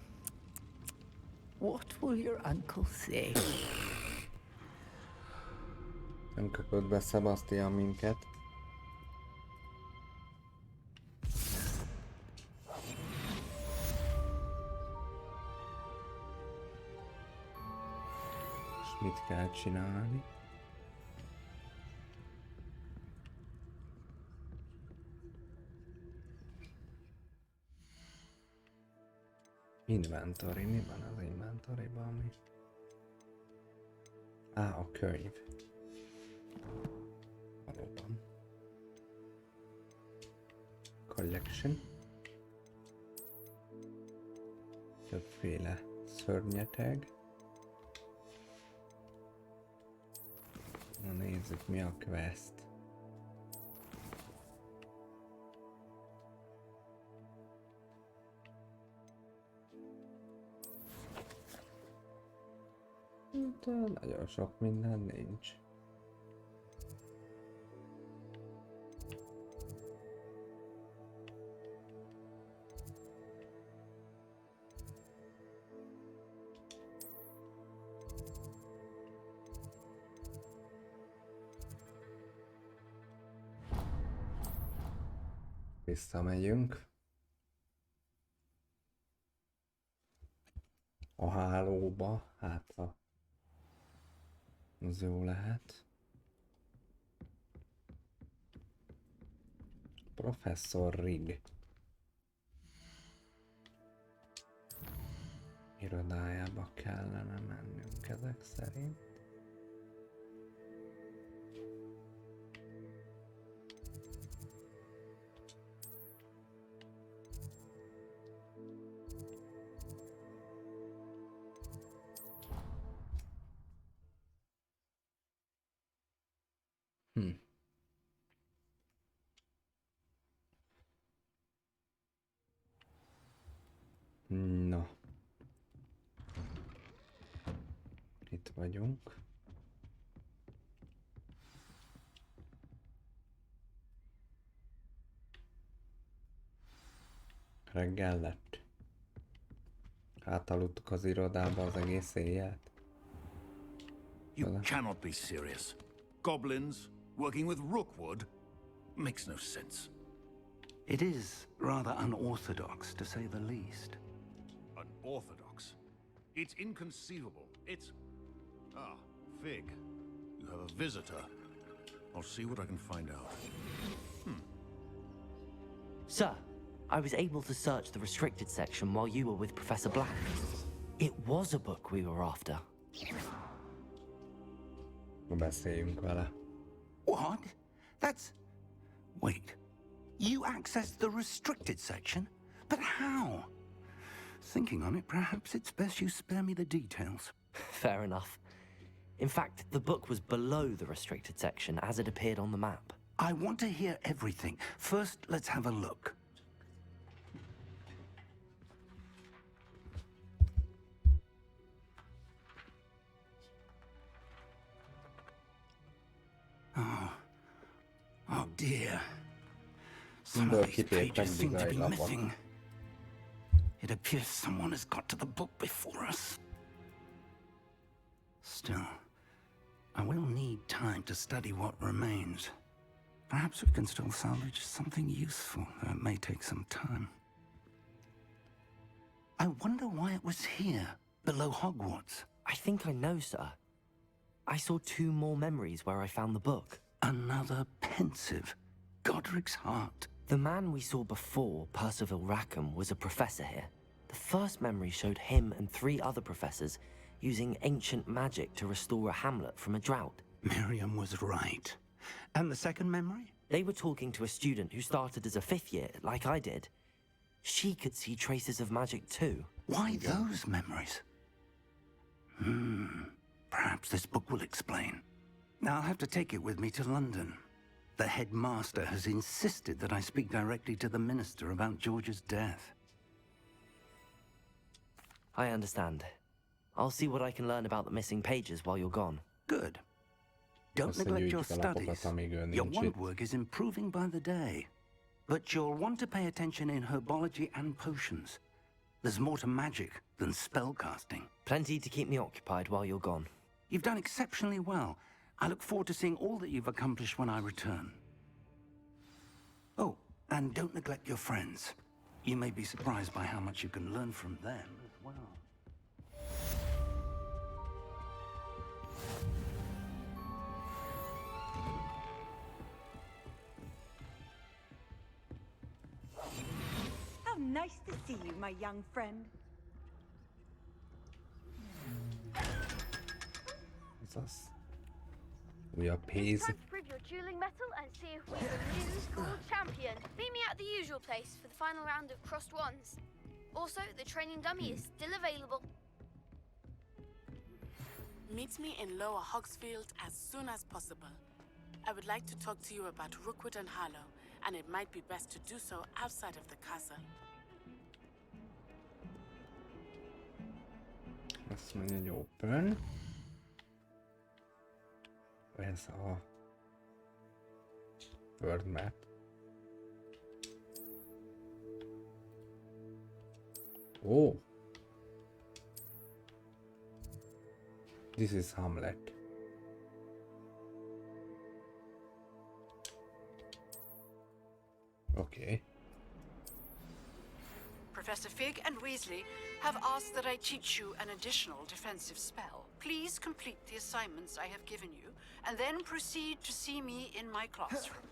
Speaker 14: What will your uncle say?
Speaker 2: Nem köpöd be, Sebastian, minket. És mit kell csinálni? Inventory, mi van az inventoryban? Mi? A könyv. Valóban. Collection. Többféle szörnyeteg. Na nézzük, mi a quest. Hát nagyon sok minden nincs. Visszamegyünk a hálóba, hát ha az jó lehet. Professzor Rig irodájába kellene mennünk ezek szerint. No. Itt vagyunk. Reggel lett. Átaludtuk az irodába az egész éjjelt.
Speaker 21: You cannot be serious. Goblins working with Rookwood makes no sense.
Speaker 5: It is rather unorthodox, to say the least.
Speaker 21: Unorthodox? It's inconceivable. It's... Ah, Fig. You have a visitor. I'll see what I can find out.
Speaker 3: Sir, I was able to search the restricted section while you were with Professor Black. It was a book we were after.
Speaker 2: Beszéljünk vele.
Speaker 5: What? That's... Wait. You accessed the restricted section? But how? Thinking on it, perhaps it's best you spare me the details.
Speaker 3: Fair enough. In fact, the book was below the restricted section as it appeared on the map.
Speaker 5: I want to hear everything. First, let's have a look. Oh dear. Some of these pages seem to be missing. It appears someone has got to the book before us. Still, I will need time to study what remains. Perhaps we can still salvage something useful, though it may take some time. I wonder why it was here, below Hogwarts.
Speaker 3: I think I know, sir. I saw 2 more memories where I found the book.
Speaker 5: Another pensive. Godric's heart.
Speaker 3: The man we saw before, Percival Rackham, was a professor here. The first memory showed him and 3 other professors using ancient magic to restore a hamlet from a drought.
Speaker 5: Miriam was right. And the second memory?
Speaker 3: They were talking to a student who started as a 5th year, like I did. She could see traces of magic too.
Speaker 5: Why those memories? Perhaps this book will explain. Now I'll have to take it with me to London. The headmaster has insisted that I speak directly to the minister about George's death.
Speaker 3: I understand. I'll see what I can learn about the missing pages while you're gone.
Speaker 5: Good. Don't neglect your studies. Your wand work is improving by the day. But you'll want to pay attention in herbology and potions. There's more to magic than spellcasting.
Speaker 3: Plenty to keep me occupied while you're gone.
Speaker 5: You've done exceptionally well. I look forward to seeing all that you've accomplished when I return. Oh, and don't neglect your friends. You may be surprised by how much you can learn from them as well.
Speaker 4: How nice to see you, my young friend.
Speaker 2: What's this? We are peas.
Speaker 16: Time to prove your dueling mettle and see if we have a new school champion. Meet me at the usual place for the final round of crossed wands. Also, the training dummy is still available.
Speaker 1: Meet me in Lower Hogsfield as soon as possible. I would like to talk to you about Rookwood and Harlow, and it might be best to do so outside of the castle.
Speaker 2: Azt mondja, hogy open. Ez a World Map. Oh. This is Hamlet. Okay.
Speaker 11: Professor Fig and Weasley have asked that I teach you an additional defensive spell. Please complete the assignments I have given you, and then proceed to see me in my classroom.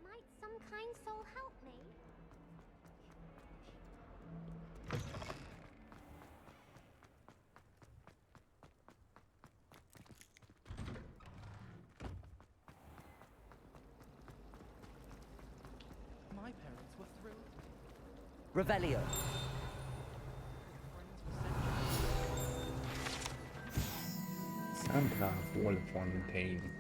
Speaker 20: Might some kind soul help me?
Speaker 7: My parents were thrilled.
Speaker 3: Revelio.
Speaker 2: Central Hall Fontaine.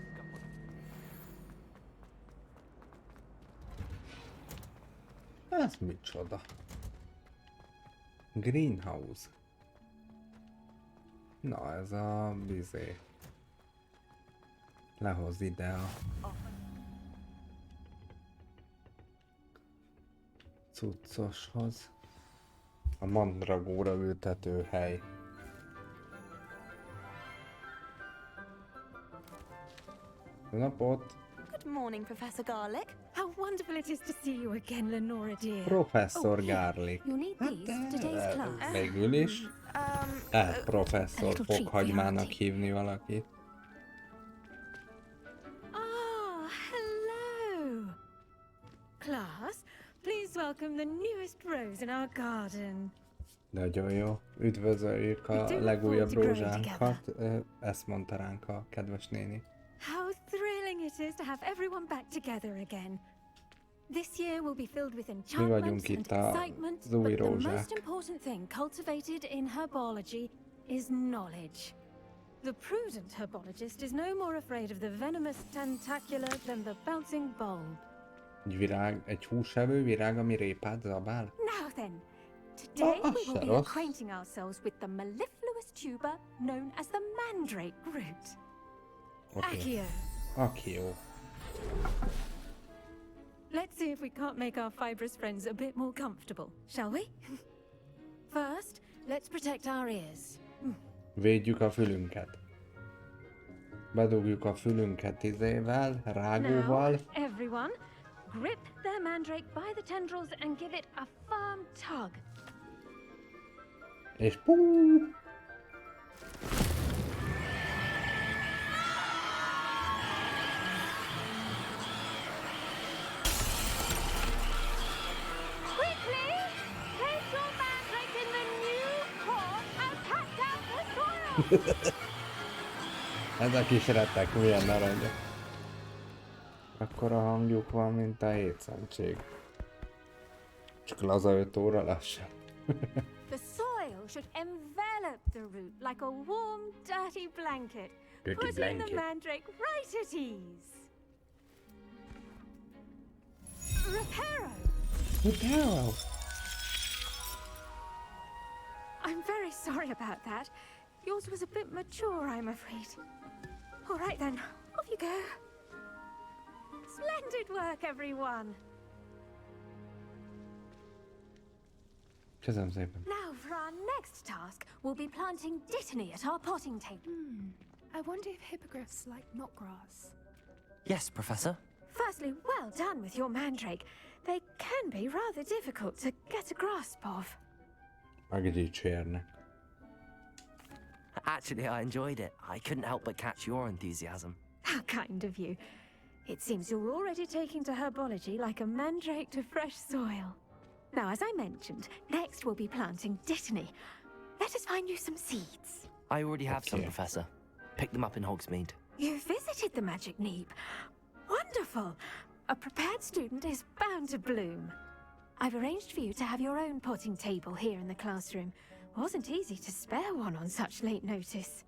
Speaker 2: Ez micsoda? Greenhouse. Na, ez a bizé. Lehoz ide a cuccoshoz. A mandragóra ültető hely. Napot.
Speaker 10: Good morning, Professor Garlick. How wonderful it is to see you again, Lenora dear.
Speaker 2: Professor Garlick.
Speaker 10: You'll need these for today's class.
Speaker 2: Végül is. Professzor Fokhagymának hívni valakit.
Speaker 10: Ah, hello. Class, please welcome the newest rose in our garden.
Speaker 2: Nagyon jó. Üdvözöljük a legújabb rózsánkat. Ezt mondta ránk a kedves néni.
Speaker 10: How thrilling it is to have everyone back together again. This year will be filled with enchantment and excitement, but the most important thing cultivated in herbology is knowledge. The prudent herbologist is no more afraid of the venomous tentacula than the bouncing bulb.
Speaker 2: Egy húsevő virág, ami répát zabál?
Speaker 10: Now then, today we will be acquainting ourselves with the mellifluous tuber known as the mandrake root.
Speaker 2: Okay. Accio.
Speaker 10: Let's see if we can't make our fibrous friends a bit more comfortable, shall we? First, let's protect our ears.
Speaker 2: Védjük a fülünket. Bedugjuk a fülünket izével, rágóval.
Speaker 10: Now, everyone, grip their mandrake by the tendrils and give it a firm tug.
Speaker 2: És pú! Ez a kis rettek, milyen narangyok. Akkora hangjuk van, mint a hétszentség. Csak laza 5 óra lassan.
Speaker 10: The soil should envelop the root like a warm, dirty blanket, putting the mandrake right at ease. Reparo!
Speaker 2: Reparo!
Speaker 10: I'm very sorry about that. Yours was a bit mature, I'm afraid. All right then, off you go. Splendid work, everyone.
Speaker 2: Köszönöm szépen.
Speaker 10: Now for our next task, we'll be planting dittany at our potting table.
Speaker 17: I wonder if hippogriffs like knotgrass.
Speaker 3: Yes, Professor.
Speaker 10: Firstly, well done with your mandrake. They can be rather difficult to get a grasp of.
Speaker 2: Megdicsérnek.
Speaker 3: Actually, I enjoyed it. I couldn't help but catch your enthusiasm.
Speaker 10: How kind of you. It seems you're already taking to herbology like a mandrake to fresh soil. Now, as I mentioned, next we'll be planting dittany. Let us find you some seeds.
Speaker 3: I already have some, Professor. Picked them up in Hogsmeade.
Speaker 10: You visited the Magic Neep. Wonderful. A prepared student is bound to bloom. I've arranged for you to have your own potting table here in the classroom. Wasn't easy to spare one on such late notice.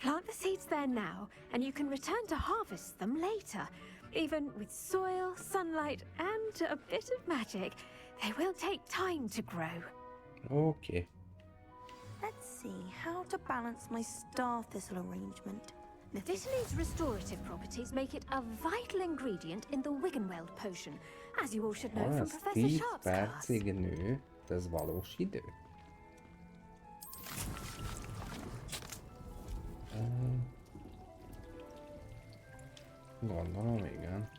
Speaker 10: Plant the seeds there now, and you can return to harvest them later. Even with soil, sunlight, and a bit of magic, they will take time to grow.
Speaker 2: Okay.
Speaker 9: Let's see how to balance my star thistle arrangement.
Speaker 10: This leaves restorative properties make it a vital ingredient in the Wiggenweld potion, as you all should know from
Speaker 2: Ez
Speaker 10: Professor
Speaker 2: 10
Speaker 10: Sharp's class.
Speaker 2: percig nő, de ez valós idő. Gondolom, igen.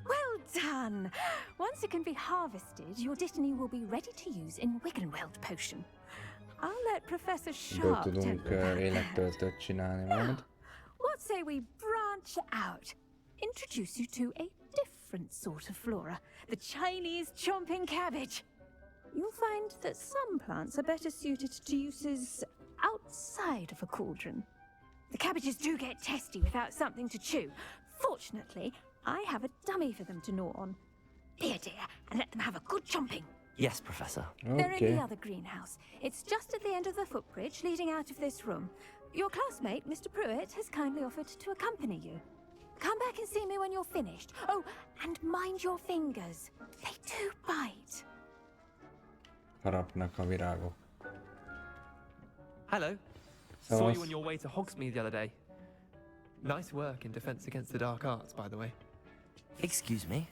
Speaker 10: Well done! Once it can be harvested, your Dittany will be ready to use in Wiggenweld potion. I'll let Professor
Speaker 2: Ebből
Speaker 10: Sharp tell you
Speaker 2: tudunk
Speaker 10: about
Speaker 2: élettöltőt csinálni majd.
Speaker 10: What say we branch out? Introduce you to a different sort of flora, the Chinese chomping cabbage. You'll find that some plants are better suited to uses outside of a cauldron. The cabbages do get testy without something to chew. Fortunately, I have a dummy for them to gnaw on. Here, dear, and let them have a good chomping.
Speaker 3: Yes, Professor.
Speaker 10: They're in the other greenhouse. It's just at the end of the footbridge leading out of this room. Your classmate, Mr. Pruitt, has kindly offered to accompany you. Come back and see me when you're finished. Oh, and mind your fingers. They do bite.
Speaker 2: Harapnak a virágok.
Speaker 7: Hello.
Speaker 2: So
Speaker 7: Saw you on your way to Hogsmeade the other day. Nice work in Defense Against the Dark Arts, by the way.
Speaker 3: Excuse me?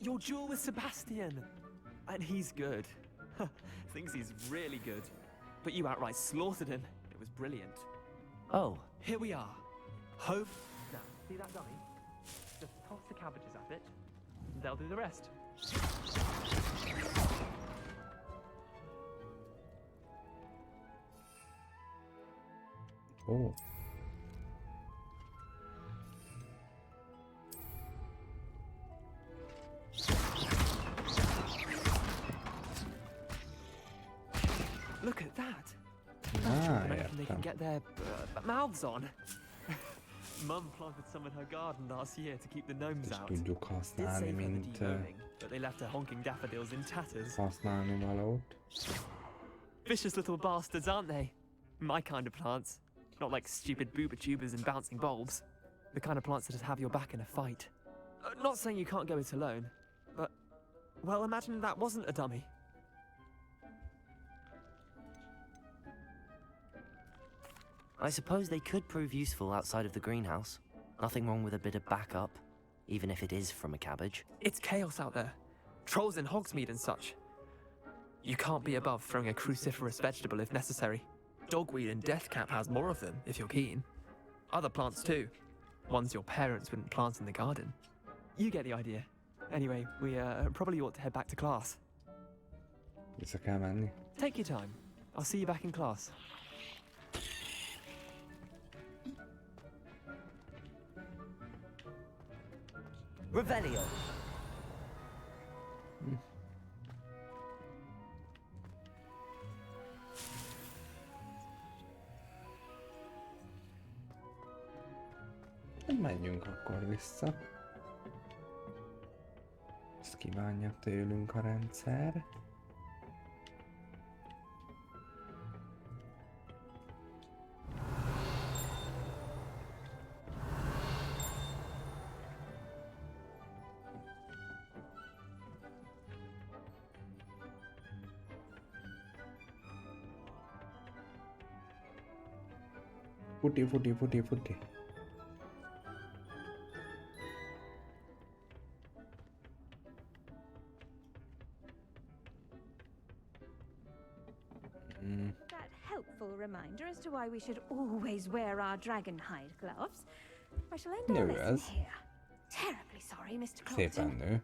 Speaker 7: Your duel with Sebastian. And he's good. Thinks he's really good. But you outright slaughtered him. It was brilliant.
Speaker 3: Oh.
Speaker 7: Here we are. Hope. Now, see that dummy? Just toss the cabbages at it. And they'll do the rest.
Speaker 2: Oh.
Speaker 7: Look at that.
Speaker 2: Ah,
Speaker 7: They can get their mouths on. Mum planted some in her garden last year to keep the gnomes out.
Speaker 2: Tudjuk
Speaker 7: Did
Speaker 2: használni,
Speaker 7: save her the
Speaker 2: mint
Speaker 7: deworming, but they left her honking daffodils in tatters.
Speaker 2: használni valót.
Speaker 7: Vicious little bastards, aren't they? My kind of plants. Not like stupid booba tubers and bouncing bulbs. The kind of plants that just have your back in a fight. Not saying you can't go it alone, but... Well, imagine that wasn't a dummy.
Speaker 3: I suppose they could prove useful outside of the greenhouse. Nothing wrong with a bit of backup, even if it is from a cabbage.
Speaker 7: It's chaos out there. Trolls in Hogsmeade and such. You can't be above throwing a cruciferous vegetable if necessary. Dogweed and deathcap has more of them, if you're keen. Other plants too. Ones your parents wouldn't plant in the garden. You get the idea. Anyway, we probably ought to head back to class.
Speaker 2: Vissza kell menni.
Speaker 7: Take your time. I'll see you back in class.
Speaker 3: Revelio.
Speaker 2: Menjünk akkor vissza. Ezt kívánja tőlünk a rendszer. Futi, futi, futi, futi.
Speaker 10: That helpful reminder as to why we should always wear our dragon hide gloves. I shall end our lesson here. Terribly sorry, Mr.
Speaker 2: Szépen
Speaker 10: Clopton.
Speaker 2: nő.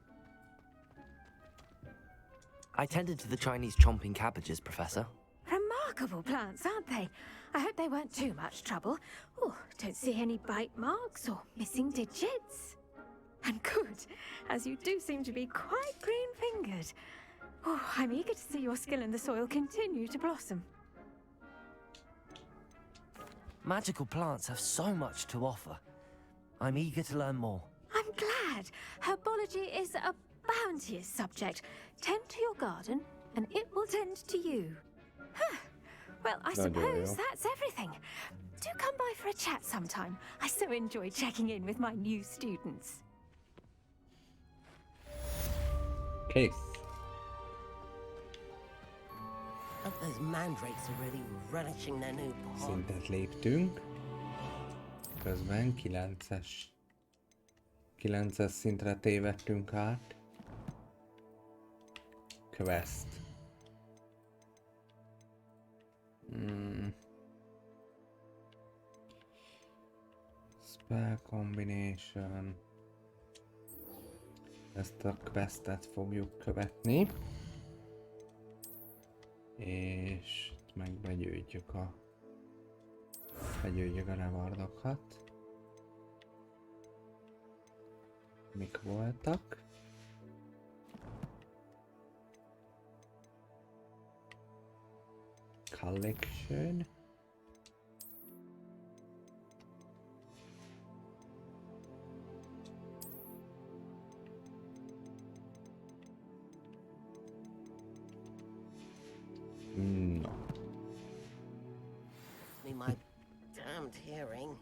Speaker 3: I tended to the Chinese chomping cabbages, Professor.
Speaker 10: Remarkable plants, aren't they? I hope they weren't too much trouble. Oh, don't see any bite marks or missing digits. And good, as you do seem to be quite green-fingered. Oh, I'm eager to see your skill in the soil continue to blossom.
Speaker 3: Magical plants have so much to offer. I'm eager to learn more.
Speaker 10: I'm glad. Herbology is a bounteous subject. Tend to your garden, and it will tend to you. Huh. Well, I suppose that's everything. Do come by for a chat sometime. I so enjoy checking in with my new students.
Speaker 2: Kész.
Speaker 6: Those mandrakes are really relishing their new pond.
Speaker 2: Szintet léptünk. Közben 9-es szintre tévedtünk át. Quest. Spell combination. Ezt a questet fogjuk követni. És meg begyűjtjük a rewardokat. Mik voltak? Collection. No.
Speaker 6: Me my damned hearing.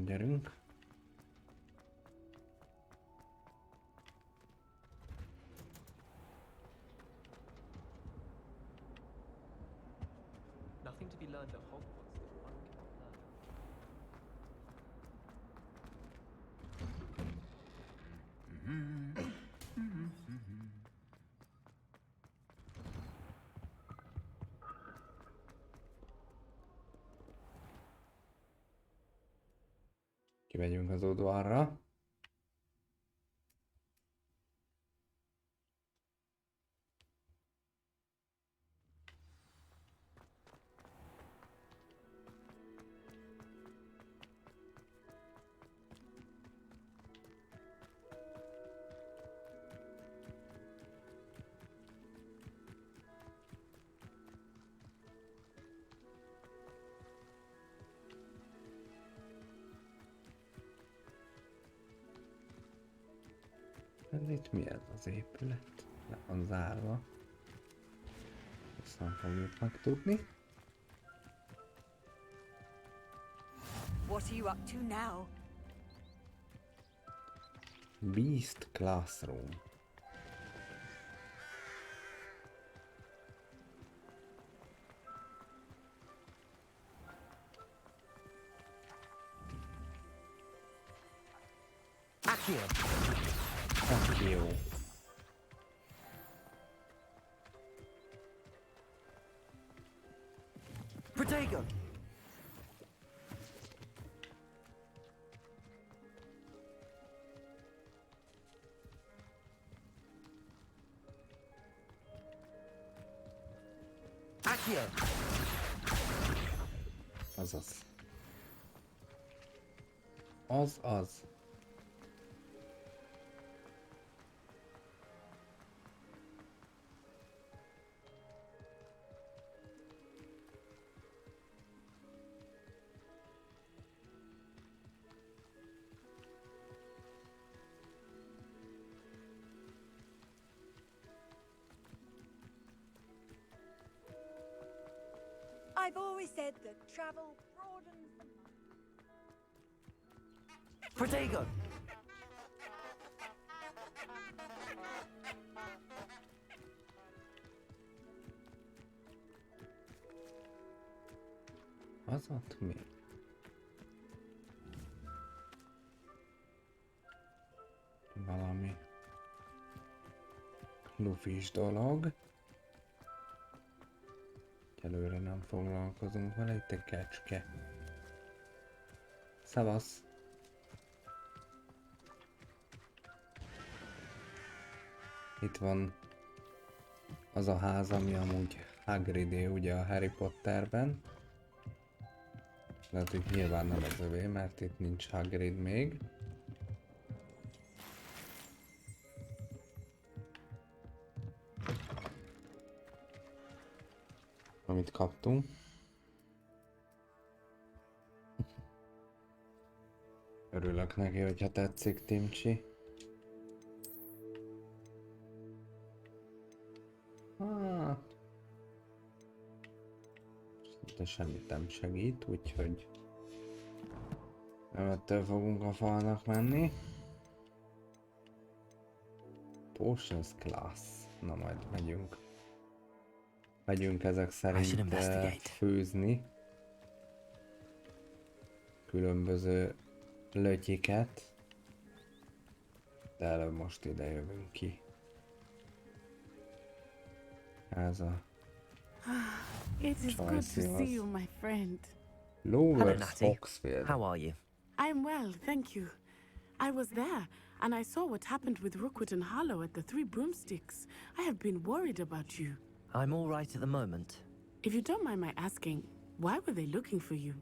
Speaker 2: Gyerünk.
Speaker 7: Nothing to be learned at Hogwarts that one cannot learn.
Speaker 2: Kimegyünk az udvarra. Ez itt mi ez az épület? Le van zárva. Ezt nem fogjuk megtudni.
Speaker 4: What are you up to now?
Speaker 2: Beast Classroom. Jó.
Speaker 6: Protego! Accio!
Speaker 2: Azaz. Az.
Speaker 4: I've always said that travel broadens the mind.
Speaker 6: Protego!
Speaker 2: Az ott mi? Valami lufis dolog. Előre nem foglalkozunk vele, itt egy kecske. Szevasz! Itt van az a ház, ami amúgy Hagridé ugye a Harry Potterben. Lehet, hogy nyilván nem az övé, mert itt nincs Hagrid még. Amit kaptunk. Örülök neki, hogyha tetszik, Timcsi. Hát... de semmit nem segít, úgyhogy... ettől fogunk a falnak menni. Potions class. Na majd megyünk. Megyünk ezek szerint főzni. Különböző lötyiket. De előbb most ide jövünk ki. Ez a...
Speaker 1: It is good to see you, my friend.
Speaker 2: Lower Foxfield.
Speaker 3: How are you?
Speaker 1: I'm well, thank you. I was there, and I saw what happened with Rookwood and Harlow at the Three Broomsticks. I have been worried about you.
Speaker 3: I'm all right at the moment.
Speaker 1: If you don't mind my asking, why were they looking for you?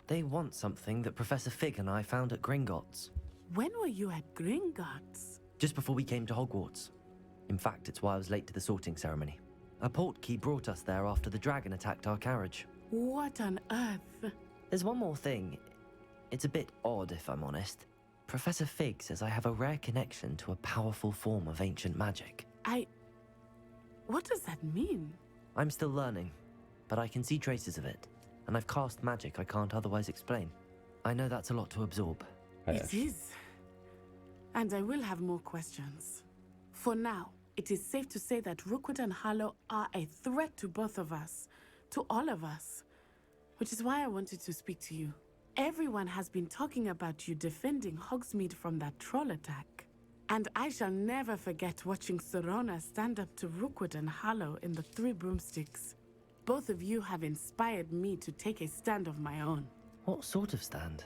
Speaker 3: They want something that Professor Fig and I found at Gringotts.
Speaker 1: When were you at Gringotts?
Speaker 3: Just before we came to Hogwarts. In fact, it's why I was late to the sorting ceremony. A portkey brought us there after the dragon attacked our carriage.
Speaker 1: What on earth?
Speaker 3: There's one more thing. It's a bit odd, if I'm honest. Professor Fig says I have a rare connection to a powerful form of ancient magic.
Speaker 1: What does that mean?
Speaker 3: I'm still learning, but I can see traces of it. And I've cast magic I can't otherwise explain. I know that's a lot to absorb.
Speaker 1: It is. And I will have more questions. For now, it is safe to say that Rookwood and Harlow are a threat to both of us. To all of us. Which is why I wanted to speak to you. Everyone has been talking about you defending Hogsmeade from that troll attack. And I shall never forget watching Serona stand up to Rookwood and Harlow in the Three Broomsticks. Both of you have inspired me to take a stand of my own.
Speaker 3: What sort of stand?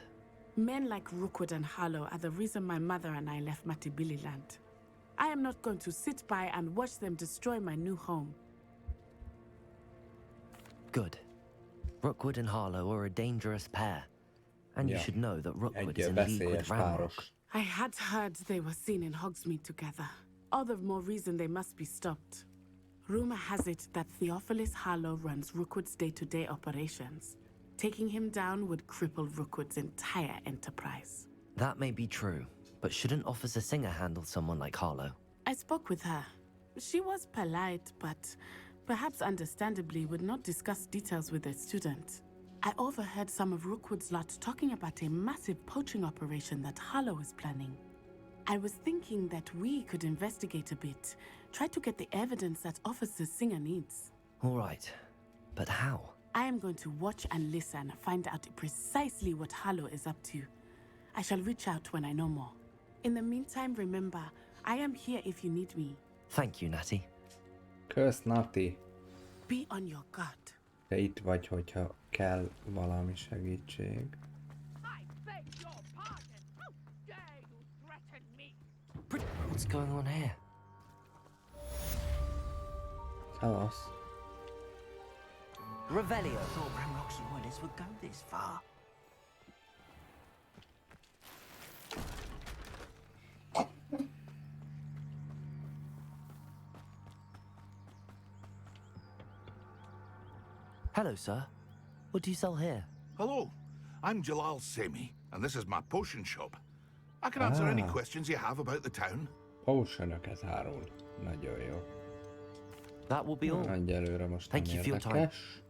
Speaker 1: Men like Rookwood and Harlow are the reason my mother and I left Matabeleland. I am not going to sit by and watch them destroy my new home.
Speaker 3: Good. Rookwood and Harlow are a dangerous pair. And you should know that Rookwood is in league with Ramrock.
Speaker 1: I had heard they were seen in Hogsmeade together. All the more reason they must be stopped. Rumor has it that Theophilus Harlow runs Rookwood's day-to-day operations. Taking him down would cripple Rookwood's entire enterprise.
Speaker 3: That may be true, but shouldn't Officer Singer handle someone like Harlow?
Speaker 1: I spoke with her. She was polite, but perhaps understandably would not discuss details with a student. I overheard some of Rookwood's lot talking about a massive poaching operation that Harlow is planning. I was thinking that we could investigate a bit, try to get the evidence that Officer Singer needs.
Speaker 3: All right, but how?
Speaker 1: I am going to watch and listen, find out precisely what Harlow is up to. I shall reach out when I know more. In the meantime, remember, I am here if you need me.
Speaker 3: Thank you, Natty.
Speaker 2: Kösz, Nati.
Speaker 1: Be on your guard.
Speaker 2: Te itt vagy, hogyha kell valami segítség.
Speaker 3: What's going on here?
Speaker 2: Tell us.
Speaker 3: Revelio.
Speaker 14: I thought Ramrock's loyalists would go this far.
Speaker 3: Hello, sir. What do you sell here?
Speaker 12: Hello, I'm Jalal Semi, and this is my potion shop. I can answer any questions you have about the town.
Speaker 2: Potionöket árul. Nagyon jó.
Speaker 3: That will be all.
Speaker 2: Egyelőre most nem érdekes.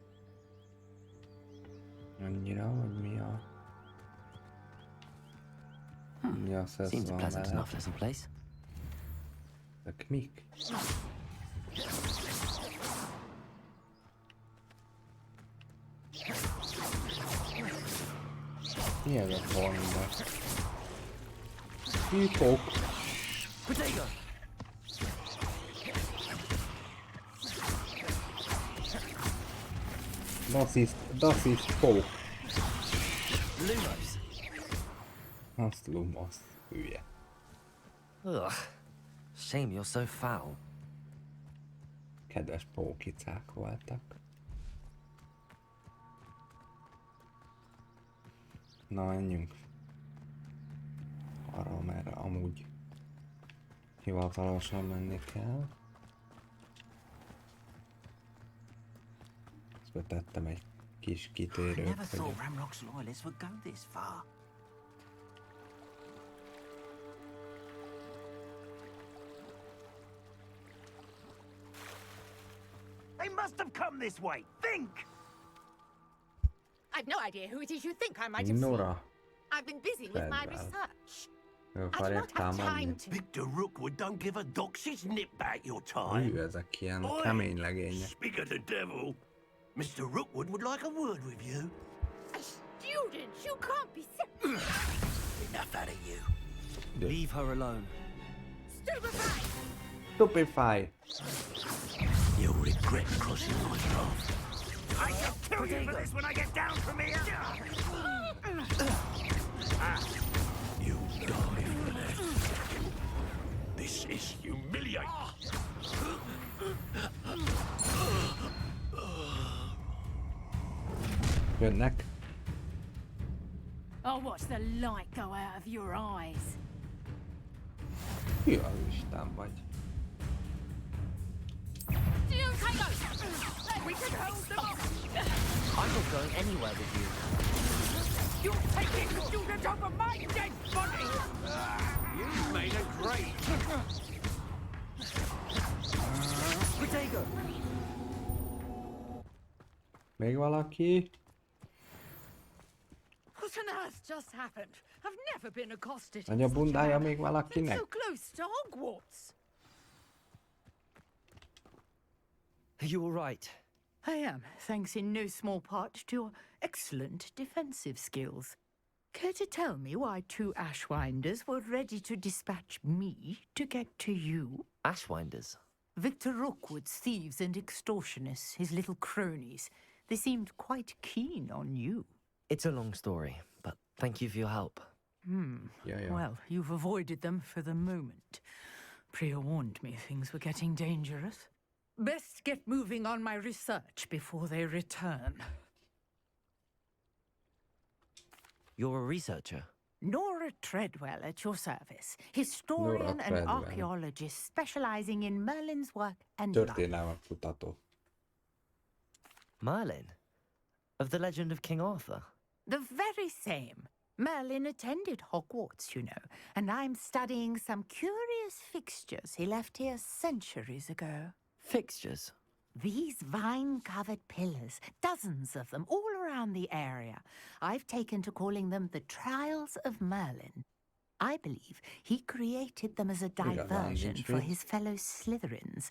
Speaker 2: Annyira, hogy mi a... Mi a szesz
Speaker 3: Seems a
Speaker 2: van
Speaker 3: pleasant
Speaker 2: vele.
Speaker 3: enough pleasant place.
Speaker 2: Ezek mik? Mi ez a fajnda? Hípok!
Speaker 3: Potato!
Speaker 2: Das ist Folk.
Speaker 3: Lumos.
Speaker 2: Azt Lumos. Hülye.
Speaker 3: Ugh. Shame you're so foul.
Speaker 2: Kedves pókicák voltak. Na, menjünk arra, merre amúgy hivatalosan menni kell. Ezt betettem egy kis
Speaker 14: I
Speaker 2: kitérőt,
Speaker 14: never
Speaker 2: hogy
Speaker 14: thought Ramrock's loyalists would go this far. They must have come this way. Think!
Speaker 25: I've no idea who it is you think I might have seen.
Speaker 2: Nora.
Speaker 25: I've been busy with my
Speaker 2: Fedwell.
Speaker 25: research.
Speaker 2: Akarják támadni.
Speaker 8: Victor Rookwood don't give a doxy's nip back your time.
Speaker 2: Ezek ilyen kemény legények.
Speaker 8: Speak of the devil. Mr. Rookwood would like a word with you.
Speaker 25: A student? You can't be
Speaker 8: Enough out of you.
Speaker 18: Leave her alone.
Speaker 25: Stupefy!
Speaker 2: Stupefy.
Speaker 8: You'll regret crossing my path.
Speaker 14: I shall kill you for this when I get down from here!
Speaker 8: You die for that. This is humiliating.
Speaker 2: Jönnek.
Speaker 13: I'll watch the light go out of your eyes.
Speaker 2: Hű, Isten vagy.
Speaker 25: We can hold them off!
Speaker 3: I'm not going anywhere with you.
Speaker 25: You're taking the student over my dead body!
Speaker 8: You made a great.
Speaker 6: Protego!
Speaker 2: Még valaki?
Speaker 25: What on earth just happened? I've never been accosted.
Speaker 2: Nagy a bundája még valakinek?
Speaker 25: So close to Hogwarts.
Speaker 3: Are you all right?
Speaker 25: I am, thanks in no small part to your excellent defensive skills. Care to tell me why 2 Ashwinders were ready to dispatch me to get to you?
Speaker 3: Ashwinders?
Speaker 25: Victor Rookwood's thieves and extortionists, his little cronies. They seemed quite keen on you.
Speaker 3: It's a long story, but thank you for your help.
Speaker 2: Yeah.
Speaker 25: Well, you've avoided them for the moment. Priya warned me things were getting dangerous. Best get moving on my research before they return.
Speaker 3: You're a researcher?
Speaker 25: Nora Treadwell at your service. Historian and archaeologist specializing in Merlin's work and life.
Speaker 2: Történelmekutató.
Speaker 3: Merlin? Of the legend of King Arthur?
Speaker 25: The very same. Merlin attended Hogwarts, you know, and I'm studying some curious fixtures he left here centuries ago.
Speaker 3: Fixtures?
Speaker 25: These vine-covered pillars, dozens of them, all around the area. I've taken to calling them the Trials of Merlin. I believe he created them as a diversion for his fellow Slytherins.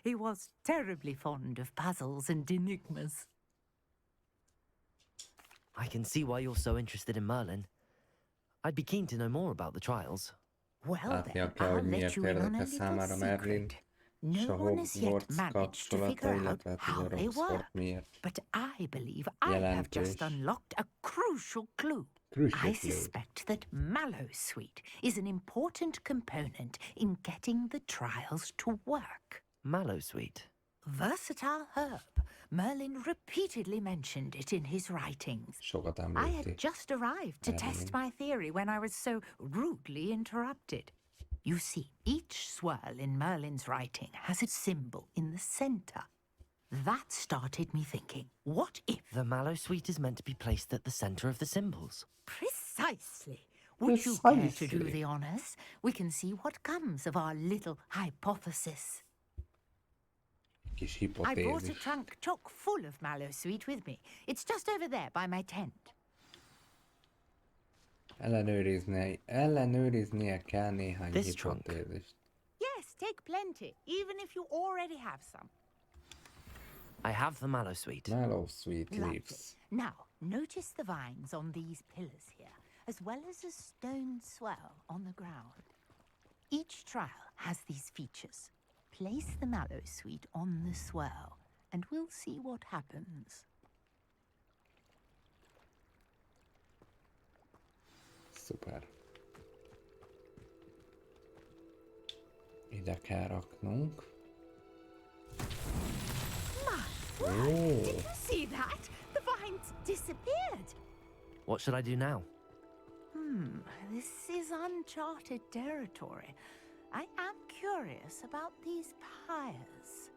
Speaker 25: He was terribly fond of puzzles and enigmas.
Speaker 3: I can see why you're so interested in Merlin. I'd be keen to know more about the trials.
Speaker 25: Well then, I'll let you in on a little secret. No one has yet managed to figure out how they work. But I believe I have just unlocked a crucial clue. I suspect that Mallowsweet is an important component in getting the trials to work.
Speaker 3: Mallowsweet?
Speaker 25: Versatile herb. Merlin repeatedly mentioned it in his writings. I had just arrived to test my theory when I was so rudely interrupted. You see, each swirl in Merlin's writing has a symbol in the center. That started me thinking, what if...
Speaker 3: The Mallowsweet is meant to be placed at the center of the symbols.
Speaker 25: Precisely. Would you care to do the honors? We can see what comes of our little hypothesis. I brought a trunk chock full of Mallowsweet with me. It's just over there by my tent.
Speaker 2: Ellenőriznie kell néhány hipotézist.
Speaker 25: Yes, take plenty, even if you already have some.
Speaker 3: I have the Mallowsweet.
Speaker 2: Mallowsweet leaves.
Speaker 25: Now, notice the vines on these pillars here, as well as a stone swell on the ground. Each trial has these features. Place the Mallowsweet on the swell, and we'll see what happens.
Speaker 2: Szuper. Ide kell raknunk.
Speaker 25: Did you see that? The vines disappeared.
Speaker 3: What should I do now?
Speaker 25: This is uncharted territory. I am curious about these pyres.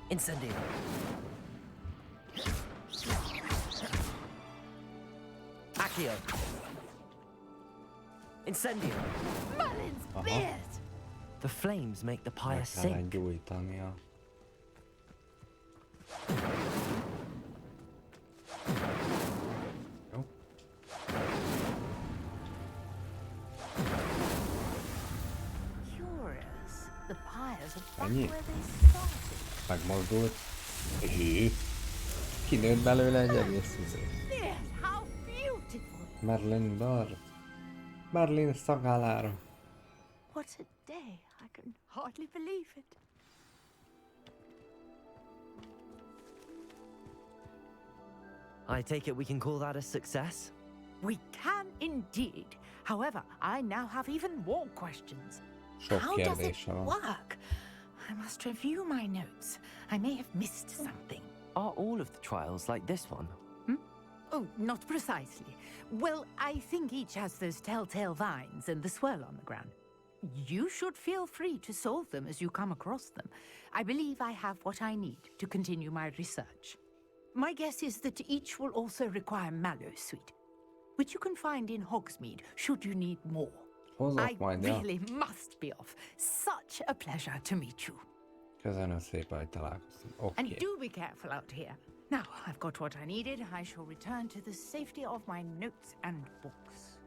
Speaker 3: Incendio. Accio. Incendio.
Speaker 25: Merlin's beard!
Speaker 3: The flames make the pyre
Speaker 2: Meg kellene
Speaker 3: sink.
Speaker 2: gyújtania. Jó.
Speaker 14: Curious. The pyres are back
Speaker 2: Ennyi?
Speaker 14: where they started.
Speaker 2: Megmozdult. Hé. Kinőtt belőle egy egész izé.
Speaker 14: Yes, how beautiful.
Speaker 2: Merlin bar. Merlin szagállára.
Speaker 14: What a day. I can hardly believe it.
Speaker 3: I take it we can call that a success?
Speaker 14: We can indeed. However, I now have even more questions.
Speaker 2: Sok
Speaker 14: How does it
Speaker 2: kérdése van.
Speaker 14: work? I must review my notes. I may have missed something.
Speaker 3: Are all of the trials like this one?
Speaker 14: Oh, not precisely. Well, I think each has those telltale vines and the swirl on the ground. You should feel free to solve them as you come across them. I believe I have what I need to continue my research. My guess is that each will also require mallow sweet, which you can find in Hogsmeade should you need more. I really must be off. Such a pleasure to meet you.
Speaker 2: Köszönöm szépen, hogy találkoztunk. Oké.
Speaker 14: And do be careful out here. Now, I've got what I needed. I shall return to the safety of my notes and books.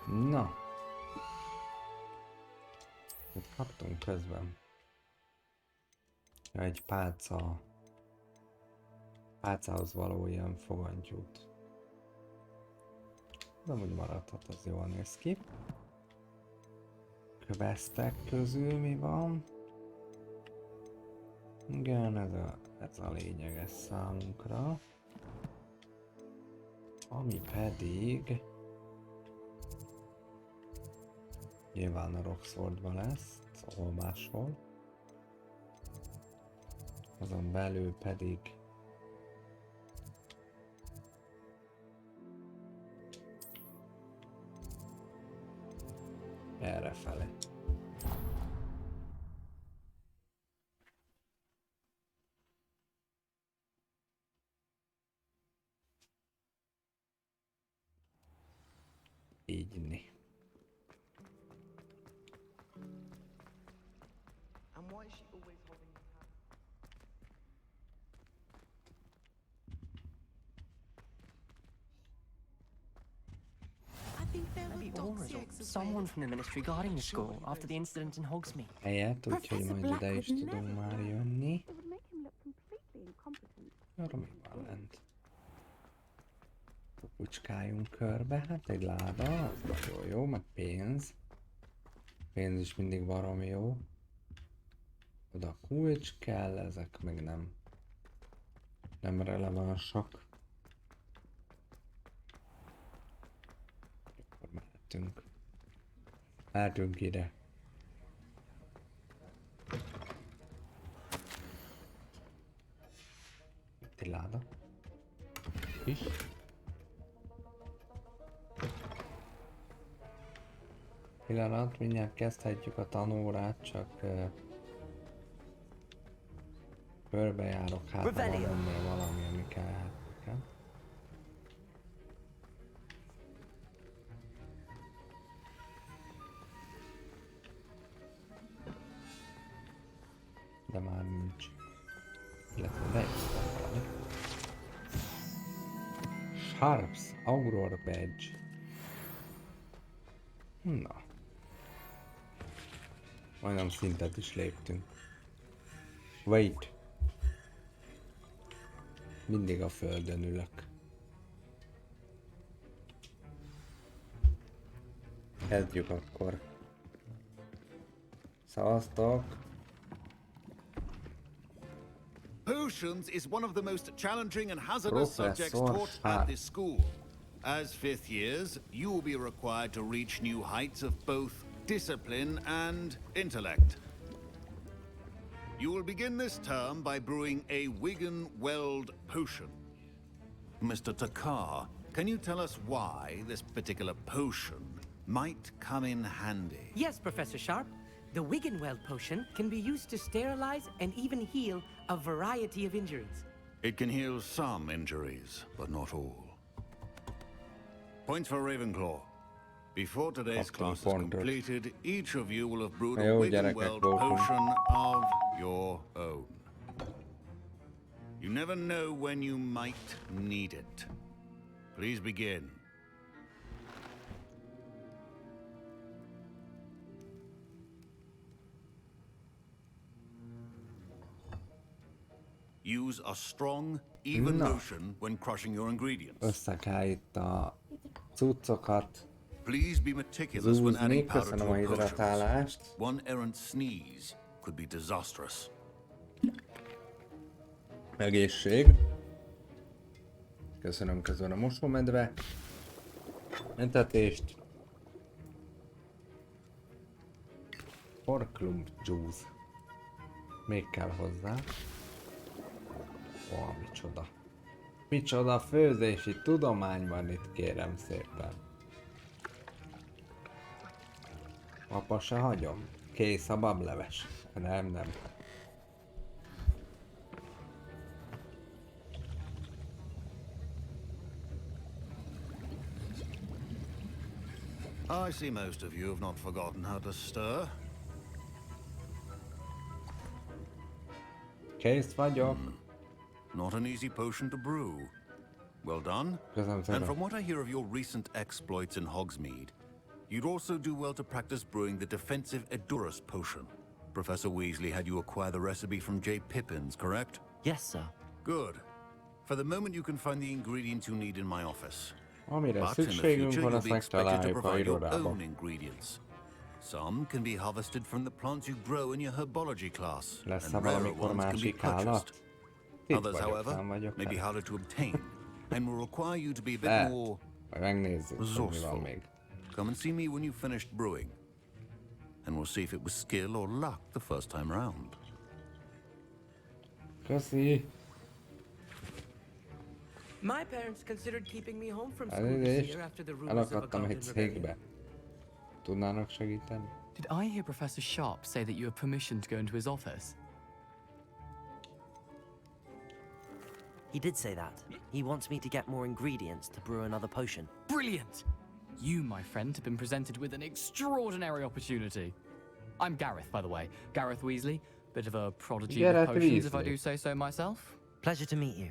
Speaker 2: Na. Mit kaptunk közben? Egy pálcához való ilyen fogantyút. De úgy maradhat, az jól néz ki. Questek közül mi van? Igen, ez a lényeges számunkra. Ami pedig... Nyilván a Roxfordban lesz, szóval máshol. Azon belül pedig... Errefele. Így.
Speaker 6: And why is she always holding your hand?
Speaker 3: Maybe Aura's or someone from the ministry guarding the school after the incident in Hogsmeade.
Speaker 2: Helyett, úgyhogy majd ide is tudunk már jönni. Arra mi van lent? Pucskáljunk körbe, hát egy láda, az nagyon jó, meg pénz. Pénz is mindig baromi jó. Oda kulcs kell, ezek meg nem relevánsak. Akkor mehetünk ide. Itt egy láda. Is. Pillanat, mindjárt kezdhetjük a tanórát, csak körbejárok, hát van ennél valami, ami kell. De már nincs. Illetve de is van valami. Sharps, Auror Badge. Na. Majdnem szintet is léptünk. Wait. Mindig a földön ülök. Kezdjük akkor. Szavaztok.
Speaker 21: Potions is one of the most challenging and hazardous subjects taught at this school. As fifth years, you will be required to reach new heights of both discipline and intellect. You will begin this term by brewing a Wigan-Weld potion. Mr. Takar, can you tell us why this particular potion might come in handy?
Speaker 15: Yes, Professor Sharp. The Wigan-Weld potion can be used to sterilize and even heal a variety of injuries.
Speaker 21: It can heal some injuries, but not all. Points for Ravenclaw. Before today's class is
Speaker 2: pontot.
Speaker 21: completed, each of you will have brewed
Speaker 2: Na
Speaker 21: a
Speaker 2: jó,
Speaker 21: Wiggenweld
Speaker 2: gyerekek voltunk.
Speaker 21: potion of your own. You never know when you might need it. Please begin. Use a strong, even
Speaker 2: Na.
Speaker 21: motion when crushing your ingredients.
Speaker 2: Össze kell itt a cuccokat
Speaker 21: Please be meticulous when
Speaker 2: zúzni.
Speaker 21: adding powder to
Speaker 2: Köszönöm a
Speaker 21: your potions.
Speaker 2: hidratálást.
Speaker 21: One errant sneeze could be disastrous.
Speaker 2: Egészség. Köszönöm közben a mosómedve. Etetést. Porklump juice. Még kell hozzá. Ó, micsoda. Micsoda főzési tudomány van itt, kérem szépen. Apa se hagyom. Kész a bableves. Nem.
Speaker 21: I see most of you have not forgotten how to stir.
Speaker 2: Kész vagyok.
Speaker 21: Not an easy potion to brew. Well done.
Speaker 2: Köszönöm szépen.
Speaker 21: And from what I hear of your recent exploits in Hogsmeade, you'd also do well to practice brewing the defensive Edurus potion. Professor Weasley had you acquire the recipe from J. Pippins, correct?
Speaker 3: Yes, sir.
Speaker 21: Good. For the moment you can find the ingredients you need in my office.
Speaker 2: Amire
Speaker 21: But in the
Speaker 2: szükségünk
Speaker 21: future
Speaker 2: van,
Speaker 21: you'll
Speaker 2: azt
Speaker 21: be expected to
Speaker 2: megtaláljuk a
Speaker 21: provide your
Speaker 2: irodába.
Speaker 21: own ingredients. Some can be harvested from the plants you grow in your herbology class,
Speaker 2: Lesz
Speaker 21: and rarer
Speaker 2: valamikor
Speaker 21: ones can be
Speaker 2: másik
Speaker 21: purchased.
Speaker 2: állat? Itt
Speaker 21: Others,
Speaker 2: vagyok,
Speaker 21: however,
Speaker 2: nem vagyok.
Speaker 21: may be harder to obtain, and will require you to be a bit
Speaker 2: De,
Speaker 21: more
Speaker 2: majd megnézzük, hogy mi van
Speaker 21: resourceful.
Speaker 2: még.
Speaker 21: Come and see me when you've finished brewing, and we'll see if it was skill or luck the first time round.
Speaker 2: Köszi.
Speaker 15: My parents considered keeping me home from school this
Speaker 2: Elnézést.
Speaker 15: year after the rumors of a
Speaker 2: Elakadtam egy
Speaker 15: golden rebellion.
Speaker 2: székbe. Tudnának segíteni?
Speaker 5: Did I hear Professor Sharp say that you have permission to go into his office?
Speaker 3: He did say that. He wants me to get more ingredients to brew another potion.
Speaker 5: Brilliant! You, my friend, have been presented with an extraordinary opportunity. I'm Gareth, by the way. Gareth Weasley. Bit of a prodigy
Speaker 2: Gareth
Speaker 5: with potions, if I
Speaker 2: Weasley.
Speaker 5: do say so myself.
Speaker 3: Pleasure to meet you.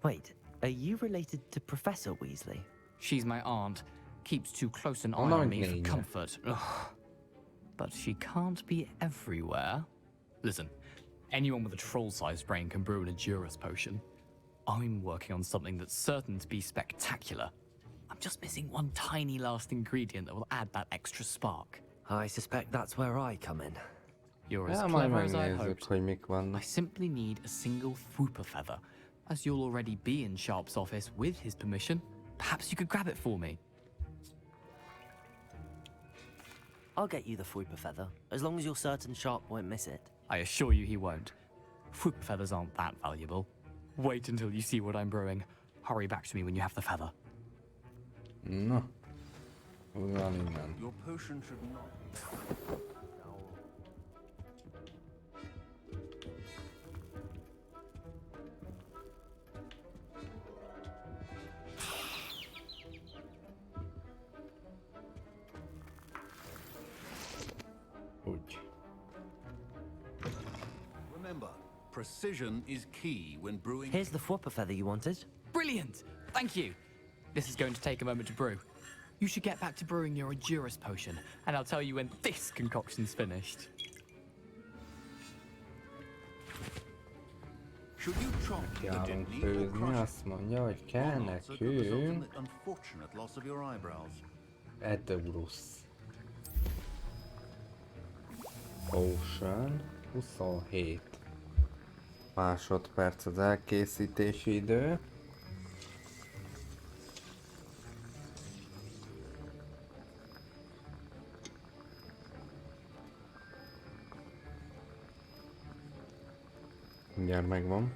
Speaker 3: Wait, are you related to Professor Weasley?
Speaker 5: She's my aunt. Keeps too close an eye
Speaker 2: Annoying
Speaker 5: on me for
Speaker 2: name.
Speaker 5: comfort. Ugh. But she can't be everywhere. Listen, anyone with a troll-sized brain can brew an Edurus potion. I'm working on something that's certain to be spectacular. I'm just missing one tiny last ingredient that will add that extra spark.
Speaker 3: I suspect that's where I come in.
Speaker 5: You're as
Speaker 2: Ja, majd
Speaker 5: clever as I
Speaker 2: megnézzük,
Speaker 5: hoped.
Speaker 2: hogy mik vannak.
Speaker 5: I simply need a single Fwooper feather. As you'll already be in Sharp's office with his permission, perhaps you could grab it for me.
Speaker 3: I'll get you the Fwooper feather, as long as you're certain Sharp won't miss it.
Speaker 5: I assure you he won't. Fwooper feathers aren't that valuable. Wait until you see what I'm brewing. Hurry back to me when you have the feather.
Speaker 2: Na. Onnan innen.
Speaker 21: Your potion should not.
Speaker 2: Úgy.
Speaker 21: Remember, precision is key when brewing.
Speaker 3: Here's the Fwooper feather you wanted.
Speaker 5: Brilliant! Thank you! This is going to take a moment to brew. You should get back to brewing your Edurus potion, and I'll tell you when this concoction's finished.
Speaker 21: Should you chop the
Speaker 2: Járunk
Speaker 21: didney or
Speaker 2: főzni,
Speaker 21: crush it?
Speaker 2: azt mondja, hogy kell
Speaker 21: Or not, so don't result in
Speaker 2: nekünk
Speaker 21: the unfortunate loss of your eyebrows.
Speaker 2: Edurus Potion 27 másodperc az elkészítési idő. Mindjárt megvan.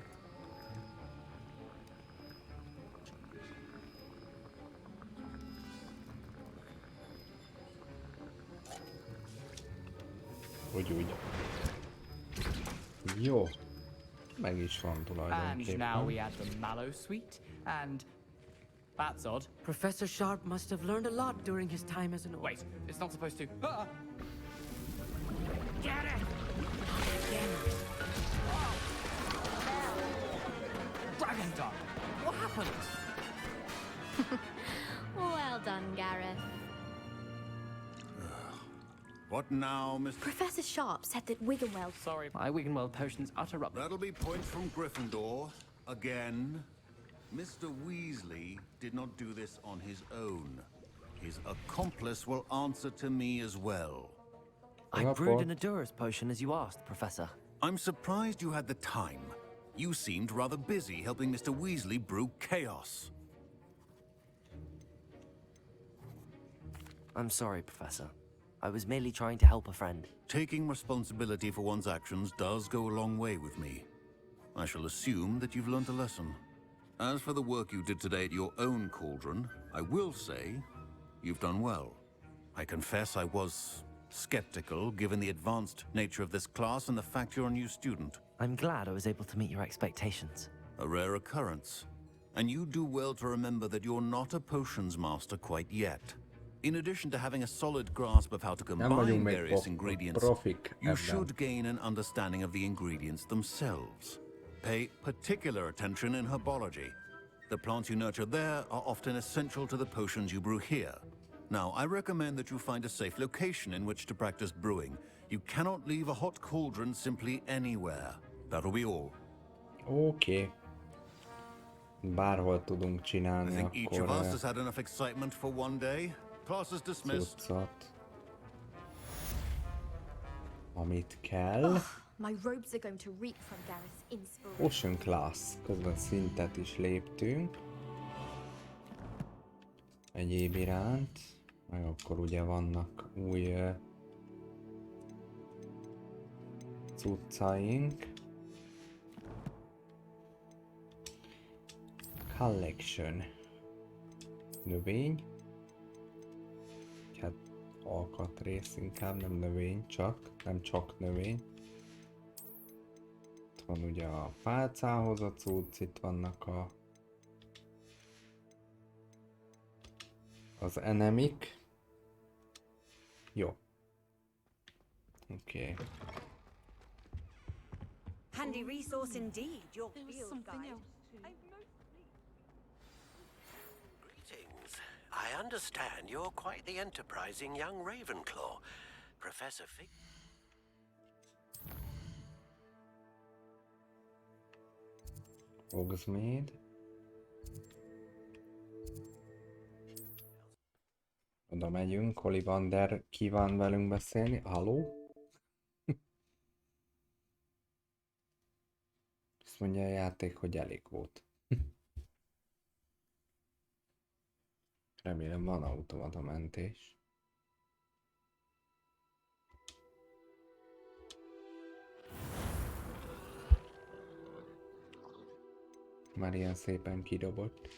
Speaker 2: Úgy. Jó. Meg is van
Speaker 5: And now
Speaker 2: tulajdonképpen.
Speaker 5: we add the mallow sweet, and That's odd.
Speaker 15: Professor Sharp must have learned a lot during his time as an orc.
Speaker 5: Wait, it's not supposed to.
Speaker 15: Get it!
Speaker 5: Dragon Dog! What happened?
Speaker 20: Well done, Gareth.
Speaker 21: What now, Mr.
Speaker 20: Professor Sharp said that Wiggenweld...
Speaker 5: Sorry, my Wiggenweld potion's utter rubbish.
Speaker 21: That'll be points from Gryffindor. Again. Mr. Weasley did not do this on his own. His accomplice will answer to me as well.
Speaker 3: I brewed an Adurus potion as you asked, Professor.
Speaker 21: I'm surprised you had the time. You seemed rather busy helping Mr. Weasley brew chaos.
Speaker 3: I'm sorry, Professor. I was merely trying to help a friend.
Speaker 21: Taking responsibility for one's actions does go a long way with me. I shall assume that you've learnt a lesson. As for the work you did today at your own cauldron, I will say you've done well. I confess I was skeptical given the advanced nature of this class and the fact you're a new student.
Speaker 3: I'm glad I was able to meet your expectations.
Speaker 21: A rare occurrence. And you do well to remember that you're not a potions master quite yet. In addition to having a solid grasp of how to combine various ingredients, you should gain an understanding of the ingredients themselves. Pay particular attention in herbology. The plants you nurture there are often essential to the potions you brew here. Now, I recommend that you find a safe location in which to practice brewing. You cannot leave a hot cauldron simply anywhere. That'll be all.
Speaker 2: Oké. Bárhol tudunk csinálni,
Speaker 21: I think each of
Speaker 2: akkor
Speaker 21: us has had enough excitement for one day. Class is dismissed.
Speaker 2: cuccat. Amit kell.
Speaker 20: My robes are going to reek from Gareth's inspiration.
Speaker 2: Ocean Class. Közben szintet is léptünk. Egyéb iránt. Meg akkor ugye vannak új cuccaink. Collection. Növény. Hát alkatrész inkább, nem növény, nem csak növény. Itt van ugye a pálcához a cucc, itt vannak az enemik. Jó. Oké.
Speaker 4: Handy resource indeed, your field guide.
Speaker 8: I understand you're quite the enterprising young Ravenclaw. Professor Fig...
Speaker 2: Hogsmeade. Oda megyünk, Ollivander kíván velünk beszélni. Halló? Azt mondja a játék, hogy elég volt. Remélem van automata mentés. Már ilyen szépen kidobott.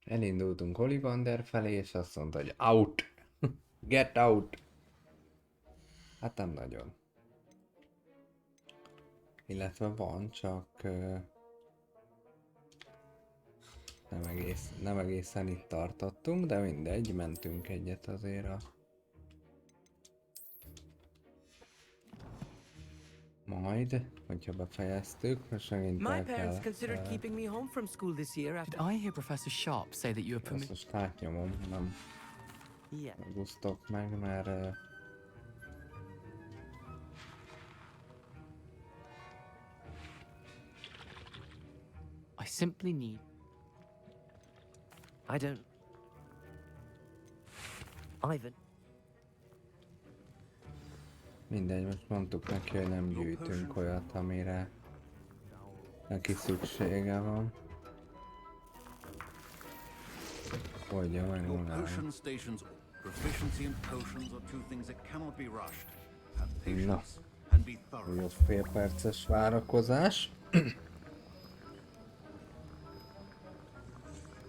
Speaker 2: Elindultunk Ollivander felé, és azt mondta, hogy out! Get out! Hát nem nagyon. Illetve van, csak nem egészen itt tartottunk, de mindegy, mentünk egyet azért majd, hogyha befejeztük, most megint
Speaker 15: My parents considered keeping me home from school this year after...
Speaker 5: Did I hear Professor Sharp say that you were permitted...
Speaker 2: Most átnyomom, nem gusztok meg, mert
Speaker 5: I simply need...
Speaker 3: I don't... Ivan.
Speaker 2: mindegy, most mondtuk neki, hogy nem gyűjtünk olyat, amire neki szüksége van. Oldja meg magára. Na, újabb fél perces várakozás.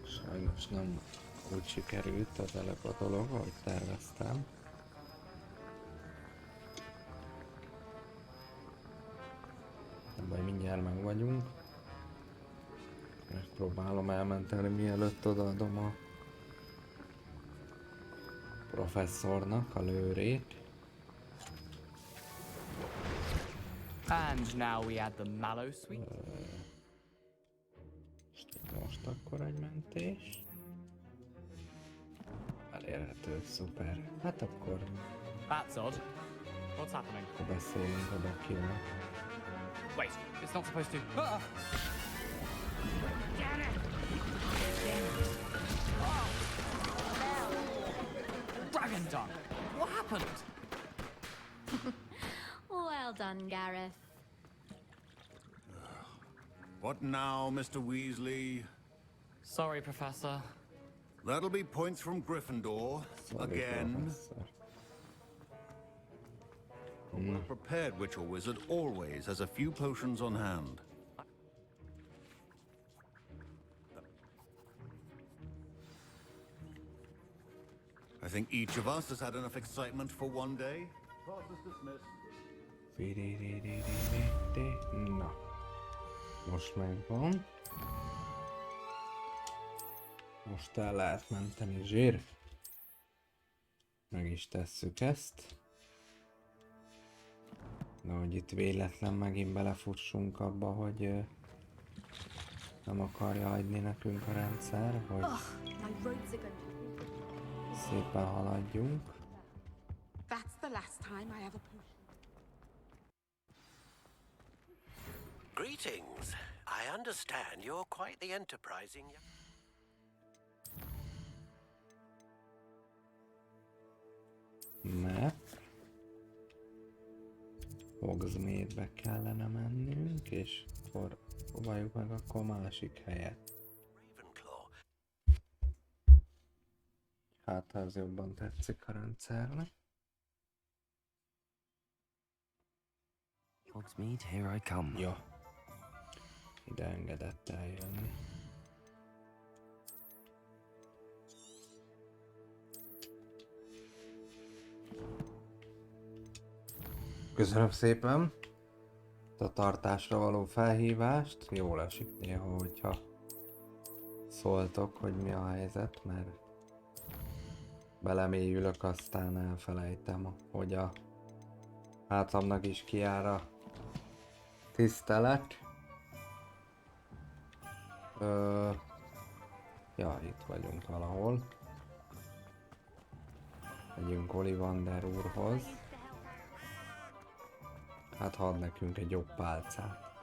Speaker 2: Sajnos nem úgy sikerült az előbb a dolog, ahogy terveztem. Nem baj, mindjárt meg vagyunk. megpróbálom elmenteni, mielőtt odaadom a professzornak a lőrét.
Speaker 5: And now we add the mallow sweet.
Speaker 2: Most akkor egy mentés. Elérhető, szuper. Hát akkor...
Speaker 5: That's odd. What's happening?
Speaker 2: Akkor beszélünk oda kivel.
Speaker 5: Wait, it's not supposed to... Dragon Dunk! What happened?
Speaker 20: Well done, Gareth.
Speaker 21: What now, Mr. Weasley?
Speaker 5: Sorry, Professor.
Speaker 21: That'll be points from Gryffindor. Again. A well-prepared witch or wizard always has a few potions on hand. I think each of us has had enough excitement for one day. Class is dismissed.
Speaker 2: Na. Most megvan. Most el lehet menteni zsír. Meg is tesszük ezt. De hogy itt véletlen megint belefussunk abba, hogy nem akarja hagyni nekünk a rendszer, hogy szépen haladjunk.
Speaker 1: That's the last time I have a potion.
Speaker 8: Greetings. I understand you're quite the enterprising young...
Speaker 2: Map. Hogsmeade-be kellene mennünk, és akkor próbáljuk meg akkor másik helyet. Hát ez jobban tetszik a rendszernek.
Speaker 3: Hogsmeade, here I come.
Speaker 2: Jó. Ide engedett eljönni. Köszönöm szépen a tartásra való felhívást. Jól esik néha, hogyha szóltok, hogy mi a helyzet, mert belemélyülök, aztán elfelejtem, hogy a hátamnak is kijár a tisztelet. Ja, itt vagyunk valahol. Megyünk Ollivander úrhoz. Hát hadd nekünk egy jobb pálcát.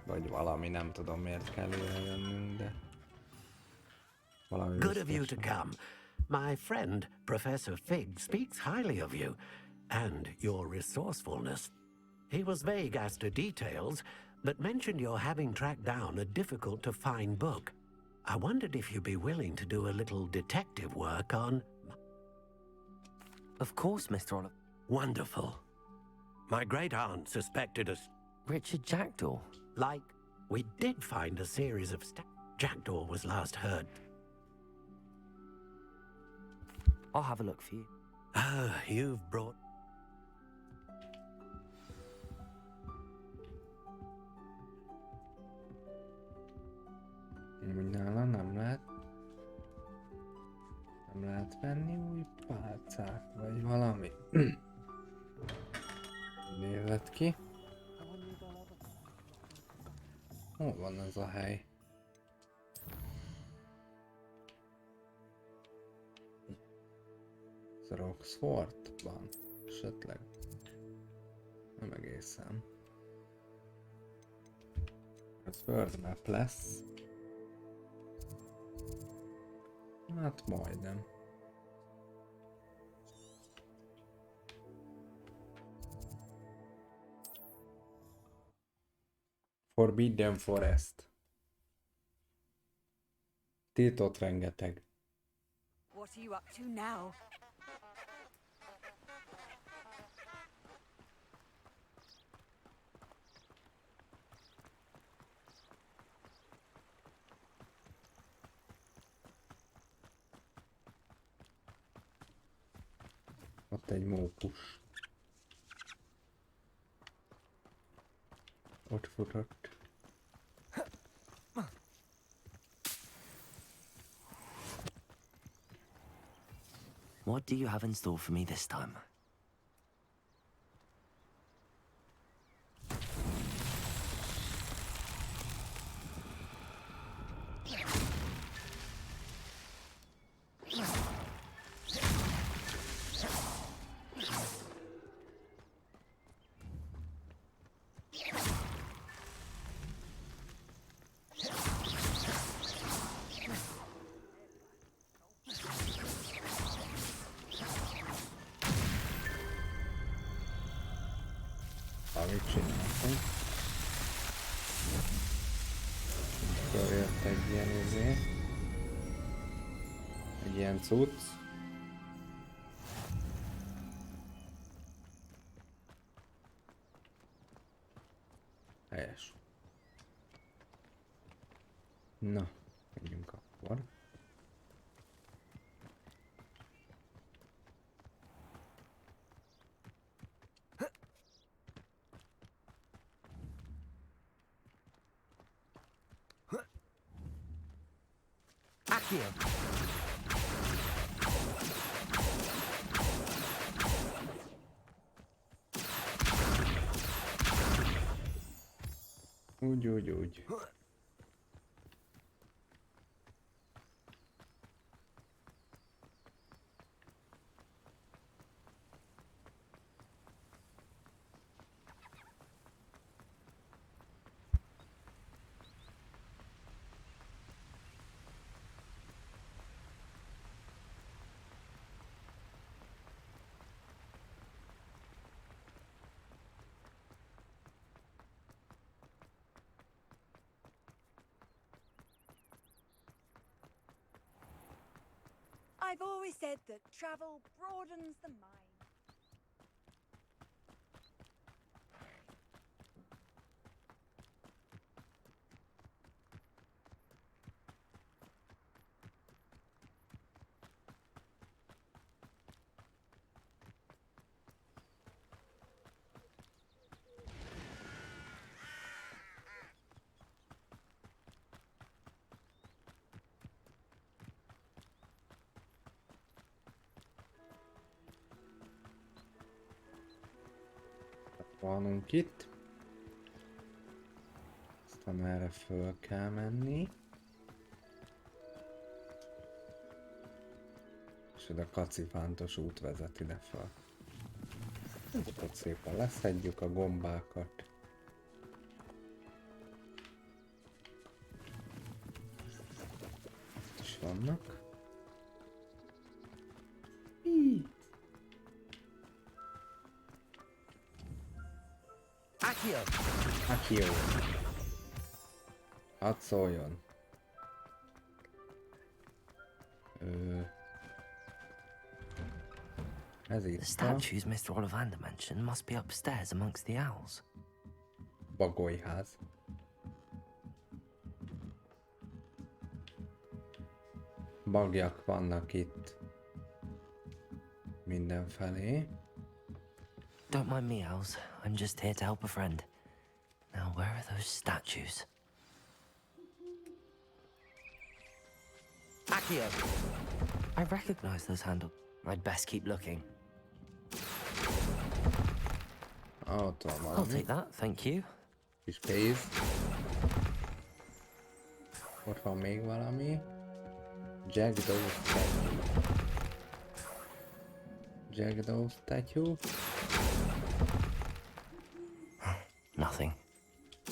Speaker 2: Vagy valami, nem tudom miért kell ide jönnünk, de... valami
Speaker 8: Good of you to come. My friend, Professor Fig, speaks highly of you and your resourcefulness. He was vague as to details, but mentioned your having tracked down a difficult-to-find book. I wondered if you'd be willing to do a little detective work on...
Speaker 3: Of course, Mr. Oliver.
Speaker 8: Wonderful. My great-aunt suspected us...
Speaker 3: Richard Jackdaw?
Speaker 8: Like, we did find a series of Jackdaw was last heard.
Speaker 3: I'll have a look for you.
Speaker 8: Ah, you've brought...
Speaker 2: Nála nem lehet venni új pálcát, vagy valami. Nézett ki. Hol van ez a hely? Ez a Oxfordban esetleg. Nem egészen. Ez World Map lesz. Hát majdnem. Forbidden Forest. Tiltott rengeteg.
Speaker 4: What are you up to now?
Speaker 2: Ott egy mókus. Ott futott.
Speaker 3: What do you have in store for me this time?
Speaker 2: Amit csináltunk. Akkor jött egy ilyen egy ilyen cucc. Helyes. Na, menjünk akkor.
Speaker 3: Accio!
Speaker 2: Úgy.
Speaker 4: I've always said that travel broadens the mind.
Speaker 2: Vanunk itt. Aztán erre föl kell menni. És oda kacifántos út vezet ide fel. Ott szépen leszedjük a gombákat. Itt is vannak.
Speaker 3: Accio!
Speaker 2: Hadd szóljon. Ez itt
Speaker 3: The statues Mr. Ollivander mentioned must be upstairs amongst the owls.
Speaker 2: Bagolyház. Bagjak vannak itt mindenfelé.
Speaker 3: Don't mind me, owls. I'm just here to help a friend. Now, where are those statues? Accio! I recognize those handles. I'd best keep looking.
Speaker 2: I'll
Speaker 3: take that, thank you.
Speaker 2: Kis pénz. Ott van még valami. Jackdaw statue. Jackdaw statue.
Speaker 3: Nothing.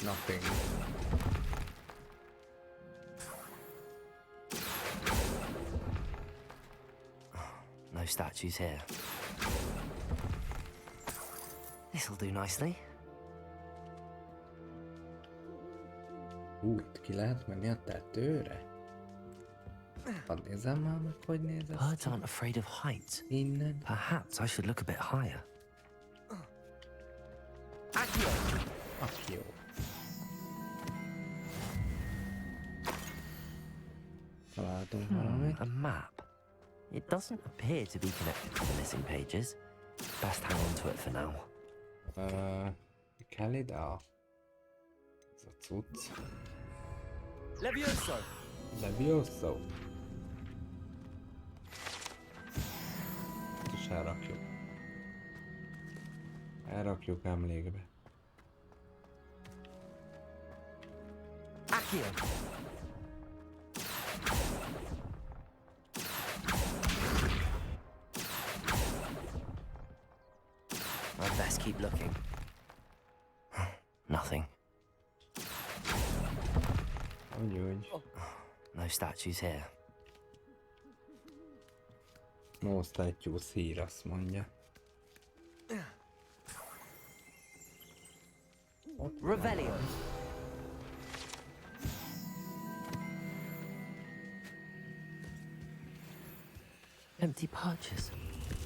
Speaker 2: Nothing.
Speaker 3: No statues here. This'll do nicely.
Speaker 2: Itt ki lehet menni a tetőre? Hadd nézzem már meg, hogy néz ez
Speaker 3: Birds aren't afraid of heights.
Speaker 2: Innen.
Speaker 3: Perhaps I should look a bit higher.
Speaker 2: Accio. Találtunk valamit.
Speaker 3: A map. It doesn't appear to be connected to the missing pages. Best hang on to it for now.
Speaker 2: Kell ide ez a cucc.
Speaker 3: Levioso!
Speaker 2: Levioso. és elrakjuk. Elrakjuk emlékbe.
Speaker 3: Accio! I'd best keep looking. Nothing.
Speaker 2: Úgy.
Speaker 3: No statues here.
Speaker 2: No statues here, azt mondja.
Speaker 3: Revelio. Empty perches.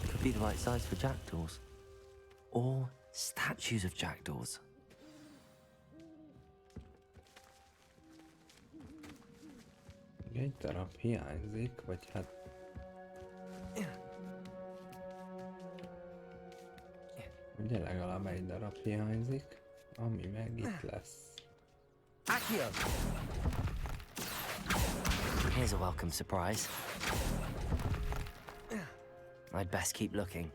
Speaker 3: Could be the right size for jackdaws. Or statues of jackdaws.
Speaker 2: Egy darab hiányzik, vagy hát... Ugye legalább egy darab hiányzik, ami meg itt lesz.
Speaker 3: Accio! Here's a welcome surprise. I'd best keep looking.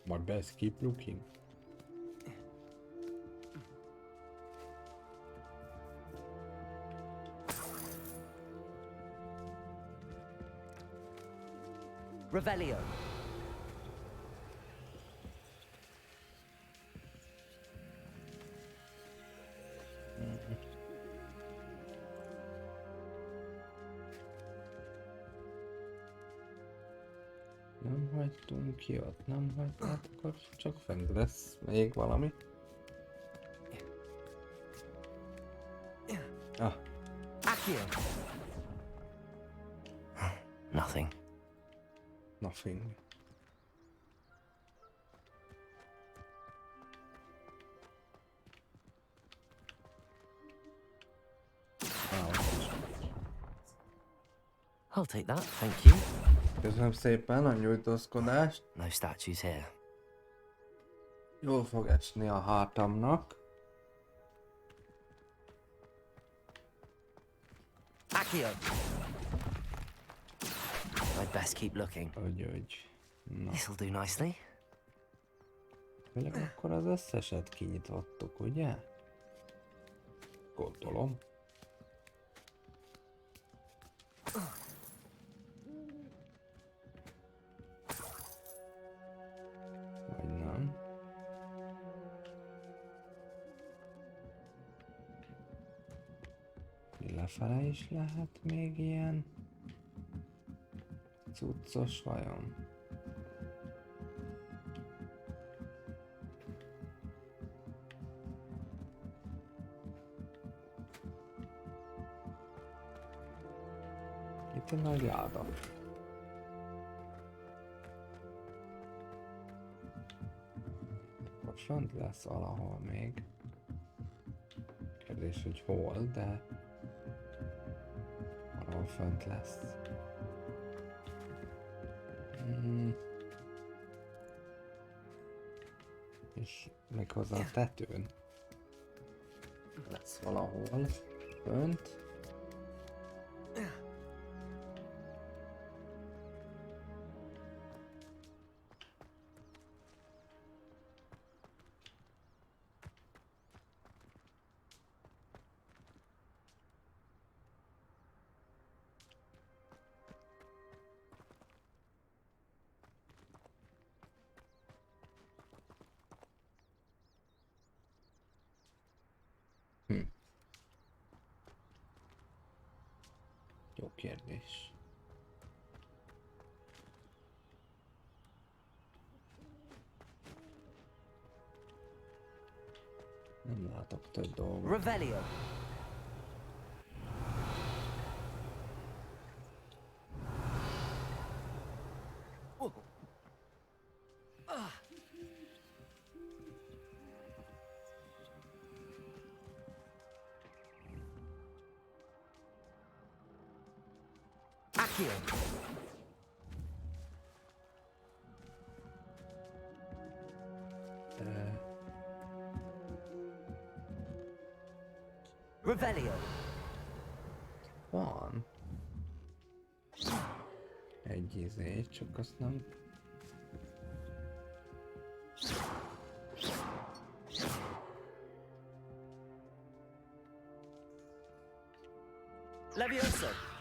Speaker 2: I'd best keep looking.
Speaker 3: Revelio.
Speaker 2: Nem hagytunk ki ott, nem hagytunk, hát akkor csak fent lesz még valami. Ah.
Speaker 3: Accio. Nothing.
Speaker 2: Nothing.
Speaker 3: I'll take that, thank you.
Speaker 2: Köszönöm szépen a nyújtózkodást.
Speaker 3: No statues here.
Speaker 2: Jól fog esni a hátamnak.
Speaker 3: Accio. I'd best keep looking.
Speaker 2: Hogy. Na.
Speaker 3: This'll do nicely.
Speaker 2: Főleg akkor az összeset kinyitottuk, ugye? Gondolom. Vagy nem. Lefele is lehet még ilyen cuccos vajon? Itt a nagy láda. Akkor fönt lesz valahol még. Kérdés, hogy hol, de valahol fönt lesz. És méghozzá a tetőn lesz valahol fönt. Jó kérdés. Nem látok több dolgot.
Speaker 3: Revelio. Accio. Revelio.
Speaker 2: Van. Egy izé, csak azt nem
Speaker 3: Levioso!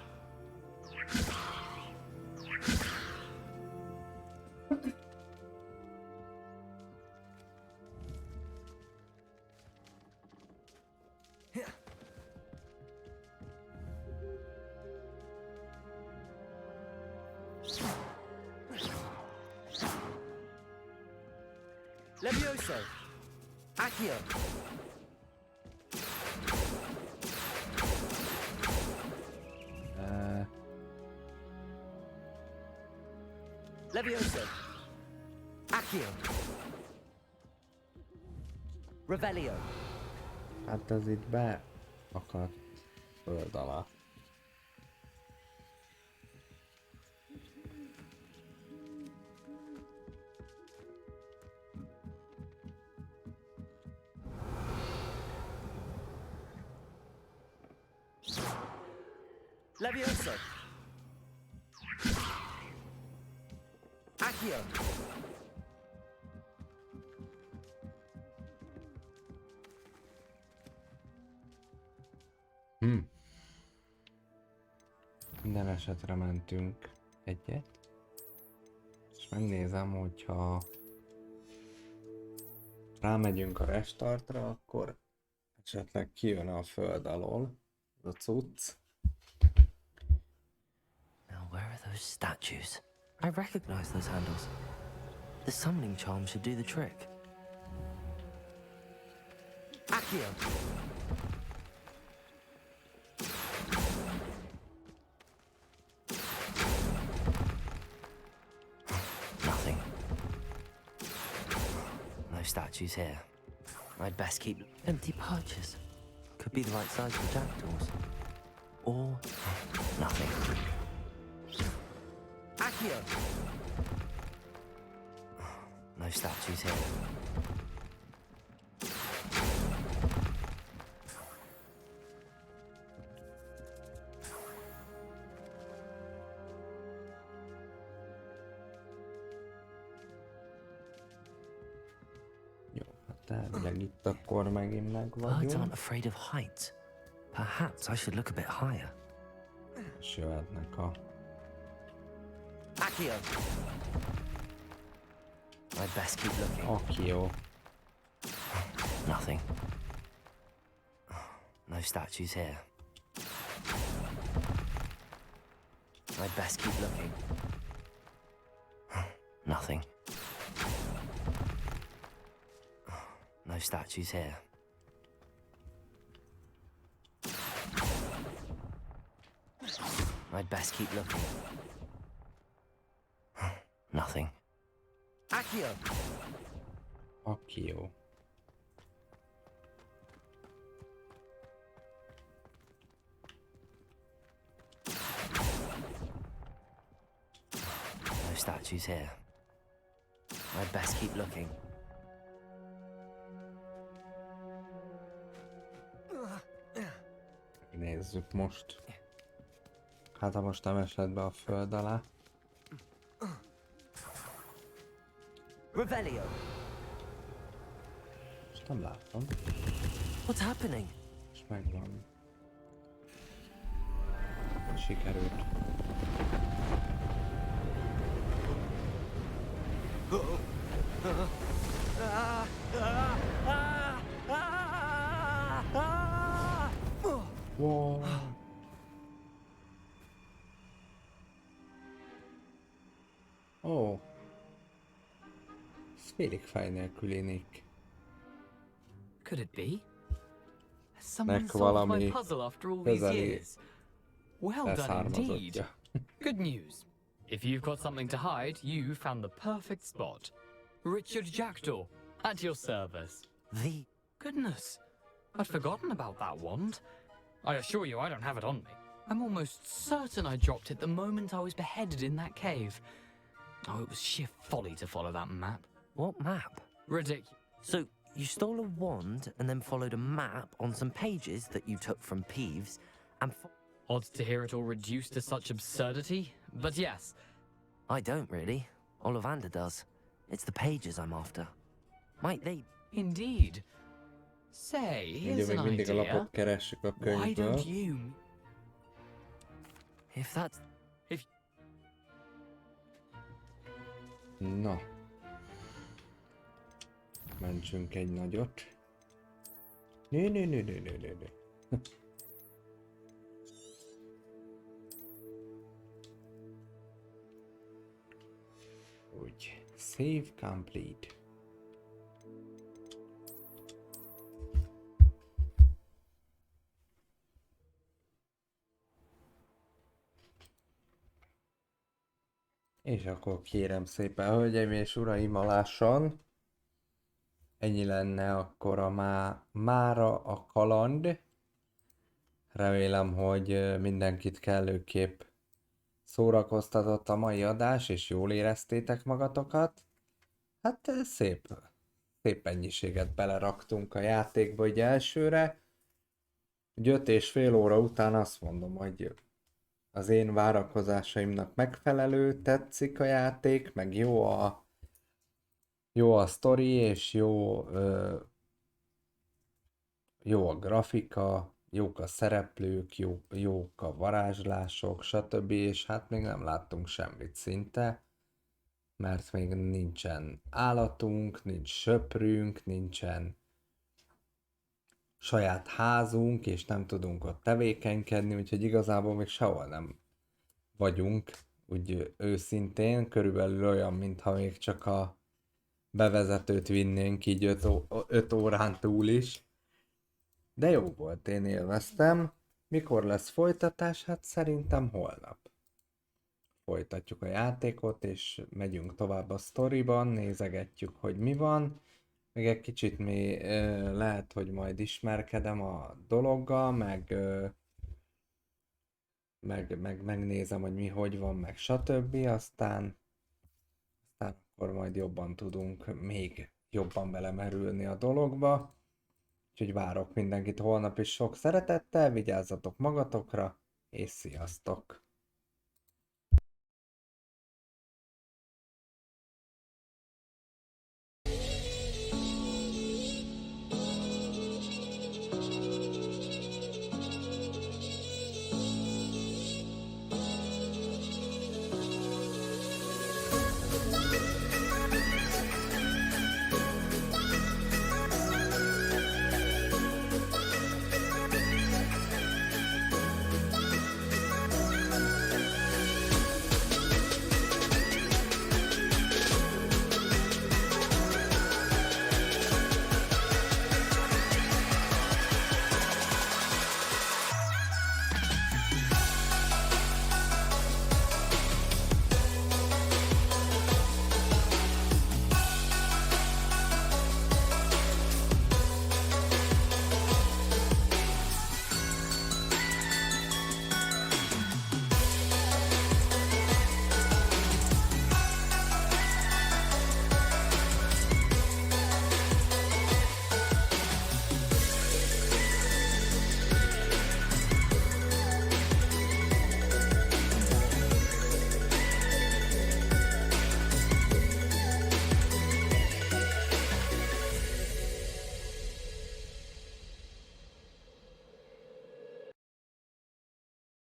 Speaker 3: Levioso! Accio! Levioso! Accio! Revelio!
Speaker 2: Hát ez itt be akar föld alá.
Speaker 3: Levioso! Accio!
Speaker 2: Minden esetre mentünk egyet. És megnézem, hogyha rámegyünk a restartra, akkor esetleg kijön a föld alól az a cucc.
Speaker 3: Now where are those statues? I recognize those handles. The summoning charm should do the trick. Accio! Nothing. No statues here. I'd best keep empty perches. Could be the right size for jackdaws. Or nothing. Accio! No statues here.
Speaker 2: Jó, hát elvileg itt akkor megint meg
Speaker 3: Birds aren't
Speaker 2: vagyunk.
Speaker 3: afraid of heights. Perhaps I should look a bit higher.
Speaker 2: És jöhetnek a...
Speaker 3: Accio! I'd best keep looking.
Speaker 2: Accio.
Speaker 3: Nothing. No statues here. I'd best keep looking. Nothing. No statues here. I'd best keep looking. Nothing. Accio!
Speaker 2: Accio.
Speaker 3: No statues here. I'd best keep looking.
Speaker 2: Nézzük most. Hát ha most nem esett be a föld alá.
Speaker 3: Revelio!
Speaker 2: Most nem látom.
Speaker 3: What's happening?
Speaker 2: És megvan. Sikerült. Wow. Ó. Ez félig fáj nélküli nick.
Speaker 5: Could it be? Has someone
Speaker 2: Nek
Speaker 5: solved my
Speaker 2: valami
Speaker 5: puzzle after all these
Speaker 2: közeli
Speaker 5: years? Well done indeed.
Speaker 2: leszármazottja.
Speaker 5: Good news. If you've got something to hide, you found the perfect spot. Richard Jackdaw, at your service.
Speaker 3: The...
Speaker 5: Goodness, I'd forgotten about that wand. I assure you I don't have it on me. I'm almost certain I dropped it the moment I was beheaded in that cave. Oh, it was sheer folly to follow that map.
Speaker 3: What map?
Speaker 5: Ridiculous.
Speaker 3: So, you stole a wand and then followed a map on some pages that you took from Peeves and...
Speaker 5: Odd to hear it all reduced to such absurdity, but yes.
Speaker 3: I don't really. Ollivander does. It's the pages I'm after. Might they...
Speaker 5: Indeed. Say,
Speaker 2: Ugye
Speaker 5: here's
Speaker 2: még
Speaker 5: an
Speaker 2: mindig a
Speaker 5: idea.
Speaker 2: lapot keressük a
Speaker 5: Why
Speaker 2: könyvből.
Speaker 5: don't you...
Speaker 7: If that's... if...
Speaker 2: Na. Mentsünk egy nagyot. Nő. Úgy. Save complete. És akkor kérem szépen, hölgyeim és uraim, a lássan. Ennyi lenne akkor mára a kaland. Remélem, hogy mindenkit kellőképp szórakoztatott a mai adás, és jól éreztétek magatokat. Hát szép mennyiséget beleraktunk a játékba így elsőre. 5,5 óra után azt mondom, hogy az én várakozásaimnak megfelelő, tetszik a játék, meg jó a sztori, és jó a grafika, jók a szereplők, jók a varázslások, stb. És hát még nem láttunk semmit szinte, mert még nincsen állatunk, nincs söprünk, nincsen saját házunk, és nem tudunk ott tevékenykedni, úgyhogy igazából még sehol nem vagyunk, úgy őszintén, körülbelül olyan, mintha még csak a bevezetőt vinnénk így 5 órán túl is. De jó volt, én élveztem. Mikor lesz folytatás? Hát szerintem holnap. Folytatjuk a játékot, és megyünk tovább a sztoriban, nézegetjük, hogy mi van. Még egy kicsit lehet, hogy majd ismerkedem a dologgal, megnézem, hogy mi hogy van, meg stb. Aztán akkor majd jobban tudunk még jobban belemerülni a dologba. Úgyhogy várok mindenkit holnap is sok szeretettel, vigyázzatok magatokra, és sziasztok!